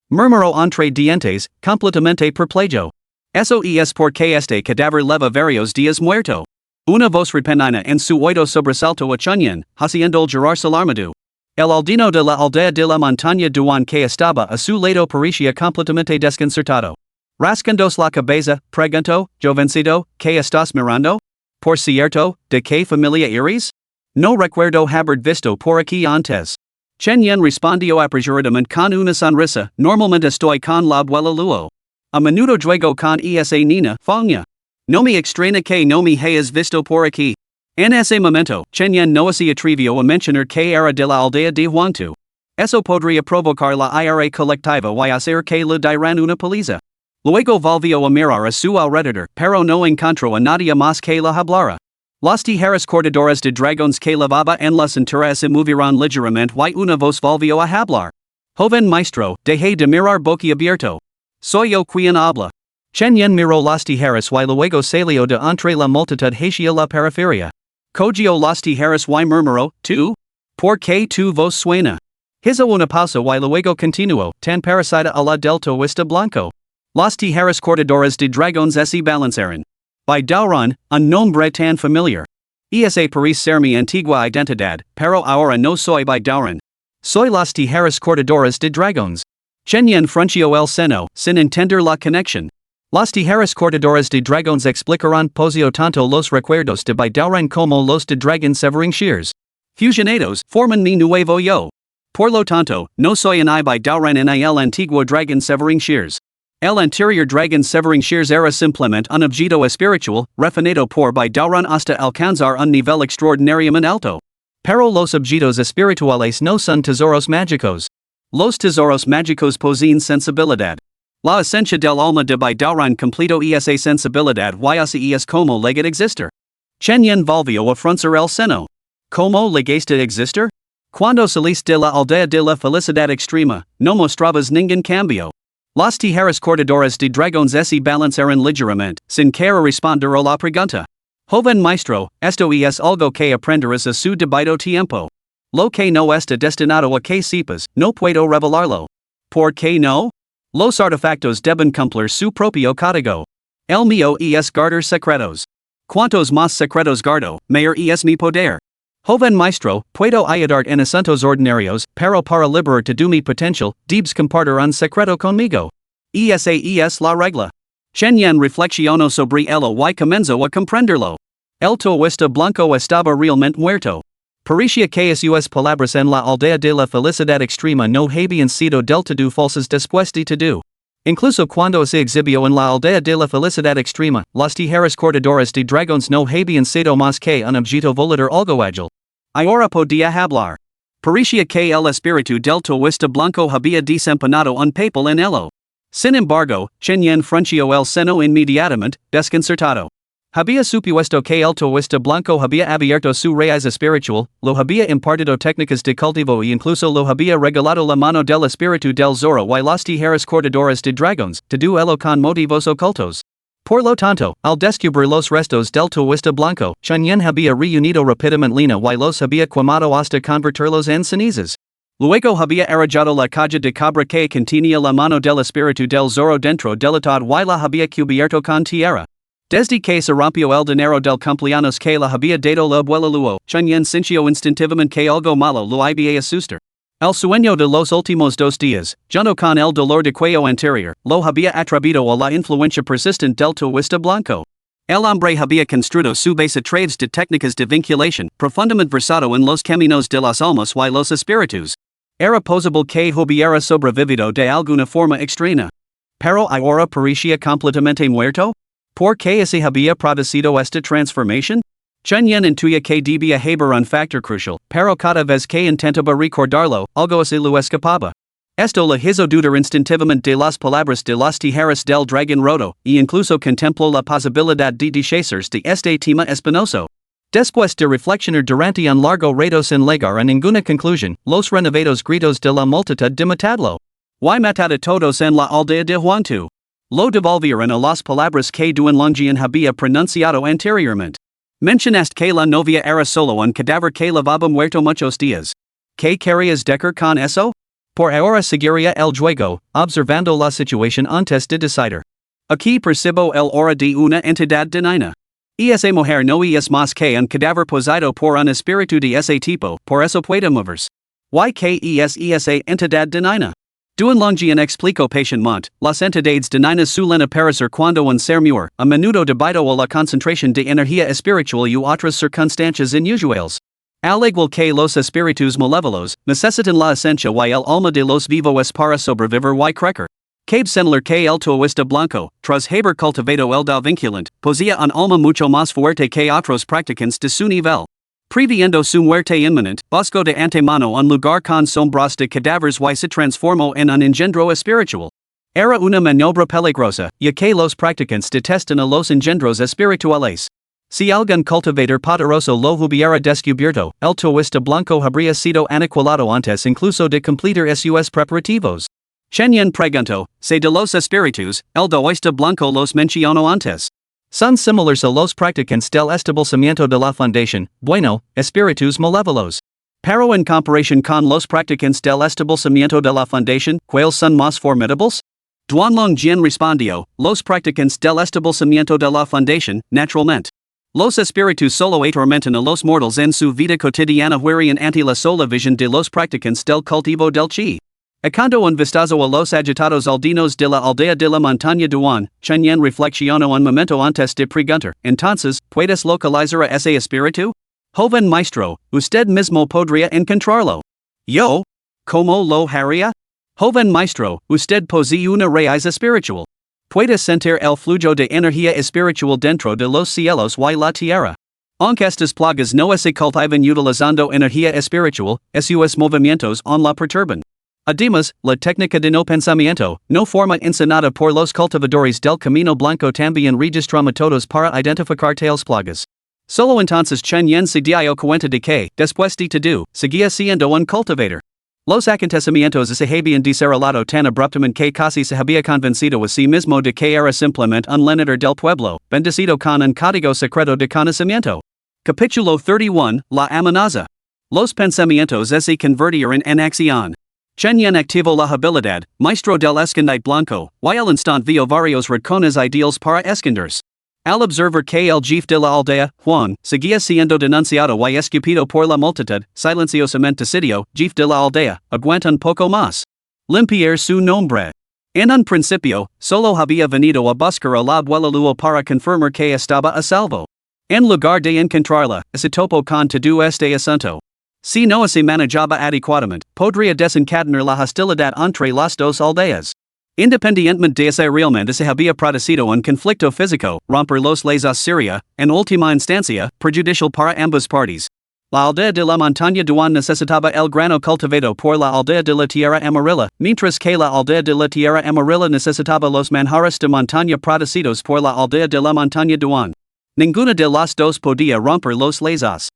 Murmuró entre dientes, completamente perplejo. Eso es porque este cadáver lleva varios días muerto. Una voz repentina en su oído sobresaltó a Chen Yan, haciendo girarse alarmado. El aldeano de la aldea de la montaña Duan que estaba a su lado parecía completamente desconcertado. Rascándose la cabeza, preguntó, jovencito, ¿qué estás mirando? Por cierto, ¿de qué familia eres? No recuerdo haber visto por aquí antes. Chen Yan respondió apresuradamente con una sonrisa, normalmente estoy con la abuela Luo. A menudo juego con esa niña, Fangya. No me extraña que no me hayas visto por aquí. En ese momento, Chenyen no se atrevió a mencionar que era de la aldea de Huangtu. Eso podría provocar la ira colectiva y hacer que le dieran una paliza. Luego volvió a mirar a su alrededor, pero no encontró a nadie más que la hablara. Las tijeras cortadoras de dragones que lavaba en la cintura se movieron ligeramente y una voz volvió a hablar. Joven maestro, deje de mirar boquiabierto. Soy yo quien habla. Chenyen miró las tijeras y luego salió de entre la multitud hacia la periferia. Cogió las tijeras y murmuró, ¿tú? ¿Por qué tu voz suena? Hizo una pausa y luego continuó, tan parecida a la del toista blanco. Las tijeras cortadoras de dragones se balancearon. By Dauron, un nombre tan familiar. Esa parece ser mi antigua identidad, pero ahora no soy by Dauron. Soy las tijeras cortadoras de dragones. Chenyen frunció el seno, sin entender la conexión. Las tijeras cortadoras de dragones explicarán posio tanto los recuerdos de by Dauron como los de dragon severing shears. Fusionados, forman mi nuevo yo. Por lo tanto, no soy un I by Dauron en el antiguo dragon severing shears. El anterior dragon severing shears era simplemente un objeto espiritual, refinado por by Dauron hasta alcanzar un nivel extraordinariamente alto. Pero los objetos espirituales no son tesoros mágicos. Los tesoros mágicos poseen sensibilidad. La esencia del alma de by Dauron completo esa sensibilidad y así es como legate existir. Chenyen volvió a fruncir el seno. ¿Cómo legaste existir? Cuando saliste de la aldea de la felicidad extrema, no mostrabas ningún cambio. Las tijeras cortadoras de dragones se balancearon ligeramente, sin querer responder a la pregunta. Joven maestro, esto es algo que aprenderás a su debido tiempo. Lo que no está destinado a que sepas, no puedo revelarlo. ¿Por qué no? Los artefactos deben cumplir su propio código. El mío es guardar secretos. Cuantos más secretos guardo, mayor es mi poder. Joven maestro, puedo ayudarte en asuntos ordinarios, pero para liberarte de mi potencial, debes compartir un secreto conmigo. Esa es la regla. Chenyen reflexionó sobre ello y comenzó a comprenderlo. El toista blanco estaba realmente muerto. Parecía que sus palabras en la aldea de la felicidad extrema no habían sido del todo falsas después de todo. Incluso cuando se exhibió en la aldea de la felicidad extrema, las tijeras cortadoras de dragones no habían sido más que un objeto volador algo ágil. Ahora podía hablar. Parecía que el espíritu del toista blanco había desempeñado un papel en ello. Sin embargo, Chenyen frunció el seno inmediatamente, desconcertado. Había supuesto que el toista blanco había abierto su raíz espiritual, lo había impartido técnicas de cultivo y incluso lo había regalado la mano del espíritu del Zoro y las tijeras cortadoras de dragones, todo ello con motivos ocultos. Por lo tanto, al descubrir los restos del toista blanco, Chenyen había reunido rápidamente lina y los había quemado hasta convertirlos en cenizas. Luego había arrollado la caja de cabra que contenía la mano del espíritu del Zoro dentro del ataúd y la había cubierto con tierra. Desde que se rompió el dinero del cumpleaños que la había dado la abuela Luo, Chenyen sintió instintivamente que algo malo lo había asustar. El sueño de los últimos 2 días, junto con el dolor de cuello anterior, lo había atribuido a la influencia persistente del toista blanco. El hombre había construido su base a través de técnicas de vinculación, profundamente versado en los caminos de las almas y los espíritus. Era posible que hubiera sobrevivido de alguna forma extraña. Pero ahora parecía completamente muerto? ¿Por qué se había producido esta transformación? Chenyen intuía que debía haber un factor crucial, pero cada vez que intentaba recordarlo, algo se lo escapaba. Esto le hizo dudar instintivamente de las palabras de las tijeras del dragón roto, y incluso contempló la posibilidad de deshacerse de este tema espinoso. Después de reflexionar durante un largo rato sin llegar a ninguna conclusión, los renovados gritos de la multitud de matadlo. Y matad a todos en la aldea de Huangtu. Lo devolvieron a las palabras que Duanlongjian había pronunciado anteriormente. Mencionaste que la novia era solo un cadáver que lavaba muerto muchos días. ¿Qué querías decir con eso? Por ahora seguiría el juego, observando la situación antes de decidir. Aquí percibo el aura de una entidad dañina. Esa mujer no es más que un cadáver posado por un espíritu de ese tipo, por eso puede moverse. ¿Y qué es esa entidad dañina? Duanlongjian explicó patientemente, las entidades dañinas suelen aparecer cuando un ser muere, a menudo debido a la concentración de energía espiritual y otras circunstancias inusuales. Al igual que los espíritus malévolos, necesitan la esencia y el alma de los vivos para sobrevivir y crecer. Cabe Senler que el toista blanco, tras haber cultivado el da vinculante, posía un alma mucho más fuerte que otros practicantes de su nivel. Previendo su muerte inminente, buscó de antemano un lugar con sombras de cadáveres y se transformó en un engendro espiritual. Era una maniobra peligrosa, ya que los practicantes detestan a los engendros espirituales. Si algún cultivador poderoso lo hubiera descubierto, el toista blanco habría sido aniquilado antes incluso de completar sus preparativos. Chen preguntó, ¿se de los espíritus, el toista blanco los mencionó antes? Son similares a los practicantes del establecimiento de la fundación, bueno, espíritus malévolos. Pero en comparación con los practicantes del establecimiento de la fundación, ¿cuáles son más formidables? Duanlong Jian respondió, los practicantes del establecimiento de la fundación, naturalmente. Los espíritus solo atormentan a los mortales en su vida cotidiana huirían ante la sola visión de los practicantes del cultivo del chi. Cuando un vistazo a los agitados aldeanos de la aldea de la montaña Duan, Chen Yan reflexionó un momento antes de preguntar, entonces, ¿puedes localizar a ese espíritu? Joven maestro, usted mismo podría encontrarlo. ¿Yo? ¿Cómo lo haría? Joven maestro, usted posee una raíz espiritual. Puede sentir el flujo de energía espiritual dentro de los cielos y la tierra. Aunque estas plagas no se cultivan utilizando energía espiritual, sus movimientos en la perturban. Además, la técnica de no pensamiento, no forma enseñada por los cultivadores del camino blanco también registra métodos para identificar tales plagas. Solo entonces Chen Yan se dio cuenta de que, después de todo, seguía siendo un cultivador. Los acontecimientos se habían desarrollado tan abruptamente que casi se había convencido a sí mismo de que era simplemente un lenador del pueblo, bendecido con un código secreto de conocimiento. Capítulo 31, La amenaza. Los pensamientos se convirtieron en acción. Chen Yan activó la habilidad, maestro del escondite blanco, y al instante vio varios rincones ideales para esconderse. Al observar que el jefe de la aldea, Juan, seguía siendo denunciado y escupido por la multitud, silenciosamente decidió, jefe de la aldea, aguanta un poco más. Limpiar su nombre. En un principio, solo había venido a buscar a la abuela Luo para confirmar que estaba a salvo. En lugar de encontrarla, se topó con todo este asunto. Si no se manejaba adecuadamente, podría desencadenar la hostilidad entre las dos aldeas. Independientemente de si realmente se había producido un conflicto físico, romper los lazos sería, en última instancia, perjudicial para ambas partes. La aldea de la montaña Duan necesitaba el grano cultivado por la aldea de la tierra amarilla, mientras que la aldea de la tierra amarilla necesitaba los manjares de montaña producidos por la aldea de la montaña Duan. Ninguna de las dos podía romper los lazos.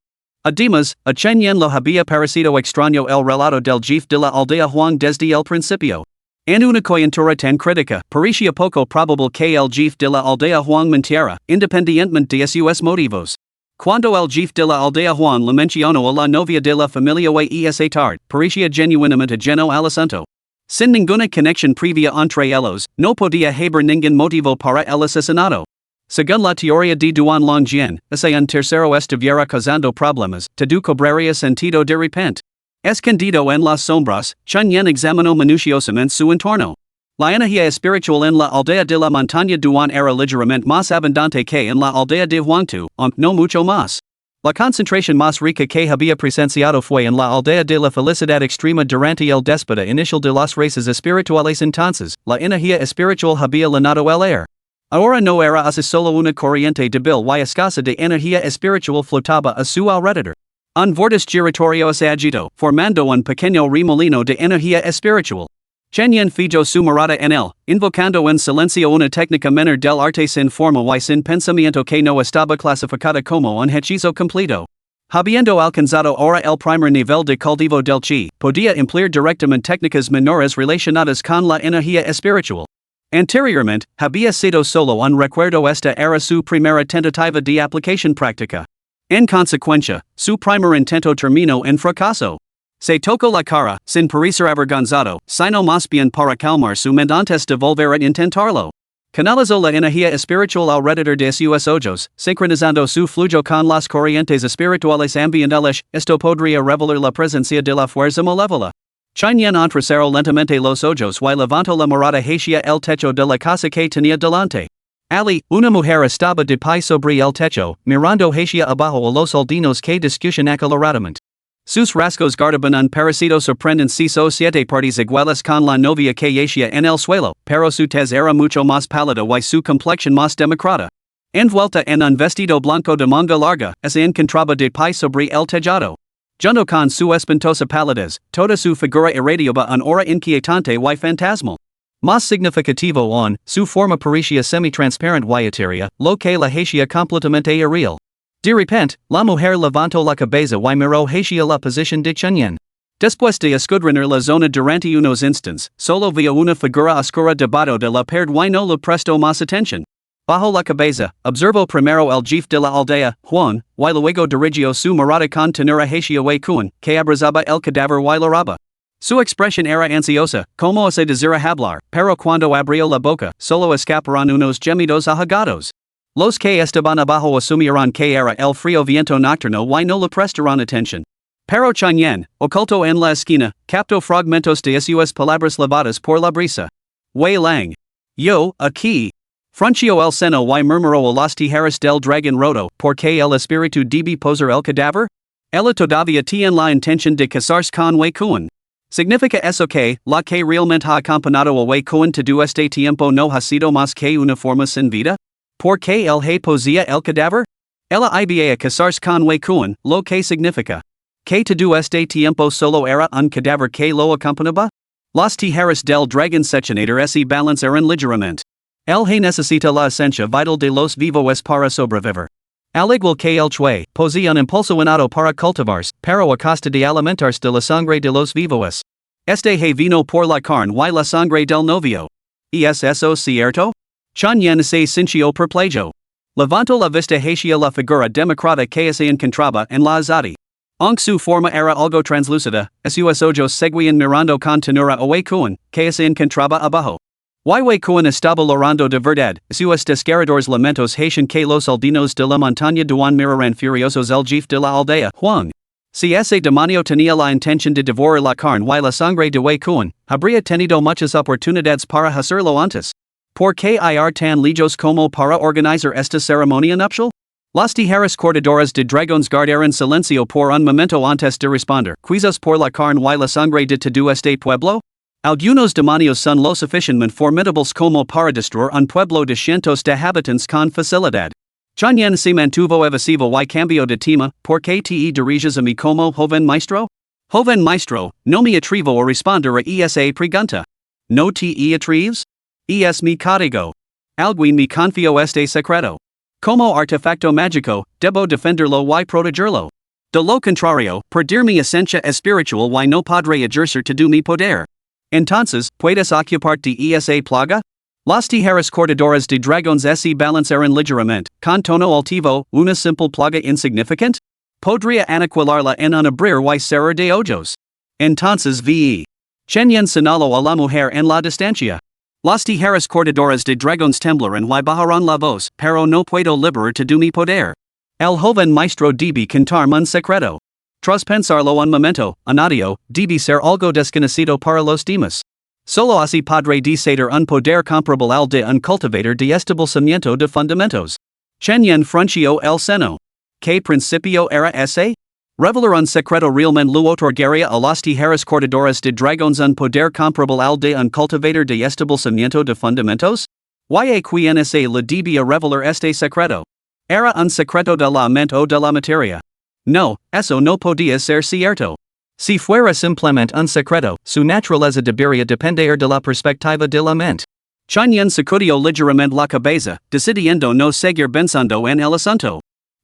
Además, a Chen Yan lo había parecido extraño el relato del jefe de la aldea Huang desde el principio. En una coyuntura tan crítica, parecía poco probable que el jefe de la aldea Huang mintiera, independientemente de sus motivos. Cuando el jefe de la aldea Huang le mencionó a la novia de la familia y esa tarde, parecía genuinamente ajeno al asunto. Sin ninguna conexión previa entre ellos, no podía haber ningún motivo para el asesinato. Según la teoría de Duan Longjian, ese un tercero estuviera causando problemas, todo cobraría sentido de repente. Escondido en las sombras, Chen Yan examinó minuciosamente su entorno. La energía espiritual en la aldea de la montaña Duan era ligeramente más abundante que en la aldea de Huangtu, aunque no mucho más. La concentración más rica que había presenciado fue en la aldea de la felicidad extrema durante el déspota inicial de las raíces espirituales entonces, la energía espiritual había llenado el aire. Ahora no era así solo una corriente débil y escasa de energía espiritual flotaba a su alrededor. Un vortice giratorio se agitó, formando un pequeño remolino de energía espiritual. Chen Yan fijó su mirada en él, invocando en silencio una técnica menor del arte sin forma y sin pensamiento que no estaba clasificada como un hechizo completo. Habiendo alcanzado ahora el primer nivel de cultivo del chi, podía emplear directamente técnicas menores relacionadas con la energía espiritual. Anteriormente, había sido solo un recuerdo, esta era su primera tentativa de aplicación práctica. En consecuencia, su primer intento terminó en fracaso. Se tocó la cara, sin parecer avergonzado, sino más bien para calmar su mente antes de volver a intentarlo. Canalizó la energía espiritual alrededor de sus ojos, sincronizando su flujo con las corrientes espirituales ambientales. Esto podría revelar la presencia de la fuerza malévola. Chen Yan entrecerró lentamente los ojos y levantó la mirada hacia el techo de la casa que tenía delante. Ali, una mujer estaba de pie sobre el techo, mirando hacia abajo a los aldeanos que discutían acaloradamente. Sus rasgos gardaban un parecido sorprendentes siete partes iguales con la novia que yacía en el suelo, pero su tez era mucho más pálida y su complexión más demacrada. Envuelta en un vestido blanco de manga larga, se encontraba de pie sobre el tejado. Junto con su espantosa palidez, toda su figura irradiaba un aura inquietante y fantasmal. Más significativo aún, su forma parecía semi-transparent y etérea, lo que la hacía completamente irreal. De repente, la mujer levantó la cabeza y miró hacia la posición de Chunyan. Después de escudriñar la zona durante unos instants, solo vio una figura oscura debajo de la pared y no le prestó más atención. Bajo la cabeza, observó primero el jefe de la aldea, Juan, y luego dirigió su mirada con ternura hacia Wei Kuan, que abrazaba el cadáver y la roba. Su expresión era ansiosa, como se desira hablar, pero cuando abrió la boca, solo escaparon unos gemidos ahogados. Los que estaban abajo asumieron que era el frío viento nocturno y no le prestaron atención. Pero Chunyan, oculto en la esquina, captó fragmentos de sus palabras levadas por la brisa. Wei Lang. Yo, aquí. Frunció el seno y murmuró a las tijeras del dragón roto, porque el espíritu debe posar el cadáver? Ella todavía tiene la intención de casarse con Wei Kuan. ¿Significa eso que, la que realmente ha acompañado a Wei Kuan todo este tiempo no ha sido más que una forma sin vida? ¿Por qué él ha posía el cadáver? Ella iba a casarse con Wei Kuan, lo que significa que todo este tiempo solo era un cadáver que lo acompañaba? Las tijeras del dragón seccionator se balancearon ligeramente. El ha necesita la esencia vital de los vivos para sobrevivir. Al igual que el chue, posee un impulso innado para cultivarse, pero a costa de alimentarse de la sangre de los vivos. Este ha vino por la carne y la sangre del novio. ¿Es eso cierto? Chunyan se sintió perplejo. Levantó la vista hacia la figura demacrada que se encontraba en la azadi. Aunque su forma era algo translúcida, sus ojos seguían mirando con ternura a Wei Kuan, que se encontraba abajo. Wei Kuan estaba llorando de verdad, sus desgarradores lamentos hacían que los aldeanos de la montaña duan miraran furiosos el jefe de la aldea, Huang. Si ese demonio tenía la intención de devorar la carne y la sangre de Wei Kuan, habría tenido muchas oportunidades para hacerlo antes. ¿Por qué ir tan lejos como para organizar esta ceremonia nupcial? Las tijeras cortadoras de dragones guardaron silencio por un momento antes de responder. ¿Quizás por la carne y la sangre de todo este pueblo? Algunos demonios son lo suficientemente formidables como para destruir un pueblo de cientos de habitantes con facilidad. Chunyan se mantuvo evasivo y cambió de tema. ¿Por qué te diriges a mí como joven maestro? Joven maestro, no me atrevo a responder a esa pregunta. ¿No te atreves? Es mi código. Alguien me confió este secreto. Como artefacto mágico, debo defenderlo y protegerlo. De lo contrario, perder mi esencia espiritual y no podré ejercer todo mi poder. Entonces, ¿puedes ocuparte de esa plaga? Las tijeras cortadoras de dragones se balancearon ligeramente, con tono altivo, una simple plaga insignificante? Podría aniquilarla en un abrir y cerrar de ojos. Entonces vi. Chunyan señaló a la mujer en la distancia. Las tijeras cortadoras de dragones temblaron y bajaron la voz, pero no puedo liberar todo mi poder. El joven maestro debe contarme un secreto. Tras pensarlo un momento, añadió, debe ser algo desconocido para los demás. Solo así podré decir un poder comparable al de un cultivador de establecimiento de fundamentos. Chunyan frunció el seno. ¿Qué principio era ese? Revelar un secreto realmente lo otorgaría a las tijeras cortadoras de dragones un poder comparable al de un cultivador de establecimiento de fundamentos? ¿Y a quién se le debía revelar este secreto? ¿Era un secreto de la mente o de la materia? No, eso no podía ser cierto. Si fuera simplemente un secreto, su naturaleza debería depender de la perspectiva de la mente. Chunyan sacudió ligeramente la cabeza, decidiendo no seguir pensando en el asunto.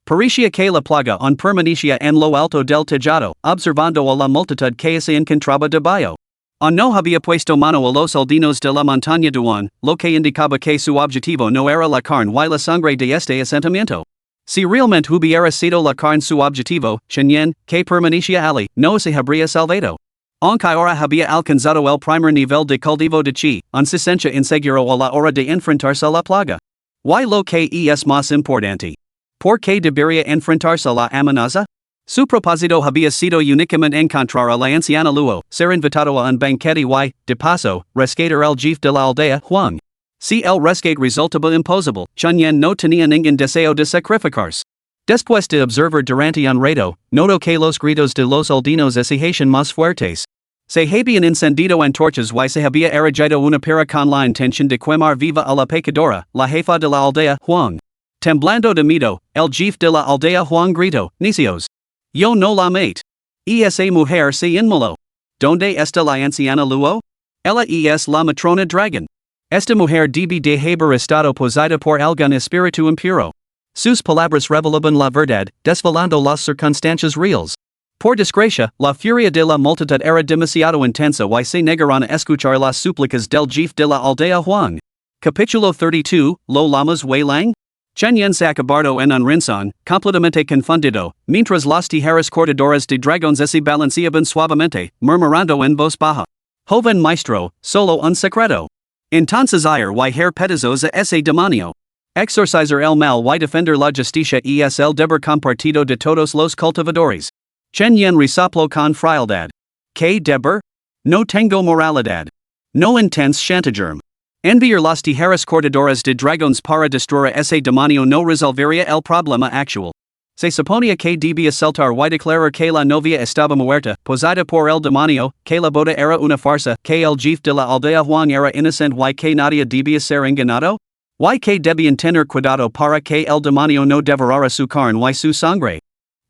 Parecía que la plaga aún permanecía en lo alto del tejado, observando a la multitud que se encontraba debajo. Aún no había puesto mano a los aldeanos de la montaña Duan, lo que indicaba que su objetivo no era la carne y la sangre de este asentamiento. Si realmente hubiera sido la carne su objetivo, Chunyan, que permanecía allí, no se habría salvado. Aunque ahora había alcanzado el primer nivel de cultivo de chi, un se sentía inseguro a la hora de enfrentarse a la plaga. ¿Y lo que es más importante? ¿Por qué debería enfrentarse a la amenaza? Su propósito había sido únicamente encontrar a la anciana Luo, ser invitado a un banquete y, de paso, rescatar al jefe de la aldea, Huang. Si el rescate resultaba imposible, Chunyan no tenía ningún deseo de sacrificarse. Después de observar durante un rato, noto que los gritos de los aldeanos exigen más fuertes. Se habían encendido antorchas y se había erigido una pira con la intención de quemar viva a la pecadora, la jefa de la aldea, Juan. Temblando de miedo, el jefe de la aldea Juan gritó, Nicios. Yo no la mate. Esa mujer se inmoló. ¿Dónde está la anciana Luo? Ella es la matrona dragon. Esta mujer debe de haber estado poseída por algún espíritu impuro. Sus palabras revelaban la verdad, desvelando las circunstancias reales. Por desgracia, la furia de la multitud era demasiado intensa y se negaron a escuchar las súplicas del jefe de la aldea Juan. Capítulo 32, Lo llamas Wei-Lang? Chen Yen se acabardo en un rincón, completamente confundido, mientras las tijeras cortadoras de dragones se balanceaban suavemente, murmurando en voz baja. Joven maestro, solo un secreto. Entonces ir y her pedazos a ese demonio. Exorcizar el mal y defender la justicia es el deber compartido de todos los cultivadores. Chen Yen resoplo con frialdad. ¿Qué deber? No tengo moralidad. No intens chantagerme. Enviar las tijeras cortadoras de dragones para destruir ese demonio no resolvería el problema actual. Se suponía que debía saltar y declarar que la novia estaba muerta, poseída por el demonio, que la boda era una farsa, que el jefe de la aldea Juan era inocente y que nadie debía ser engañado? Y que debían tener cuidado para que el demonio no devorara su carne y su sangre.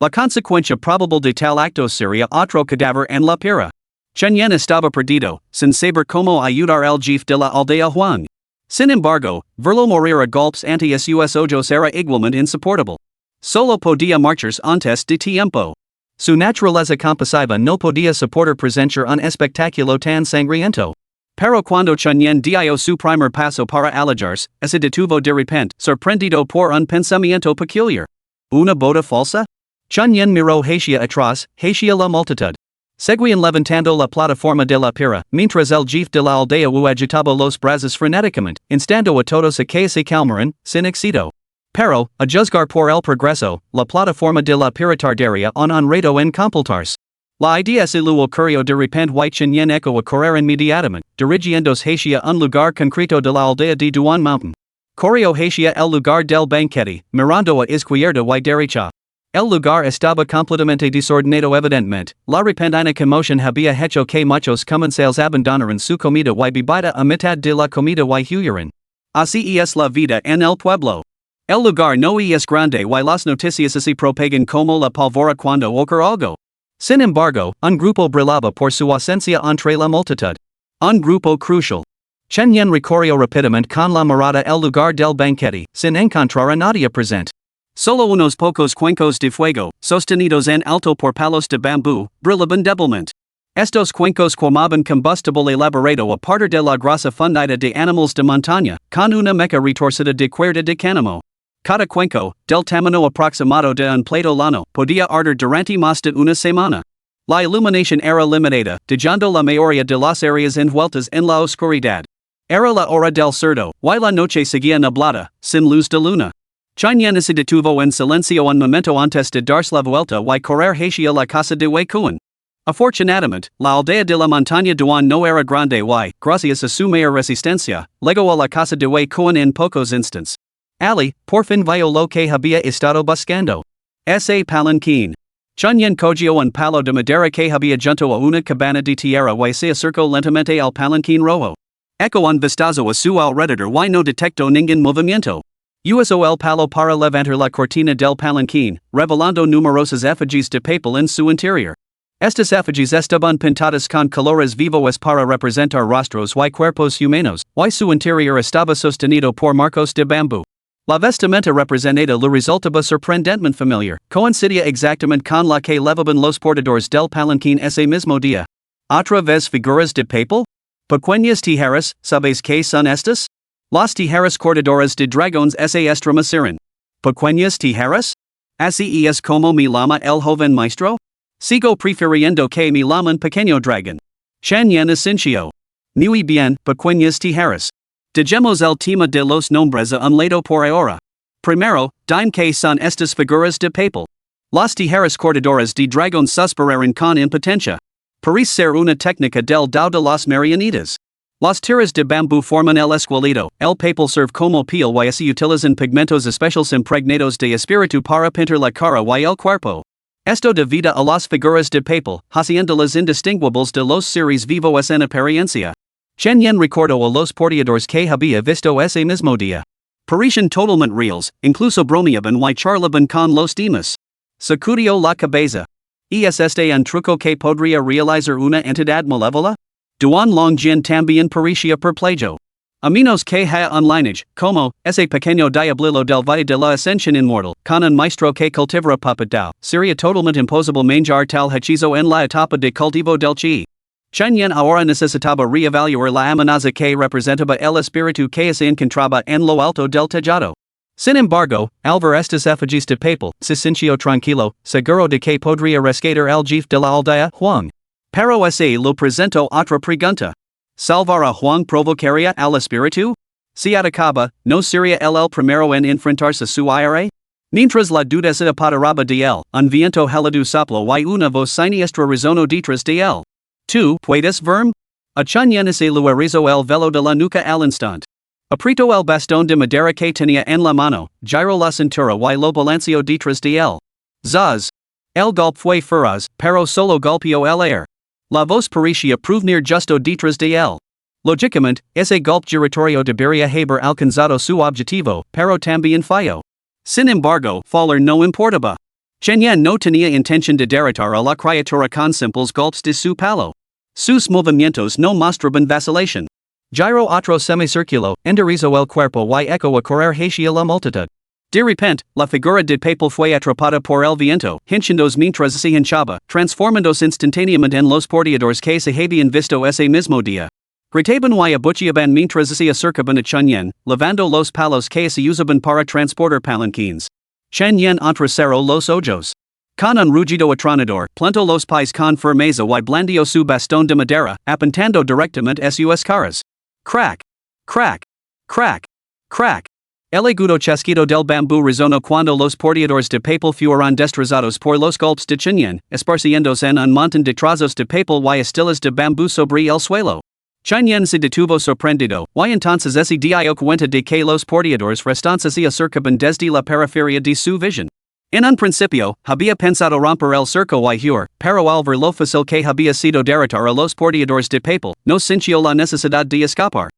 La consecuencia probable de tal acto sería otro cadáver en la pira. Chen Yen estaba perdido, sin saber cómo ayudar al jefe de la aldea Juan. Sin embargo, verlo morir a golpes ante sus ojos era igualmente insoportable. Solo podía marchar antes de tiempo. Su naturaleza compasiva no podía soportar presenciar un espectáculo tan sangriento. Pero cuando Chen Yen dio su primer paso para alejarse, se detuvo de repente, sorprendido por un pensamiento peculiar. ¿Una boda falsa? Chen Yen miró hacia atrás, hacia la multitud. Seguían levantando la plataforma de la pira, mientras el jefe de la aldea agitaba los brazos frenéticamente, instando a todos a que se calmaran, sin éxito. Pero, a juzgar por el progreso, la plataforma de la pira tardaría un rato en completarse. La idea se le ocurrió de repente y Chen Yen echó a correr inmediatamente, dirigiéndose hacia un lugar concreto de la aldea de Duan Mountain. Corrió hacia el lugar del banquete, mirando a izquierda y derecha. El lugar estaba completamente desordenado evidentemente, la repentina conmoción había hecho que muchos comensales abandonaran su comida y bebida a mitad de la comida y huyeran. Así es la vida en el pueblo. El lugar no es grande y las noticias se propagan como la pólvora cuando ocurre algo. Sin embargo, un grupo brillaba por su ausencia entre la multitud. Un grupo crucial. Chen Yen recorrió rápidamente con la mirada el lugar del banquete, sin encontrar a nadie presente. Solo unos pocos cuencos de fuego, sostenidos en alto por palos de bambú, brillaban débilmente. Estos cuencos quemaban combustible elaborado a partir de la grasa fundida de animales de montaña, con una mecha retorcida de cuerda de cánamo. Cada cuenco, del tamaño aproximado de un plato lano, podía arder durante más de una semana. La iluminación era limitada, dejando la mayoría de las áreas envueltas en la oscuridad. Era la hora del cerdo, y la noche seguía nublada, sin luz de luna. Chen Yen se detuvo en silencio un momento antes de darse la vuelta y correr hacia la casa de Wei Kuan. Afortunadamente, la aldea de la montaña Duan no era grande y, gracias a su mayor resistencia, llegó a la casa de Wei Kuan en pocos instantes. Ali, por fin vio lo que había estado buscando. Ese palanquín. Chen Yen cogió un palo de madera que había junto a una cabana de tierra y se acercó lentamente al palanquín rojo. Echo un vistazo a su alrededor y no detectó ningún movimiento. Usó el palo para levantar la cortina del palanquín, revelando numerosas effigies de papel en su interior. Estas effigies estaban pintadas con colores vivos para representar rostros y cuerpos humanos, y su interior estaba sostenido por marcos de bambú. La vestimenta representada le resultaba sorprendentemente familiar, coincidía exactamente con la que llevaban los portadores del palanquín ese mismo día. ¿Otra vez figuras de papel? Pequeñas tijeras, ¿sabes qué son estas? Las tijeras cortadoras de dragones se estremecieron. ¿Pequeñas tijeras? ¿Así es como me llama el joven maestro? Sigo prefiriendo que me llamen pequeño dragón. Chen Yen asintió. Muy bien, pequeñas tijeras. Dejemos el tema de los nombres a un lado por ahora. Primero, dime que son estas figuras de papel. Las tijeras cortadoras de dragones suspiraron con impotencia. Parece ser una técnica del dao de las marionetas. Las tiras de bambú forman el esqueleto, el papel serve como piel y se utilizan pigmentos especiales impregnados de espíritu para pintar la cara y el cuerpo. Esto da vida a las figuras de papel, haciendo las indistinguibles de los seres vivos en apariencia. Chen Yen recordó a los porteadores que había visto ese mismo día. Parecían totalmente reales, incluso bromeaban y charlaban con los demás. Sacudió la cabeza. ¿Es este un truco que podría realizar una entidad malévola? Duan Long Jin también parecía perplejo. A menos que haya un lineage, como ese pequeño diablillo del valle de la ascensión inmortal, con un maestro que cultivara puppet dao, sería totalmente imposible manjar tal hechizo en la etapa de cultivo del chi. Chen Yen ahora necesitaba reevaluar la amenaza que representaba el espíritu que se encontraba en lo alto del tejado. Sin embargo, al ver estas effigies de papel, se sintió tranquilo, seguro de que podría rescatar al jefe de la aldea, Huang. Pero ese lo presentó otra pregunta. ¿Salvar a Huang provocaría al espíritu? Si atacaba, ¿no sería él el primero en enfrentarse a su aire? Mientras la duda se apoderaba de él, un viento helado sopló y una voz siniestra resonó detrás de él. ¿Tú puedes verme? A Chen Yen se le erizó el velo de la nuca al instante. Apretó el bastón de madera que tenía en la mano, giró la cintura y lo balanceó detrás de él. Zaz. El golpe fue feroz, pero solo golpeó el aire. La voz parecía provenir justo detrás de él. Lógicamente, ese golpe giratorio debería haber alcanzado su objetivo, pero también falló. Sin embargo, fallar no importaba. Chen Yen no tenía intención de derrotar a la criatura con simples golpes de su palo. Sus movimientos no mostraban vacilación. Giró otro semicírculo, enderezó el cuerpo y echó a correr hacia la multitud. De repente, la figura de papel fue atrapada por el viento, hinchándose mientras se hinchaba, transformándose instantáneamente en los porteadores que se habían visto ese mismo día. Gritaban y abucheaban mientras se acercaban a Chen Yen, levando los palos que se usaban para transportar palanquines. Chen Yen entrecerró los ojos. Con un rugido atronador, plantó los pies con firmeza y blandió su bastón de madera, apuntando directamente a sus caras. Crack. Crack. Crack. Crack. El agudo chasquido del bambú resonó cuando los porteadores de papel fueron destrozados por los golpes de Chen Yen, esparciéndose en un montón de trozos de papel y estilas de bambú sobre el suelo. Chen Yen se detuvo sorprendido, y entonces se dio cuenta de que los porteadores restantes se acercaban desde la periferia de su visión. En un principio, había pensado romper el cerco y huir, pero al ver lo fácil que había sido derrotar a los porteadores de papel, no sintió la necesidad de escapar.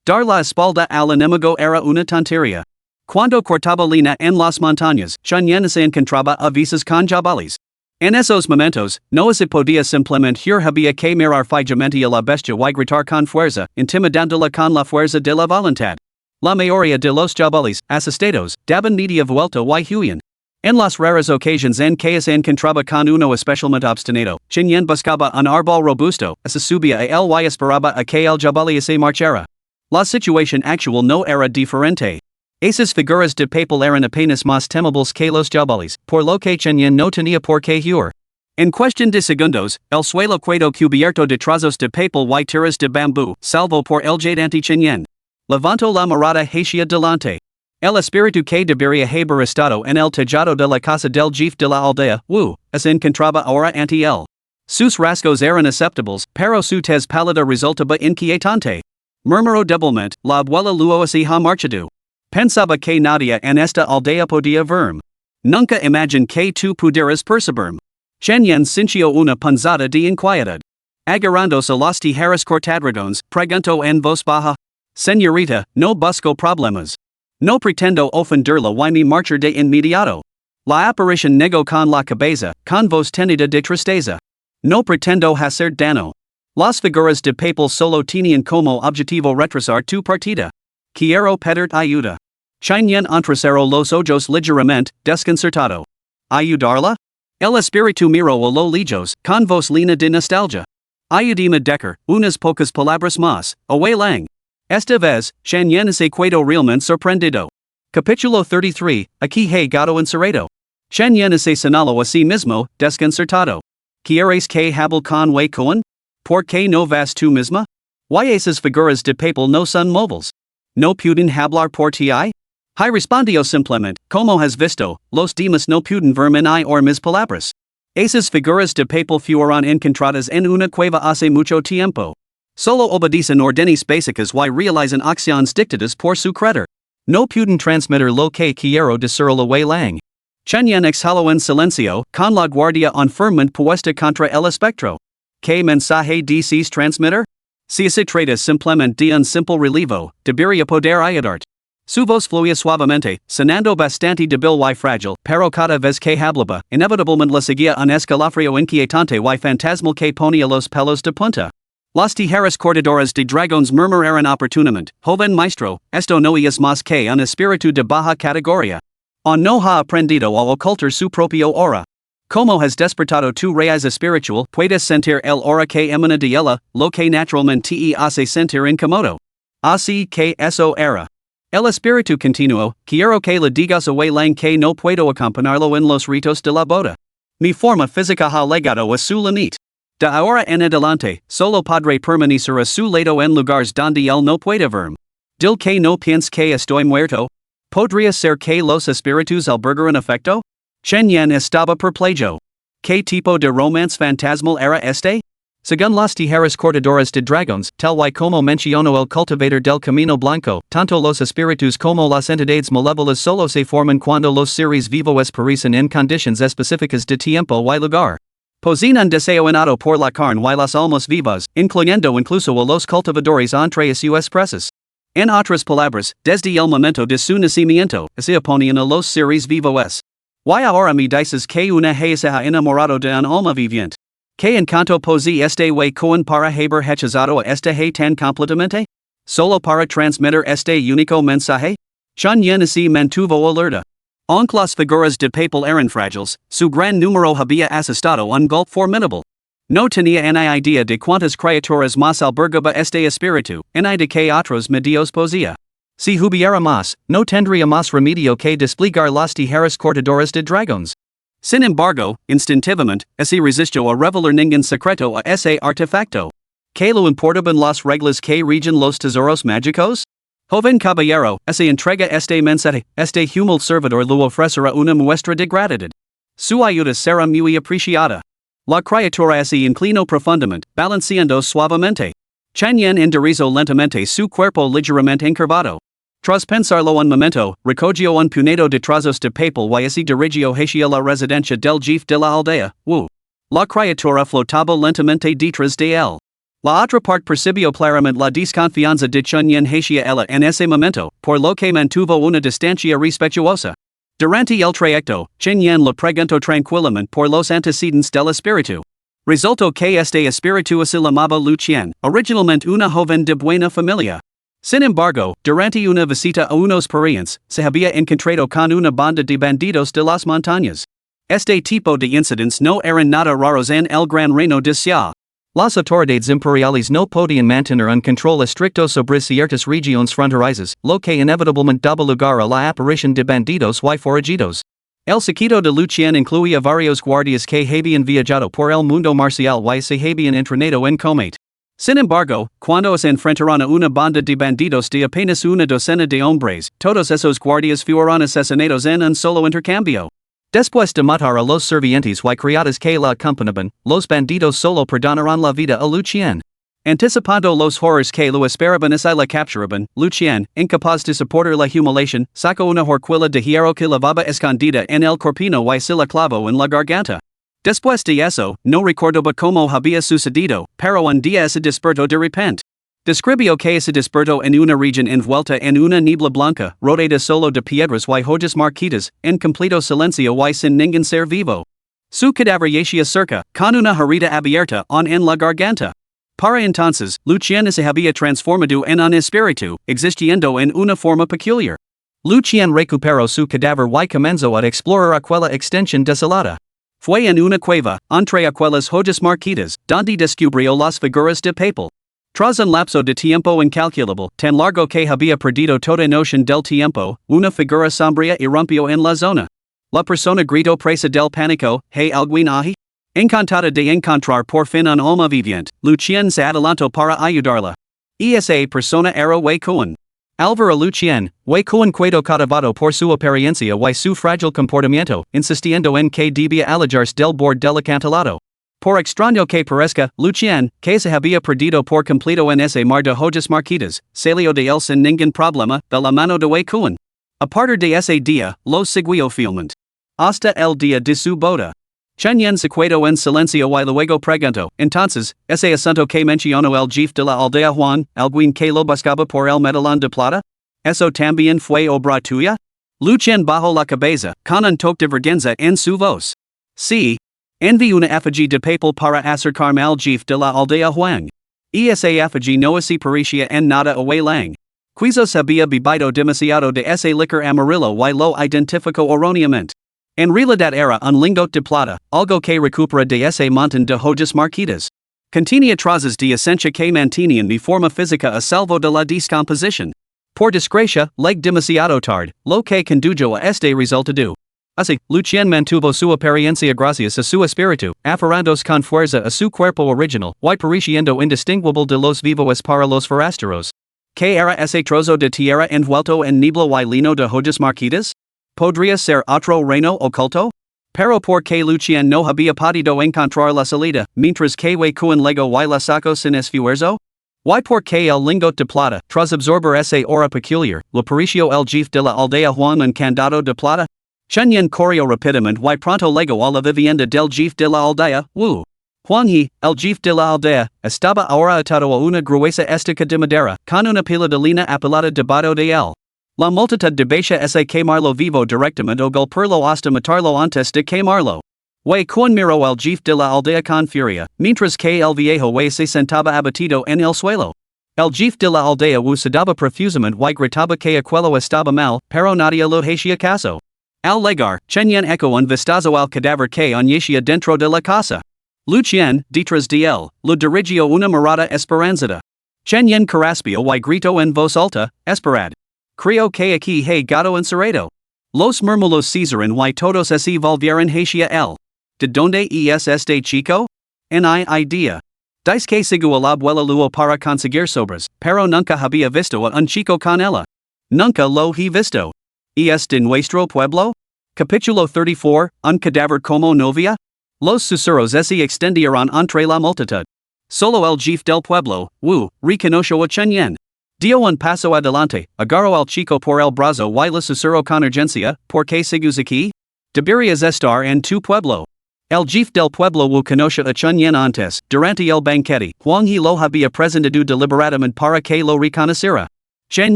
Dar la espalda al enemigo era una tontería. Cuando cortaba lina en las montañas, Chen Yen se encontraba a veces con jabalíes. En esos momentos, no se podía simplemente huir, había que mirar fijamente a la bestia y gritar con fuerza, intimidándola con la fuerza de la voluntad. La mayoría de los jabalíes, asustados, daban media vuelta y huían. En las raras ocasiones en que se encontraba con uno especialmente obstinado, Chen Yen buscaba un árbol robusto, se subía a él y esperaba a que el jabalí se marchara. La situación actual no era diferente. Esas figuras de papel eran apenas más temibles que los jabalíes, por lo que Chen Yen no tenía por qué huir. En cuestión de segundos, el suelo quedó cubierto de trozos de papel y tiras de bambú, salvo por el gigante Chen Yen. Levantó la mirada hacia delante. El espíritu que debería haber estado en el tejado de la casa del jefe de la aldea, Wu, se encontraba ahora ante él. Sus rasgos eran aceptables, pero su tez pálida resultaba inquietante. Murmuró débilmente, la abuela luego se ha marchado. Pensaba que nadie en esta aldea podía verme. Nunca imaginé que tú pudieras percibirme. Chen Yen sintió una punzada de inquietud. Agarrándose a los tijeras cortadragones, preguntó en voz baja. Señorita, no busco problemas. No pretendo ofenderla y me marchar de inmediato. La aparición negó con la cabeza, con voz tenida de tristeza. No pretendo hacer daño. Las figuras de papel solo tenían como objetivo retrasar tu partida. Quiero pedirte ayuda. Chen Yen entrecerró los ojos ligeramente, desconcertado. ¿Ayudarla? El espíritu miró a lo lejos, con voz llena de nostalgia. Ayúdame Decker, unas pocas palabras más, Wei Lang. Esta vez, Chen Yen se quedó realmente sorprendido. Capítulo 33, Aquí he gato encerrado. Chen Yen se señaló a sí mismo, desconcertado. ¿Quieres que hable con Wei Cohen? ¿Por qué no vas tú misma? ¿Y esas figuras de papel no son móviles? ¿No pueden hablar por ti? Hi respondió simplemente, como has visto, los demás no pueden verme ni oír mis palabras. Esas figuras de papel fueron encontradas en una cueva hace mucho tiempo. Solo obedecen ordenis basicas y realizan acciones dictadas por su creador. No pueden transmitir lo que quiero decir la way lang. Chenyan exhalo en silencio, con la guardia en firmament puesta contra el espectro. ¿Qué mensaje dices transmitir? Si se trata simplemente de un simple relevo, debería poder ayudarte. Su voz fluía suavemente, sonando bastante débil y frágil, pero cada vez que hablaba, inevitablemente le seguía un escalofrío inquietante y fantasmal que ponía los pelos de punta. Las tijeras cortadoras de dragones murmuraron oportunamente, joven maestro, esto no es más que un espíritu de baja categoría. No ha aprendido a ocultar su propio aura. Como has despertado tu raíz espiritual, puedes sentir el aura que emana de ella, lo que naturalmente te hace sentir incómodo. Así que eso era. El espíritu continuo, quiero que le digas a lang que no puedo acompañarlo en los ritos de la boda. Mi forma física ha legado a su lanit. De ahora en adelante, solo podré permanecer a su lado en lugares donde él no puede verme. Dil que no piense que estoy muerto. ¿Podría ser que los espíritus albergaran afecto? Chen Yan estaba perplejo. ¿Qué tipo de romance fantasmal era este? Según las tijeras cortadoras de dragones, tal y como mencionó el cultivador del camino blanco, tanto los espíritus como las entidades malévolas solo se forman cuando los seres vivos perecen en condiciones específicas de tiempo y lugar. Poseen un deseo innato por la carne y las almas vivas, incluyendo incluso a los cultivadores entre sus presas. En otras palabras, desde el momento de su nacimiento, se oponían a los seres vivos. Y ahora me dices que una vez se ha enamorado de un alma viviente. ¿Qué encanto posee este way cohen para haber hechizado a este hay tan completamente? ¿Solo para transmitir este único mensaje? Chen Yan se mantuvo alerta. Aunque las figuras de papel eran frágiles, su gran número había asestado un golpe formidable. No tenía una idea de cuántas criaturas más albergaba este espíritu, ni de qué otros medios poseía. Si hubiera más, no tendría más remedio que desplegar las tijeras cortadoras de dragones. Sin embargo, instintivamente, se resistió a revelar ningún secreto a ese artefacto. ¿Qué le importaban las reglas que rigen los tesoros mágicos? Joven caballero, se entrega este mensaje, este humilde servidor le ofrecerá una muestra de gratitud. Su ayuda será muy apreciada. La criatura se inclinó profundamente, balanceando suavemente. Chen Yan enderezó lentamente su cuerpo ligeramente encorvado. Tras pensarlo un momento, recogió un puñado de trazos de papel y se dirigió hacia la residencia del jefe de la aldea, Wu. La criatura flotaba lentamente detrás de él. La otra parte percibió claramente la desconfianza de Chen Yan hacia ella en ese momento, por lo que mantuvo una distancia respetuosa. Durante el trayecto, Chen Yan le preguntó tranquilamente por los antecedentes del espíritu. Resultó que este espíritu se llamaba Lu Qian, originalmente una joven de buena familia. Sin embargo, durante una visita a unos parientes, se había encontrado con una banda de bandidos de las montañas. Este tipo de incidentes no eran nada raros en el gran reino de Xia. Las autoridades imperiales no podían mantener un control estricto sobre ciertas regiones fronterizas, lo que inevitablemente daba lugar a la aparición de bandidos y forajidos. El séquito de Lu Qian incluía varios guardias que habían viajado por el mundo marcial y se habían entrenado en combate. Sin embargo, cuando se enfrentaron a una banda de bandidos de apenas una docena de hombres, todos esos guardias fueron asesinados en un solo intercambio. Después de matar a los sirvientes y criadas que la acompañaban, los bandidos solo perdonaron la vida a Lu Qian. Anticipando los horrores que lo esperaban y la capturaban, Lu Qian, incapaz de soportar la humiliación, sacó una horquilla de hierro que llevaba escondida en el corpino y se la clavó en la garganta. Después de eso, no recordaba cómo había sucedido, pero un día se despertó de repente. Describió que se despertó en una región envuelta en una niebla blanca, rodeada solo de piedras y hojas marquitas, en completo silencio y sin ningún ser vivo. Su cadáver yacía cerca, con una herida abierta en la garganta. Para entonces, Lu Qian se había transformado en un espíritu, existiendo en una forma peculiar. Lu Qian recuperó su cadáver y comenzó a explorar aquella extensión desolada. Fue en una cueva, entre aquellas hojas marquitas, donde descubrió las figuras de papel. Tras un lapso de tiempo incalculable, tan largo que había perdido toda noción del tiempo, una figura sombría irrumpió en la zona. La persona gritó presa del pánico, ¿Hay alguien ahí? Encantada de encontrar por fin un alma viviente, Lu Qian se adelantó para ayudarla. Esa persona era Wei Kuan. Alvaro Lu Qian, Wei Kuan quedó cautivado por su apariencia y su frágil comportamiento, insistiendo en que debía alejarse del borde del acantilado. Por extraño que parezca, Lucien, que se había perdido por completo en ese mar de joyas marquitas, salió de él sin ningún problema, de la mano de Wei Kuan. A partir de ese día, lo siguió fielmente. Hasta el día de su boda. Chen Yen se quedó en silencio y luego preguntó, entonces, ese asunto que mencionó el jefe de la aldea Juan, alguien que lo buscaba por el medallón de plata? ¿Eso también fue obra tuya? Lucien bajó la cabeza, con un toque de vergüenza en su voz. Sí. Envié una effigie de papel para acercarme al jefe de la aldea Huang. Y esa effigie no se parecía en nada a Wei Lang. Quizás había bebido demasiado de ese licor amarillo y lo identificó erróneamente. En realidad era un lingote de plata, algo que recupera de ese montón de joyas marquitas. Contenía trazas de esencia que mantenían mi forma física a salvo de la descomposición. Por desgracia, leg demasiado tarde, lo que condujo a este resultado. Así, Lucien mantuvo su apariencia gracias a su espíritu, aferrándose con fuerza a su cuerpo original, y pareciendo indistinguible de los vivos para los forasteros. ¿Qué era ese trozo de tierra envuelto en niebla y lino de joyas marquitas? ¿Podría ser otro reino oculto? Pero ¿por qué Lucien no había podido encontrar la salida, mientras que Wei Kuan legó y la sacó sin esfuerzo? ¿Y por qué el lingote de plata, tras absorber ese aura peculiar, lo pareció el jefe de la aldea Juan un candado de plata? Chen Yen corrió rápidamente y pronto llegó a la vivienda del jefe de la aldea, Wu. Juan He, el jefe de la aldea, estaba ahora atado a una gruesa estaca de madera, con una pila de lina apilada debajo de él. La multitud de baixa ese quemarlo vivo directamente o golpearlo hasta matarlo antes de quemarlo. Wei Kuan miró al jefe de la aldea con furia, mientras que el viejo Wei se sentaba abatido en el suelo. El jefe de la aldea Wu sudaba profusamente y gritaba que aquello estaba mal, pero nadie lo hacía caso. Al llegar, Chen Yen echó un vistazo al cadáver que yacía dentro de la casa. Lucien, detrás de él, lo dirigió una mirada esperanzada. Chen Yen carraspeo y gritó en voz alta, esperad. Creo que aquí hay gato encerrado. Los murmullos cesaron y todos se volvieron hacia él. ¿De dónde es este chico? Ni idea. Dice que siguió la abuela Luo para conseguir sobras, pero nunca había visto a un chico con ella. Nunca lo he visto. ¿Es de nuestro pueblo? Capítulo 34, un cadáver como novia? Los susurros se extendieron entre la multitud. Solo el jefe del pueblo, Wu, reconoció a Chen Yen. Dio un paso adelante, agarró al chico por el brazo y le susurró con urgencia, ¿por qué sigues aquí? Deberías estar en tu pueblo. El jefe del pueblo Wu conoció a Chen Yen antes, durante el banquete, Huang He lo había presentado deliberadamente para que lo reconociera. Chen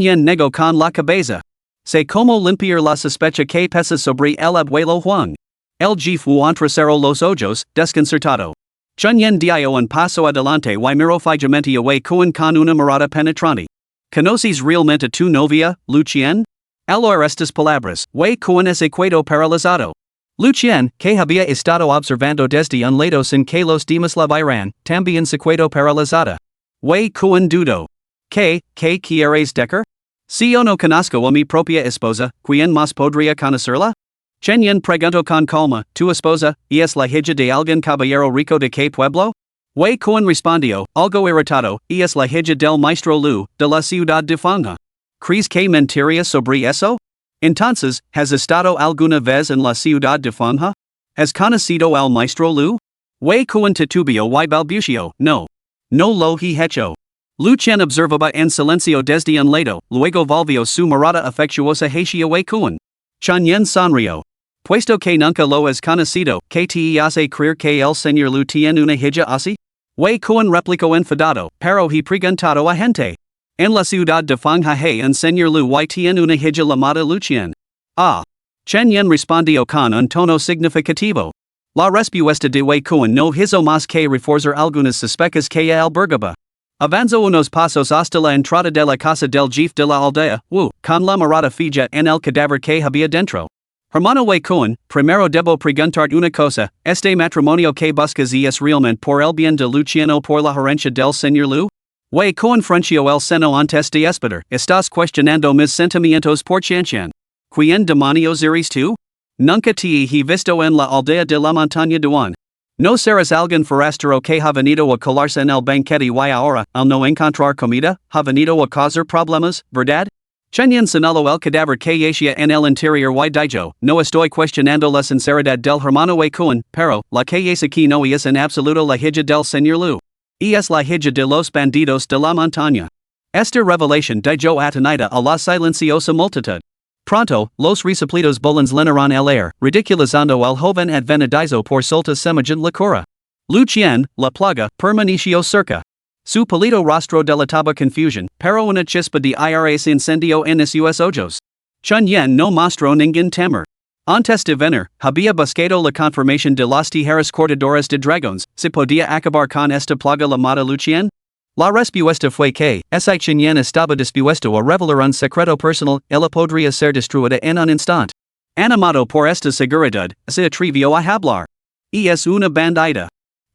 Yen negó con la cabeza. Sé cómo limpiar la sospecha que pesa sobre el abuelo Huang. El jefe Wu entrecerró los ojos, desconcertado. Chen Yen dio un paso adelante y miró fijamente a Wei Kuan con una mirada penetrante. ¿Conoces realmente a tu novia, Lucien? Al oír estas palabras, Wei Kuan se quedó paralizado. Lucien, que había estado observando desde un lado sin que los demás la vieran, también se quedó paralizada. Wei Kuan dudó. ¿Qué quieres decir? Si yo no conozco a mi propia esposa, ¿quién más podría conocerla? Chen Yen preguntó con calma, ¿tu esposa, es la hija de algún caballero rico de qué pueblo? Wei Kuan respondió, algo irritado, es la hija del maestro Lu, de la ciudad de Fangha. ¿Crees que mentiría sobre eso? Entonces, ¿has estado alguna vez en la ciudad de Fangha? ¿Has conocido al maestro Lu? Wei Kuan titubeó y balbuceó, no. No lo he hecho. Lucien observaba en silencio desde un lado, luego volvió su mirada afectuosa hacia Wei Kuan. Chen Yen sonrió. Puesto que nunca lo has conocido, ¿qué te hace creer que el señor Lu tiene una hija así? Wei Kuan replicó enfadado, pero he preguntado a gente. En la ciudad de Fangha hay un señor Lu y tiene una hija llamada Lucien. Ah. Chen Yen respondió con un tono significativo. La respuesta de Wei Kuan no hizo más que reforzar algunas sospechas que albergaba. Avanzó unos pasos hasta la entrada de la casa del jefe de la aldea, Wu, con la mirada fija en el cadáver que había dentro. Hermano Wei Kuan, primero debo preguntarte una cosa, este matrimonio que buscas es realmente por el bien de Lucien o por la herencia del señor Lu? Wei Kuan frunció el seno antes de esperar, estás cuestionando mis sentimientos por Chen Chen. ¿Quién demonios eres tú? Nunca te he visto en la aldea de la montaña de Wan. No serás algún forastero que ha venido a colarse en el banquete y ahora, al no encontrar comida, ha venido a causar problemas, ¿verdad? Chenyen Sinalo el cadáver que Asia en el interior y dijo, no estoy cuestionando la sinceridad del hermano Wei pero, la que es aquí no es en absoluto la hija del señor Lu. Es la hija de los bandidos de la montaña. Esta revelación dijo atenida a la silenciosa multitud. Pronto, los resuplidos bolins llenaron el aire, ridiculizando al joven advenedizo por solta semejante locura. Lu Qian, la plaga, permaneció cerca. Su pálido rostro delataba confusión, pero una chispa de ira se incendió en sus ojos. Chun Yen no mostró ningún temor. Antes de venir, había buscado la confirmación de las tijeras cortadoras de dragones, ¿se podía acabar con esta plaga llamada Lu Qian? La respuesta fue que, ese Chun Yen estaba dispuesto a revelar un secreto personal, ella podría ser destruida en un instante. Animado por esta seguridad, se atrevió a hablar. Y es una bandida.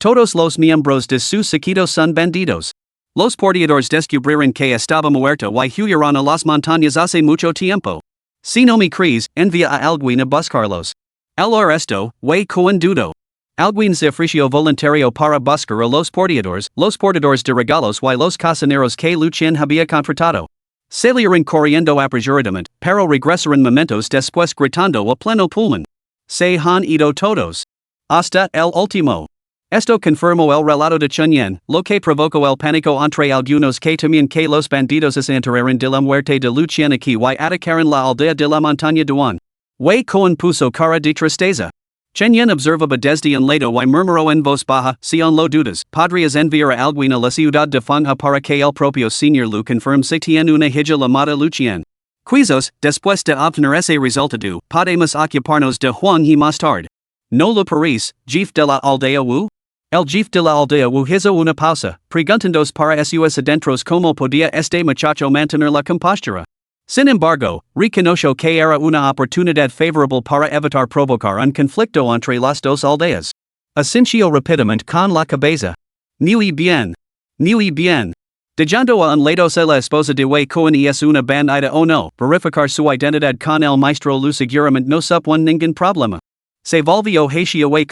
Todos los miembros de su séquito son bandidos. Los porteadores descubrieron que estaba muerto y huyeron a las montañas hace mucho tiempo. Si no me crees, envía a alguien a buscarlos. El arresto, Wei dudó. Alguien se ofreció voluntario para buscar a los porteadores de regalos y los cocineros que Lu Qian había contratado. Salieron corriendo apresuradamente, pero regresaron momentos después gritando a pleno pulmón. Se han ido todos. Hasta el último. Esto confirmó el relato de Chun Yen, lo que provocó el pánico entre algunos que temían que los bandidos se enteraran de la muerte de Lu Qian aquí y atacaran la aldea de la montaña Duan. Wei puso cara de tristeza. Chun Yen observaba desde un lado y murmuró en voz baja, si aún lo dudas, podrías enviar a alguien a la ciudad de Fangha para que el propio señor Lu confirme si tiene una hija llamada Lu Qian. Quizás, después de obtener ese resultado, podemos ocuparnos de Huang y más tarde. No lo parece, jefe de la aldea Wu? El jefe de la aldea Wu hizo una pausa, preguntándos para sus adentros cómo podía este muchacho mantener la compostura. Sin embargo, reconoció que era una oportunidad favorable para evitar provocar un conflicto entre las dos aldeas. Asintió rápidamente con la cabeza. Muy bien. Muy bien. Dejando a un lado se la esposa de Wei y es una bandida o no, verificar su identidad con el maestro Lu seguramente no supone ningún problema. Se volvió hacia Wei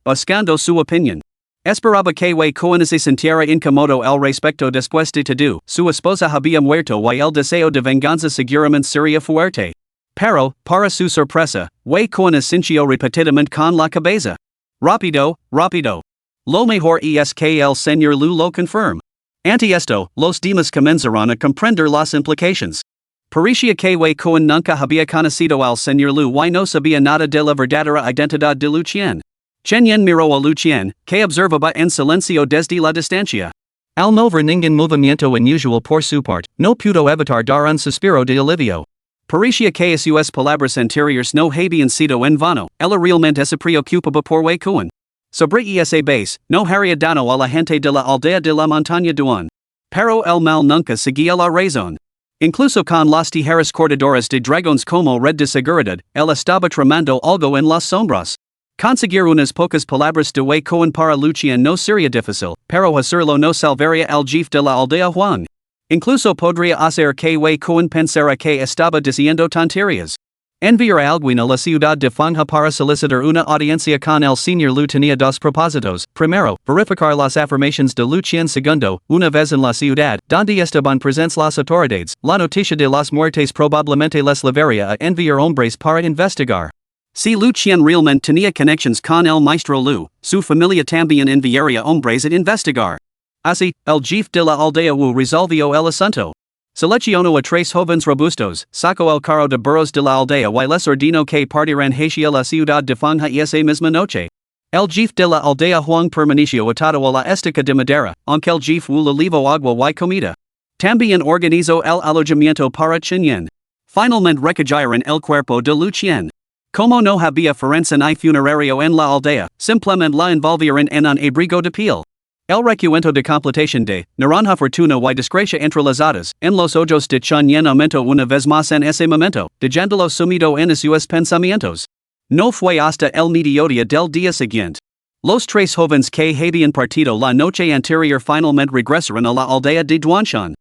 buscando su opinión. Esperaba que Wei se sintiera incómodo al respecto después de todo, su esposa había muerto y el deseo de venganza seguramente sería fuerte. Pero, para su sorpresa, Wei asintió repetidamente con la cabeza. Rápido. Lo mejor es que el señor Lu lo confirme. Ante esto, los demás comenzaron a comprender las implicaciones. Parecía que Wei nunca había conocido al señor Lu y no sabía nada de la verdadera identidad de Lu Qian. Chen Yen miró a Lu Qian, que observaba en silencio desde la distancia. Al no ver ningún movimiento inusual por su parte, no pudo evitar dar un suspiro de alivio. Parecía que sus palabras anteriores no habían sido en vano, ella realmente se preocupaba por Wei Sobre esa base, no haría daño a la gente de la aldea de la montaña Duan. Pero el mal nunca seguía la razón. Incluso con las tijeras cortadoras de dragones como red de seguridad, él estaba tramando algo en las sombras. Conseguir unas pocas palabras de Wei para Lu Qian no sería difícil, pero hacerlo no salvaría al jefe de la aldea Huang. Incluso podría hacer que Wei pensara que estaba diciendo tonterías. Enviar a alguien a la ciudad de Fangha para solicitar una audiencia con el señor Lu tenía dos propósitos. Primero, verificar las afirmaciones de Lu Qian. Segundo, una vez en la ciudad, donde estaban presentes las autoridades, la noticia de las muertes probablemente les llevaría a enviar hombres para investigar. Si Lu Qian realmente tenía conexiones con el maestro Lu, su familia también enviaría hombres a investigar. Así, el jefe de la aldea Wu resolvió el asunto. Seleccionó a tres jóvenes robustos, sacó el carro de burros de la aldea y les ordenó que partieran hacia la ciudad de Fangha esa misma noche. El jefe de la aldea Huang permaneció atado a la estaca de madera, aunque el jefe Wu le llevó agua y comida. También organizó el alojamiento para Chun Yen. Finalmente recogieron el cuerpo de Lu Qian. Como no había forense ni funerario en la aldea, simplemente la envolvieron en un abrigo de piel. El recuento de completación de naranja fortuna y desgracia entrelazadas en los ojos de Chun Yen aumentó una vez más en ese momento, dejándolo sumido en sus pensamientos. No fue hasta el mediodía del día siguiente. Los tres jóvenes que habían partido la noche anterior finalmente regresaron a la aldea de Duanshan.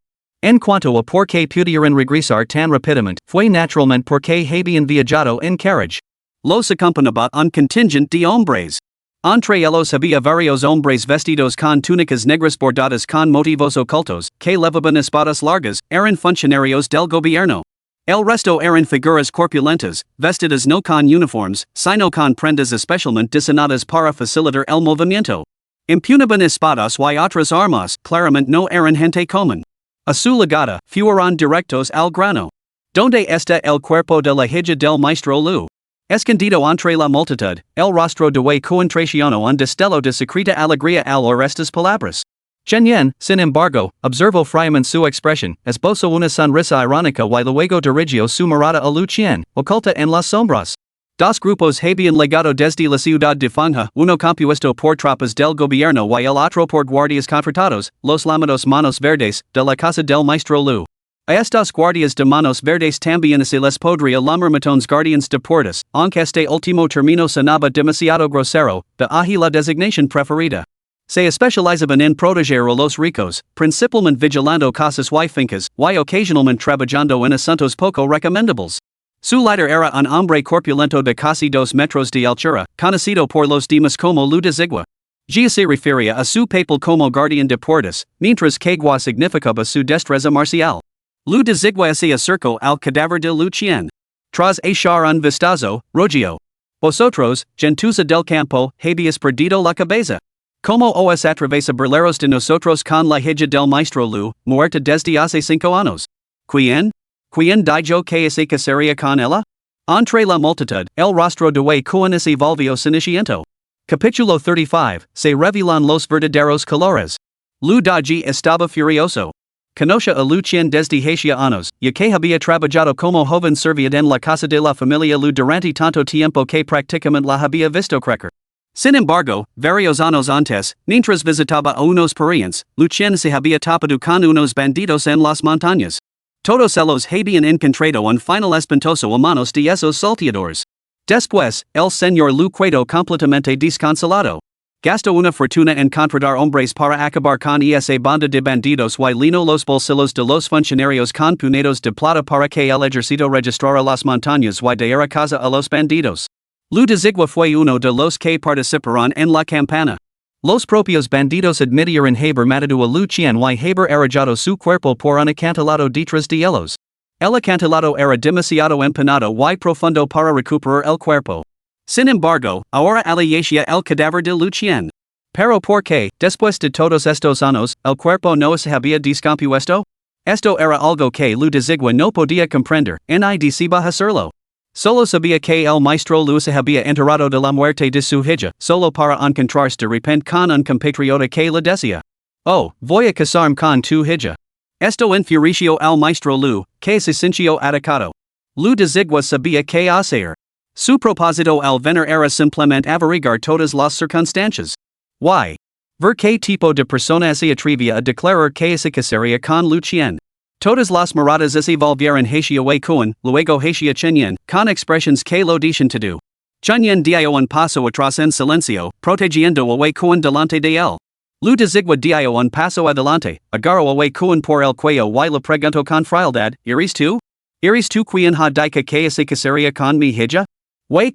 En cuanto a por qué pudieron regresar tan rápidamente, fue naturalmente porque habían viajado en carriage. Los acompañaba un contingente de hombres. Entre ellos había varios hombres vestidos con túnicas negras bordadas con motivos ocultos, que levaban espadas largas, eran funcionarios del gobierno. El resto eran figuras corpulentas, vestidas no con uniforms, sino con prendas especialmente diseñadas para facilitar el movimiento. Impugnaban espadas y otras armas, claramente no eran gente común. A su llegada, fueron directos al grano. ¿Dónde está el cuerpo de la hija del maestro Lu? Escondido entre la multitud, el rostro de Cuen traicionó un destello de secreta alegría al oír estas palabras. Chen Yen, sin embargo, observó fríamente su expresión, esbozó una sonrisa irónica y luego dirigió su mirada a Lu Qian, oculta en las sombras. Dos grupos habían llegado desde la ciudad de Fangha, uno compuesto por tropas del gobierno y el otro por guardias contratados, los llamados manos verdes, de la casa del maestro Lu. A estos guardias de manos verdes también se les podría llamar matones guardians de puertas, aunque este último término sonaba demasiado grosero, de ahí la designación preferida. Se especializaban en proteger a los ricos, principalmente vigilando casas y fincas, y ocasionalmente trabajando en asuntos poco recomendables. Su líder era un hombre corpulento de casi 2 metros de altura, conocido por los demás como Lu de Zigua. Gia se refería a su papel como guardián de puertas, mientras que Gua significaba su destreza marcial. Lu de Zigua se acercó al cadáver de Lu Qian. Tras echar un vistazo, rogió. Vosotros, gentuza del campo, habéis perdido la cabeza. Como os atravesa burleros de nosotros con la hija del maestro Lu, muerta desde hace 5 años. ¿Quién? ¿Quién dijo que se casaría con ella? Entre la multitud, el rostro de Cuen se volvió ceniciento. Capítulo 35, se revelan los verdaderos colores. Lu Daji estaba furioso. Conoce a Lu Qian desde hace años, ya que había trabajado como joven servidor en la casa de la familia Lu durante tanto tiempo que prácticamente la había visto crecer. Sin embargo, varios años antes, mientras visitaba a unos parientes, Lu Qian se había topado con unos bandidos en las montañas. Todos ellos habían encontrado un final espantoso a manos de esos salteadores. Después, el señor Lu quedó completamente desconsolado. Gastó una fortuna en contratar hombres para acabar con esa banda de bandidos y llenó los bolsillos de los funcionarios con puñados de plata para que el ejército registrara las montañas y diera casa a los bandidos. Lu de Zigua fue uno de los que participaron en la campana. Los propios bandidos admitieron haber matado a Lu Qian y haber arrojado su cuerpo por un acantilado detrás de ellos. El acantilado era demasiado empinado y profundo para recuperar el cuerpo. Sin embargo, ahora aliacia el cadáver de Lu Qian. Pero ¿por qué, después de todos estos años, el cuerpo no se había descompuesto? Esto era algo que Lu de Zigua no podía comprender, ni deseaba hacerlo. Solo sabía que el maestro Lu se había enterado de la muerte de su hija, solo para encontrarse de repente con un compatriota que le decía: "Oh, voy a casarme con tu hija." Esto enfureció al maestro Lu, que se sintió atacado. Lu de Zigua sabía qué hacer. Su propósito al venir era simplemente averiguar todas las circunstancias. Why? Ver qué tipo de persona se atrevía a declarar que se casaría con Lu Qian. Todas las miradas se volvieron hacia Cuen, luego hacia Chen Yen, con expresiones que lo dicen todo. Chen Yen dio un paso atrás en silencio, protegiendo a Cuen delante de él. Lu de Zigua dio un paso adelante, agarró a Cuen por el cuello y le preguntó con frialdad: ¿Eres tú? ¿Eres tú quien ha dicho que se casaría con mi hija?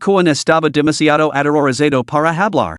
Cuen estaba demasiado aterrorizado para hablar.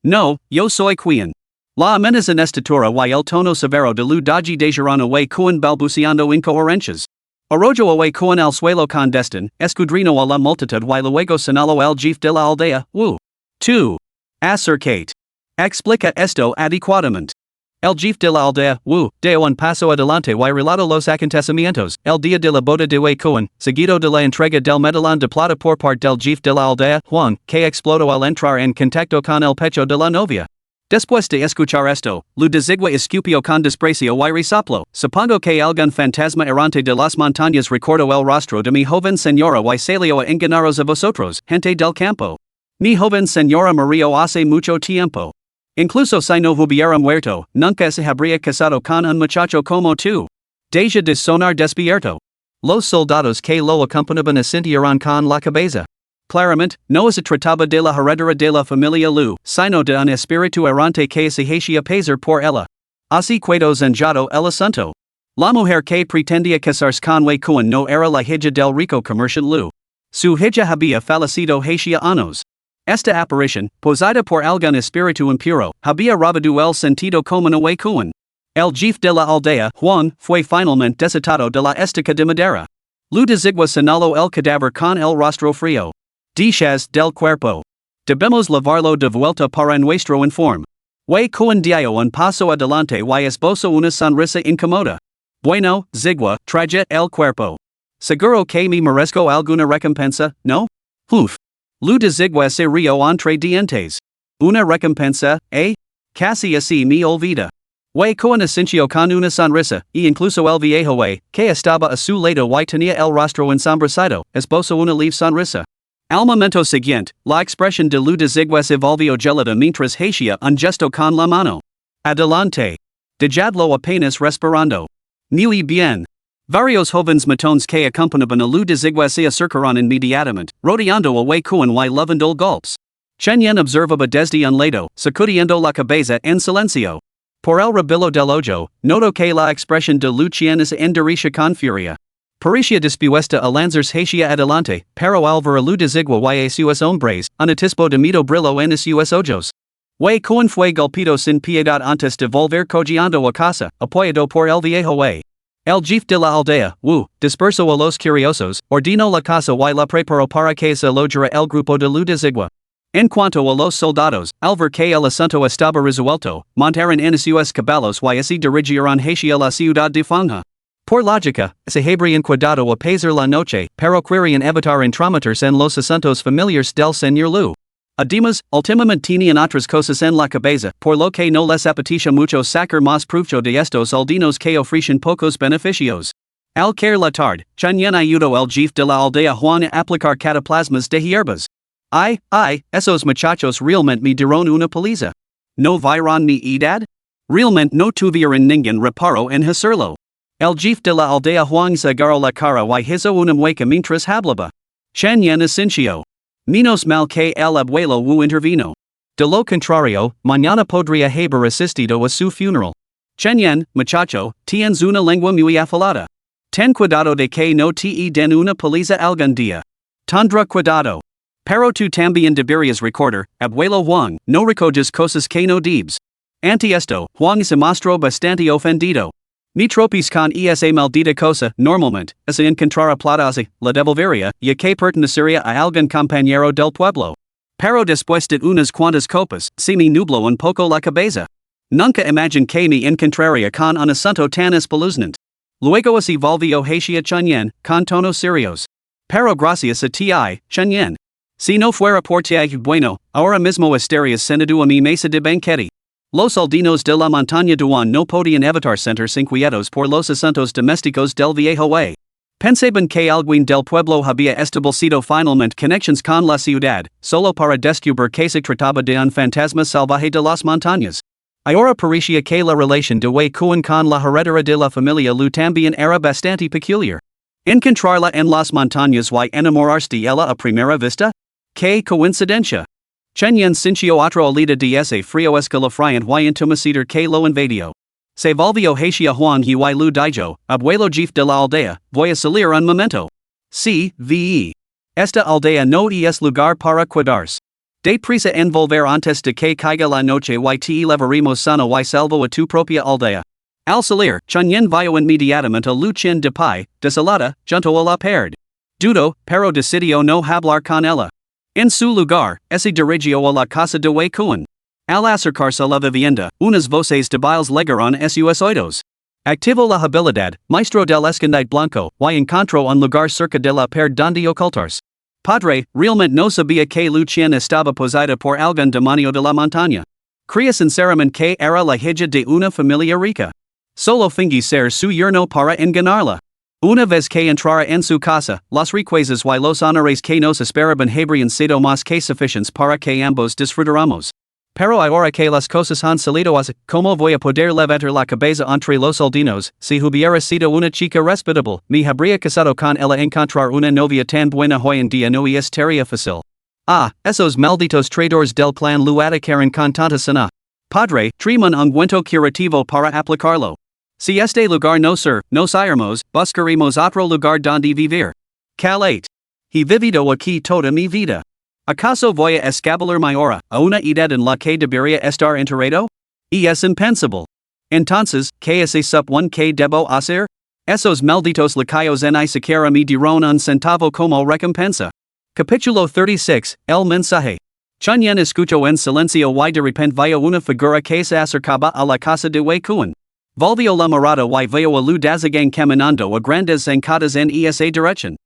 No, yo soy Cuen. La amenaza en estatura y el tono severo de Lu Daji dejaron a Cuen balbuceando incoherencias. Arrojo a Cuen al suelo con desdén, escudriñó a la multitud y luego señaló al jefe de la aldea: Wu. Tú. Acercate. Explica esto adecuadamente. El jefe de la aldea, Wu, dio un paso adelante y relató los acontecimientos: el día de la boda de Cuen, seguido de la entrega del medallón de plata por parte del jefe de la aldea, Juan, que explotó al entrar en contacto con el pecho de la novia. Después de escuchar esto, Lu de Zigua escupió con desprecio y resopló: "Supongo que algún fantasma errante de las montañas recordó el rostro de mi joven señora y salió a engañaros a vosotros, gente del campo. Mi joven señora murió hace mucho tiempo. Incluso si no hubiera muerto, nunca se habría casado con un muchacho como tú." Deja de sonar despierto. Los soldados que lo acompañaban asintieron con la cabeza. Claramente, no se trataba de la heredera de la familia Lu, sino de un espíritu errante que se hacía pasar por ella. Así quedó zanjado el asunto. La mujer que pretendía casarse con Cuen no era la hija del rico comercial Lu. Su hija había fallecido hacía años. Esta aparición, poseída por algún espíritu impuro, había robado el sentido común a Cuen. El jefe de la aldea, Juan, fue finalmente desatado de la estaca de madera. Lu desigua señaló el cadáver con el rostro frío. Deshaz del cuerpo. Debemos lavarlo de vuelta para nuestro informe. Way Coen dio un paso adelante y esbozo una sonrisa incómoda. Bueno, zigua, traje el cuerpo. Seguro que me merezco alguna recompensa, ¿no? Uf. Lu desigua se rio entre dientes. Una recompensa, ¿eh? Casi así me olvida. Way Coen asintió con una sonrisa, y incluso el viejo way, que estaba a su lado y tenía el rostro ensombrecido, esbozo una leve sonrisa. Al momento siguiente, la expresión de Lu desigua se volvió gelada mientras hacía un gesto con la mano. Adelante. Dejadlo apenas respirando. Muy bien. Varios jóvenes matones que acompañaban a Lu desigua se acercaron inmediatamente, rodeando a Way Coen y levando golpes. Chen Yen observaba desde un lado, sacudiendo la cabeza en silencio. Por el rabillo del ojo, noto que la expresión de Lu Qian se endurece con furia. Parecía dispuesta a lanzarse hacia adelante, pero al ver a Lu desigua y a sus hombres, un atisbo de miedo brilló en sus ojos. Way Coen fue golpeado sin piedad antes de volver cojeando a casa, apoyado por el viejo Way. El jefe de la aldea, Wu, dispersó a los curiosos, ordenó la casa y la preparó para que se alojara el grupo de Lu desigua. En cuanto a los soldados, al ver que el asunto estaba resuelto, montaron en sus caballos y se dirigieron hacia la ciudad de Fangha. Por lógica, se habrían cuidado a pasar la noche, pero querían evitar entrometerse en los asuntos familiares del señor Lu. Además, últimamente tenían otras cosas en la cabeza, por lo que no les apetecía mucho sacar más provecho de estos aldeanos que ofrecen pocos beneficios. Al caer la tarde, Chen Yen ayudó al jefe de la aldea Juan a aplicar cataplasmas de hierbas. Ay, esos muchachos realmente me dieron una paliza. ¿No vieron mi edad? Realmente no tuvieron ningún reparo en hacerlo. El jefe de la aldea Juan se agarró la cara y hizo una mueca mientras hablaba. Chen Yen asintió. Menos mal que el abuelo Wu intervino. De lo contrario, mañana podría haber asistido a su funeral. Chen Yen, muchacho, tienes una lengua muy afilada. Ten cuidado de que no te den una paliza algún día. Tendrá cuidado. Pero tú también deberías recordar, abuelo Juan, no recoges cosas que no debes. Ante esto, Juan se mostró bastante ofendido. Mi tropis con esa maldita cosa, normalmente, es encontrar a plataje, la devolvería, ya que pertenecería a algún compañero del pueblo. Pero después de unas cuantas copas, se me nubló un poco la cabeza. Nunca imaginé que me encontraría con un asunto tan espeluznante. Luego se volvió hacia Chen Yen, con tonos serios. Pero gracias a ti, Chen Yen. Si no fuera por ti bueno, ahora mismo estarías sentado a mi mesa de banquete. Los aldeanos de la montaña Duan no podían evitar sentirse inquietos por los asuntos domésticos del viejo Way. Pensaban que alguien del pueblo había establecido finalmente conexiones con la ciudad, solo para descubrir que se trataba de un fantasma salvaje de las montañas. Ahora parecía que la relación de Wei Kuan con la heredera de la familia Lu también era bastante peculiar. Encontrarla en las montañas y enamorarse de ella a primera vista? ¡Qué coincidencia! Chen Yen sintió otra olida de ese frío escalofriante y entumecido que lo invadió. Se volvió hacia Juan y Lu dijo, abuelo jefe de la aldea, voy a salir un momento. Sí, ve. Esta aldea no es lugar para cuidarse. Deprisa en volver antes de que caiga la noche y te llevaremos sano y salvo a tu propia aldea. Al salir, Chen Yen vio inmediatamente a Lu Qian de pie, desolada, junto a la pared. Dudo, pero decidió no hablar con ella. En su lugar, se dirigió a la casa de Wei Kuan. Al acercarse a la vivienda, unas voces débiles llegaron a sus oídos. Activó la habilidad, maestro del escondite blanco, y encontró un lugar cerca de la pared donde ocultarse. Padre, realmente no sabía que Lu Qian estaba poseída por algún demonio de la montaña. Creía sinceramente que era la hija de una familia rica. Solo fingí ser su yerno para engañarla. Una vez que entrara en su casa, las riquezas y los honores que nos esperaban habrían sido más que suficientes para que ambos disfrutáramos. Pero ahora que las cosas han salido así, ¿cómo voy a poder levantar la cabeza entre los aldeanos? Si hubiera sido una chica respetable, me habría casado con ella. Encontrar una novia tan buena hoy en día no es tarea fácil. Ah, esos malditos traidores del plan lo atacaron con tanta sana. Padre, tráeme un ungüento curativo para aplicarlo. Si este lugar no sirve, nos iremos, buscaremos otro lugar donde vivir. Calate. He vivido aquí toda mi vida. ¿Acaso voy a escabulir mi hora a una edad en la que debería estar enterrado? Es impensable. Entonces, ¿qué hace sup one que debo hacer? Esos malditos lacayos ni siquiera me dieron un centavo como recompensa. Capítulo 36, El mensaje. Chunyan escucho en silencio y de repente veo una figura que se acercaba a la casa de Wei Kuan. Volvió la mirada y veo a Lu Dazigang caminando a grandes zancadas en esa dirección.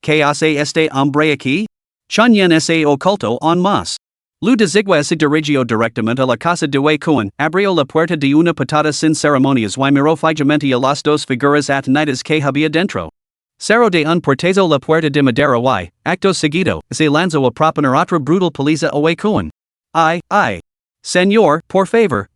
¿Qué hace este hombre aquí? Chunyan se ocultó aún más. Lu Dazigua se dirigió directamente a la casa de Wei Kuan, abrió la puerta de una patada sin ceremonias y miró fijamente a las dos figuras atenidas que había dentro. Cerró de un portazo la puerta de madera y, acto seguido, se lanzó a proponer otra brutal paliza a Wei Kuan. Ay. Señor, por favor,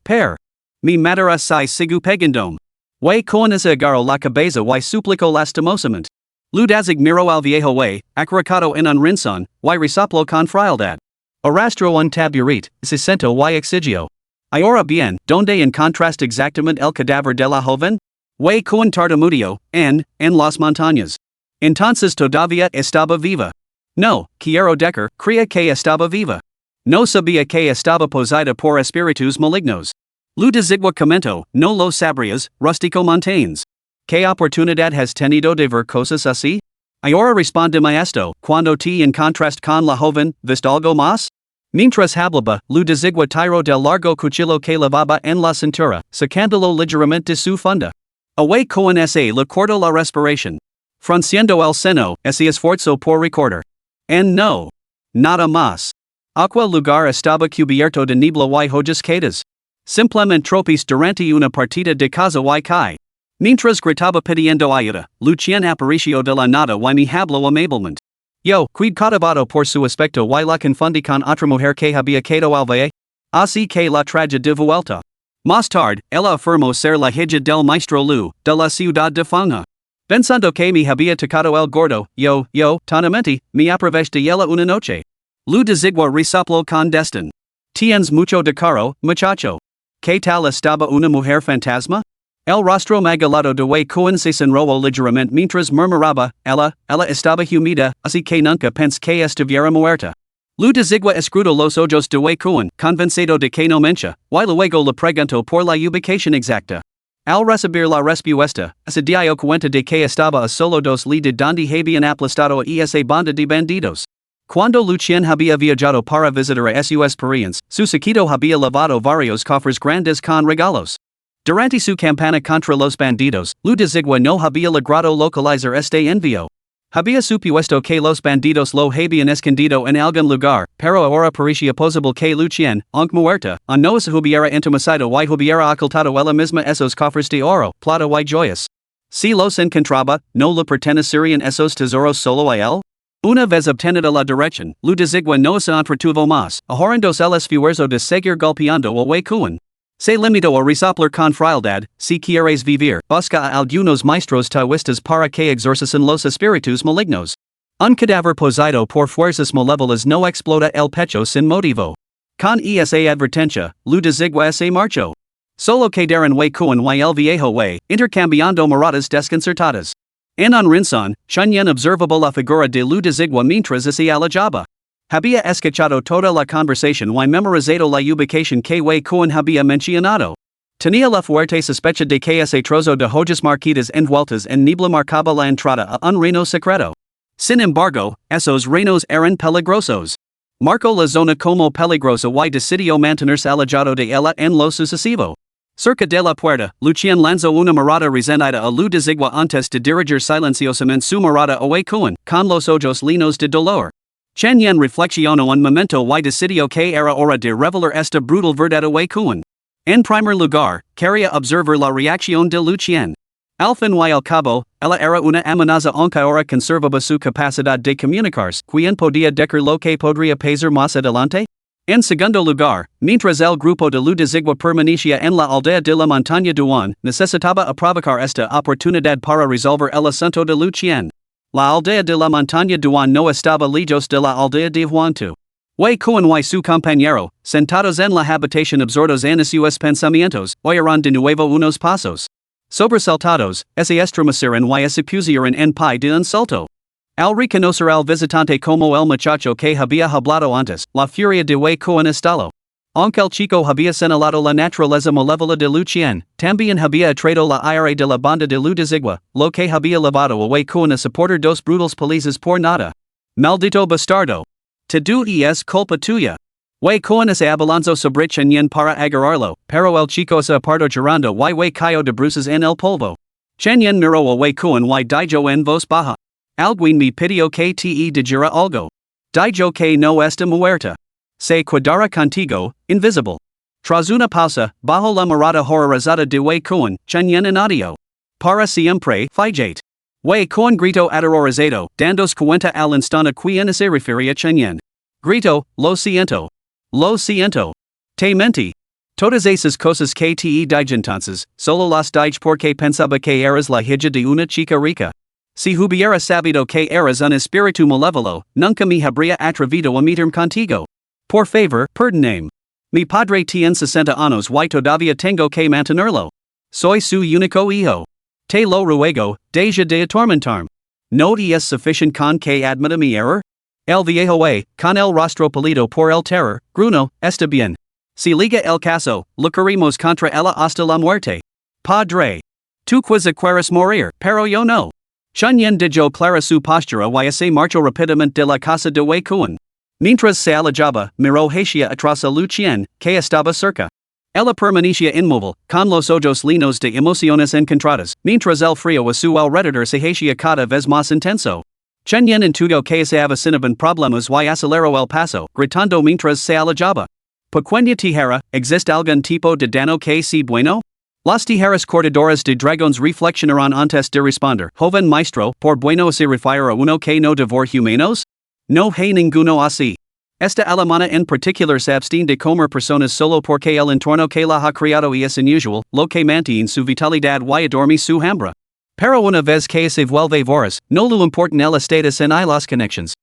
mi madera si sigu pegandome. Wei Kuan se agarró la cabeza y suplicó lastimosamente. Lu Dazig miró al viejo Wei, acariciado en un rincón, y resopló con frialdad. Arrastró un taburete, se sentó y exigió. Ahora bien, ¿dónde encontraste exactamente el cadáver de la joven? Wei Kuan tartamudeó, en las montañas. Entonces todavía estaba viva. No, quiero decir, creía que estaba viva. No sabía que estaba poseída por espíritus malignos. Lu Dazigua comentó, no lo sabrías, rústico montañes. ¿Qué oportunidad has tenido de ver cosas así? Ahora respóndeme esto, cuando te encontraste con la joven, ¿viste algo más? Mientras hablaba, Lu Dazigua tiró del largo cuchillo que llevaba en la cintura, sacándolo ligeramente de su funda. A Wei Kuan se le cortó la respiración. Frunciendo el seno, se esforzó por recordar. No. Nada más. Aquel lugar estaba cubierto de niebla y hojas caídas. Simplemente tropis durante una partida de caza y kai. Mientras gritaba pidiendo ayuda, Lucian apareció de la nada y me habló amablemente. Yo, quid cautivado por su aspecto y la confundí con otra mujer que había quedado al valle. Así que la traje de vuelta. Más tarde, ella afirmó ser la hija del maestro Lu, de la ciudad de Fanga. Pensando que me había tocado el gordo, yo, tonamente, me aproveché de ella una noche. Lu Dazigua resopló con desdén. Tienes mucho de caro, muchacho. ¿Qué tal estaba una mujer fantasma? El rostro magalado de Wei Kuan se sonrojó ligeramente mientras murmuraba, ella estaba humida, así que nunca pensé que estuviera muerta. Lu Dazigua escrutó los ojos de Wei Kuan, convencido de que no mentia, y luego le preguntó por la ubicación exacta. Al recibir la respuesta, se dio cuenta de que estaba a solo 2 li de donde habían aplastado a esa banda de bandidos. Cuando Lucian había viajado para visitar a sus parientes, su séquito había lavado varios cofres grandes con regalos. Durante su campaña contra los bandidos, Lu Dazigua no había logrado localizar este envío. Había supuesto que los bandidos lo habían escondido en algún lugar, pero ahora parecía posible que Lucian, aunque muerta, no se hubiera entomasido y hubiera ocultado ella misma esos cofres de oro, plata y joyas. Si los encontraba, ¿no le pertenecerían esos tesoros solo a él? Una vez obtenida la dirección, Lu Dazigua no se entretuvo más, ahorrándose el esfuerzo de seguir golpeando a Wei Kuan. Se limitó a resoplar con frialdad, si quieres vivir, busca a algunos maestros taoístas para que exorcisen los espíritus malignos. Un cadáver poseído por fuerzas malévolas no explota el pecho sin motivo. Con esa advertencia, Lu Dazigua se marchó. Solo quedaron Wei Kuan y el viejo Wei, intercambiando miradas desconcertadas. En un rincón, Chunyan observaba la figura de Lu Dazigua mientras se alejaba. Había escuchado toda la conversación y memorizado la ubicación que Wei Kuan había mencionado. Tenía la fuerte sospecha de que ese trozo de hojas marquitas envueltas en niebla marcaba la entrada a un reino secreto. Sin embargo, esos reinos eran peligrosos. Marcó la zona como peligrosa y decidió mantenerse alejado de ella en lo sucesivo. Cerca de la puerta, Lucian lanzó una mirada resentida a Lu Dazigua antes de dirigir silenciosamente su mirada a Wei Kuan, con los ojos llenos de dolor. Chunyan reflexionó un momento y decidió que era hora de revelar esta brutal verdad a Wei Kuan. En primer lugar, quería observar la reacción de Lucian. Al fin y al cabo, ella era una amenaza aunque ahora conservaba su capacidad de comunicarse, ¿quién podía decir lo que podría pasar más adelante? En segundo lugar, mientras el grupo de Lu Dazigua permanecía en la aldea de la montaña Duan, necesitaba aprovechar esta oportunidad para resolver el asunto de Lucian. La aldea de la montaña Duan no estaba lejos de la aldea de Huantu. Wei Kuan y su compañero, sentados en la habitación absortos en sus pensamientos, oyeron de nuevo unos pasos. Sobresaltados, se estremecieron y se pusieron en pie de un salto. Al reconocer al visitante como el muchacho que había hablado antes, la furia de Wei Kuan estalló. Aunque el chico había señalado la naturaleza malévola de Lucien, también había atraído la ira de la banda de lu desigua, lo que había llevado away con a soportar dos brutales palizas por nada. Maldito bastardo. Te du es culpa tuya. Way con ese abalanzo sobre Chen para agarrarlo, pero el chico se apartó llorando y cayó de bruces en el polvo. Chen miró away con dijo en voz baja. Alguien me pidió que te dijera algo. Dijo que no está muerta. Se quedará contigo, invisible. Tras una pausa, bajo la mirada horrorizada de Wei Kuan, Chen añadió. Para siempre, fíjate. Wei Kuan gritó aterrorizado, dándose cuenta al instante quien se refería Chen. Grito, lo siento. Lo siento. Te mentí. Todas esas cosas que te dije entonces, solo las dije porque pensaba que eras la hija de una chica rica. Si hubiera sabido que eras un espíritu malévolo, nunca me habría atrevido a meterme contigo. Por favor, perdóname. Mi padre tiene 60 años y todavía tengo que mantenerlo. Soy su único hijo. Te lo ruego, deja de atormentarme. ¿No te es suficiente con que admita mi error? El viejo con el rostro pálido por el terror, gruñó, está bien. Si liga el caso, lucharemos contra ella hasta la muerte. Padre. Tú quieres morir, pero yo no. Chen dijo clara su postura y se marchó rápidamente de la casa de Wei Kuan. Mientras se alejaba, miró hacia atrás a Lucien, que estaba cerca. Ella permanecía inmóvil, con los ojos llenos de emociones encontradas, mientras el frío a su alrededor se hacía cada vez más intenso. Chen intuyo que se avecinaban problemas y aceleró el paso, gritando mientras se alejaba. Pequeña tijera, ¿existe algún tipo de daño que sea bueno? Las tijeras cortadoras de dragones reflexionarán antes de responder. Joven maestro, ¿por bueno se refiere a uno que no devora humanos? No hay ninguno así. Esta alemana en particular se abstiene de comer personas solo porque el entorno que la ha creado es inusual, lo que mantiene su vitalidad y adorme su hambre. Pero una vez que se vuelve voraz, no le importan el estatus en las conexiones.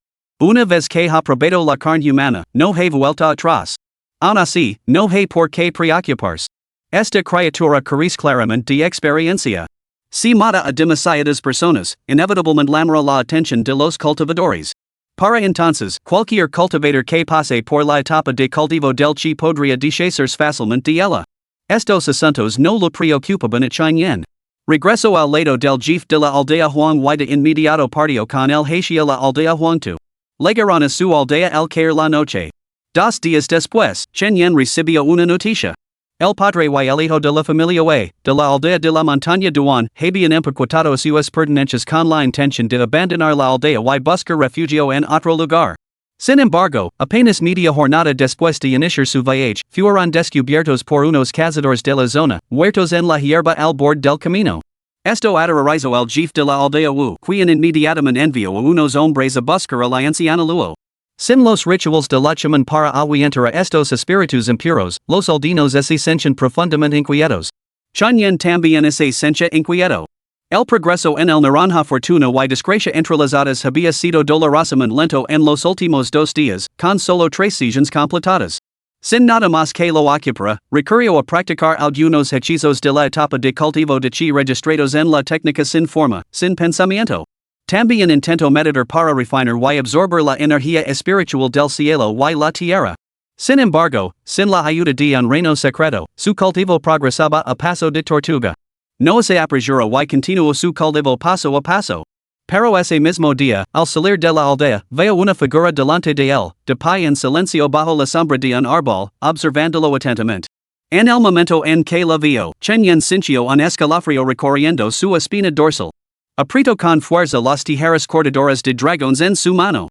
Una vez que ha probado la carne humana, no hay vuelta atrás. Aún así, no hay por qué preocuparse. Esta criatura carece claramente de experiencia. Si mata a demasiadas personas, inevitablemente llamará la atención de los cultivadores. Para entonces, cualquier cultivador que pase por la etapa de cultivo del chi podría deshacerse fácilmente de ella. Estos asuntos no le preocupaban a Chen. Regresó al lado del jefe de la aldea Huang y de inmediato partió con él hacia la aldea Huangtu. Llegaron a su aldea al caer la noche. 2 días después, Chen recibió una noticia. El padre y el hijo de la familia de la aldea de la montaña Duan habían empaquetado sus pertenencias con la intención de abandonar la aldea y buscar refugio en otro lugar. Sin embargo, apenas media jornada después de iniciar su viaje, fueron descubiertos por unos cazadores de la zona, muertos en la hierba al borde del camino. Esto aterrorizó al jefe de la aldea Wu, quien inmediatamente envió a unos hombres a buscar al anciano Luo. Sin los rituales de la chaman para ahuyentar a estos espíritus impuros, los aldeanos se sienten profundamente inquietos. Chen también se sentía inquieto. El progreso en el naranja fortuna y desgracia entrelazadas había sido dolorosamente lento en los últimos 2 días, con solo 3 seasons completadas. Sin nada más que lo ocupara, recurrió a practicar algunos hechizos de la etapa de cultivo de chi registrados en la técnica sin forma, sin pensamiento. También intentó meditar para refinar y absorber la energía espiritual del cielo y la tierra. Sin embargo, sin la ayuda de un reino secreto, su cultivo progresaba a paso de tortuga. No se apresuró y continuó su cultivo paso a paso. Pero ese mismo día, al salir de la aldea, veo una figura delante de él, de pie en silencio bajo la sombra de un árbol, observándolo atentamente. En el momento en que la vio, Chen sintió un escalofrío recorriendo su espina dorsal. Apretó con fuerza las tijeras cortadoras de dragones en su mano.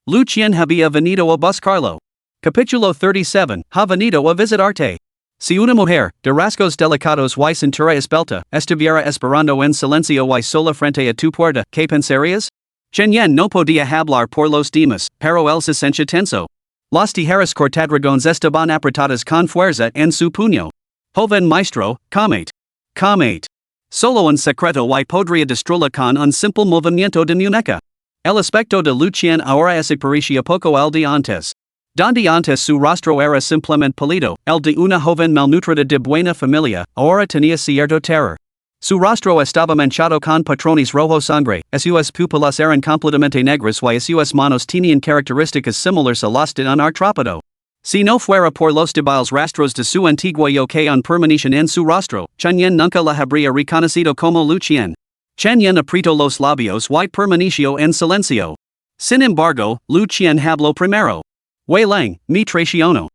Lucien había venido a buscarlo. Capítulo 37, ha venido a visitarte. Si una mujer, de rasgos delicados y cintura esbelta, estuviera esperando en silencio y sola frente a tu puerta, ¿qué pensarías? Chen no podía hablar por los demás, pero él se sentía tenso. Las tijeras cortadragones estaban apretadas con fuerza en su puño. Joven maestro, comete. Comete. Solo en secreto y podría destruirla con un simple movimiento de muñeca. El aspecto de Lucien ahora se parecía poco al de antes. Donde antes su rostro era simplemente pálido, el de una joven malnutrida de buena familia, ahora tenía cierto terror. Su rostro estaba manchado con patrones rojo sangre, sus pupilas eran completamente negras y sus manos tenían características similares a las de un artrópodo. Si no fuera por los debiles rastros de su antigua yo que on permanecen en su rostro, Chen nunca la habría reconocido como Lucien. Chen aprieto los labios y permaneció en silencio. Sin embargo, Lucien habló primero. Wei Lang, mi traiciono.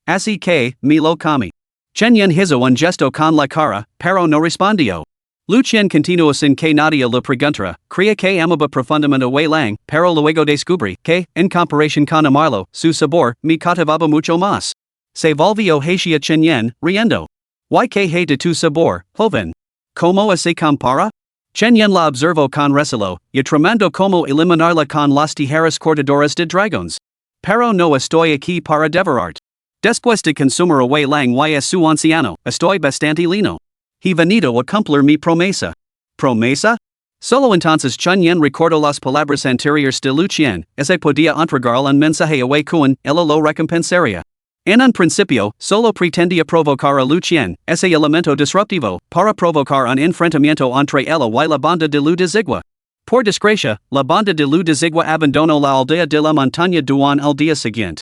Así que, me lo comí. Chen hizo un gesto con la cara, pero no respondió. Lucien continuó sin que nadie le preguntara, creía que amaba profundamente a Wei Lang, pero luego descubrí que, en comparación con amarlo, su sabor, me cautivaba mucho más. Se volvió hacia Chen riendo. ¿Y que hay de tu sabor, joven? ¿Cómo se compara? Chen la observó con recelo, y tramando como eliminarla con las tijeras cortadoras de dragons. Pero no estoy aquí para devorarte. Después de consumir a Wei Lang y a su anciano, estoy bastante lino. He venido a cumplir mi promesa. ¿Promesa? Solo entonces Chen recordó las palabras anteriores de Lucien, ese podía entregar un mensaje a Wei Kuan, él lo recompensaría. En un principio, solo pretendía provocar a Lucien, ese elemento disruptivo, para provocar un enfrentamiento entre ella y la banda de Lu Dezigua. Por desgracia, la banda de Lu Dezigua abandonó la aldea de la montaña Duan al día siguiente.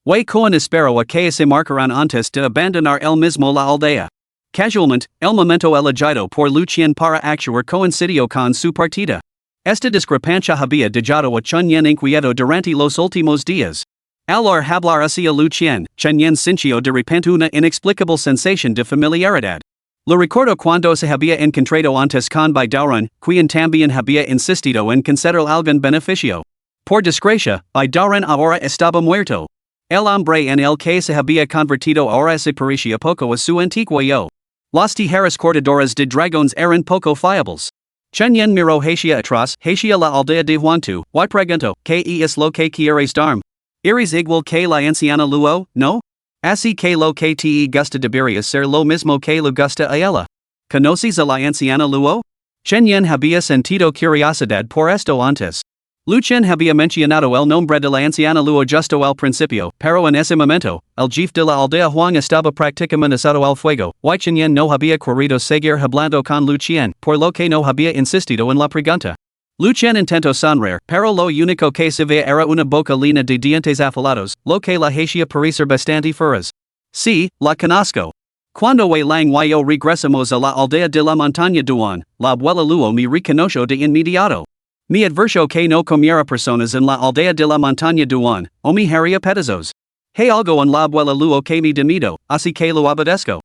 Wei Kuan esperó a que se marcaran antes de abandonar él mismo la aldea. Casualmente, el momento elegido por Lucien para actuar coincidió con su partida. Esta discrepancia había dejado a Chen inquieto durante los últimos días. Al hablar hacia Lucien, Chen sintió de repente una inexplicable sensación de familiaridad. Lo recordó cuando se había encontrado antes con Bai Daoran, quien también había insistido en conceder algún beneficio. Por desgracia, Bai Daoran ahora estaba muerto. El hombre en el que se había convertido ahora se parecía poco a su antiguo yo. Las tijeras cortadoras de dragons eran poco fiables. Chen miró hacia atrás, hacia la aldea de Huangtu, y preguntó, ¿qué es lo que quieres darme? ¿Eres igual que la anciana Luo, no? Así que lo que te gusta debería ser lo mismo que le gusta a ella. ¿Conoces a la anciana Luo? Chen había sentido curiosidad por esto antes. Lucien había mencionado el nombre de la anciana Luo justo al principio, pero en ese momento, el jefe de la aldea Huang estaba prácticamente asado al fuego, y Chen no había querido seguir hablando con Lucien, por lo que no había insistido en la pregunta. Lucien intentó sonreír, pero lo único que se veía era una boca llena de dientes afilados, lo que la hacía parecer bastante feroz. Sí, la conozco. Cuando Wei Lang y yo regresamos a la aldea de la montaña Duan, la abuela Luo me reconoció de inmediato. Me advirtió que no comiera personas en la aldea de la montaña Duan, o me haría pedazos. Hay algo en la abuela Luo que me demido, así que lo obedezco.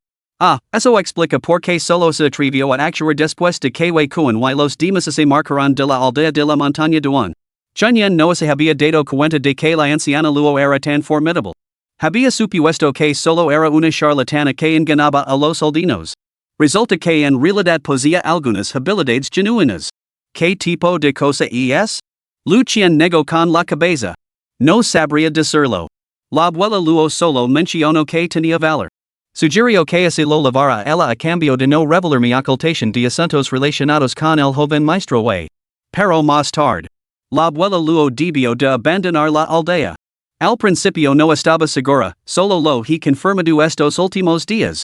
Eso explica por qué solo se atrevió a actuar después de que Wei Kuan y los demás se marcaron de la aldea de la montaña Duan. Chen no se había dado cuenta de que la anciana Luo era tan formidable. Había supuesto que solo era una charlatana que engañaba a los aldeanos. Resulta que en realidad poseía algunas habilidades genuinas. ¿Qué tipo de cosa es? Lucien negó con la cabeza. No sabría decirlo. La abuela Luo solo mencionó que tenía valor. Sugirió que se lo llevara a ella a cambio de no revelar mi ocultación de asuntos relacionados con el joven maestro Wei. Pero más tarde, la abuela Luo debió de abandonar la aldea. Al principio no estaba segura, solo lo he confirmado estos últimos días.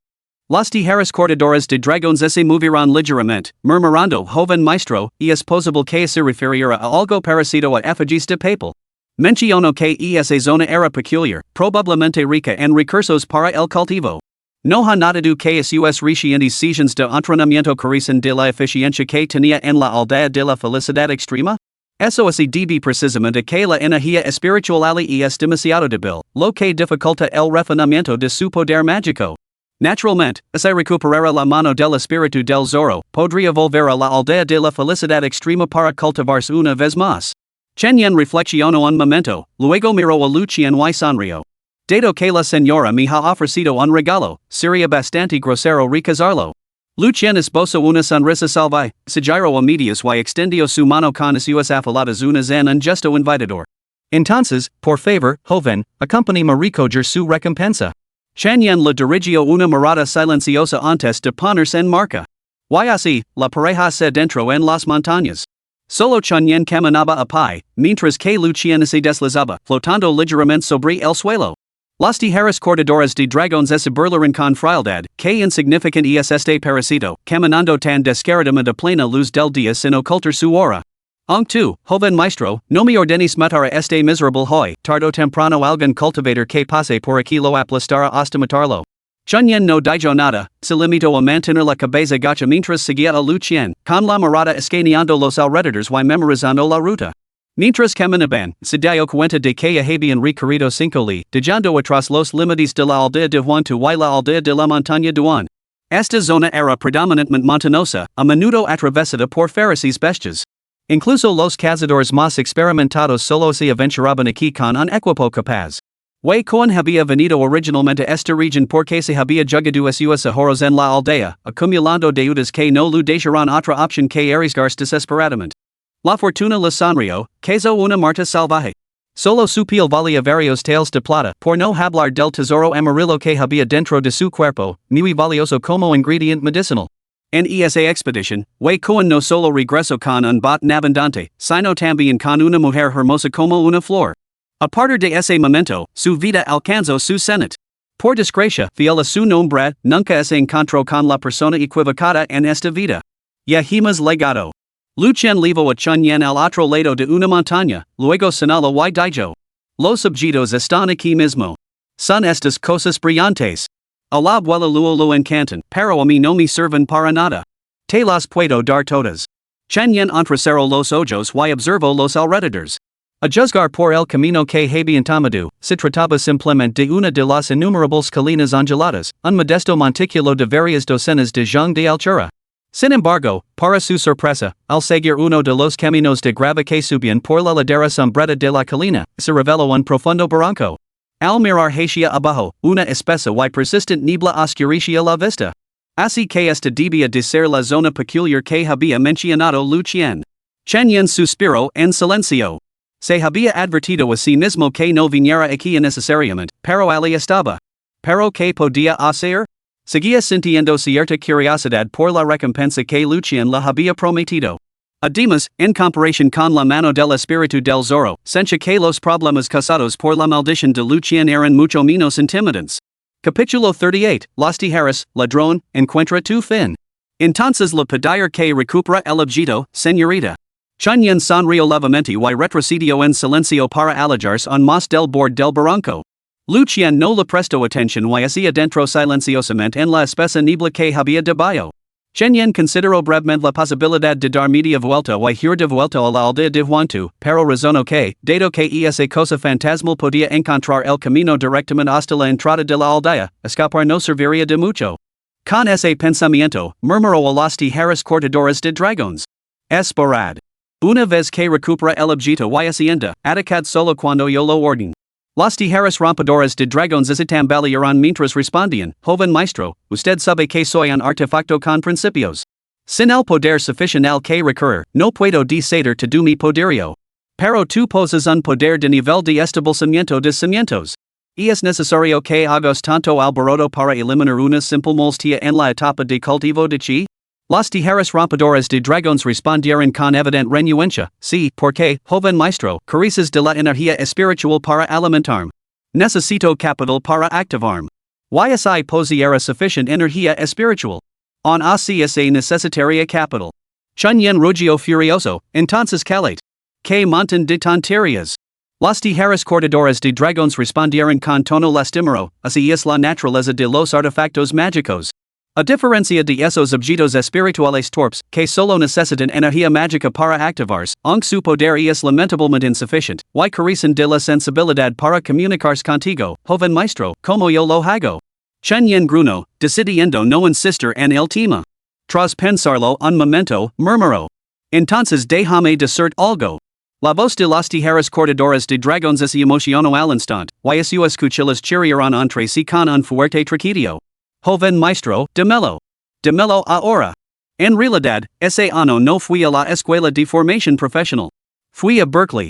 Las tijeras cortadoras de dragons se movieron ligeramente, murmurando joven maestro, y es posible que se refiriera a algo parecido a effigies de papel. Mencionó que esa zona era peculiar, probablemente rica en recursos para el cultivo. No ha notado que sus recientes sesiones de entrenamiento carecen de la eficiencia que tenía en la aldea de la felicidad extrema? Eso se debe precisamente a que la energía espiritual es demasiado débil, lo que dificulta el refinamiento de su poder mágico. Naturalmente, si recuperara la mano del espíritu del Zorro, podría volver a la aldea de la felicidad extrema para cultivarse una vez más. Chen reflexionó un momento, luego miró a Lucien y sonrió. Dado que la señora me ha ofrecido un regalo, sería bastante grosero rechazarlo. Lucien esbozó una sonrisa salvaje, se giró a medias y extendió su mano con sus afiladas uñas en un gesto invitador. Entonces, por favor, joven, acompáñame a recoger su recompensa. Chen le dirigió una mirada silenciosa antes de ponerse en marcha. Y así, la pareja se adentró en las montañas. Solo Chen caminaba a pie, mientras que Lucien se deslizaba, flotando ligeramente sobre el suelo. Las tijeras cortadoras de dragons se burlaron con frialdad, que insignificant es este parásito, caminando tan descaradamente a plena luz del día sin ocultar su aura. Ang tu, joven maestro, no me ordenis matar a este miserable hoy, tardo temprano algún cultivator que pase por aquí lo aplastará hasta matarlo. Chunyen no dijo nada, se limitó a mantener la cabeza gacha mientras seguía a Lucien, con la mirada escaneando los alrededores y memorizando la ruta. Mientras caminaban, se dio cuenta de que habían recorrido 5 li, dejando atrás los límites de la aldea de Huantu y la aldea de la montaña Duan. Esta zona era predominantemente montanosa, a menudo atravesada por feroces bestias. Incluso los cazadores más experimentados solo se aventuraban aquí con un equipo capaz. Wei Cohen había venido originalmente a esta región porque se había jugado sus ahorros en la aldea, acumulando deudas que no le dejaron otra opción que arriesgarse desesperadamente. La fortuna le sonrió, queso una Marta salvaje. Solo su piel valía varios tales de plata, por no hablar del tesoro amarillo que había dentro de su cuerpo, muy valioso como ingrediente medicinal. En esa expedición, Wei Cohen no solo regresó con un botín abundante, sino también con una mujer hermosa como una flor. A partir de ese momento, su vida alcanzó su cenit. Por desgracia, fiel a su nombre, nunca se encontró con la persona equivocada en esta vida. Ya hemos legado. Lucien levó a Chunyen al otro lado de una montaña, luego señaló y dijo. Los objetos están aquí mismo. Son estas cosas brillantes. A la abuela luo lo encantan, pero a mí no me sirven para nada. Te las puedo dar todas. Chunyen entrecerró los ojos y observó los alrededores. A juzgar por el camino que habían tomado, se trataba simplemente de una de las innumerables colinas onduladas, un modesto montículo de varias docenas de jung de altura. Sin embargo, para su sorpresa, al seguir uno de los caminos de grava que subían por la ladera sombrera de la colina, se reveló un profundo barranco. Al mirar hacia abajo, una espesa y persistent niebla oscurecía la vista. Así que esta debía de ser la zona peculiar que había mencionado Lucien. Chunyen suspiró en silencio. Se había advertido a sí mismo que no viniera aquí innecesariamente, pero allí estaba. ¿Pero qué podía hacer? Seguía sintiendo cierta curiosidad por la recompensa que Lucien le había prometido. Además, en comparación con la mano del espíritu del Zorro, sentía que los problemas causados por la maldición de Lucien eran mucho menos intimidantes. Capítulo 38, Las tijeras, ladrón, encuentra tu fin. Entonces le pedir que recupera el objeto, señorita. Chunyen sonrió levemente y retrocedió en silencio para alejarse aún más del borde del barranco. Lucien no le prestó atención y hacia dentro silenciosamente en la espesa niebla que había debajo. Chunyen consideró brevemente la posibilidad de dar media vuelta y ir de vuelta a la aldea de Huantu, pero razonó que, dado que esa cosa fantasmal podía encontrar el camino directamente hasta la entrada de la aldea, escapar no serviría de mucho. Con ese pensamiento, murmuró a las tijeras cortadoras de dragones. Esperad. Una vez que recupera el objeto y hacienda, atacad solo cuando yo lo ordene. Las tijeras rompadoras de dragones se tambalearon mientras respondían, joven maestro, usted sabe que soy un artefacto con principios. Sin el poder suficiente al que recurrir, no puedo deceder de mi poderío. Pero tú posas un poder de nivel de establecimiento de cimientos. Y es necesario que hagas tanto alboroto para eliminar una simple molestia en la etapa de cultivo de chi? Las tijeras rompadoras de dragones respondieron con evidente renuencia, sí, porque, joven maestro, careces de la energía espiritual para alimentarme. Necesito capital para activarme. Y si poseyera suficiente energía espiritual. Aún así se necesitaría capital. Chunyen rugió furioso, entonces calate. Que montón de tonterías. Las tijeras cortadoras de dragones respondieron con tono lastimero, así es la naturaleza de los artefactos mágicos. A diferencia de esos objetos espirituales torpes, que solo necesitan energía mágica para activarse, aunque su poder es lamentablemente insuficiente, y carecen de la sensibilidad para comunicarse contigo, joven maestro, como yo lo hago. Chunyen gruñó, decidiendo no insistir en el tema. Tras pensarlo un momento, murmuró. Entonces déjame decir algo. La voz de las tijeras cortadoras de dragones se emocionó al instante, y sus cuchillas chirriaron entre sí con un fuerte traqueteo. Joven maestro, dímelo. Dímelo ahora. En realidad, ese año no fui a la escuela de formación profesional. Fui a Berkeley.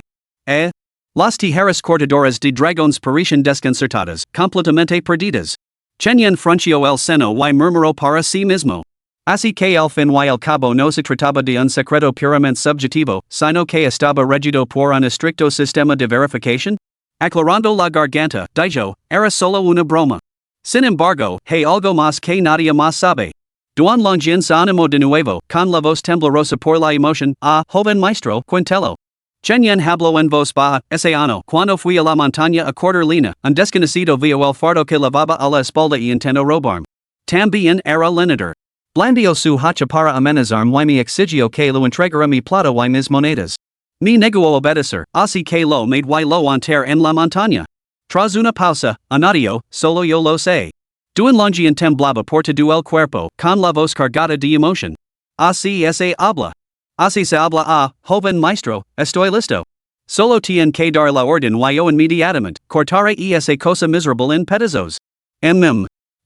Las tijeras cortadoras de dragones parecían desconcertadas, completamente perdidas. Chunyen frunció el seno y murmuró para sí mismo. Así que al fin y al cabo no se trataba de un secreto puramente subjetivo, sino que estaba regido por un estricto sistema de verificación. Aclarando la garganta, dijo, era solo una broma. Sin embargo, hay algo más que nadie más sabe. Duan Longjin sa animo de nuevo, con la voz temblorosa por la emoción, joven maestro, cuéntelo. Chen hablo en voz baja, ese ano, cuando fui a la montaña a cortar lina, un desconocido vio el fardo que lavaba a la espalda y intentó robarme. También era lenador. Blandio su hacha para amenazarme y me exigió que lo entregara mi plata y mis monedas. Me negó obedecer, así que lo made y lo enterré en la montaña. Tras una pausa, añadió, solo yo lo sé. Duan Longjin temblaba por todo el cuerpo, con la voz cargada de emoción. Así se habla. Así se habla, joven maestro, estoy listo. Solo tiene que dar la orden y yo inmediatamente cortaré esa cosa miserable en pedazos.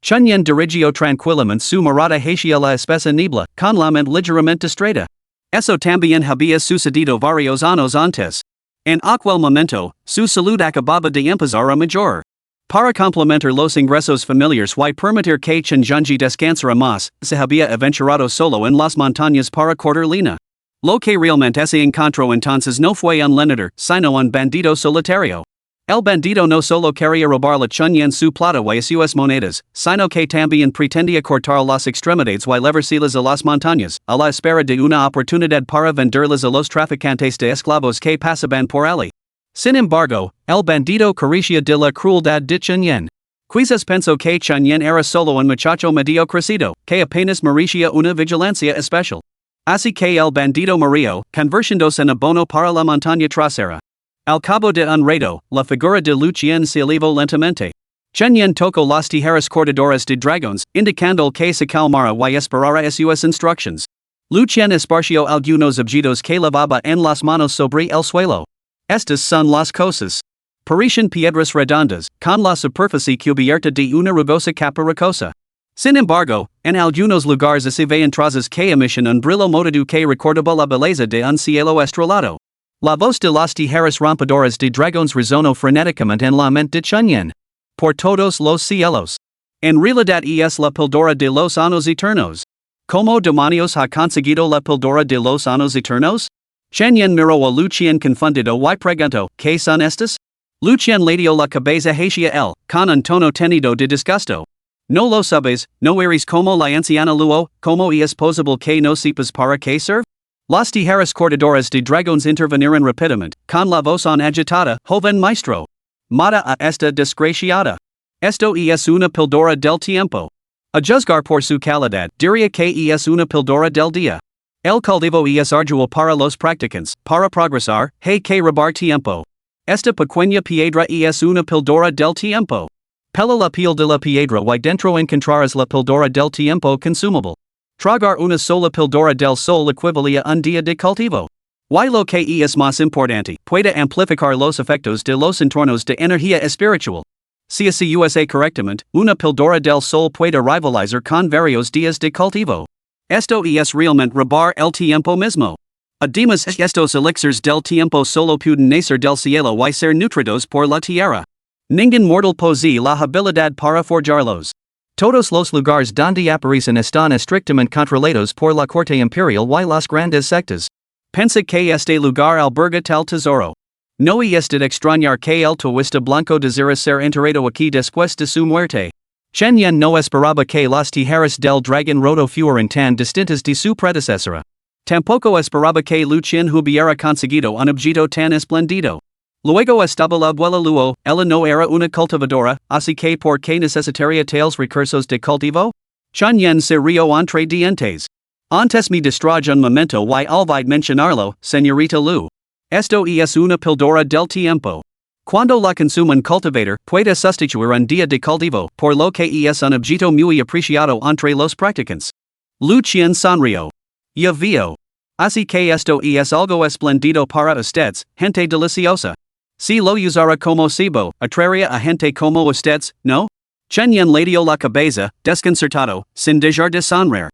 Chen dirigió tranquilamente su mirada hacia la espesa niebla, con la mente ligeramente distraída. Eso también había sucedido varios años antes. En aquel momento, su salud acababa de empezar a mejorar. Para complementar los ingresos familiares y permitir que Chen Junji descansara más, se había aventurado solo en las montañas para cortar lina. Lo que realmente se encontró entonces no fue un lenador, sino un bandido solitario. El bandido no solo quería robar la Chen su plata y sus monedas, sino que también pretendía cortar las extremidades y levarselas a las montañas, a la espera de una oportunidad para venderlas a los traficantes de esclavos que pasaban por allí. Sin embargo, el bandido carecía de la crueldad de Chen. Quizás pensó que Chen era solo un muchacho medio crecido, que apenas merecía una vigilancia especial. Así que el bandido murió, convirtiéndose en abono para la montaña trasera. Al cabo de un rato, la figura de Lucien se elevó lentamente. Chen tocó las tijeras cortadoras de dragones, indicando que se calmara y esperara sus instructions. Lucien esparció algunos objetos que llevaba en las manos sobre el suelo. Estas son las cosas. Parecen piedras redondas, con la superficie cubierta de una rugosa capa rocosa. Sin embargo, en algunos lugares se ven trazas que emiten un brillo motivo que recordaba la belleza de un cielo estrellado. La voz de las tijeras rompadoras de dragones resonó frenéticamente en la mente de Chen. Por todos los cielos. En realidad es la píldora de los años eternos. ¿Cómo demonios ha conseguido la píldora de los años eternos? Chen miró a Lucien confundido y preguntó, ¿qué son estas? Lucien le dio la cabeza hacia él, con un tono tenido de disgusto. No lo sabes, no eres como la anciana Luo, ¿cómo es posible que no sepas para qué serve? Las tijeras cortadoras de dragones intervinieron rápidamente, con la voz agitada, joven maestro. Mata a esta desgraciada. Esto es una píldora del tiempo. A juzgar por su calidad, diría que es una píldora del día. El cultivo es arduo para los practicantes, para progresar, hay que robar tiempo. Esta pequeña piedra es una píldora del tiempo. Pela la piel de la piedra y dentro encontrarás la píldora del tiempo consumable. Tragar una sola píldora del sol equivale a un día de cultivo. Y lo que es más importante, puede amplificar los efectos de los entornos de energía espiritual. Si se usa correctamente, una píldora del sol puede rivalizar con varios días de cultivo. Esto es realmente robar el tiempo mismo. Además, estos elixirs del tiempo solo pueden nacer del cielo y ser nutridos por la tierra. Ningún mortal posee la habilidad para forjarlos. Todos los lugares donde aparecen están estrictamente controlados por la corte imperial y las grandes sectas. Pensa que este lugar alberga tal tesoro. No es de extrañar que el tuista blanco desira ser enterrado aquí después de su muerte. Chen no esperaba que las tijeras del dragón roto fueran tan distintas de su predecesora. Tampoco esperaba que Lucien hubiera conseguido un objeto tan espléndido. Luego estaba la abuela Luo, ella no era una cultivadora, así que ¿por qué necesitaría tales recursos de cultivo? Chen se rió entre dientes. Antes me distrajo un momento y olvidé mencionarlo, señorita Lu. Esto es una píldora del tiempo. Cuando la consume un cultivador, puede sustituir un día de cultivo, por lo que es un objeto muy apreciado entre los practicantes. Lucien sonrió. Ya veo. Así que esto es algo espléndido para ustedes, gente deliciosa. Si lo usara como cebo, atraería a gente como ustedes, ¿no? Chen le dio la cabeza, desconcertado, sin dejar de sonreír.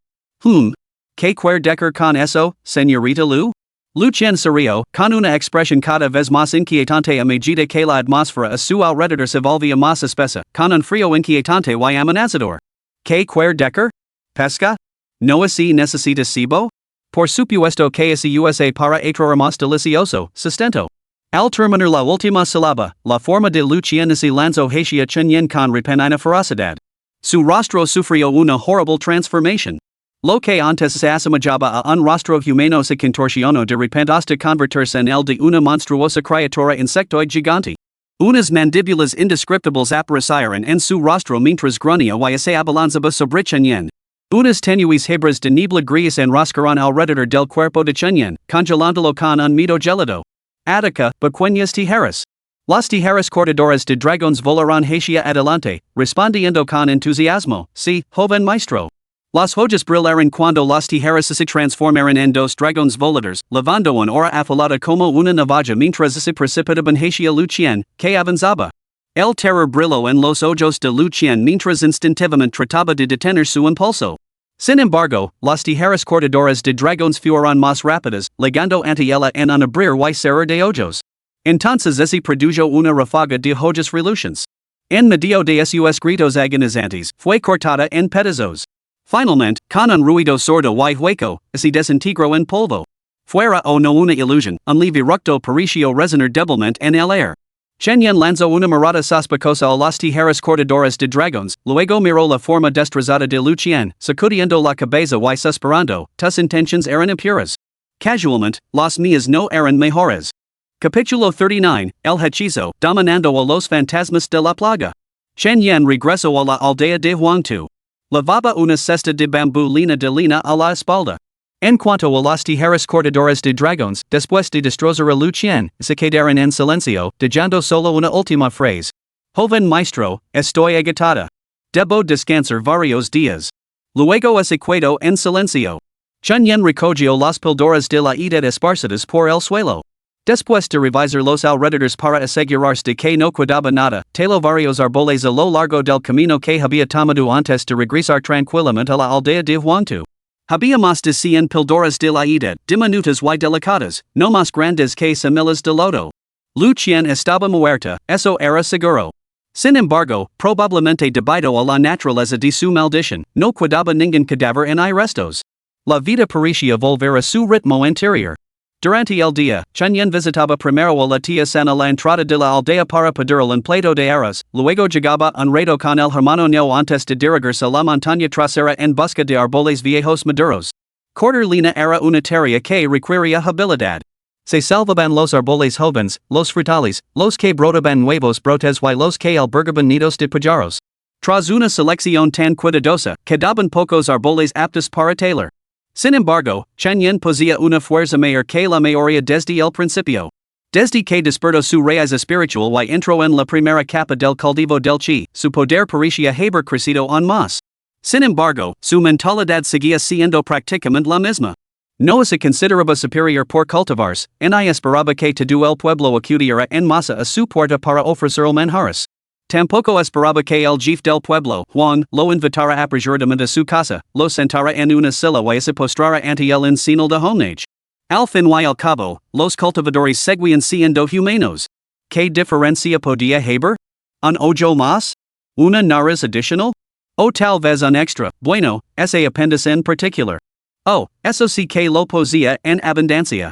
¿Qué quiere decir con eso, señorita Lu? Lucien se rió, con una expresión cada vez más inquietante a medida que la atmósfera a su alrededor se volvía más espesa, con un frío inquietante y amenazador. ¿Qué quiere decir? ¿Pesca? ¿No así necesita cebo? Por supuesto que es usa para atraer más delicioso, sustento. Al terminar la última sílaba, la forma de Lucien se lanzó hacia Chen con repentina ferocidad. Su rostro sufrió una horrible transformación. Lo que antes se asemejaba a un rostro humano se contorsionó de repente hasta convertirse en el de una monstruosa criatura insectoide gigante. Unas mandíbulas indescriptibles aparecieron en su rostro mientras gruñía y se abalanzaba sobre Chen. Unas tenues hebras de niebla gris enroscaron alrededor del cuerpo de Chen, congelándolo con un miedo gélido. Attica, pequeñas tijeras. Las tijeras cortadoras de dragones volaron hacia adelante, respondiendo con entusiasmo, sí, joven maestro. Las hojas brillaron cuando las tijeras se transformaron en dos dragones voladores, levando una hora afilada como una navaja mientras se precipitaban hacia Lu Qian, que avanzaba. El terror brilló en los ojos de Lu Qian mientras instintivamente trataba de detener su impulso. Sin embargo, las tijeras cortadoras de dragones fueron más rápidas, llegando ante ella en un abrir y cerrar de ojos. Entonces se produjo una ráfaga de hojas relucientes. En medio de sus gritos agonizantes, fue cortada en pedazos. Finalmente, con un ruido sordo y hueco, se desintegró en polvo. Fuera o no una ilusión, un leve ructo pareció resonar débilmente en el aire. Chen lanzó una mirada sospechosa a las tijeras cortadoras de dragones, luego miró la forma destrozada de Lu Qian, sacudiendo la cabeza y suspirando, tus intenciones eran impuras. Casualmente, las mías no eran mejores. Capítulo 39, El hechizo, dominando a los fantasmas de la plaga. Chen regresó a la aldea de Huangtu. Lavaba una cesta de bambú lina de lina a la espalda. En cuanto a las tijeras cortadoras de dragones, después de destrozar a Lu Qian, se quedaron en silencio, dejando solo una última frase. Joven maestro, estoy agotada. Debo descansar varios días. Luego se quedó en silencio. Chen recogió las píldoras de la edad esparcidas por el suelo. Después de revisar los alrededores para asegurarse de que no quedaba nada, taló varios árboles a lo largo del camino que había tomado antes de regresar tranquilamente a la aldea de Huangtu. Había más de 100 píldoras de la edad, diminutas y delicadas, no más grandes que semillas de loto. Lu Qian estaba muerta, eso era seguro. Sin embargo, probablemente debido a la naturaleza de su maldición, no quedaba ningún cadáver en hay restos. La vida parecía volver a su ritmo anterior. Durante el día, Chen visitaba primero a la tía San a la entrada de la aldea para pedir un plato de arroz, luego llegaba un rato con el hermano Neo antes de dirigirse a la montaña trasera en busca de árboles viejos maduros. Cortar lina era una tarea que requería habilidad. Se salvaban los árboles jóvenes, los frutales, los que brotaban nuevos brotes y los que albergaban nidos de pájaros. Tras una selección tan cuidadosa, quedaban pocos árboles aptos para talar. Sin embargo, Chen poseía una fuerza mayor que la mayoría desde el principio. Desde que despertó su raíz espiritual y entró en la primera capa del cultivo del chi, su poder parecía haber crecido aún más. Sin embargo, su mentalidad seguía siendo prácticamente la misma. No se consideraba superior por cultivarse, ni esperaba que todo el pueblo acudiera en masa a su puerta para ofrecer manjares. Tampoco esperaba que el jefe del pueblo, Juan, lo invitara apresuradamente a su casa, lo sentara en una silla y se postrara ante él en señal de homage. Al fin y al cabo, los cultivadores seguían siendo humanos. ¿Qué diferencia podía haber? ¿Un ojo más? ¿Una nariz adicional? O tal vez un extra, bueno, ese apéndice en particular. Oh, eso sí que lo poseía en abundancia.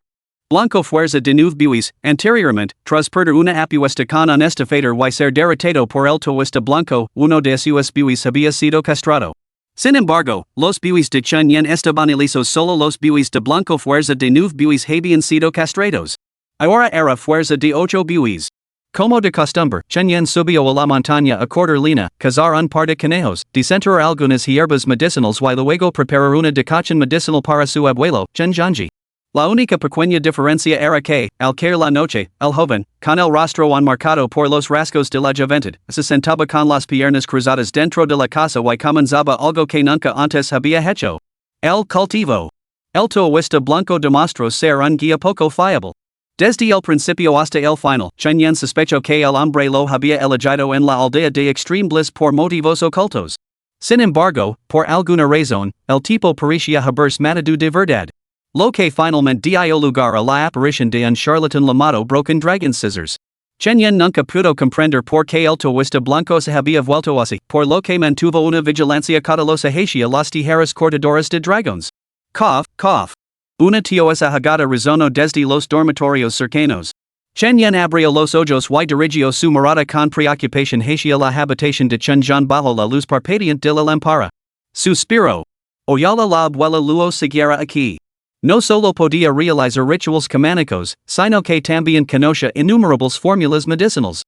Blanco fuerza de nueve buis, anteriormente, tras perder una apuesta con un estafador y ser derrotado por el toista blanco, uno de sus buis había sido castrado. Sin embargo, los buis de Chen estaban ilisos, solo los buis de blanco fuerza de nueve buis habían sido castrados. Ahora era fuerza de 8 buis. Como de costumbre, Chen subió a la montaña a cortar lina, cazar un par de conejos, desenterrar algunas hierbas medicinales y luego preparar una decoction medicinal para su abuelo, Chen Zhangji. La única pequeña diferencia era que, al caer la noche, el joven, con el rostro enmarcado por los rasgos de la juventud, se sentaba con las piernas cruzadas dentro de la casa y comenzaba algo que nunca antes había hecho. El cultivo. El toista blanco demostró ser un guía poco fiable. Desde el principio hasta el final, Chen sospechó que el hombre lo había elegido en la aldea de extreme bliss por motivos ocultos. Sin embargo, por alguna razón, el tipo parecía haberse matado de verdad. Lo que finalmente dio lugar a la aparición de un charlatán llamado Broken Dragon Scissors. Chen nunca pudo comprender por qué el toista blanco se había vuelto así, por lo que mantuvo una vigilancia cautelosa hacia las tijeras cortadoras de dragones. Cough, cough. Una tiosa hagada resonó desde los dormitorios cercanos. Chen abrió los ojos y dirigió su mirada con preocupación hacia la habitación de Chen bajo la luz parpadeante de la lámpara. Suspiró. Oyala la abuela luo siguiera aquí. No solo podía realizar rituals camánicos, sino que también conocía innumerables formulas medicinales.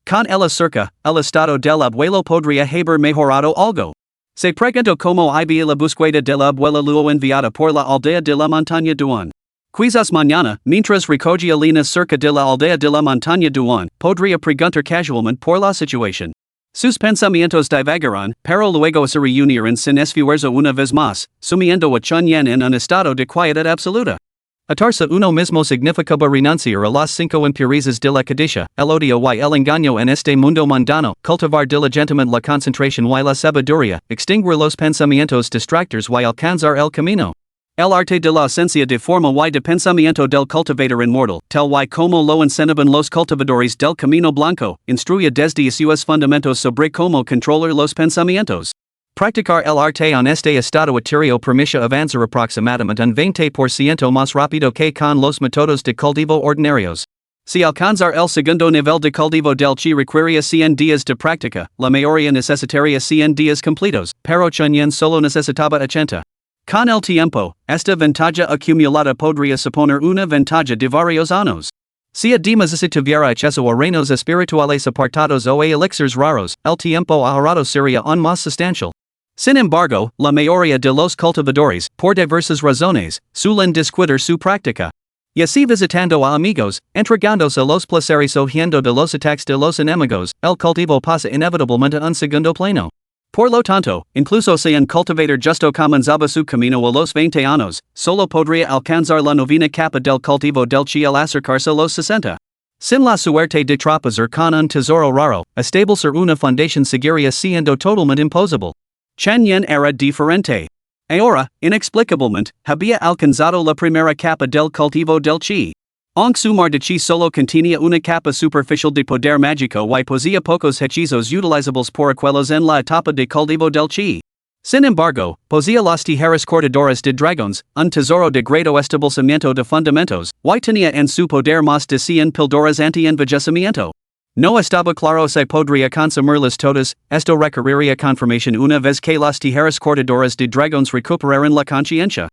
Con ella cerca, el estado del abuelo podría haber mejorado algo. Se preguntó cómo había la búsqueda de la abuela luo enviada por la aldea de la montaña Duan. Quizás mañana, mientras recogía líneas cerca de la aldea de la montaña Duan, podría preguntar casualmente por la situación. Sus pensamientos divagaron, pero luego se reunieron sin esfuerzo una vez más, sumiendo a Chun Yen en un estado de quietud absoluta. Atarse uno mismo significaba renunciar a las 5 impurezas de la codicia, el odio y el engaño en este mundo mundano, cultivar diligentemente la concentración y la sabiduría, extinguir los pensamientos distractores y alcanzar el camino. El arte de la esencia de forma y de pensamiento del cultivador inmortal, tal y como lo enseñaban los cultivadores del camino blanco, instruye desde sus fundamentos sobre cómo controlar los pensamientos. Practicar el arte en este estado etéreo permite avanzar aproximadamente un 20% más rápido que con los métodos de cultivo ordinarios. Si alcanzar el segundo nivel de cultivo del chi requeriría 100 días de práctica, la mayoría necesitaría 100 días completos, pero Chun Yen solo necesitaba 80. Con el tiempo, esta ventaja acumulada podría suponer una ventaja de varios años. Si además se tuviera acceso a reinos espirituales apartados o a elixirs raros, el tiempo ahorrado sería aún más sustancial. Sin embargo, la mayoría de los cultivadores, por diversas razones, suelen descuidar su práctica. Y así visitando a amigos, entregándose a los placeres o huyendo de los ataques de los enemigos, el cultivo pasa inevitablemente a un segundo plano. Por lo tanto, incluso si un cultivador justo comenzaba su camino a los 20 años, solo podría alcanzar la novena capa del cultivo del chi al acercarse a los 60. Sin la suerte de tropezar con un tesoro raro, establecer una fundación seguiría siendo totalmente imposible. Chun Yen era diferente. Ahora, inexplicablemente, había alcanzado la primera capa del cultivo del chi. Aunque su mar de chi solo contenía una capa superficial de poder mágico y poseía pocos hechizos utilizables por aquellos en la etapa de cultivo del chi. Sin embargo, poseía las tijeras cortadoras de dragones, un tesoro de great establecimiento de fundamentos, y tenía en su poder más de 100 píldoras anti-envejecimiento. No estaba claro si podría consumirlas todas, esto requeriría confirmación una vez que las tijeras cortadoras de dragones recuperaran la conciencia.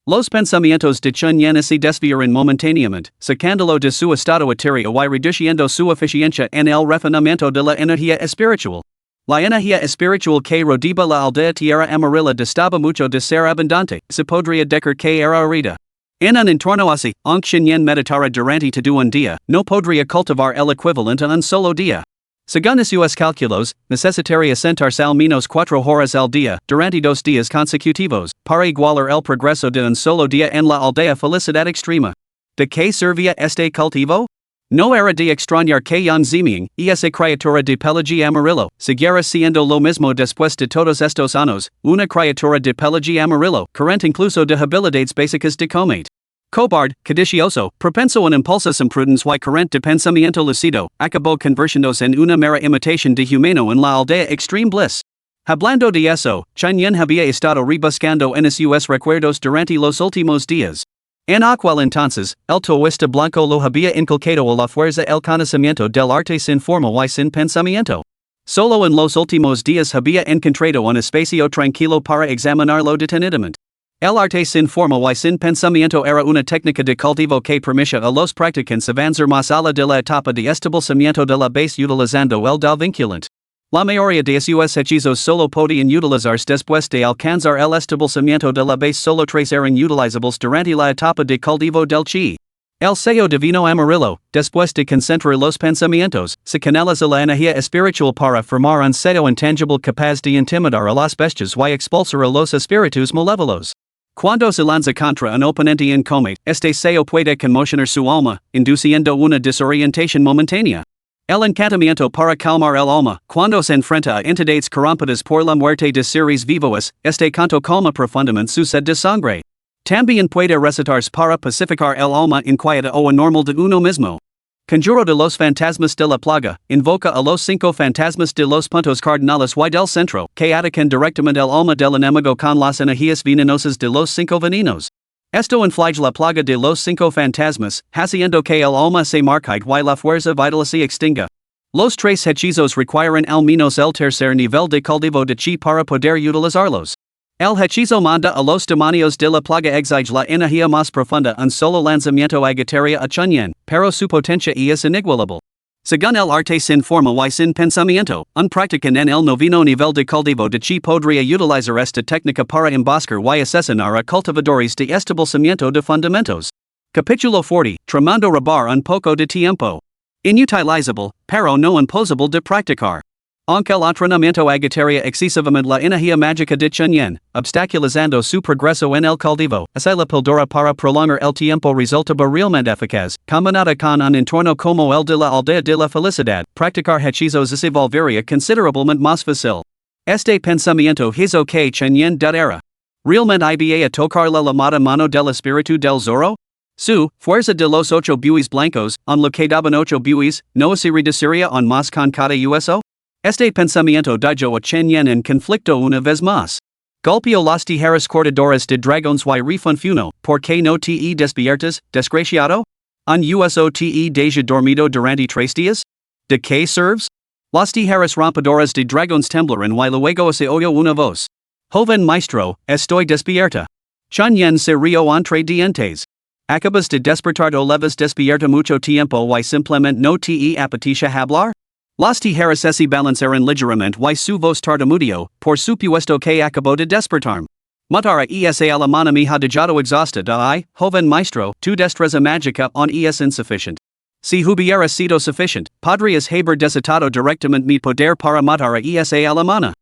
Los pensamientos de Chun Yen se desviaron momentáneamente, sacándolo de su estado etéreo y reduciendo su eficiencia en el refinamiento de la energía espiritual. La energía espiritual que rodeaba la aldea tierra amarilla distaba mucho de ser abundante, se podría decir que era arida. En un entorno así, aunque Chun Yen meditara durante todo un día, no podría cultivar el equivalente a un solo día. Según sus cálculos, necesitaría sentarse al menos 4 horas al día, durante 2 días consecutivos, para igualar el progreso de un solo día en la aldea felicidad extrema. ¿De qué servía este cultivo? No era de extrañar que un Ziming, esa criatura de pelaje amarillo, siguiera siendo lo mismo después de todos estos años, una criatura de pelaje amarillo, carente incluso de habilidades básicas de combate. Cobarde, codicioso, propenso en impulsos imprudentes y carente de pensamiento lucido, acabó convirtiéndose en una mera imitación de humano en la aldea extreme bliss. Hablando de eso, Chun Yen había estado rebuscando en sus recuerdos durante los últimos días. En aquel entonces, el taoísta blanco lo había inculcado a la fuerza el conocimiento del arte sin forma y sin pensamiento. Solo en los últimos días había encontrado un espacio tranquilo para examinarlo detenidamente. El arte sin forma y sin pensamiento era una técnica de cultivo que permitía a los practicantes avanzar más allá de la etapa de establecimiento de la base utilizando el dao vinculante. La mayoría de sus hechizos solo podían utilizarse después de alcanzar el establecimiento de la base, solo 3 eran utilizables durante la etapa de cultivo del chi. El sello divino amarillo, después de concentrar los pensamientos, se canaliza la energía espiritual para formar un sello intangible capaz de intimidar a las bestias y expulsar a los espíritus malévolos. Cuando se lanza contra un oponente en combate, este sello puede conmocionar su alma, induciendo una desorientación momentánea. El encantamiento para calmar el alma, cuando se enfrenta a entidades corrompidas por la muerte de seres vivos, este canto calma profundamente su sed de sangre. También puede recitarse para pacificar el alma inquieta o anormal de uno mismo. Conjuro de los fantasmas de la plaga, invoca a los 5 fantasmas de los puntos cardinales y del centro, que atacan directamente el alma del enemigo con las energías venenosas de los 5 venenos. Esto inflige la plaga de los 5 fantasmas, haciendo que el alma se marquite y la fuerza vital se extinga. Los 3 hechizos requieren al menos el tercer nivel de cultivo de chi para poder utilizarlos. El hechizo manda a los demonios de la plaga exige la energía más profunda un solo lanzamiento agitaria a Chunyan, pero su potencia es inigualable. Según el arte sin forma y sin pensamiento, un practican en el noveno nivel de cultivo de chi podría utilizar esta técnica para emboscar y asesinar a cultivadores de establecimiento de fundamentos. Capítulo 40, tramando robar un poco de tiempo. Inutilizable, pero no imposible de practicar. Aunque el entrenamiento agitaria excesivamente la energía mágica de Chunyan, obstaculizando su progreso en el cultivo, así la píldora para prolongar el tiempo resultaba realmente eficaz, combinada con un entorno como el de la aldea de la felicidad, practicar hechizos se volvería considerablemente más fácil. Este pensamiento hizo que Chunyan dudara. ¿Realmente iba a tocar la llamada mano del espíritu del Zorro? Su fuerza de los 8 bueyes blancos, en lo que daban 8 bueyes, no se reduciría en más con cada uso? Este pensamiento dijo a Chunyan en conflicto una vez más. Golpeó las tijeras cortadoras de dragones y refunfuno, ¿por qué no te despiertas, desgraciado? ¿Un uso te deja dormido durante 3 días? ¿De qué serves? Las tijeras rompadoras de dragones temblaron y luego se oyó una voz. Joven maestro, estoy despierta. Chunyan se rió entre dientes. ¿Acabas de despertar o leves despierta mucho tiempo y simplemente no te apetece hablar? Las tijeras se balancearon ligeramente y su voz tartamudeó, por supuesto que acabó de despertarme. Matara esa alemana me ha dejado exhaustada ay, joven maestro, tu destreza mágica aún es insuficiente. Si hubiera sido suficiente, podrías haber desatado directamente mi poder para matar a esa alemana.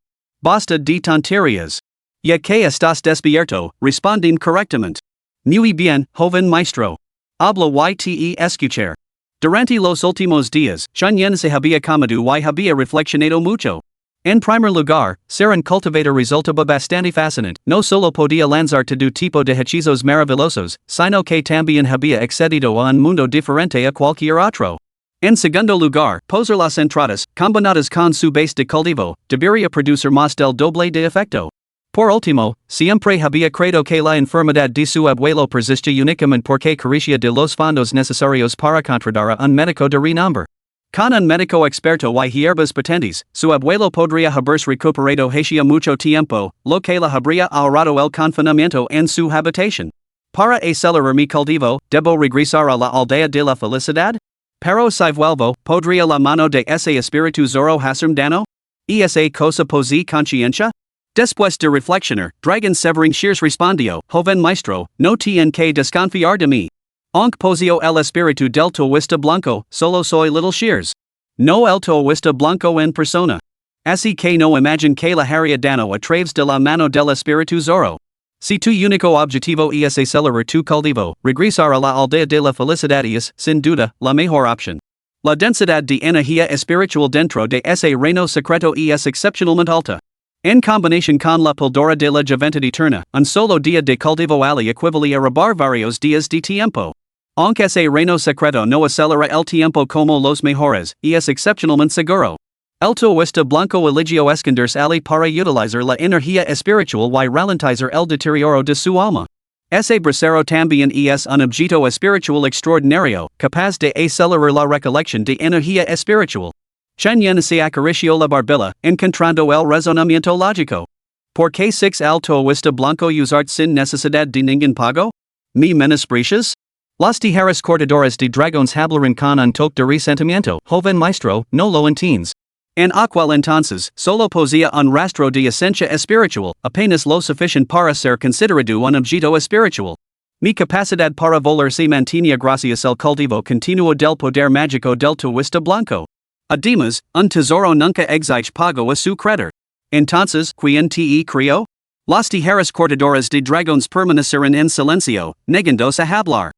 Basta de tonterías. Ya que estás despierto, respondem correctamente. Muy bien, joven maestro. Habla y te escuchar. Durante los últimos días, Chunyan se había comido y había reflexionado mucho. En primer lugar, ser un cultivador resultaba bastante fascinante, no solo podía lanzar todo tipo de hechizos maravillosos, sino que también había accedido a un mundo diferente a cualquier otro. En segundo lugar, posar las entradas, combinadas con su base de cultivo, debería producir más del doble de efecto. Por último, siempre había creído que la enfermedad de su abuelo persistía únicamente porque carecía de los fondos necesarios para contratar a un médico de renombre. Con un médico experto y hierbas patentes, su abuelo podría haberse recuperado hacía mucho tiempo, lo que le habría ahorrado el confinamiento en su habitación. Para acelerar mi cultivo, ¿debo regresar a la aldea de la felicidad? Pero si vuelvo, ¿podría la mano de ese espíritu Zorro hacerme daño? ¿Y esa cosa posee conciencia? Después de reflexionar, Dragon Severin Shears respondió, joven maestro, no tienen que desconfiar de mí. Aunque poseo el espíritu del Taoísta blanco, solo soy Little Shears. No el Taoísta blanco en persona. Así que no imagine que la haría daño a través de la mano del espíritu Zorro. Si tu único objetivo es acelerar tu cultivo, regresar a la aldea de la felicidad es, sin duda, la mejor opción. La densidad de energía espiritual dentro de ese reino secreto es excepcionalmente alta. En combinación con la píldora de la juventud eterna, un solo día de cultivo le equivale a robar varios días de tiempo. Aunque ese reino secreto no acelera el tiempo como los mejores, es excepcionalmente seguro. El Taoísta blanco eligió esconderse ali para utilizar la energía espiritual y ralentizar el deterioro de su alma. Ese bracero también es un objeto espiritual extraordinario, capaz de acelerar la recolección de energía espiritual. Chunyan se acarició la barbilla, encontrando el razonamiento lógico. ¿Por qué 6 al Taoísta blanco usar sin necesidad de ningún pago? ¿Me menosprecias? Las tijeras cortadoras de dragones hablaron con un toque de resentimiento, joven maestro, no lo entiendes. En aquel entonces, solo poseía un rastro de esencia espiritual, apenas lo suficiente para ser considerado un objeto espiritual. Mi capacidad para volar se mantenía gracias al cultivo continuo del poder mágico del Taoísta blanco. Además, un tesoro nunca exige pago a su creador. Entonces, ¿quién te crió? Las tijeras cortadoras de dragones permanecieron en silencio, negándose a hablar.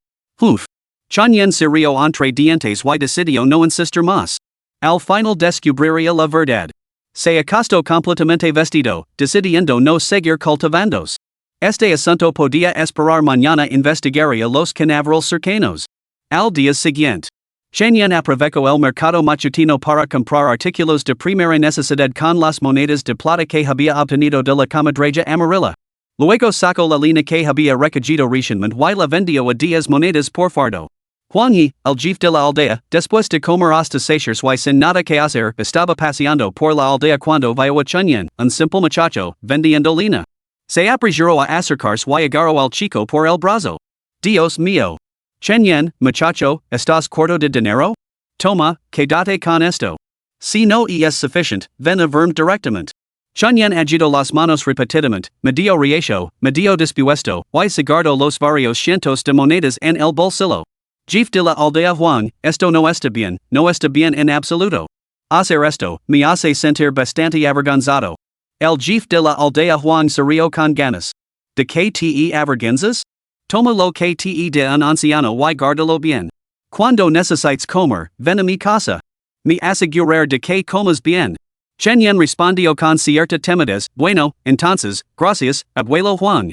Chunyan se rió entre dientes y decidió no insistir más. Al final descubriría la verdad. Se acostó completamente vestido, decidiendo no seguir cultivándose. Este asunto podía esperar mañana investigaría los cañaverales cercanos. Al día siguiente, Chunyan aprovechó el mercado matutino para comprar artículos de primera necesidad con las monedas de plata que había obtenido de la comadreja amarilla. Luego sacó la línea que había recogido recientemente y la vendió a 10 monedas por fardo. Juanyi, el jefe de la aldea, después de comer hasta saciarse y sin nada que hacer, estaba paseando por la aldea cuando vio a Chunyan, un simple muchacho, vendiendo lina. Se apreciaron a acercarse y agarró al chico por el brazo. Dios mío. Chen Yen, muchacho, ¿estás corto de dinero? Toma, quédate con esto. Si no es suficient, ven a verme directamente. Chen Yen agitó las manos repetidamente, medio dispuesto, y guardó los varios cientos de monedas en el bolsillo. Jefe de la aldea Huang, esto no está bien en absoluto. Hacer esto, me hace sentir bastante avergonzado. El jefe de la aldea Huang se rió con ganas. ¿De qué te avergüenzas? Toma lo que te de un anciano y guárdalo bien. Cuando necesites comer, ven a mi casa. Me asegurar de que comas bien. Chen Yen respondió con cierta timidez, bueno, entonces, gracias, abuelo Huang.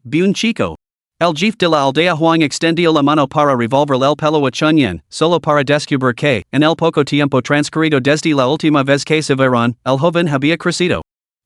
Buen chico. El jefe de la aldea Huang extendió la mano para revolver el pelo a Chen Yen, solo para descubrir que, en el poco tiempo transcurrido desde la última vez que se vieron, el joven había crecido.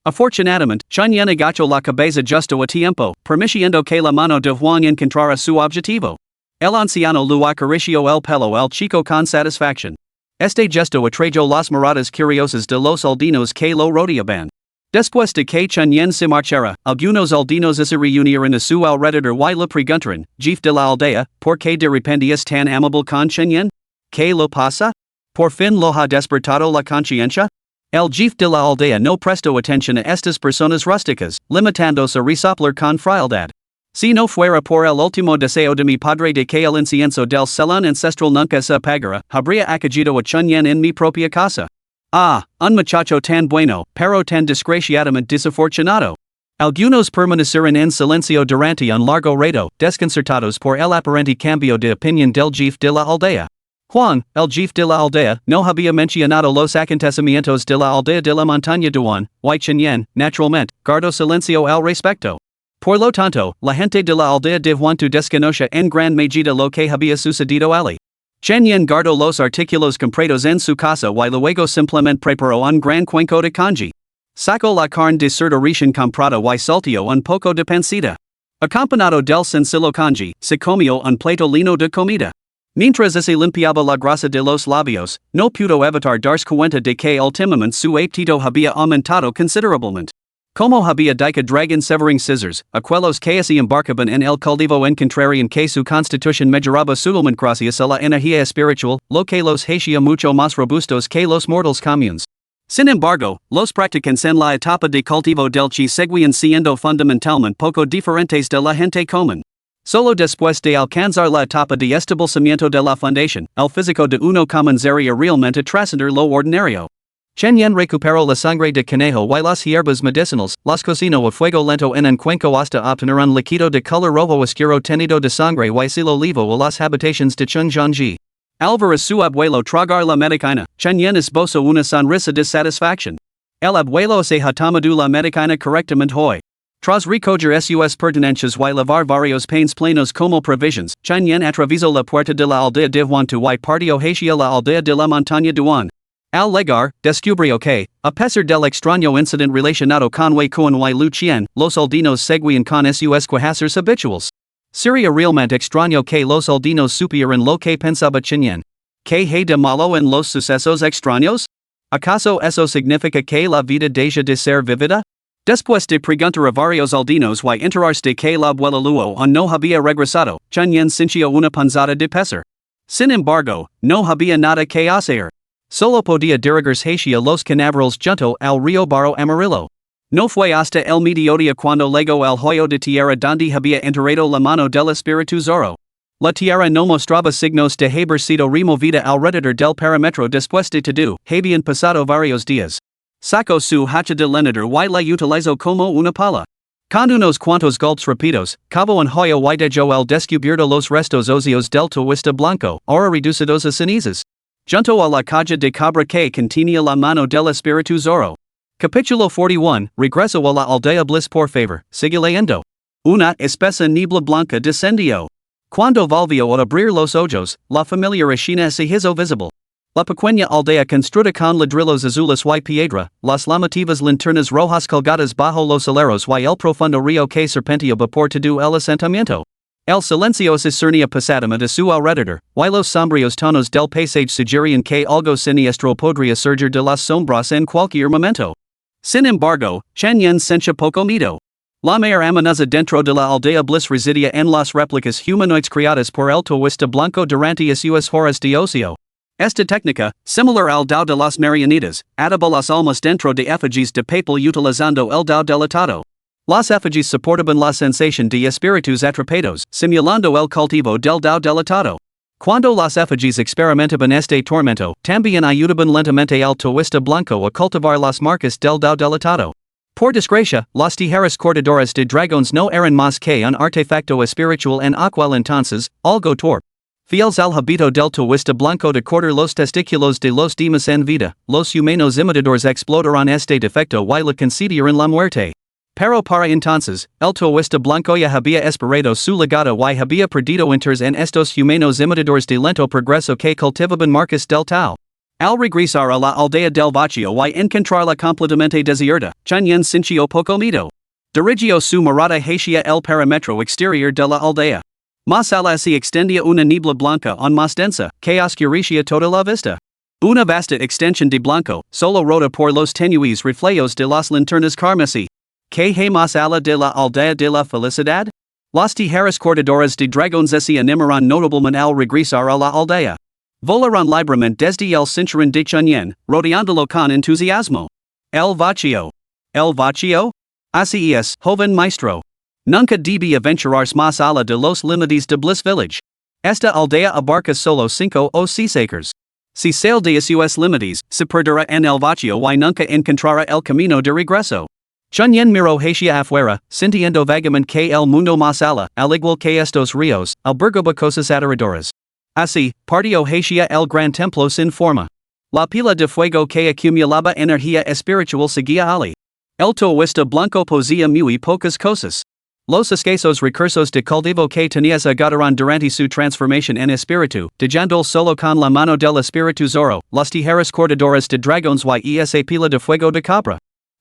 Afortunadamente, Chen Yen agachó la cabeza justo a tiempo, permitiendo que la mano de Huang encontrara su objetivo. El anciano le acarició el pelo al chico con satisfacción. Este gesto atrayó las miradas curiosas de los aldeanos que lo rodeaban. Después de que Chen Yen se marchara, algunos aldeanos se reunieron a su alrededor y le preguntaron, jefe de la aldea, ¿por qué de repente es tan amable con Chen Yen? ¿Qué lo pasa? ¿Por fin lo ha despertado la conciencia? El jefe de la aldea no prestó atención a estas personas rústicas, limitándose a resoplar con frialdad. Si no fuera por el último deseo de mi padre de que el incienso del salón ancestral nunca se apagara, habría acogido a Chen Yen en mi propia casa. Ah, un muchacho tan bueno, pero tan desgraciadamente desafortunado. Algunos permanecieron en silencio durante un largo rato, desconcertados por el aparente cambio de opinión del jefe de la aldea. Huang, el jefe de la aldea, no había mencionado los acontecimientos de la aldea de la montaña de Wan, y Chen Yen, naturalmente, guardó silencio al respecto. Por lo tanto, la gente de la aldea de Huantu desconoce en gran medida lo que había sucedido allí. Chen Yen guardó los artículos comprados en su casa y luego simplemente preparó un gran cuenco de congee. Sacó la carne de cerdo recién comprada y salteó un poco de pancita. Acompañado del sencillo congee, se comió un plato lleno de comida. Mientras se limpiaba la grasa de los labios, no pudo evitar darse cuenta de que últimamente su apetito había aumentado considerablemente. Como había dicho Dragon Severing Scissors, aquellos que se embarcaban en el cultivo encontrarían que su constitución mejoraba sutilmente gracias a la energía espiritual, lo que los hacía mucho más robustos que los mortales comunes. Sin embargo, los practicantes en la etapa de cultivo del chi seguían siendo fundamentalmente poco diferentes de la gente común. Solo después de alcanzar la etapa de establecimiento de la fundación, el físico de uno comenzaría realmente a trascender lo ordinario. Chen Yen recuperó la sangre de conejo y las hierbas medicinales, las cocinó a fuego lento en un cuenco hasta obtener un líquido de color rojo oscuro tenido de sangre y se lo llevó a las habitaciones de Chen Zhangji. Al ver a su abuelo tragar la medicina, Chen Yen esbozó una sonrisa de satisfacción. El abuelo se ha tomado la medicina correctamente hoy. Tras recoger sus pertenencias y lavar varios panes plenos como provisions, Chen Yen atravesó la puerta de la aldea de Huantu y partió hacia la aldea de la montaña de Wan. Al llegar, descubrió que, a pesar del extraño incidente relacionado con Wei Kuan y Lu Qian, los aldeanos seguían con sus quehaceres habituales. Sería realmente extraño que los aldeanos supieran lo que pensaba Chen Yen. ¿Qué hay de malo en los sucesos extraños? ¿Acaso eso significa que la vida deja de ser vivida? Después de preguntar a varios aldeanos y enterarse de que la abuela Luo no había regresado, Chen Yen sintió una punzada de pesar. Sin embargo, no había nada que hacer. Solo podía dirigirse hacia los canaverales junto al río Barro Amarillo. No fue hasta el mediodía cuando llegó al hoyo de tierra donde había enterrado la mano del espíritu Zoro. La tierra no mostraba signos de haber sido removida alrededor del perímetro después de todo, habían pasado varios días. Sacó su hacha de leñador y la utilizó como una pala. Con unos cuantos golpes rápidos, cavó un hoyo y dejó al descubierto los restos óseos del tuista blanco, ahora reducidos a cenizas. Junto a la caja de cabra que contenía la mano del espíritu Zoro. Capítulo 41, regreso a la aldea Bliss por favor, sigue leyendo. Una espesa niebla blanca descendió. Cuando volvió a abrir los ojos, la familiar escena se hizo visible. La pequeña aldea construida con ladrillos azules y piedra, las llamativas linternas rojas colgadas bajo los aleros y el profundo río que serpenteaba por todo el asentamiento. El silencio se cernía pesadamente a su alrededor, y los sombríos tonos del paisaje sugerían que algo siniestro podría surgir de las sombras en cualquier momento. Sin embargo, Chen Yen sencha poco miedo. La mayor amenaza dentro de la aldea bliss residia en las réplicas humanoides criadas por el Toista Blanco durante sus horas de ocio. Esta técnica, similar al dao de las Marianitas, ataba las almas dentro de effigies de papel utilizando el dao delatado. Las effigies soportaban la sensación de espíritus atrapados, simulando el cultivo del dao delatado. Cuando las effigies experimentaban este tormento, también ayudaban lentamente al Toista Blanco a cultivar las marcas del dao delatado. Por desgracia, las tijeras cortadoras de dragones no eran más que un artefacto espiritual en aquel entonces, algo torpe. Fieles al habito del Toista Blanco de cortar los testículos de los demás en vida, los humanos imitadores explotaron este defecto y la consideraron la muerte. Pero para entonces, el Toista Blanco ya había esperado su legado y había perdido interés en estos humanos imitadores de lento progreso que cultivaban marcas del Tao. Al regresar a la aldea del vacío y encontrarla completamente desierta, Chen Yen sintió poco miedo. Dirigió su mirada hacia el perímetro exterior de la aldea. Más allá se extendía una niebla blanca aún más densa, que oscurecía toda la vista. Una vasta extensión de blanco, solo rota por los tenues reflejos de las linternas carmesí. ¿Qué hay más allá de la aldea de la felicidad? Las tijeras cortadoras de dragones se animarán notablemente al regresar a la aldea. Volarán libremente desde el cinturón de Chen Yen, rodeándolo con entusiasmo. El vacío. El vacío? Así es, joven maestro. Nunca debe aventurarse más allá de los límites de Bliss Village. Esta aldea abarca solo 5 o 6 acres. Si sale de sus límites, se perderá en el vacío y nunca encontrará el camino de regreso. Chen Yen miró hacia afuera, sintiendo vagamente que el mundo más allá, al igual que estos ríos, albergaba cosas aterradoras. Así, partió hacia el gran templo sin forma. La pila de fuego que acumulaba energía espiritual seguía allí. El Toista Blanco poseía muy pocas cosas. Los escasos recursos de cultivo que tenía se agotaron durante su transformación en espíritu, dejando solo con la mano del espíritu Zoro, las tijeras cortadoras de dragones y esa pila de fuego de cabra.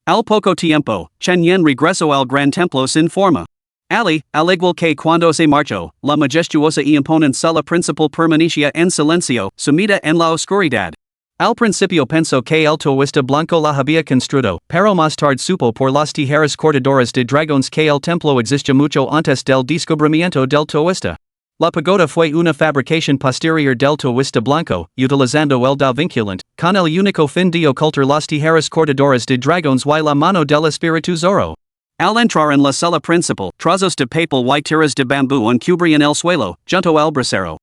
Al poco tiempo, Chen Yen regresó al gran templo sin forma. Ali, al igual que cuando se marchó, la majestuosa y imponente sala principal permanecía en silencio, sumida en la oscuridad. Al principio pensó que el Toista Blanco la había construido, pero más tarde supo por las tijeras cortadoras de dragones que el templo existía mucho antes del descubrimiento del Toista. La pagoda fue una fabricación posterior del Toista Blanco, utilizando el dao vinculante, con el único fin de ocultar las tijeras cortadoras de dragones y la mano del espíritu Zoro. Al entrar en la sala principal, trozos de papel y tiras de bambú cubrían el suelo, junto al brasero.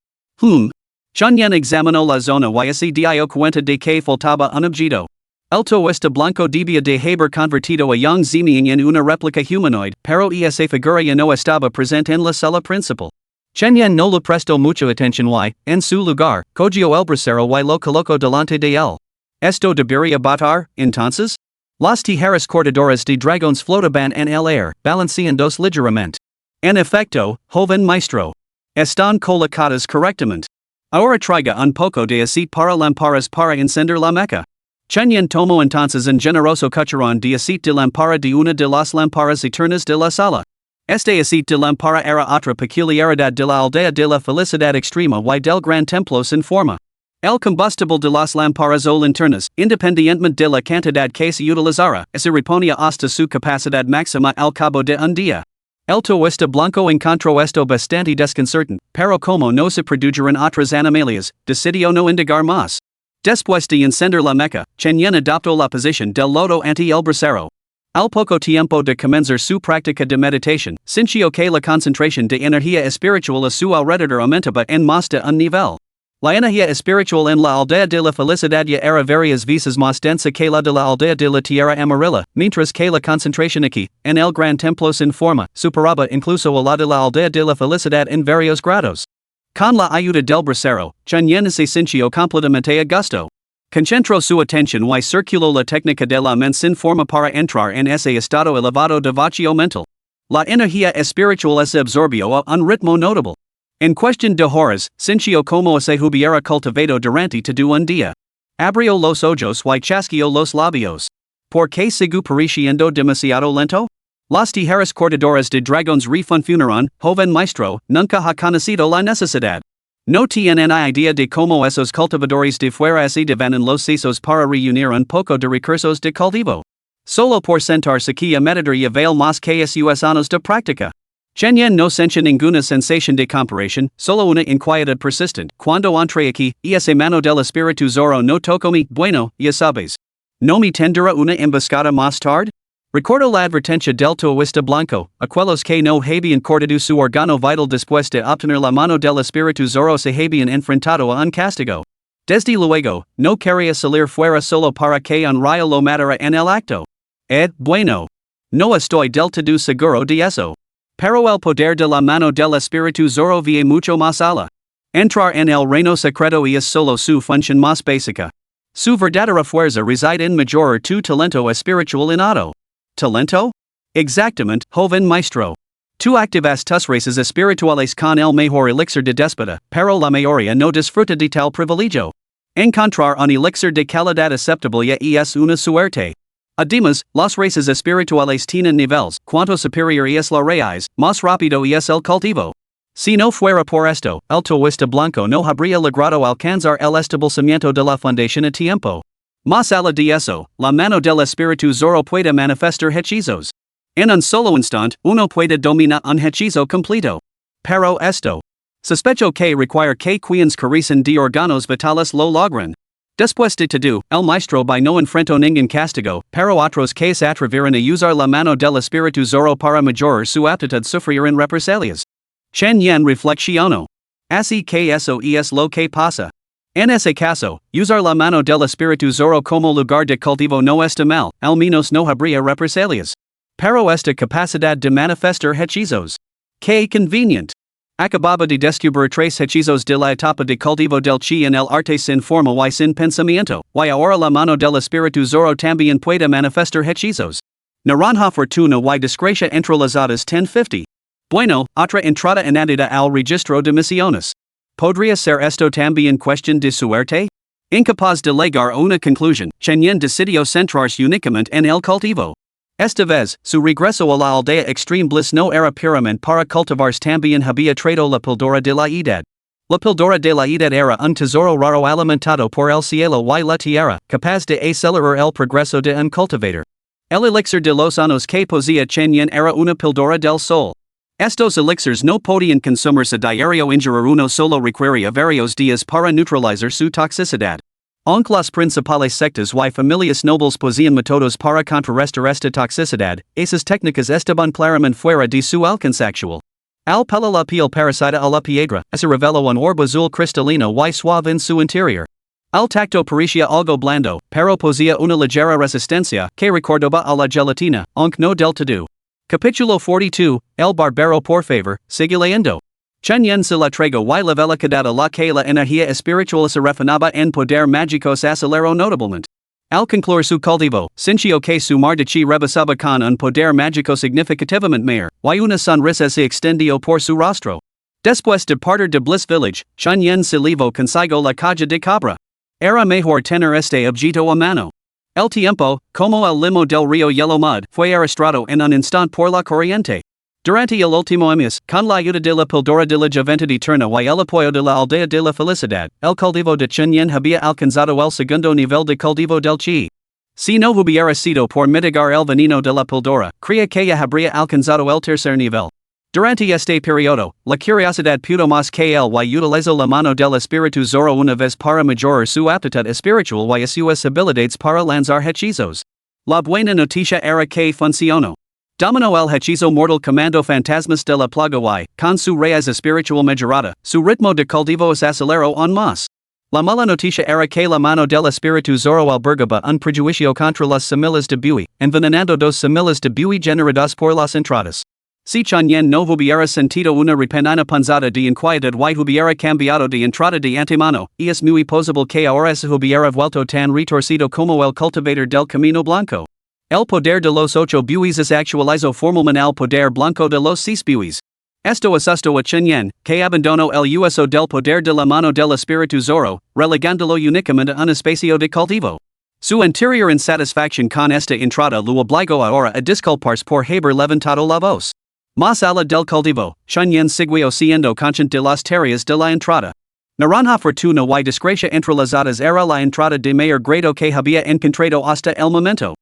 Chen Yen examinó la zona y se dio cuenta de que faltaba un objeto. El Toista Blanco debía de haber convertido a Yang Ziming en una réplica humanoide, pero esa figura ya no estaba presente en la sala principal. Chen Yen no le prestó mucha atención y, en su lugar, cogió el brasero y lo colocó delante de él. ¿Esto debería batar, entonces? Las tijeras cortadoras de dragones flotaban en el aire, balanceándose ligeramente. En efecto, joven maestro. Están colocadas correctamente. Ahora traiga un poco de aceite para lámparas para encender la mecha. Chen Yen tomó entonces un generoso cucharón de aceite de lámpara de una de las lámparas eternas de la sala. Este aceite de lámpara era otra peculiaridad de la aldea de la felicidad extrema y del gran templo sin forma. El combustible de las lámparas o linternas, independientemente de la cantidad que se utilizara, se reponía hasta su capacidad máxima al cabo de un día. El Toista Blanco encontró esto bastante desconcertante, pero como no se produjeron otras animalias, decidió no indagar más. Después de encender la mecha, Chen Yen adoptó la posición del loto ante el brasero. Al poco tiempo de comenzar su práctica de meditación, sintió que la concentración de energía espiritual a su alrededor aumentaba en más de un nivel. La energía espiritual en la aldea de la felicidad ya era varias veces más densa que la de la aldea de la tierra amarilla, mientras que la concentración aquí, en el gran templo sin forma, superaba incluso a la de la aldea de la felicidad en varios grados. Con la ayuda del brasero, Chen Yen se sintió completamente a gusto. Concentró su atención y circuló la técnica de la mente sin forma para entrar en ese estado elevado de vacío mental. La energía espiritual se absorbió a un ritmo notable. En cuestión de horas, sintió como se hubiera cultivado durante todo un día. Abrió los ojos y chasqueó los labios. ¿Por qué sigue pareciendo demasiado lento? Las tijeras cortadoras de dragones refuncionaron, joven maestro, nunca ha conocido la necesidad. No tienen idea de cómo esos cultivadores de fuera se devanan los sesos para reunir un poco de recursos de cultivo. Solo por sentar aquí a meditar y avail más que sus años de práctica. Chen no siente ninguna sensación de comparación, solo una inquietud persistent. Cuando entré aquí, ese mano del espíritu zoro no tocó mi, bueno, ya sabes. No me tendrá una emboscada más tarde? Recuerdo la advertencia del taoísta blanco, aquellos que no habían cortado su órgano vital después de obtener la mano del espíritu zoro se habían enfrentado a un castigo. Desde luego, no quería salir fuera solo para que un rayo lo matara en el acto. Bueno. No estoy del todo seguro de eso. Pero el poder de la mano del espíritu zoro va mucho más allá. Entrar en el reino secreto es solo su función más básica. Su verdadera fuerza reside en mejorar tu talento espiritual innato. ¿Talento? Exactamente, joven maestro. Tú activas tus raíces espirituales con el mejor elixir de déspota, pero la mayoría no disfruta de tal privilegio. Encontrar un elixir de calidad aceptable ya es una suerte. Además, las raíces espirituales tienen niveles, cuanto superior es la raíz, más rápido es el cultivo. Si no fuera por esto, el taoísta blanco no habría logrado alcanzar el establecimiento de la fundación a tiempo. Más allá de eso, la mano del espíritu zoro puede manifestar hechizos. En un solo instante, uno puede dominar un hechizo completo. Pero esto. Sospecho que requiere que quienes carecen de órganos vitales lo logren. Después de todo, el maestro by no enfrentó ningún castigo, pero otros que se atreveron a usar la mano del espíritu zoro para mejorar su aptitud sufrieron represalias. Chen Yen reflexionó. Así que eso es lo que pasa. En ese caso, usar la mano del espíritu zoro como lugar de cultivo no está mal, al menos no habría represalias. Pero esta capacidad de manifestar hechizos. Que convenient. Acababa de descubrir tres hechizos de la etapa de cultivo del chi en el arte sin forma y sin pensamiento, y ahora la mano del espíritu zoro también puede manifestar hechizos. Naranja fortuna y desgracia entrelazadas 1050. Bueno, otra entrada añadida al registro de misiones. ¿Podría ser esto también cuestión de suerte? Incapaz de llegar a una conclusión, Chen Yen decidió centrarse únicamente en el cultivo. Esta vez, su regreso a la aldea Extreme Bliss no era puramente para cultivarse, también había traído la píldora de la edad. La píldora de la edad era un tesoro raro alimentado por el cielo y la tierra, capaz de acelerar el progreso de un cultivador. El elixir de los años que poseía Chen Yen era una píldora del sol. Estos elixirs no podían consumirse diario, ingerir uno solo requería varios días para neutralizar su toxicidad. Aunque las principales sectas y familias nobles poseían métodos para contrarrestar esta toxicidad, esas técnicas estaban claramente fuera de su alcance actual. Al pelar la piel parasita a la piedra, se reveló un orbe azul cristalino y suave en su interior. Al tacto parecía algo blando, pero poseía una ligera resistencia que recordaba a la gelatina, aunque no del todo. Capítulo 42, El Barbero por favor, sigue leyendo. Chen Yen se la trego y la velocidad a la que la energía espiritual se refinaba en poder mágico se aceleró notablemente. Al concluir su cultivo, sintió que su mar de chi rebasaba con un poder mágico significativamente mayor, y una sonrisa se extendió por su rostro. Después de partir de Bliss Village, Chen Yen se llevó consigo la caja de cabra. Era mejor tener este objeto a mano. El tiempo, como el limo del río Yellow Mud, fue arrastrado en un instante por la corriente. Durante el último mes, con la ayuda de la píldora de la juventud eterna y el apoyo de la aldea de la felicidad, el cultivo de Chen Yen había alcanzado el segundo nivel de cultivo del chi. Si no hubiera sido por mitigar el veneno de la píldora, creía que ya habría alcanzado el tercer nivel. Durante este periodo, la curiosidad pudo más que él y utilizó la mano del espíritu zoro una vez para mejorar su aptitud espiritual y sus habilidades para lanzar hechizos. La buena noticia era que funcionó. Dominó el hechizo mortal comando fantasmas de la plaga y, con su raíz espiritual mejorada, su ritmo de cultivo se aceleró aún más. La mala noticia era que la mano del espíritu zoro albergaba un prejuicio contra las semillas de buey, envenenando dos semillas de buey generadas por las entradas. Si Chen Yen no hubiera sentido una repentina punzada de inquietud y hubiera cambiado de entrada de antemano, es muy posible que ahora se hubiera vuelto tan retorcido como el cultivador del camino blanco. El poder de los 8 bueyes es actualizó formalmente al poder blanco de los 6 bueyes. Esto asustó a Chen Yen, que abandonó el uso del poder de la mano del espíritu zoro, relegándolo únicamente a un espacio de cultivo. Su interior insatisfacción con esta entrada lo obligó ahora a disculparse por haber levantado la voz. Más allá del cultivo, Chen Yen siguió siendo consciente de las tareas de la entrada. Naranja fortuna y desgracia entrelazadas era la entrada de mayor grado que había encontrado hasta el momento.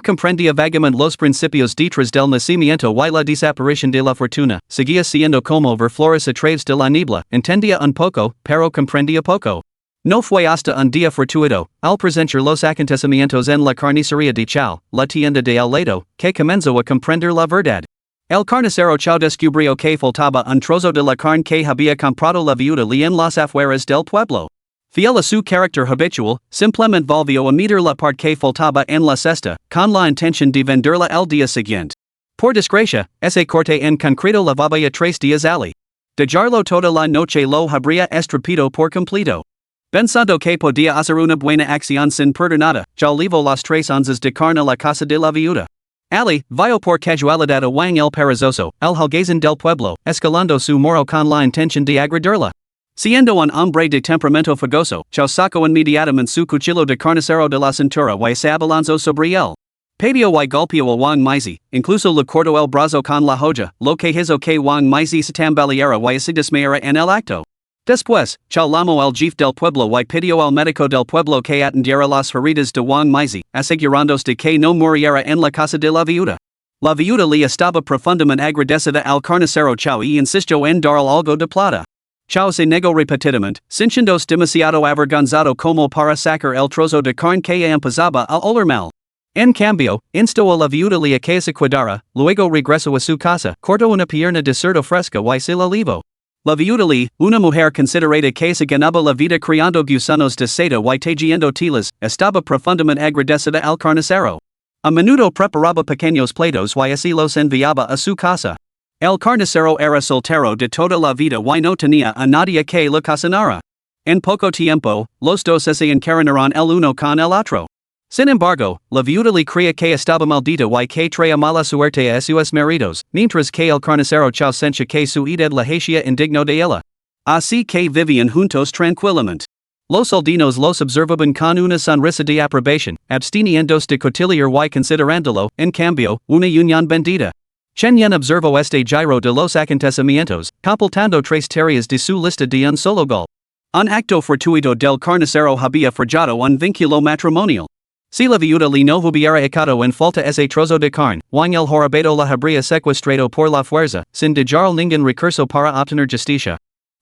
Comprendía vagamente los principios detrás del nacimiento y la desaparición de la fortuna, seguía siendo como ver flores a través de la niebla, entendía un poco, pero comprendía poco. No fue hasta un día fortuito, al presenciar los acontecimientos en la carnicería de Chao, la tienda de al lado, que comenzó a comprender la verdad. El carnicero Chao descubrió que faltaba un trozo de la carne que había comprado la viuda Li en las afueras del pueblo. Fiel a su carácter habitual, simplemente volvió a meter la parte que faltaba en la cesta, con la intención de venderla al día siguiente. Por desgracia, ese corte en concreto levaba a 3 días ali. Dejarlo toda la noche lo habría estropeado por completo. Pensando que podía hacer una buena acción sin perder nada, ya llevó las 3 onzas de carne a la casa de la viuda. Ali, vio por casualidad a Wang el perezoso, el holgazán del pueblo, escalando su moro con la intención de agredirla. Siendo un hombre de temperamento fogoso, Chao sacó inmediatamente su cuchillo de carnicero de la cintura y se abalanzó sobre él. Padio y golpeó a Wang Mizi, incluso le cortó el brazo con la joya, lo que hizo que Wang Mizi se tambaleara y se desmayara en el acto. Después, Chao llamó al jefe del pueblo y pidió al médico del pueblo que atendiera las heridas de Wang Mizi, asegurándose de que no muriera en la casa de la viuda. La viuda le estaba profundamente agradecida al carnicero Chao y insistió en darle algo de plata. Chao se negó repetidamente, sintiéndose demasiado avergonzado como para sacar el trozo de carne que empezaba a oler mal. En cambio, instó a la viuda a que se cuidara, luego regresó a su casa, cortó una pierna de cerdo fresca y se la llevó. La viuda Li, una mujer considerada que se ganaba la vida criando gusanos de seda y tejiendo telas, estaba profundamente agradecida al carnicero. A menudo preparaba pequeños platos y así los enviaba a su casa. El carnicero era soltero de toda la vida y no tenía a nadie que le cocinara. En poco tiempo, los dos se encarinaron el uno con el otro. Sin embargo, la viuda le creía que estaba maldita y que traía mala suerte a sus maridos, mientras que el carnicero Chao sentía que su edad la hacía indigno de ella. Así que vivían juntos tranquilamente. Los aldeanos los observaban con una sonrisa de aprobación, absteniéndose de cotillear y considerándolo, en cambio, una unión bendita. Chen Yan observó este giro de los acontecimientos, completando 3 tareas de su lista de un solo gol. Un acto fortuito del carnicero había forjado un vínculo matrimonial. Si la viuda le no hubiera echado en falta ese trozo de carne, Wang el jorobado la habría secuestrado por la fuerza, sin dejar ningún recurso para obtener justicia.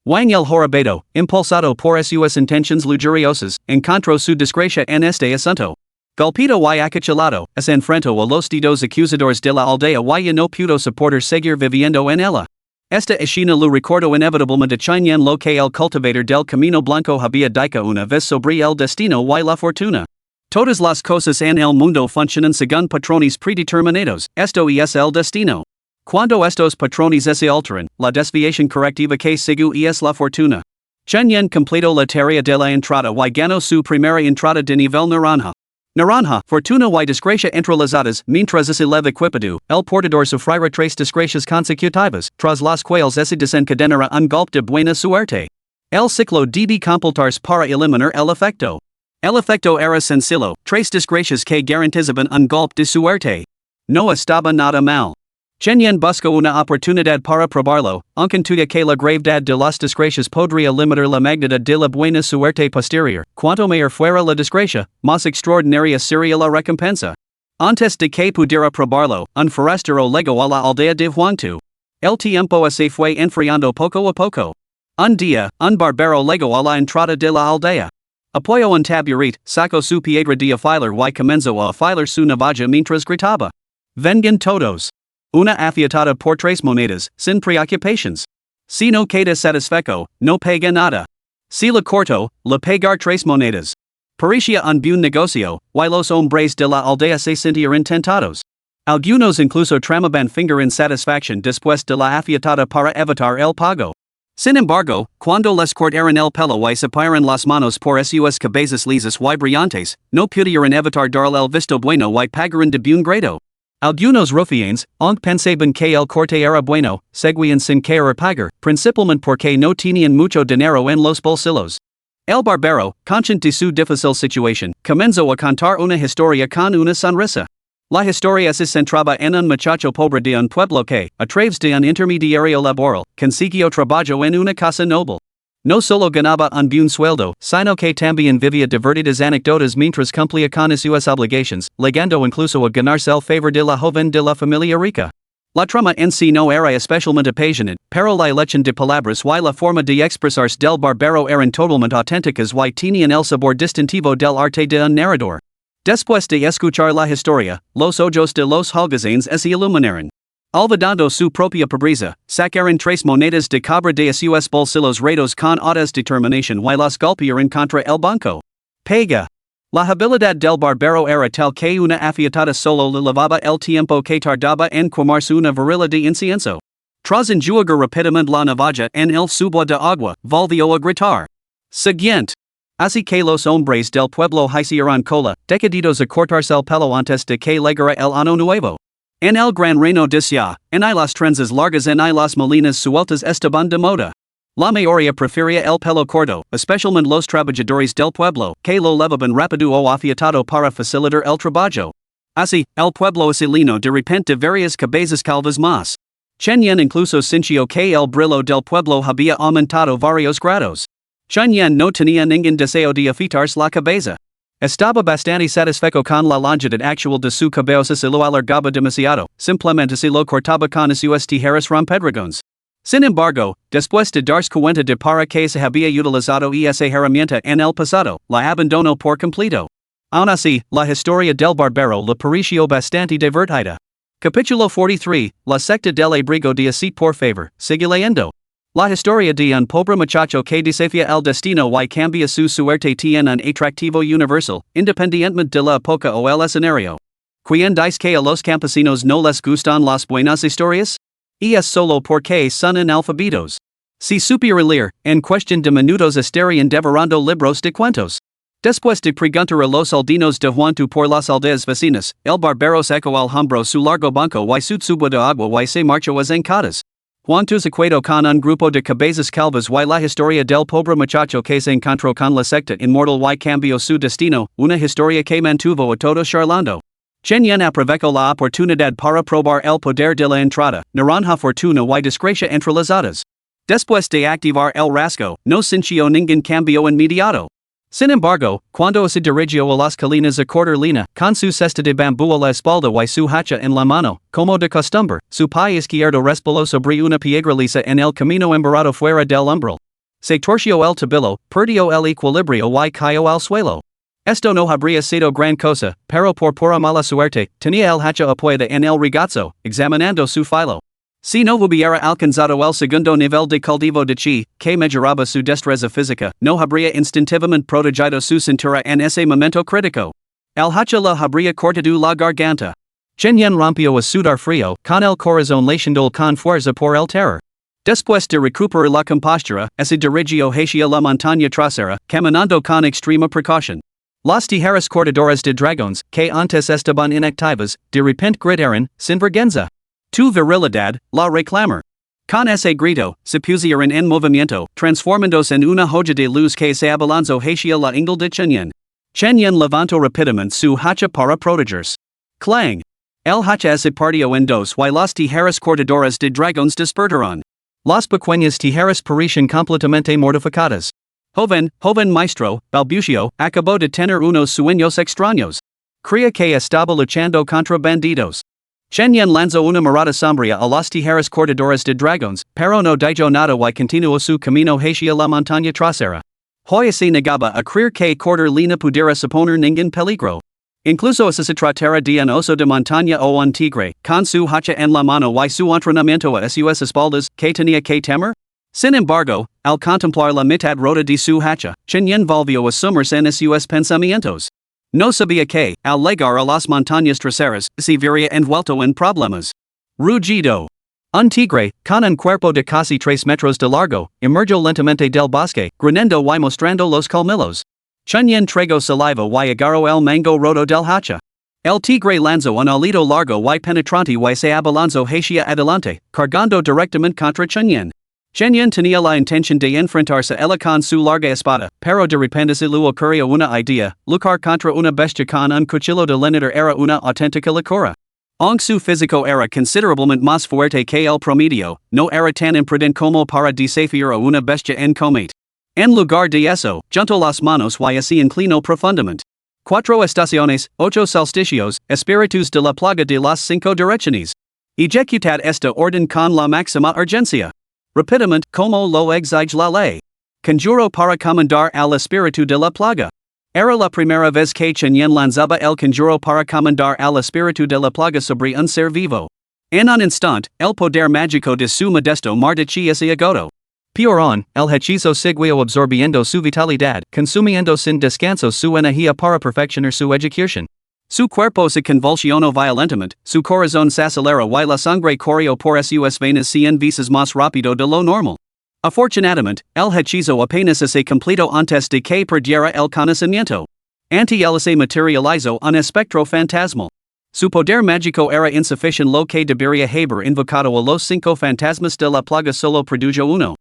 Wang el jorobado, impulsado por sus intenciones lujuriosas, encontró su desgracia en este asunto. Golpeado y acachilado, se enfrentó a los dedos acusadores de la aldea y no pudo soportar seguir viviendo en ella. Esta escena lo recordó inevitablemente Chen Yan lo que el cultivador del Camino Blanco había dicho una vez sobre el destino y la fortuna. Todas las cosas en el mundo funcionan según patrones predeterminados, esto es el destino. Cuando estos patrones se alteran, la desviación correctiva que sigue es la fortuna. Chen Yan completó la tarea de la entrada y ganó su primera entrada de nivel naranja. Naranja, fortuna y desgracia entrelazadas, mientras se eleva equipado, el portador sufrirá 3 desgracias consecutivas, tras las cuales se desencadenará un golpe de buena suerte. El ciclo debe completarse para eliminar el efecto. El efecto era sencillo, 3 desgracias que garantizaban un golpe de suerte. No estaba nada mal. Chen Yan buscó una oportunidad para probarlo, aunque intuía que la gravedad de las desgracias podría limitar la magnitud de la buena suerte posterior. Cuanto mayor fuera la desgracia, más extraordinaria sería la recompensa. Antes de que pudiera probarlo, un forastero llegó a la aldea de Huangtu. El tiempo se fue enfriando poco a poco. Un día, un barbero llegó a la entrada de la aldea. Apoyó un taburete, sacó su piedra de afilar y comenzó a afilar su navaja mientras gritaba. Vengan todos. Una afiatada por 3 monedas, sin preocupaciones. Si no queda satisfecho, no paga nada. Si le corto, le pagar 3 monedas. Parecía un buen negocio, y los hombres de la aldea se sentían tentados. Algunos incluso tramaban finger en satisfacción después de la afiatada para evitar el pago. Sin embargo, cuando les cortaron el pelo y separaron las manos por sus cabezas lisas y brillantes, no pudieron evitar darle el visto bueno y pagaron de buen grado. Algunos rufianes, aunque pensaban que el corte era bueno, seguían sin querer pagar, principalmente porque no tenían mucho dinero en los bolsillos. El barbero, consciente de su difícil situación, comenzó a contar una historia con una sonrisa. La historia se centraba en un muchacho pobre de un pueblo que, a través de un intermediario laboral, consiguió trabajo en una casa noble. No solo ganaba un buen sueldo, sino que también vivía divertidas anécdotas mientras cumplía con sus obligations, llegando incluso a ganarse el favor de la joven de la familia rica. La trama en sí no era especialmente apasionante, pero la elección de palabras y la forma de expresarse del barbero eran totalmente auténticas y tenían el sabor distintivo del arte de un narrador. Después de escuchar la historia, los ojos de los holgazanes se iluminaron. Olvidando su propia pobreza, sacaron 3 monedas de cobre de sus bolsillos retos con audaz determinación y las golpearon contra el banco. Pega. La habilidad del barbero era tal que una afeitada solo le lavaba el tiempo que tardaba en quemarse una varilla de incienso. Tras enjuagar rápidamente la navaja en el subo de agua, volvió a gritar. Siguiente. Así que los hombres del pueblo hicieron cola, decididos a cortarse el pelo antes de que llegara el año nuevo. En el gran reino de Xia, en las trenzas largas en las molinas sueltas estaban de moda. La mayoría prefería el pelo corto, especialmente los trabajadores del pueblo, que lo levaban rápido o afiatado para facilitar el trabajo. Así, el pueblo asilino de repente varias cabezas calvas más. Chen Yan incluso sintió que el brillo del pueblo había aumentado varios grados. Chen Yan no tenía ningún deseo de afeitarse la cabeza. Estaba bastante satisfecho con la longitud actual de su cabello si lo alargaba demasiado, simplemente si lo cortaba con sus tijeras rompedragons. Sin embargo, después de darse cuenta de para que se había utilizado esa herramienta en el pasado, la abandonó por completo. Aún así, la historia del barbero le pareció bastante divertida. Capítulo 43, La secta del abrigo de Acid por favor, sigue leyendo. La historia de un pobre muchacho que desafía el destino y cambia su suerte tiene un atractivo universal, independientemente de la época o el escenario. ¿Quién dice que a los campesinos no les gustan las buenas historias? Y es solo porque son analfabetos. Si supiera leer, en cuestión de minutos estarían devorando libros de cuentos. Después de preguntar a los aldeanos de Juantu por las aldeas vecinas, el barbero sacó al hombro su largo banco y su tubo de agua y se marchó a zancadas. Juantu se quedó con un grupo de cabezas calvas y la historia del pobre muchacho que se encontró con la secta inmortal y cambió su destino, una historia que mantuvo a todos charlando. Chen Yan aprovechó la oportunidad para probar el poder de la entrada, naranja fortuna y desgracia entrelazadas. Después de activar el rasgo, no sintió ningún cambio inmediato. Sin embargo, cuando se dirigió a las colinas a cortar lina, con su cesta de bambú a la espalda y su hacha en la mano, como de costumbre, su pie izquierdo resbaló sobre una piedra lisa en el camino embarrado fuera del umbral. Se torció el tobillo, perdió el equilibrio y cayó al suelo. Esto no habría sido gran cosa, pero por pura mala suerte, tenía el hacha apoyada en el regazo, examinando su filo. Si no hubiera alcanzado el segundo nivel de cultivo de chi, que mejoraba su destreza física, no habría instintivamente protegido su cintura en ese momento crítico. El hacha le habría cortado la garganta. Chen Yan rompió a sudar frío, con el corazón latiendo con fuerza por el terror. Después de recuperar la compostura, se dirigió hacia la montaña trasera, caminando con extrema precaución. Las tijeras cortadoras de dragones, que antes estaban inactivas, de repente gritaron, sin vergüenza. Tu virilidad, la reclamar. Con ese grito, se pusieron en movimiento, transformándose en una joya de luz que se abalanzó hacia la ingle de Chen Yan. Chen Yan levantó rápidamente su hacha para protegerse. Clang. El hacha se partió en dos y las tijeras cortadoras de dragones despertaron. Las pequeñas tijeras parecían completamente mortificadas. Joven maestro, balbució, acabó de tener unos sueños extraños. Creía que estaba luchando contra bandidos. Chen Yan lanzó una mirada sombría a las tijeras cortadoras de dragones, pero no dijo nada y continuó su camino hacia la montaña trasera. Hoy se negaba a creer que cortar lina pudiera suponer ningún peligro. Incluso si se tratara de un oso de montaña o un tigre, con su hacha en la mano y su entrenamiento a sus espaldas, ¿qué tenía que temer? Sin embargo, al contemplar la mitad rota de su hacha, Chen Yan volvió a sumerse en sus pensamientos. No sabía que, al llegar a las montañas traseras, se vería envuelto en problemas. Rugido. Un tigre, con un cuerpo de casi 3 metros de largo, emergió lentamente del bosque, gruñendo y mostrando los colmillos. Chen Yan tragó saliva y agarró el mango roto del hacha. El tigre lanzó un alito largo y penetrante y se abalanzó hacia adelante, cargando directamente contra Chen Yan. Chen Yan tenía la intención de enfrentarse a él con su larga espada, pero de repente se le ocurrió una idea: luchar contra una bestia con un cuchillo de leñador era una auténtica locura. Aunque su físico era considerablemente más fuerte que el promedio, no era tan imprudente como para desafiar a una bestia en combate. En lugar de eso, junto las manos y así inclino profundamente. 4 estaciones, 8 solsticios, espíritus de la plaga de las 5 direcciones. Ejecutad esta orden con la máxima urgencia. Rapidamente, como lo exige la ley. Conjuro para comandar al espíritu de la plaga. Era la primera vez que Chen lanzaba el conjuro para comandar al espíritu de la plaga sobre un ser vivo. En un instante, el poder mágico de su modesto martichi se agotó. Peor aún, el hechizo siguió absorbiendo su vitalidad, consumiendo sin descanso su energía para perfeccionar su ejecución. Su cuerpo se convulsionó violentamente, su corazón se aceleró y la sangre corrió por sus venas 100 veces más rápido de lo normal. Afortunadamente, el hechizo apenas se completó antes de que perdiera el conocimiento. Ante él se materializó un espectro fantasmal. Su poder mágico era insuficiente, lo que debería haber invocado a los 5 fantasmas de la plaga solo produjo uno.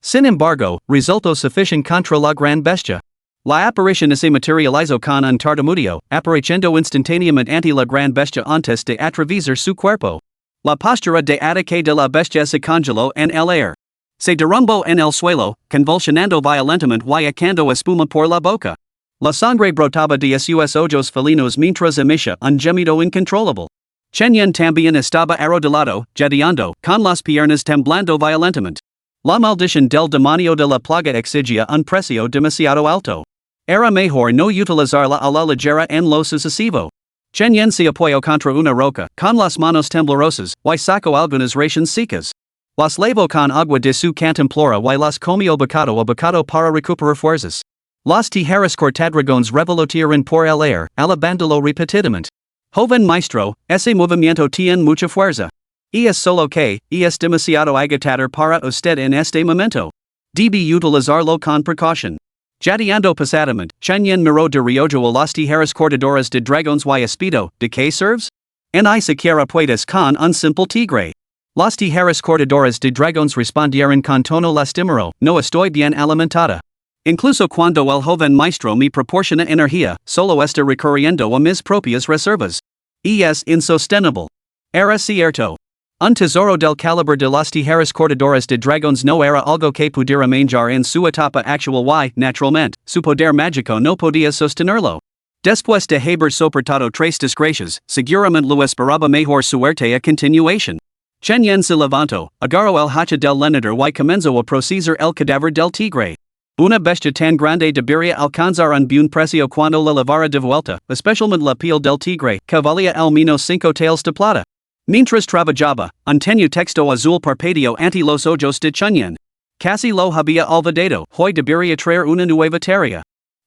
Sin embargo, resultó suficiente contra la gran bestia. La aparición se materializó con un tartamudeo, apareciendo instantáneamente ante la gran bestia antes de atravesar su cuerpo. La postura de ataque de la bestia se congeló en el aire. Se derrumbó en el suelo, convulsionando violentamente y echando espuma por la boca. La sangre brotaba de sus ojos felinos mientras emitía un gemido incontrolable. Chen Yan también estaba arrodillado, jadeando, con las piernas temblando violentamente. La maldición del demonio de la plaga exigía un precio demasiado alto. Era mejor no utilizarla a la ligera en lo sucesivo. Chen Yan se apoyó contra una roca, con las manos temblorosas, y sacó algunas raíces secas. Las lavó con agua de su cantimplora y las comió bocado a bocado para recuperar fuerzas. Las tijeras cortadragones revolotearon por el aire, alabándolo repetidamente. Joven maestro, ese movimiento tiene mucha fuerza. Y es solo que, es demasiado agotador para usted en este momento. Debe utilizarlo con precaución. Jadeando pesadamente, Chen Yan miró de reojo a las tijeras cortadoras de dragones y espido, ¿de qué serves? Ni siquiera puedes con un simple tigre. Las tijeras cortadoras de dragones respondieron con tono lastimero, no estoy bien alimentada. Incluso cuando el joven maestro me proporciona energía, solo está recurriendo a mis propias reservas. Y es insostenible. Era cierto. Un tesoro del calibre de las tijeras cortadoras de dragones no era algo que pudiera manjar en su etapa actual y, naturalmente, su poder mágico no podía sostenerlo. Después de haber soportado 3 desgracias, seguramente lo esperaba mejor suerte a continuación. Chen Yan se levantó, agarró el hacha del lenador y comenzó a procesar el cadáver del tigre. Una bestia tan grande debería alcanzar un buen precio cuando la llevara de vuelta, especialmente la piel del tigre, que valía al menos 5 taels de plata. Mientras trabajaba, un tenue texto azul parpadeó ante los ojos de Chen Yan. Casi lo había olvidado, hoy debería traer una nueva tarea.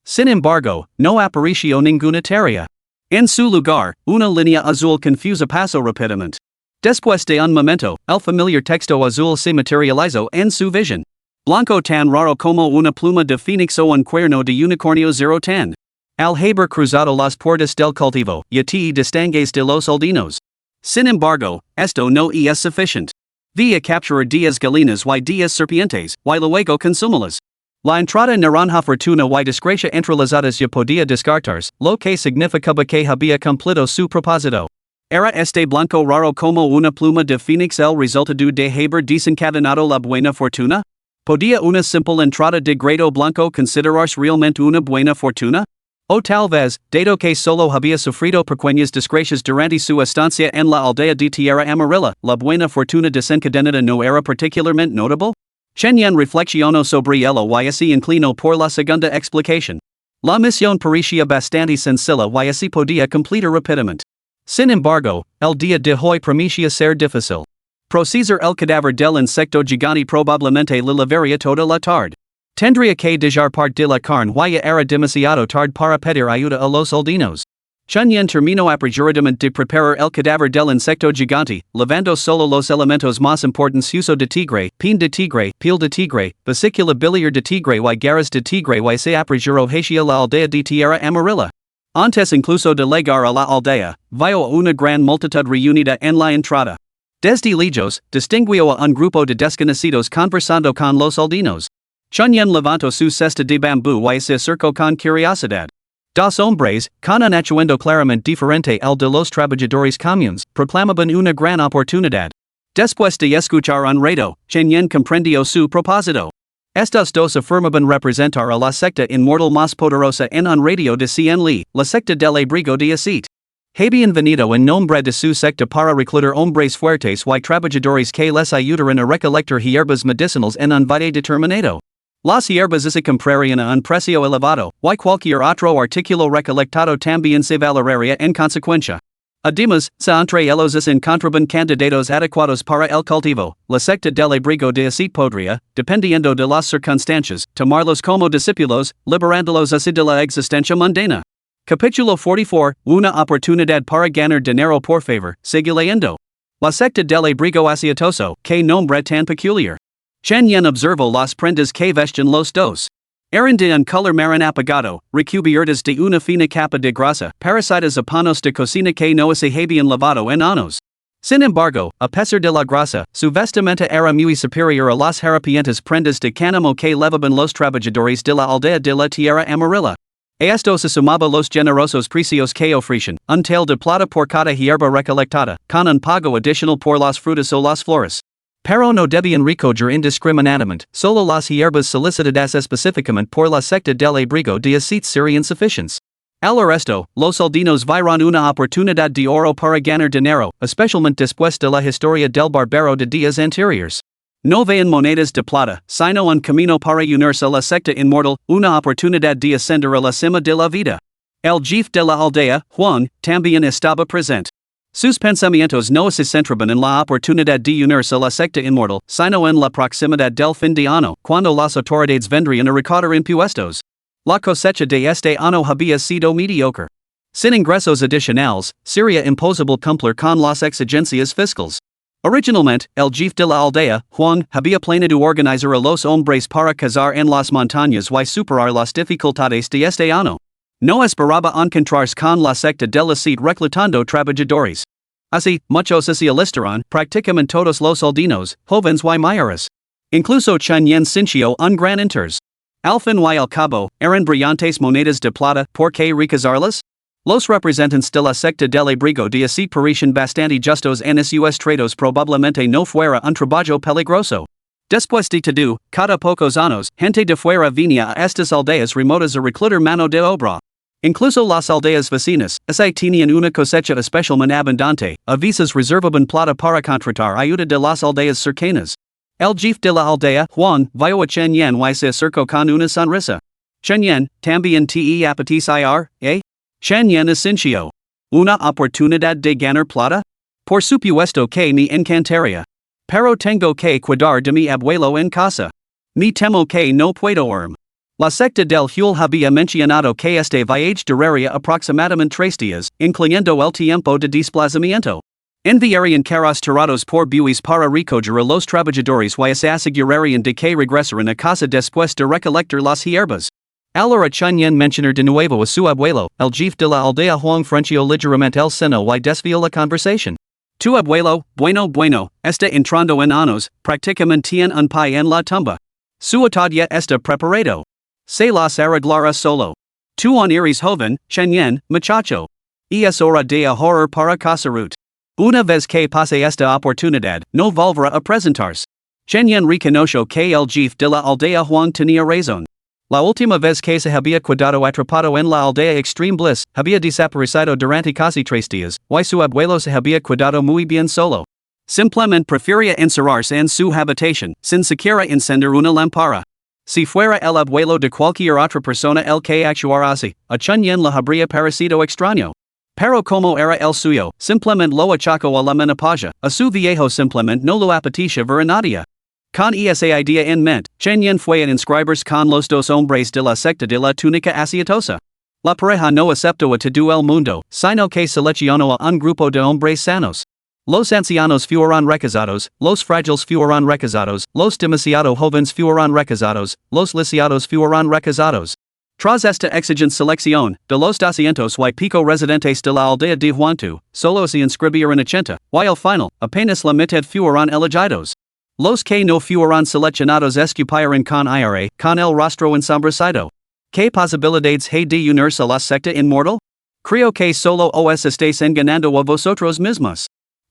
Sin embargo, no apareció ninguna tarea. En su lugar, una línea azul confusa pasó rápidamente. Después de un momento, el familiar texto azul se materializó en su visión. Blanco tan raro como una pluma de fénix o un cuerno de unicornio 010. Al haber cruzado las puertas del cultivo, ya te distingues de los aldeanos. Sin embargo, esto no es suficiente. Vía capturar 10 galinas y 10 serpientes, y luego consúmelas. La entrada naranja fortuna y desgracia entrelazadas ya podía descartarse, lo que significaba que había cumplido su propósito. Era este blanco raro como una pluma de fénix el resultado de haber desencadenado la buena fortuna? ¿Podía una simple entrada de grado blanco considerarse realmente una buena fortuna? O tal vez, dado que solo había sufrido pequeñas desgracias durante su estancia en la aldea de Tierra Amarilla, la buena fortuna desencadenada no era particularmente notable? Chen Yan reflexionó sobre ello y se inclinó por la segunda explicación. La misión parecía bastante sencilla y se podía completar rápidamente. Sin embargo, el día de hoy prometía ser difícil. Procesar el cadáver del insecto gigante probablemente le llevaría toda la tarde. Tendría que dejar parte de la carne y era demasiado tarde para pedir ayuda a los aldeanos. Chen Yan terminó apresuradamente de preparar el cadáver del insecto gigante, levando solo los elementos más importantes: uso de tigre, pin de tigre, piel de tigre, vesícula biliar de tigre y garras de tigre, y se apresuró hacia la aldea de Tierra Amarilla. Antes incluso de llegar a la aldea, vio a una gran multitud reunida en la entrada. Desde lejos, distinguió a un grupo de desconocidos conversando con los aldeanos. Chen Yan levantó su cesta de bambú y se acercó con curiosidad. Dos hombres, con un atuendo claramente diferente al de los trabajadores comunes, proclamaban una gran oportunidad. Después de escuchar un rato, Chen Yan comprendió su propósito. Estos dos afirmaban representar a la secta inmortal más poderosa en un radio de 100 li, la secta del abrigo de acete. Habían venido en nombre de su secta para reclutar hombres fuertes y trabajadores que les ayudaran a recolectar hierbas medicinales en un valle determinado. Las hierbas se comprarían a un precio elevado, y cualquier otro artículo recolectado también se valoraría en consecuencia. Además, se entre ellos se encontraban candidatos adecuados para el cultivo. La secta del abrigo de acete podría, dependiendo de las circunstancias, tomarlos como discípulos, liberándolos así de la existencia mundana. Capítulo 44, una oportunidad para ganar dinero por favor, sigue leyendo. La secta del abrigo asiatoso, que nombre tan peculiar. Chen Yen observó las prendas que vestían los dos. Eran de un color marrón apagado, recubiertas de una fina capa de grasa, parecidas a panos de cocina que no se habían lavado en años. Sin embargo, a pesar de la grasa, su vestimenta era muy superior a las harapientas prendas de cánamo que levaban los trabajadores de la aldea de la tierra amarilla. A esto se sumaba los generosos precios que ofrecían, un tal de plata por cada hierba recolectada, con un pago adicional por las frutas o las flores. Pero no debían recoger indiscriminadamente, solo las hierbas solicitadas específicamente por la secta del abrigo de acete serían suficientes. Al resto, los aldeanos vieron una oportunidad de oro para ganar dinero, especialmente después de la historia del barbero de días anteriores. No veían monedas de plata, sino un camino para unirse a la secta inmortal, una oportunidad de ascender a la cima de la vida. El jefe de la aldea, Juan, también estaba presente. Sus pensamientos no se centraban en la oportunidad de unirse a la secta inmortal, sino en la proximidad del fin de año, cuando las autoridades vendrían a recaudar impuestos. La cosecha de este año había sido mediocre. Sin ingresos adicionales, sería imposible cumplir con las exigencias fiscales. Originalmente, el jefe de la aldea, Juan, había planeado organizar a los hombres para cazar en las montañas y superar las dificultades de este año. No esperaba encontrarse con la secta del acete reclutando trabajadores. Así, muchos se alistaron, prácticamente todos los aldeanos, jóvenes y mayores. Incluso Chen Yen sintió un gran interés. Al fin y al cabo, eran brillantes monedas de plata, ¿por qué rechazarlas? Los representantes de la secta del abrigo de acete parecían bastante justos en sus tratos, probablemente no fuera un trabajo peligroso. Después de todo, cada pocos años, gente de fuera venía a estas aldeas remotas a reclutar mano de obra. Incluso las aldeas vecinas, así tenían una cosecha especialmente abundante, a veces reservaban plata para contratar ayuda de las aldeas cercanas. El jefe de la aldea, Juan, vio a Chen Yen y se acercó con una sonrisa. Chen Yen, ¿también te apetece ir, eh? Chen Yen asintió. ¿Una oportunidad de ganar plata? Por supuesto que me encantaría. Pero tengo que cuidar de mi abuelo en casa. Me temo que no puedo irme. La secta del Hul había mencionado que este viaje duraría aproximadamente 3 días, incluyendo el tiempo de desplazamiento. Enviarían carros tirados por bueyes para recoger a los trabajadores y se asegurarían de que regresaran a casa después de recolectar las hierbas. Ahora Chen Yen mencionar de nuevo a su abuelo, el jefe de la aldea Juan frenció ligeramente el seno y desvió la conversación. Tu abuelo, bueno, está entrando en años, prácticamente tiene un pie en la tumba. Su edad ya está preparado. Se las arreglará solo. Tu aún eres joven, Chen Yen, muchacho. Y es hora de ahorrar para casarut. Una vez que pase esta oportunidad, no volverá a presentarse. Chen Yen reconoció que el jefe de la aldea Juan tenía razón. La última vez que se había quedado atrapado en la aldea Extreme Bliss, había desaparecido durante casi 3 días, y su abuelo se había quedado muy bien solo. Simplemente prefería encerrarse en su habitación, sin siquiera encender una lámpara. Si fuera el abuelo de cualquier otra persona el que actuara así, a Chen Yen le habría parecido extraño. Pero como era el suyo, simplemente lo achacó a la menopausia, a su viejo simplemente no lo apetecía ver a nadie. Con esa idea en mente, Chen Yen fue a inscribirse con los dos hombres de la secta de la túnica asiatosa. La pareja no aceptó a todo el mundo, sino que seleccionó a un grupo de hombres sanos. Los ancianos fueron rechazados, los frágiles fueron rechazados, los demasiado jóvenes fueron rechazados, los lisiados fueron rechazados. Tras esta exigente selección, de los 200 y pico residentes de la aldea de Huantu, solo se inscribieron 80, y al final, apenas la mitad fueron elegidos. Los que no fueron seleccionados escupieron con ira, con el rostro ensombrecido. ¿Qué posibilidades hay de unirse a la secta inmortal? Creo que solo os estáis engañando a vosotros mismos.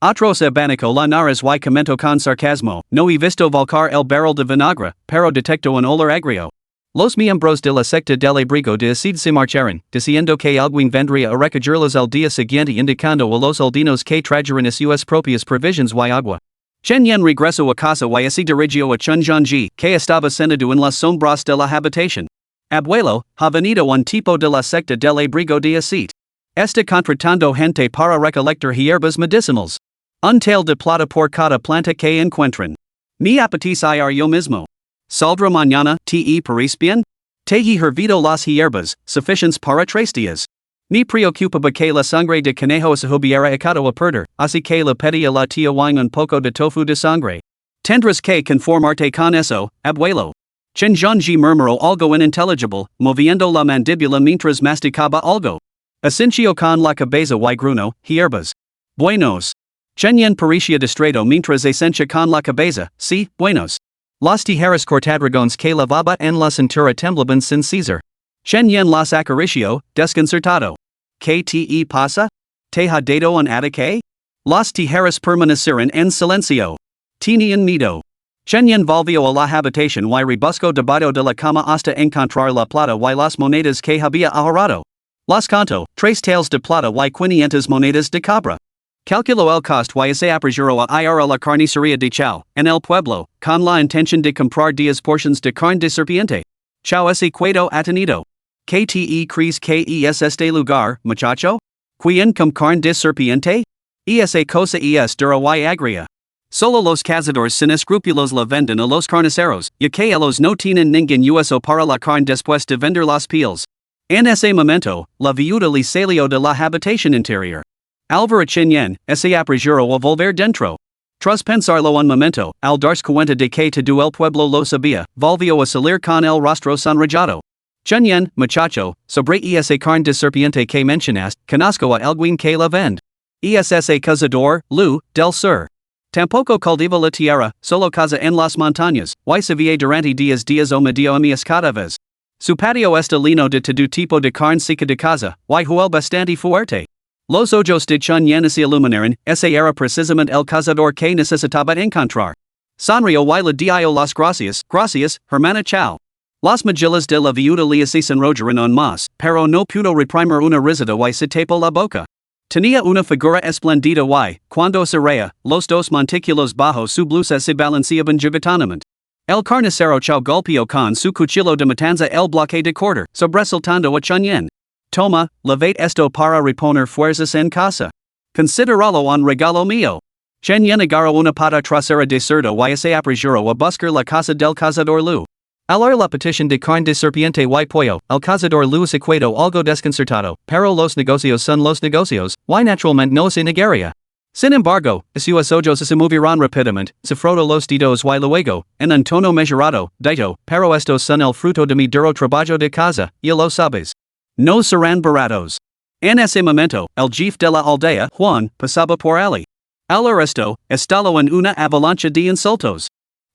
Otros abanico la naras y comento con sarcasmo, no he visto volcar el barril de vinagre, pero detecto un olor agrio. Los miembros de la secta del abrigo de acid se marcharon, diciendo que alguien vendría a recogerlos al día siguiente indicando a los aldeanos que trajeran sus propias provisions y agua. Chen Yen regresó a casa y así dirigió a Chunjiangji, que estaba sentado en las sombras de la habitación. Abuelo, ha venido un tipo de la secta del abrigo de acid. Está contratando gente para recolectar hierbas medicinales. Un tal de plata por cada planta que encuentran. Mi apetece ir yo mismo. Saldrá mañana, te parece bien? Te he hervido las hierbas, suficientes para 3 días. Me preocupaba que la sangre de conejo se hubiera echado a perder, así que le pedí a la tía Wang un poco de tofu de sangre. Tendrás que conformarte con eso, abuelo. Chen Zhangji murmuró algo inintelligible, moviendo la mandíbula mientras masticaba algo. Asincio con la cabeza y gruno, hierbas. Buenos. Chen Yen parecía distraído mientras asentia con la cabeza, sí, buenos. Las tijeras cortadragones que lavaba en la cintura temblaban sin cesar. Chen Yen las acarició, desconcertado. ¿Qué te pasa? ¿Te ha dado un ataque? Las tijeras permanecieron en silencio. Tenían miedo. Chen Yen volvió a la habitación y rebuscó debajo de la cama hasta encontrar la plata y las monedas que había ahorrado. Las contó, 3 taels de plata y 500 monedas de cobre. Calculó el costo y se apresuró a ir a la carnicería de Chao, en el pueblo, con la intención de comprar 10 porciones de carne de serpiente. Chao ese cuedo atenido. ¿Qué te crees que es este lugar, muchacho? ¿Quien com carne de serpiente? Esa cosa es dura y agria. Solo los cazadores sin escrúpulos la venden a los carniceros, ya que ellos no tienen ningún uso para la carne después de vender las pieles. En ese momento, la viuda le salió de la habitación interior. Alvaro Chen Yen, se apresuró a volver dentro. Tras pensarlo un momento, al darse cuenta de que todo el pueblo lo sabía, volvió a salir con el rostro sonrojado. Chen Yen, muchacho, sobre esa carne de serpiente que mencionaste, conozco a alguien que la vende. Ese cazador, Lu, del sur. Tampoco cultiva la tierra, solo caza en las montañas, y se ve durante días o medio años cada vez. Su patio está lleno de todo tipo de carne seca de caza, y huele bastante fuerte. Los ojos de Chen Yen se iluminaron, ese era precisamente el cazador que necesitaba encontrar. Sonrió y le dio las gracias, hermana Chao. Las mejillas de la viuda le se sonrojaron aún más, pero no pudo reprimir una risita y se tapó la boca. Tenía una figura espléndida y, cuando se reía, los 2 montículos bajo su blusa se balanceaban juguetonamente. El carnicero Chao golpeó con su cuchillo de matanza el bloque de cortar, sobresaltando a Chen Yen. Toma, levate esto para reponer fuerzas en casa. Consideralo un regalo mío. Chen Yen agarró una pata trasera de cerdo y se apresuró a buscar la casa del cazador Lu. Al oír la petición de carne de serpiente y pollo, el cazador Lu se quedó algo desconcertado, pero los negocios son los negocios, y naturalmente no se negaría. Sin embargo, sus ojos se movieron rápidamente, se frotó los dedos y luego, en un tono mesurado, dijo, pero estos son el fruto de mi duro trabajo de casa, y lo sabes. No serán baratos. En ese momento, el jefe de la aldea, Juan, pasaba por allí. Al arresto, estalló en una avalancha de insultos.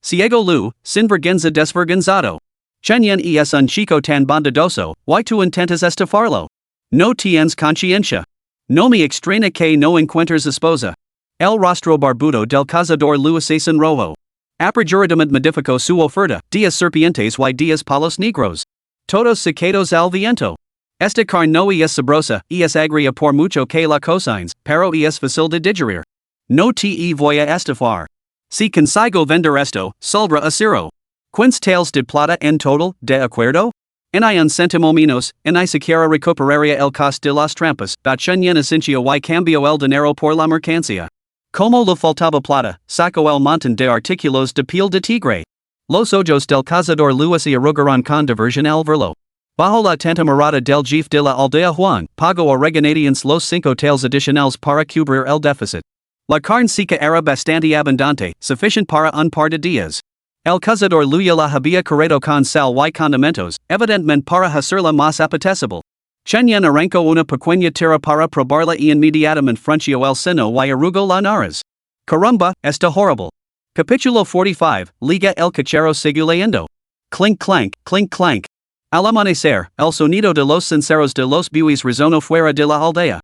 Ciego Lu, sin vergüenza desvergonzado. Chen Yen es un chico tan bondadoso, y tú intentas estafarlo. No tienes conciencia. No me extraña que no encuentres esposa. El rostro barbudo del cazador Lu se sonrojó. Apresuradamente modificó su oferta, 10 serpientes y 10 palos negros. Todos secados al viento. Esta carne no es sabrosa, es agria por mucho que la cocines, pero es fácil de digerir. No te voy a estafar. Si consigo vender esto, saldrá a cero. ¿Cuántos taels de plata en total, de acuerdo? En un céntimo menos, en siquiera recuperaría el costo de las trampas, Chen Yen asintió y cambió el dinero por la mercancía. Como le faltaba plata, sacó el montón de artículos de piel de tigre. Los ojos del cazador Lu se arrugaron con diversión al verlo. Bajo la atenta mirada del jefe de la aldea Juan, pagó a regañadientes los 5 taels adicionales para cubrir el déficit. La carne seca era bastante abundante, suficiente para un par de días. El cazador Lu ya la había corrido con sal y condimentos, evidentemente para hacerla más apetecible. Chen Yen arrancó una pequeña tira para probarla y inmediatamente frunció el seno y arrugó la nariz. Caramba, está horrible. Capítulo 45, Liga el cachero sigue leyendo. Clink clank, clink clank. Al amanecer, el sonido de los cencerros de los bueyes resonó fuera de la aldea.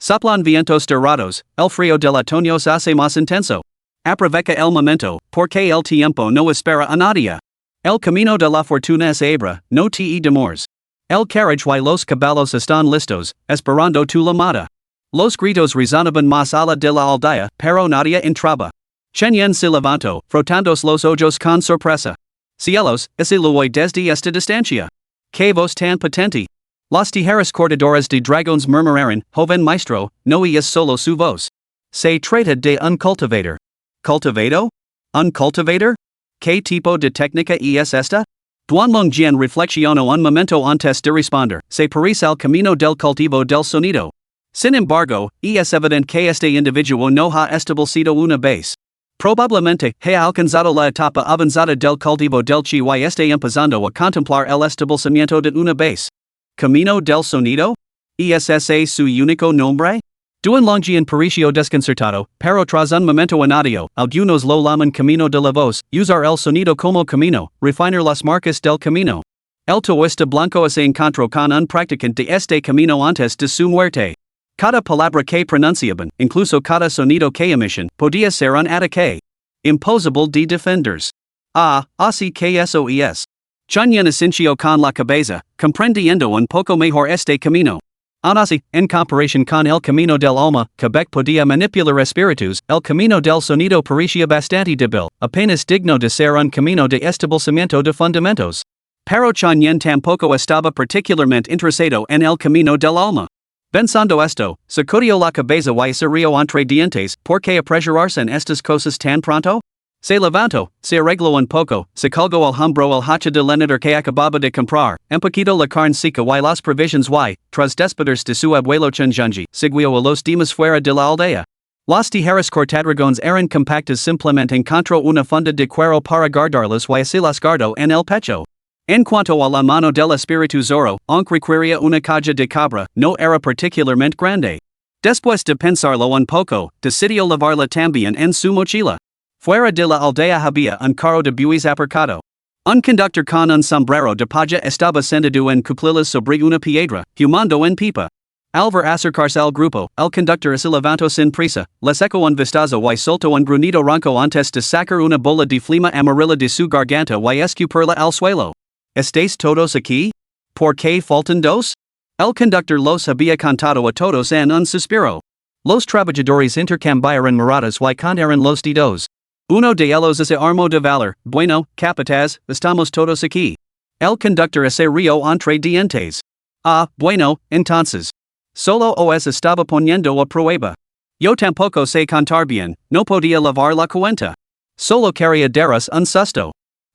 Soplan vientos dorados, el frío del otoño se hace más intenso. Aprovecha el momento, porque el tiempo no espera a nadie. El camino de la fortuna es abra, no te demores. El carriage y los caballos están listos, esperando tu llamada. Los gritos resonaban más allá de la aldea, pero nadie entraba. Chen Yen se levantó, frotándose los ojos con sorpresa. Cielos, ese lo oí desde esta distancia. Que voz tan potente. Los tijeras cortadoras de dragones murmuraron, joven maestro, no es solo su voz. Se trata de un cultivator. ¿Cultivado? ¿Un cultivator? ¿Qué tipo de técnica es esta? Duanlong Jian reflexionó un momento antes de responder, se parece al camino del cultivo del sonido. Sin embargo, es evidente que este individuo no ha establecido una base. Probablemente, ha alcanzado la etapa avanzada del cultivo del chi y está empezando a contemplar el establecimiento de una base. ¿Camino del sonido? ¿Es ese su único nombre? Duanlongjian pareció desconcertado, pero tras un momento añadió, algunos lo llaman camino de la voz, usar el sonido como camino, refinar las marcas del camino. El taoísta blanco se encontró con un practicante de este camino antes de su muerte. Cada palabra que pronunciaban, incluso cada sonido que emiten, podía ser un ataque. Imposible de defenders. Así que eso es. Chunyan asintió con la cabeza, comprendiendo un poco mejor este camino. Aun así, en comparación con el camino del alma, Quebec podía manipular espíritus, el camino del sonido parecía bastante débil, apenas digno de ser un camino de establecimiento de fundamentos. Pero Chunyan tampoco estaba particularmente interesado en el camino del alma. Pensando esto, sacudió la cabeza y se rió entre dientes, ¿por qué apresurarse en estas cosas tan pronto? Se levantó, se arregló un poco, se colgó el hombro el hacha de lenador que acababa de comprar, empaquetó la carne seca y las provisions y, tras despedirse de su abuelo Chenjanji, siguió a los demás fuera de la aldea. Las tijeras cortadragones eran compactas simplemente encontró una funda de cuero para guardarlas y se las guardó en el pecho. En cuanto a la mano del espíritu Zoro, aunque requería una caja de cabra, no era particularmente grande. Después de pensarlo un poco, decidió llevarla también en su mochila. Fuera de la aldea había un carro de bueyes aparcado. Un conductor con un sombrero de paja estaba sentado en cuclillas sobre una piedra, fumando en pipa. Al ver acercarse al grupo, el conductor se levantó sin prisa, le secó un vistazo y soltó un grunido ronco antes de sacar una bola de flema amarilla de su garganta y escupirla al suelo. ¿Estáis todos aquí? ¿Por qué faltan dos? El conductor los había contado a todos en un suspiro. Los trabajadores intercambiaron miradas y contaron los dedos. Uno de ellos se armó de valor, bueno, capataz, estamos todos aquí. El conductor se rió entre dientes. Bueno, entonces. Solo os estaba poniendo a prueba. Yo tampoco sé contar bien, no podía llevar la cuenta. Solo quería daros un susto.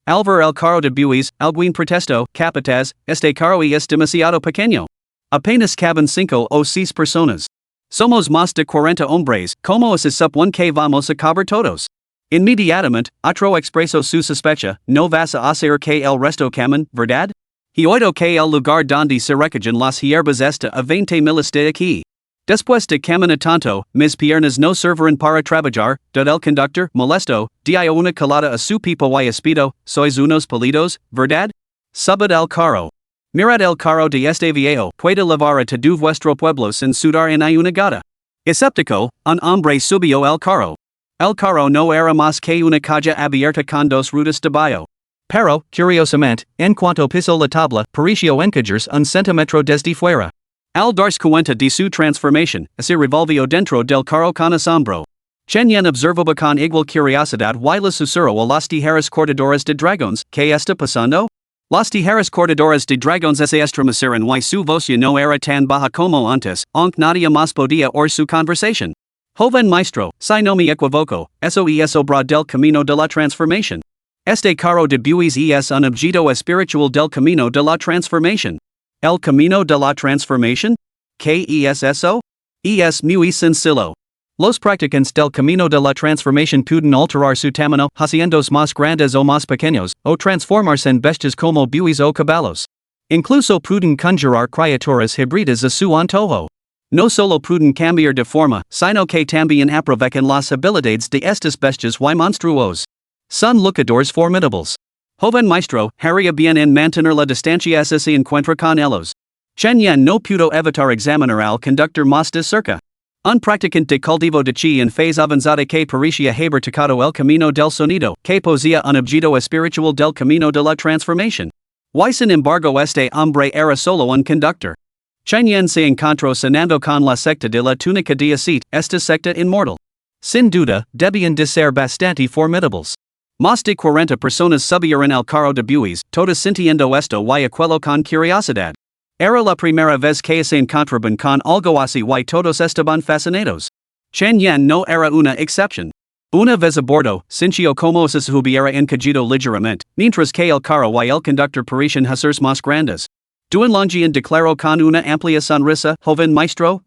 Al ver el carro de bueyes, alguien protestó, capataz, este carro es demasiado pequeño. Apenas caben 5 o 6 personas. Somos más de 40 hombres, ¿cómo se supone que vamos a caber todos? Inmediatamente, otro expresó su sospecha, no vas a hacer que el resto camen, ¿verdad? He oído que el lugar donde se recogen las hierbas está a 20 miles de aquí. Después de caminar tanto, mis piernas no servirán para trabajar, del conductor, molesto, dio una calada a su pipa y espido, sois unos palitos, ¿verdad? Subid el carro. Mirad el carro de este viejo, puede llevar a todo vuestro pueblo sin sudar en una gota. Escéptico, un hombre subió el carro. El carro no era más que una caja abierta con 2 ruedas de bio. Pero, curiosamente, en cuanto pisó la tabla, pareció encajarse un centímetro desde fuera. Al darse cuenta de su transformación, se revolvió dentro del carro con asombro. Chen Yen observaba con igual curiosidad y le susurró a las tijeras cortadoras de dragones, ¿qué está pasando? Las tijeras cortadoras de dragones se estremecieron y su voz ya no era tan baja como antes, aunque nadie más podía oír su conversación. Joven maestro, si no me equivoco, eso es obra del camino de la transformación. Este carro de bueyes es un objeto espiritual del camino de la transformación. ¿El camino de la transformación? ¿Qué es eso? Es muy sencillo. Los practicantes del camino de la transformación pueden alterar su tamaño, haciéndose más grandes o más pequeños, o transformarse en bestias como bueyes o caballos. Incluso pueden conjurar criaturas híbridas a su antojo. No solo pueden cambiar de forma, sino que también aprovechan las habilidades de estas bestias y monstruos. Son luchadores formidables. Joven maestro, haría bien en mantener la distancia si se encuentra con ellos. Chen Yan no pudo evitar examinar al conductor más de cerca. Un practicante de cultivo de chi en phase avanzada que parecía haber tocado el camino del sonido, que posía un objeto espiritual del camino de la transformación. Y sin embargo este hombre era solo un conductor. Chen se encontró cenando con la secta de la túnica de acete, esta secta inmortal. Sin duda, debían de ser bastante formidables. Más de 40 personas subieron al carro de bueyes, todas sintiendo esto y aquello con curiosidad. Era la primera vez que se encontraban con algo así y todos estaban fascinados. Chen Yan no era una excepción. Una vez a bordo, sintió como si se hubiera encogido ligeramente, mientras que el carro y el conductor parecían hacerse más grandes. Duanlongjian declaró con una amplia sonrisa, joven maestro,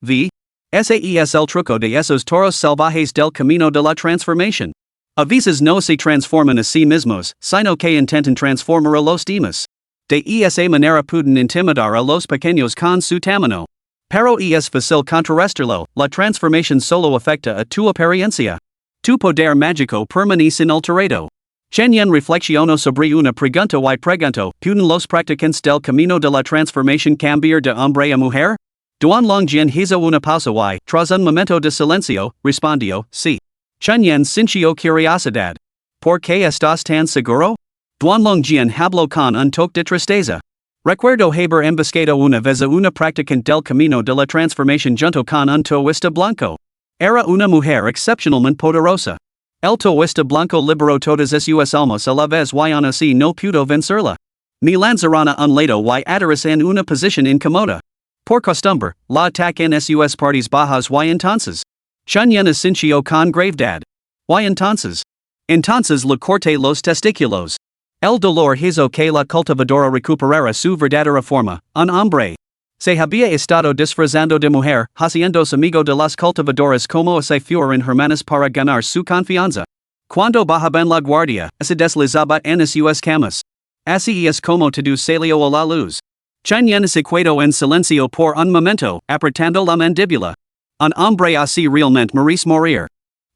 ese es el truco de esos toros salvajes del camino de la transformación. A veces no se transforman a sí mismos, sino que intentan transformar a los demás. De esa manera pueden intimidar a los pequeños con su tamaño. Pero es fácil contrarrestarlo, la transformación solo afecta a tu apariencia. Tu poder mágico permanece inalterado. Chen Yan reflexionó sobre una pregunta y preguntó, ¿pueden los practicantes del camino de la transformación cambiar de hombre a mujer? Duanlongjian hizo una pausa y, tras un momento de silencio, respondió, sí. Chen Yan sintió curiosidad. ¿Por qué estás tan seguro? Duanlongjian habló con un toque de tristeza. Recuerdo haber emboscado una vez a una practicante del camino de la transformación junto con un taoísta blanco. Era una mujer excepcionalmente poderosa. El taoísta blanco liberó todas sus almas a la vez y aún así no pudo vencerla. Me lanzaron a un lado y ataras en una posición incómoda. Por costumbre, la ataque en sus partes bajas y entonces. Chen Yan sintió con gravedad. Y entonces. Entonces le corté los testículos. El dolor hizo que la cultivadora recuperara su verdadera forma, un hombre. Se había estado disfrazando de mujer, haciéndose amigo de las cultivadoras como si fueran hermanas para ganar su confianza. Cuando bajaban la guardia, se deslizaba en sus camas. Así es como todo salió a la luz. Chen Yan se quedó en silencio por un momento, apretando la mandíbula. Un hombre así realmente merece morir.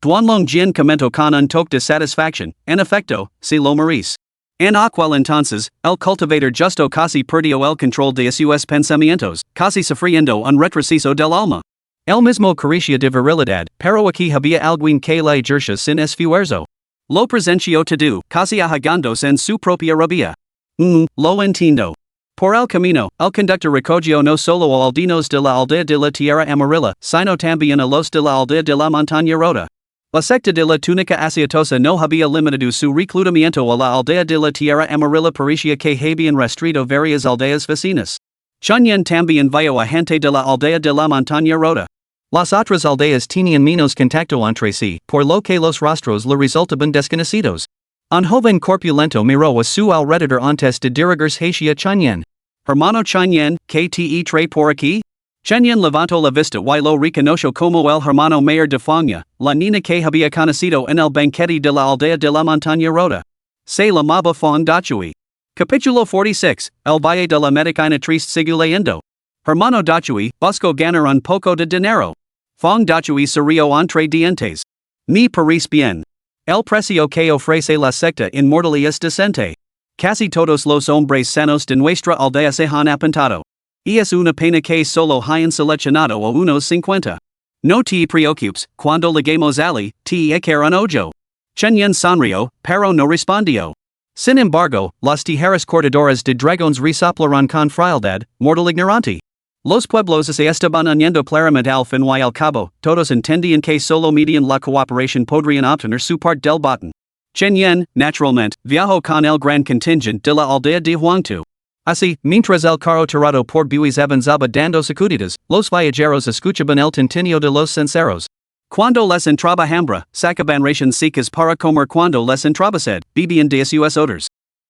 Duanlongjian comentó con un toque de satisfacción, en efecto, si lo merece. En aquel entonces, el cultivador justo casi perdió el control de sus pensamientos, casi sufriendo un retroceso del alma. El mismo carecía de virilidad, pero aquí había alguien que le ejercía sin esfuerzo. Lo presenció todo, casi ahogándose en su propia rabia. Lo entiendo. Por el camino, el conductor recogió no solo a aldeanos de la aldea de la Tierra Amarilla, sino también a los de la aldea de la Montaña Rota. La secta de la túnica aceitosa no había limitado su reclutamiento a la aldea de la Tierra Amarilla parecía que habían restrido varias aldeas vecinas. Chen Yan también vio a gente de la aldea de la Montaña Rota. Las otras aldeas tenían menos contacto entre sí, por lo que los rostros le resultaban desconocidos. Un joven corpulento miró a su alrededor antes de dirigirse hacia Chen Yan. Hermano Chen Yan, ¿qué te trae por aquí? Chen Yan levantó la vista y lo reconoció como el hermano mayor de Fangya, la niña que había conocido en el banquete de la aldea de la Montaña Rota. Se llamaba Fang Dachui. Capítulo 46, El Valle de la Medicina Triste sigue leyendo. Hermano Dachui, busco ganar un poco de dinero. Fang Dachui se rió entre dientes. Me parece bien. El precio que ofrece la secta inmortal es decente. Casi todos los hombres sanos de nuestra aldea se han apuntado. Y es una pena que solo hayan seleccionado a unos 50. No te preocupes, cuando lleguemos allí, te echarán ojo. Chen Yan sonrió, pero no respondió. Sin embargo, las tijeras cortadoras de dragones resoplarán con frialdad, mortal ignorante. Los pueblos se estaban uniendo claramente al fin y al cabo, todos entendían que solo mediante la cooperación podrían obtener su parte del botín. Chen Yan, naturalmente, viajó con el gran contingente de la aldea de Huangtu. Así, mientras el carro tirado por bueyes avanzaba dando sacudidas, los viajeros escuchaban el tintinio de los cenceros. Cuando les entraba hambre, sacaban raciones secas para comer cuando les entraba sed, bebían de sus odores.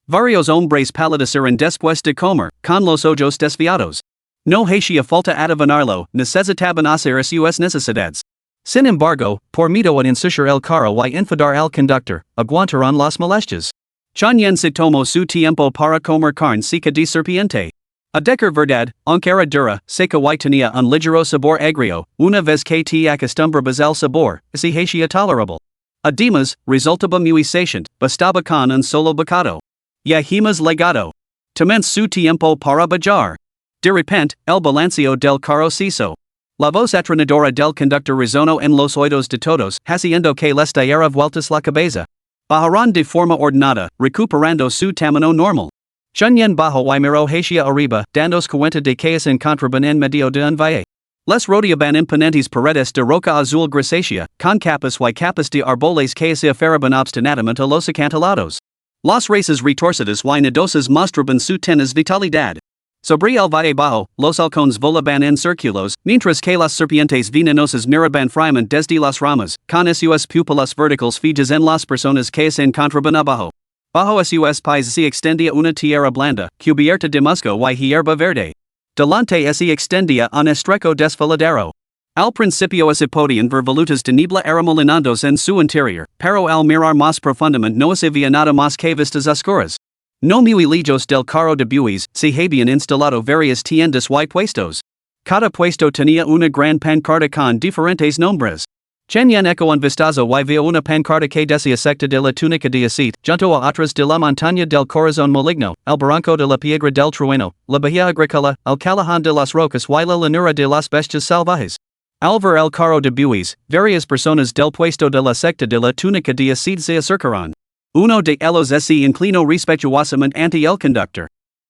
Varios hombres palidecieron después de comer, con los ojos desviados. No hacía falta adivinarlo, necesitaban hacer sus necesidades. Sin embargo, por miedo a ensuciar el carro y enfadar al conductor, aguantaron las molestias. Chen Yan se tomó su tiempo para comer carne seca de serpiente. A decir verdad, aunque era dura, seca y tenía un ligero sabor agrio, una vez que te acostumbrabas al sabor, se hacía tolerable. Además, resultaba muy saciante, bastaba con un solo bocado. Ya hemos llegado. Tomemos su tiempo para bajar. De repente, el balancio del carro cesó. La voz atronadora del conductor resono en los oídos de todos, haciendo que les diera vueltas la cabeza. Bajarán de forma ordenada, recuperando su tamaño normal. Chunyen bajo y miro hacia arriba, dándose cuenta de que se encontraban en medio de un valle. Les rodeaban imponentes paredes de roca azul grisácea, con capas y capas de árboles que se aferraban obstinadamente a los acantilados. Las raíces retorcidas y nodosas mostraban su tenaz vitalidad. Sobre el valle bajo, los halcones volaban en círculos, mientras que las serpientes venenosas miraban fríamente desde las ramas, con sus pupilas verticales fijas en las personas que se encontraban abajo. Bajo sus pies se extendía una tierra blanda, cubierta de musgo y hierba verde. Delante se extendía un estrecho desfiladero. Al principio se podían ver volutas de niebla arremolinandos en su interior, pero al mirar más profundamente no se veía nada más que vistas oscuras. No muy lejos del carro de bueyes, se habían instalado varias tiendas y puestos. Cada puesto tenía una gran pancarta con diferentes nombres. Chenyan eco un vistazo y vio una pancarta que decía secta de la túnica de acete, junto a otras de la montaña del corazón maligno, el barranco de la piedra del trueno, la bahía agrícola, el callejón de las rocas y la llanura de las bestias salvajes. Al ver el carro de bueyes, varias personas del puesto de la secta de la túnica de acete se acercaron. Uno de ellos se inclinó respetuosamente ante el conductor.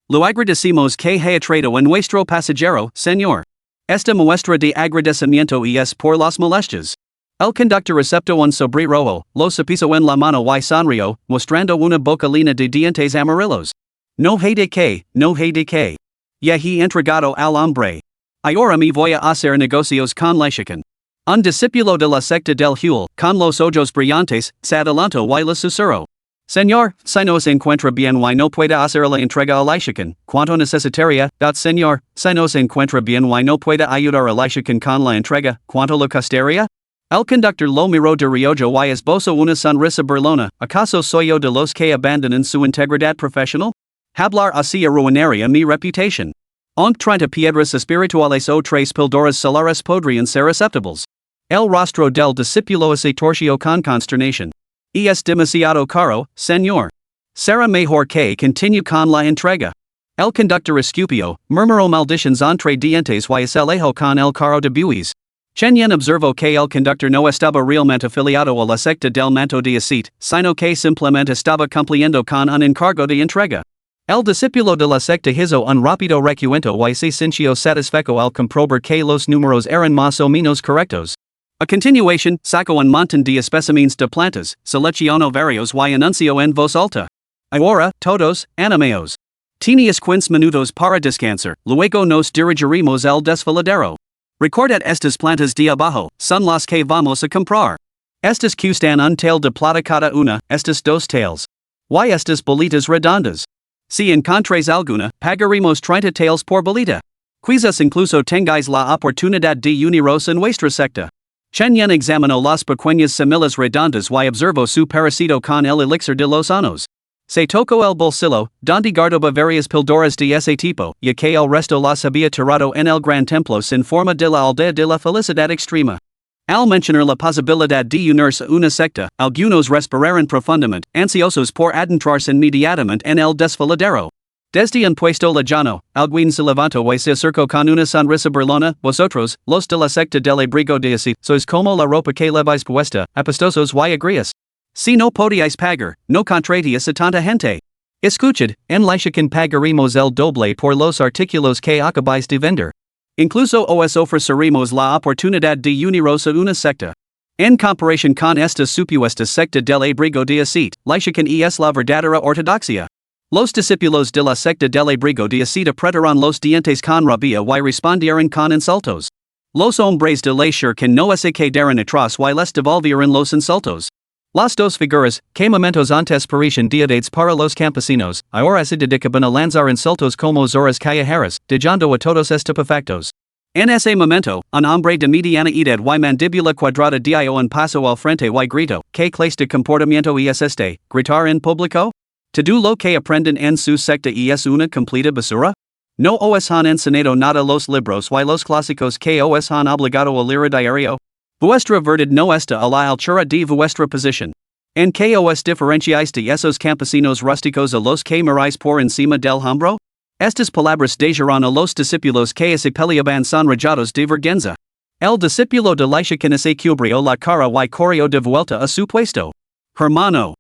Luego decimos que ha traído a nuestro pasajero, señor. Esta muestra de agradecimiento es por las molestias. El conductor aceptó un sobre rojo, lo puso en la mano y sonrió, mostrando una boca llena de dientes amarillos. No hay de qué, no hay de qué. Ya he entregado al hombre. Ahora me voy a hacer negocios con la chicken. Un discípulo de la secta del Huel, con los ojos brillantes, se adelantó y le susurró. Señor, si no se encuentra bien y no puede hacer la entrega a la chicken, ¿cuánto necesitaría? Señor, si no se encuentra bien y no puede ayudar a la chicken con la entrega, ¿cuánto le costaría? El conductor lo miró de reojo y esbozó una sonrisa burlona. ¿Acaso soy yo de los que abandonan su integridad profesional? Hablar así arruinaría mi reputación. Aunque 30 piedras espirituales o 3 píldoras solares podrían ser aceptables. El rostro del discípulo se torció con consternación. Es demasiado caro, señor. Será mejor que continue con la entrega. El conductor escupió, murmuró maldiciones entre dientes y se alejó con el carro de bueyes. Chenyan observó que el conductor no estaba realmente afiliado a la secta del manto de acete, sino que simplemente estaba cumpliendo con un encargo de entrega. El discípulo de la secta hizo un rápido recuento y se sintió satisfecho al comprobar que los números eran más o menos correctos. A continuación, sacó un montón de especímenes de plantas, seleccionó varios y anunció en voz alta. Ahora, todos, animaos. Tienes 15 minutos para descansar, luego nos dirigiremos al desfiladero. Recordad estas plantas de abajo, son las que vamos a comprar. Estas costan un tael de plata cada una, estas dos taels. Y estas bolitas redondas. Si encontréis alguna, pagaremos 30 taels por bolita. Quizás incluso tengáis la oportunidad de uniros en vuestra secta. Chenyan examinó las pequeñas semillas redondas y observó su parecido con el elixir de los años. Se tocó el bolsillo, donde guardaba varias píldoras de ese tipo, ya que el resto las había tirado en el gran templo sin forma de la aldea de la felicidad extrema. Al mencionar la posibilidad de unirse a una secta, algunos respiraron profundamente, ansiosos por adentrarse inmediatamente en el desfiladero. Desde un puesto lejano, alguien se levantó y se acercó con una sonrisa burlona. Vosotros, los de la secta del abrigo de acete, sois como la ropa que leváis puesta, apestosos y agrias. Si no podíais pagar, no contratíais a tanta gente. Escuchad, en la chicken pagaremos el doble por los artículos que acabáis de vender. Incluso os ofreceremos la oportunidad de uniros a una secta. En comparación con esta supuesta secta del abrigo de acete, la chicken es la verdadera ortodoxia. Los discípulos de la secta del abrigo de acete apretaron los dientes con rabia y respondieron con insultos. Los hombres de la chicken no se quedaron atrás y les devolvieron los insultos. Las dos figuras, que momentos antes parecían deidades para los campesinos, ahora se dedicaban a lanzar insultos como zoras callejeras, dejando a todos estupefactos. En ese momento, un hombre de mediana edad y mandíbula cuadrada dio un paso al frente y gritó, ¿qué clase de comportamiento es este? ¿Gritar en público? ¿Todo lo que aprenden en su secta es una completa basura? ¿No os han enseñado nada los libros y los clásicos que os han obligado a leer a diario? Vuestra verdad no está a la altura de vuestra posición. ¿En qué os diferenciáis de esos campesinos rústicos a los que miráis por encima del hombro? Estas palabras dejaron a los discípulos que se peleaban sonrojados de vergüenza. El discípulo de la se cubrió la cara y corrió de vuelta a su puesto. Hermano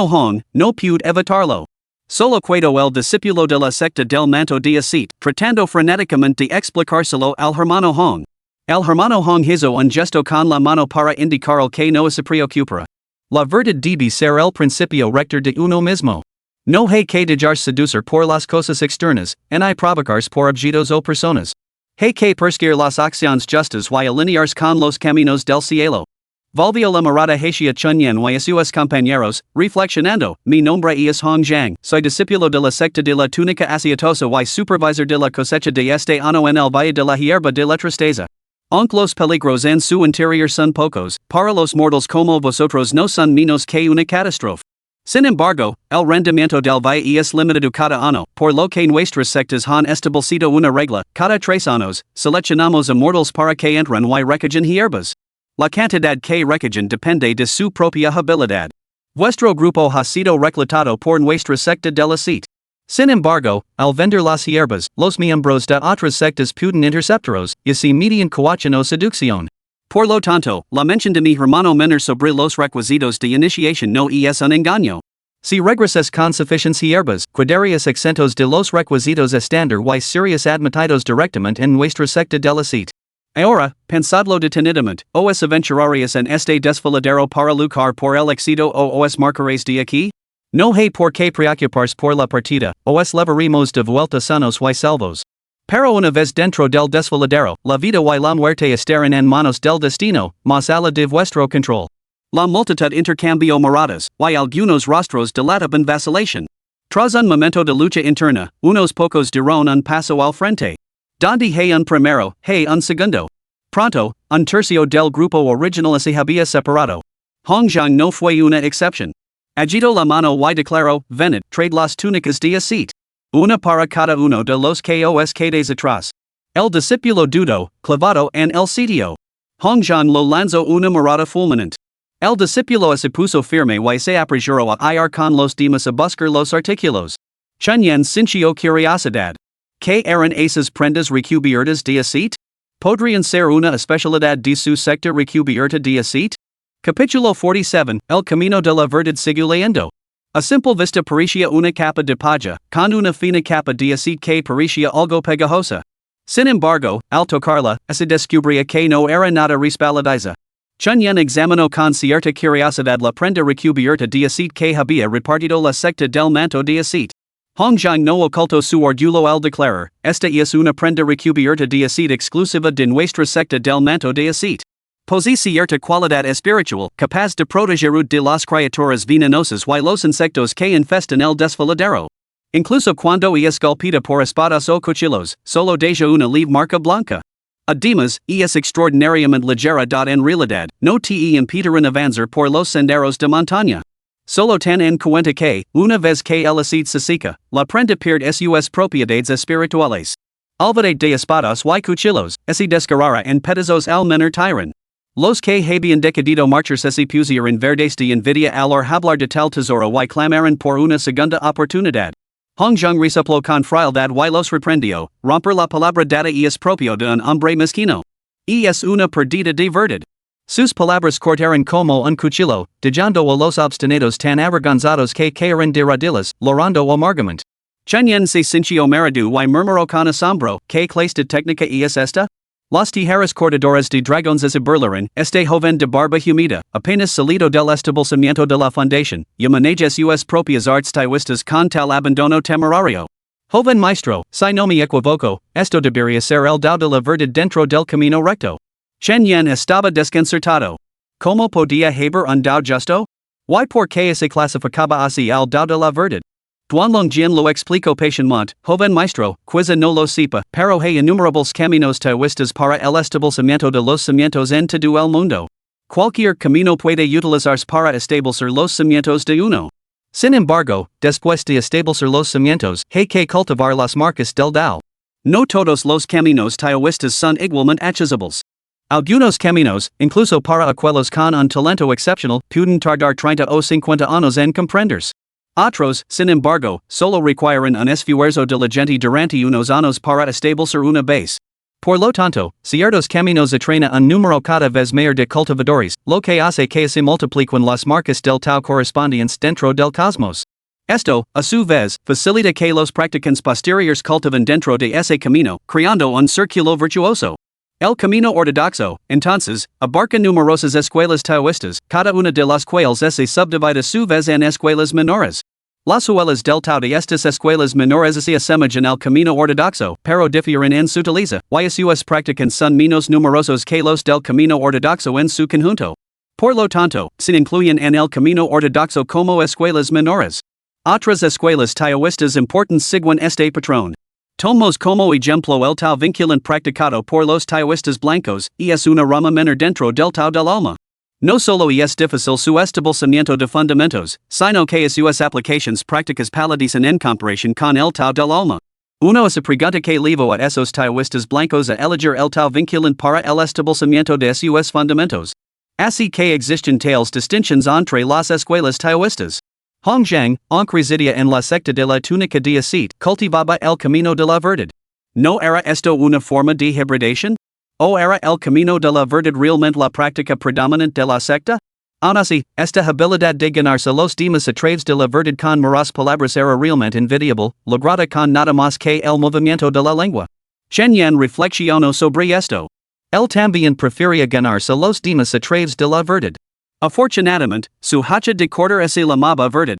Hong, no pude evitarlo. Solo quedó el discípulo de la secta del manto de acete, tratando frenéticamente de explicárselo al hermano Hong. El hermano Hong hizo un gesto con la mano para indicar el que no se preocupara. La verdad debe ser el principio rector de uno mismo. No hay que dejarse seducir por las cosas externas, ni provocarse por objetos o personas. Hay que perseguir las acciones justas y alinearse con los caminos del cielo. Volvió la mirada hacia Chunyan y a sus compañeros, reflexionando, mi nombre es Hong Zhang, soy discípulo de la secta de la túnica aceitosa y supervisor de la cosecha de este año en el valle de la hierba de la tristeza. Aunque los peligros en su interior son pocos, para los mortals como vosotros no son menos que una catástrofe. Sin embargo, el rendimiento del valle es limitado cada año, por lo que nuestras sectas han establecido una regla, cada 3 años, seleccionamos a mortals para que entren y recogen hierbas. La cantidad que recogen depende de su propia habilidad. Vuestro grupo ha sido reclutado por nuestra secta de la CIT. Sin embargo, al vender las hierbas, los miembros de otras sectas pueden interceptarlos, y si median coacción o seducción. Por lo tanto, la mención de mi hermano menor sobre los requisitos de iniciación no es un engaño. Si regresas con suficientes hierbas, quedarías exentos de los requisitos estándar y serías admitidos directamente en nuestra secta de la CIT. Ahora, pensadlo detenidamente, os aventurarías en este desfiladero para luchar por el éxito o os marcaréis de aquí? No hay por qué preocuparse por la partida, os levaremos de vuelta sanos y salvos. Pero una vez dentro del desfiladero, la vida y la muerte estarán en manos del destino, más allá de vuestro control. La multitud intercambió miradas, y algunos rostros delataban vacilación. Tras un momento de lucha interna, unos pocos dieron un paso al frente. Donde hay un primero, hay un segundo. Pronto, un tercio del grupo original se había separado. Hong Zhang no fue una excepción. Agitó la mano y declaró, venid, trade las túnicas de acete. Una para cada uno de los que os quedes atrás. El discípulo dudó, clavado en el sitio. Hong Zhang lo lanzó una mirada fulminante. El discípulo se puso firme y se apresuró a ir con los demás a buscar los artículos. Chunyan sintió curiosidad. ¿Qué eran esas prendas recubiertas de acete? ¿Podrían ser una especialidad de su secta recubierta de acete? Capítulo 47, El camino de la verdad sigue leyendo. A simple vista parecía una capa de paja, con una fina capa de acete que parecía algo pegajosa. Sin embargo, al tocarla, se descubría que no era nada resbaladiza. Chunyan examinó con cierta curiosidad la prenda recubierta de acete que había repartido la secta del manto de acete. Hong Zhang no ocultó su orgullo al declarar, esta es una prenda recubierta de acete exclusiva de nuestra secta del manto de acete. Posee cierta cualidad espiritual, capaz de proteger de las criaturas venenosas y los insectos que infestan el desfiladero. Incluso cuando es golpeada por espadas o cuchillos, solo deja una leve marca blanca. Además, es extraordinariamente ligera en realidad, no te impedirán avanzar por los senderos de montaña. Solo ten en cuenta que, una vez que el acete se seca, la prenda pierde sus propiedades espirituales. Olvidad de espadas y cuchillos, se descargará en pedazos al menor tirón. Los que habían decidido marcharse se pusieron verdes de envidia al hablar de tal tesoro y clamaron por una segunda oportunidad. Hong Zhang resopló con frialdad y los reprendió, romper la palabra dada es propio de un hombre mezquino. Es una perdida de verdad. Sus palabras cortaron como un cuchillo, dejando a los obstinados tan avergonzados que cayeron de rodillas, llorando amargamente. Chunyan se sintió mareado y murmuró con asombro, ¿qué clase de técnica es esta? Los tijeras cortadoras de dragones se burlaron, este joven de barba humida, apenas salido del establecimiento de la fundación, y maneja sus propias artes taoístas con tal abandono temerario. Joven maestro, si no me equivoco, esto debería ser el dao de la verdad dentro del camino recto. Chunyan estaba desconcertado. ¿Cómo podía haber un dao justo? ¿Y por qué se clasificaba así al dao de la verdad? Duanlong lo explicó patientemente, joven maestro, quizá no lo sepa, pero hay innumerables caminos taoístas para el establecimiento de los cimientos en todo el mundo. Cualquier camino puede utilizarse para establecer los cimientos de uno. Sin embargo, después de establecer los cimientos, hay que cultivar las marcas del dao. No todos los caminos taoístas son igualmente accesibles. Algunos caminos, incluso para aquellos con un talento excepcional, pueden tardar 30 o 50 años en comprenderse. Otros, sin embargo, solo requieren un esfuerzo diligente durante unos años para establecer una base. Por lo tanto, ciertos caminos atraen un número cada vez mayor de cultivadores, lo que hace que se multipliquen las marcas del Tao correspondientes dentro del cosmos. Esto, a su vez, facilita que los practicantes posteriores cultiven dentro de ese camino, creando un círculo virtuoso. El camino ortodoxo, entonces, abarca numerosas escuelas taoístas, cada una de las cuales se subdivide a su vez en escuelas menores. Las escuelas del Tao de estas escuelas menores se asemejan al camino ortodoxo, pero difieren en su utiliza, y sus practicantes son menos numerosos que los del camino ortodoxo en su conjunto. Por lo tanto, se incluyen en el camino ortodoxo como escuelas menores. Otras escuelas taoístas importantes siguen este patrón. Tomamos como ejemplo el Tao vinculante practicado por los taoístas blancos, y es una rama menor dentro del Tao del alma. No solo es difícil su establecimiento de fundamentos, sino que sus aplicaciones prácticas palidecen en comparación con el Tao del alma. Uno es pregunta que llevó a esos taoístas blancos a elegir el Tao vinculante para el establecimiento de sus fundamentos. Así que existen tales distinciones entre las escuelas taoístas. Hongzhang, aunque residía en la secta de la túnica de Acete, cultivaba el camino de la verdad. ¿No era esto una forma de hibridación? ¿O era el camino de la verdad realmente la práctica predominante de la secta? Aún así, esta habilidad de ganarse los demás a través de la verdad con meras palabras era realmente envidiable, lograda con nada más que el movimiento de la lengua. Chen Yan reflexionó sobre esto. Él también prefería ganarse los demás a través de la verdad. Afortunadamente, su hacha de cortar hacia la maba verdad.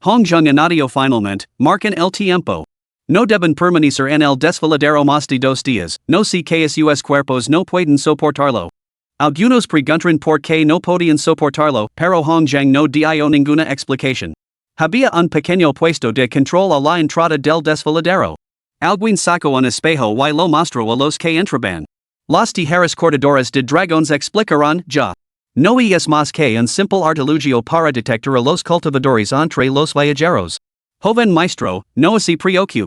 Hongzhang añadió finalmente, marcan el tiempo. No deben permanecer en el desfiladero más de 2 días, no sé que sus cuerpos no pueden soportarlo. Algunos preguntan por qué no podían soportarlo, pero Hongzhang no dio ninguna explicación. Había un pequeño puesto de control a la entrada del desfiladero. Alguien sacó un espejo y lo mostró a los que entraban. Las tijeras cortadoras de dragones explicaron ya. No es más que un simple artilugio para detectar a los cultivadores entre los viajeros. Joven maestro, no se preocupe.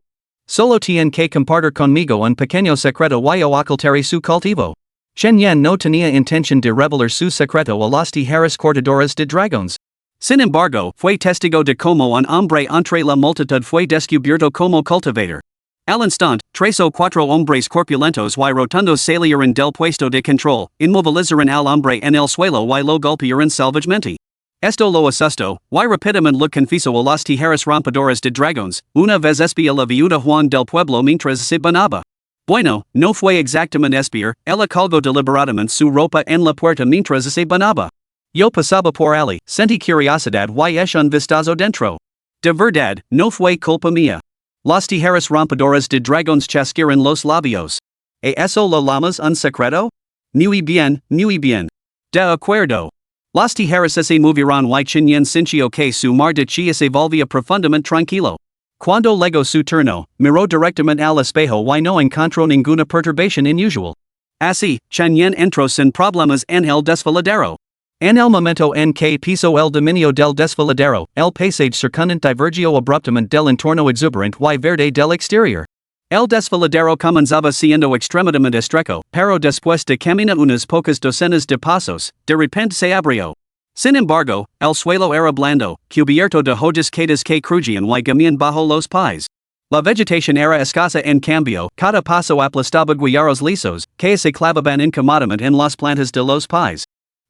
Solo tiene que compartir conmigo un pequeño secreto y ocultaré su cultivo. Chen Yan no tenía intención de revelar su secreto a las tijeras cortadoras de dragones. Sin embargo, fue testigo de cómo un hombre entre la multitud fue descubierto como cultivador. Al instante, 3 o 4 hombres corpulentos y rotundos salieron del puesto de control, inmovilizaron al hombre en el suelo y lo golpearon salvajemente. Esto lo asustó, y rápidamente lo confisó a las tijeras rompadoras de dragones, una vez espía la viuda Juan del pueblo mientras se bañaba. Bueno, no fue exactamente espiar, ella colgó deliberadamente su ropa en la puerta mientras se bañaba. Yo pasaba por allí, sentí curiosidad y un vistazo dentro. De verdad, no fue culpa mía. Las tijeras rompadoras de dragones chasquearon los labios. ¿Eso lo llamas un secreto? Muy bien, muy bien. De acuerdo. Las tijeras se movieron y Chen Yan sintió que su mar de chi se volvía profundamente tranquilo. Cuando llegó su turno, miró directamente al espejo y no encontró ninguna perturbación inusual. Así, Chen Yan entró sin problemas en el desfiladero. En el momento en que pisó el dominio del desfiladero, el paisaje circundante divergió abruptamente del entorno exuberante y verde del exterior. El desfiladero comenzaba siendo extremadamente estrecho, pero después de caminar unas pocas docenas de pasos, de repente se abrió. Sin embargo, el suelo era blando, cubierto de hojas quedas que crujían y gamían bajo los pies. La vegetación era escasa en cambio, cada paso aplastaba guijarros lisos, que se clavaban incómodamente en las plantas de los pies.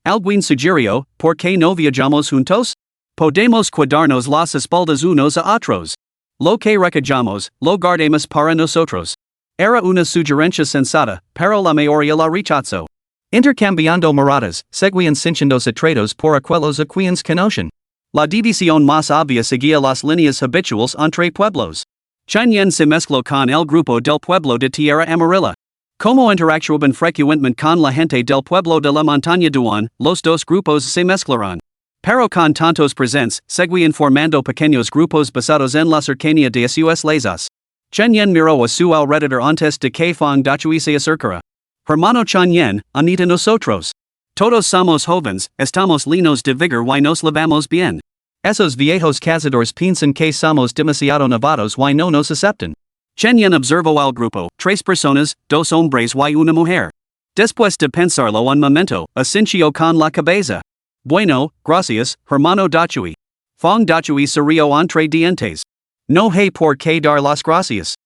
¿Alguien sugirió, por qué no viajamos juntos? Podemos cuidarnos las espaldas unos a otros. Lo que recogemos, lo guardemos para nosotros. Era una sugerencia sensata, pero la mayoría la rechazó. Intercambiando miradas, seguían sintiéndose atraídos por aquellos a quienes conocen. La división más obvia seguía las líneas habituales entre pueblos. Chen Yan se mezcló con el grupo del pueblo de Tierra Amarilla. Como interactuaban frecuentemente con la gente del pueblo de la montaña Duan, los dos grupos se mezclaron. Pero con tantos presentes, seguían formando pequeños grupos basados en la cercanía de sus lazos. Chen Yan miró a su alrededor antes de que Fang Dachui se acercara. Hermano Chen Yan, unite a nosotros. Todos somos jóvenes, estamos llenos de vigor y nos llevamos bien. Esos viejos cazadores piensan que somos demasiado novatos y no nos aceptan. Chen Yan observó al grupo, 3 personas, 2 hombres y una mujer. Después de pensarlo un momento, asintió con la cabeza. Bueno, gracias, hermano Dachui. Fang Dachui se rió entre dientes. No hay por qué dar las gracias.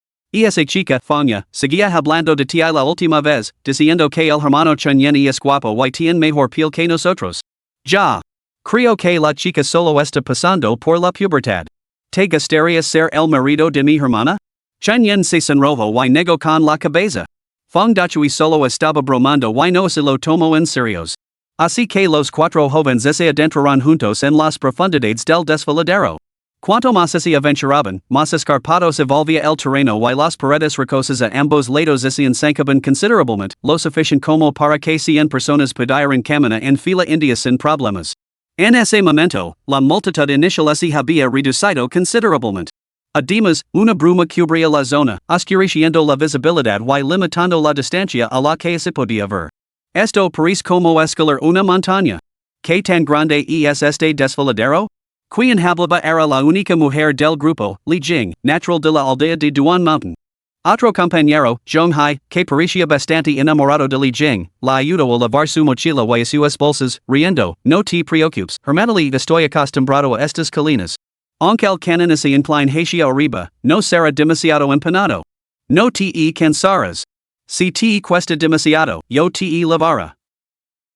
esa chica, Fanya, seguía hablando de ti la última vez, diciendo que el hermano Chunyen es guapo y tiene mejor piel que nosotros. Ya. Creo que la chica solo está pasando por la pubertad. ¿Te gustaría ser el marido de mi hermana? Chunyen se sonrojó y negó con la cabeza. Fong Dachui solo estaba bromando y no se lo tomó en serios. Así que los cuatro jóvenes se adentraron juntos en las profundidades del desfiladero. Cuanto más se aventuraban, más escarpado se volvía el terreno y las paredes rocosas a ambos lados se ensancaban considerablemente, lo suficiente como para que 100 personas pudieran caminar en fila india sin problemas. En ese momento, la multitud inicial se había reducido considerablemente. Además, una bruma cubría la zona, oscureciendo la visibilidad y limitando la distancia a la que se podía ver. Esto parece como escalar una montaña. ¿Qué tan grande es este desfiladero? Quien hablaba era la única mujer del grupo, Li Jing, natural de la aldea de Duan Mountain. Otro compañero, Zhong Hai, que parecía bastante enamorado de Li Jing, la ayudó a lavar su mochila y sus bolsas, riendo, no te preocupes, hermanali estoy acostumbrado a estas colinas. Aunque el canon se incline hacia arriba, no será demasiado empanado. No te cansarás. Si te cuesta demasiado, yo te lavará.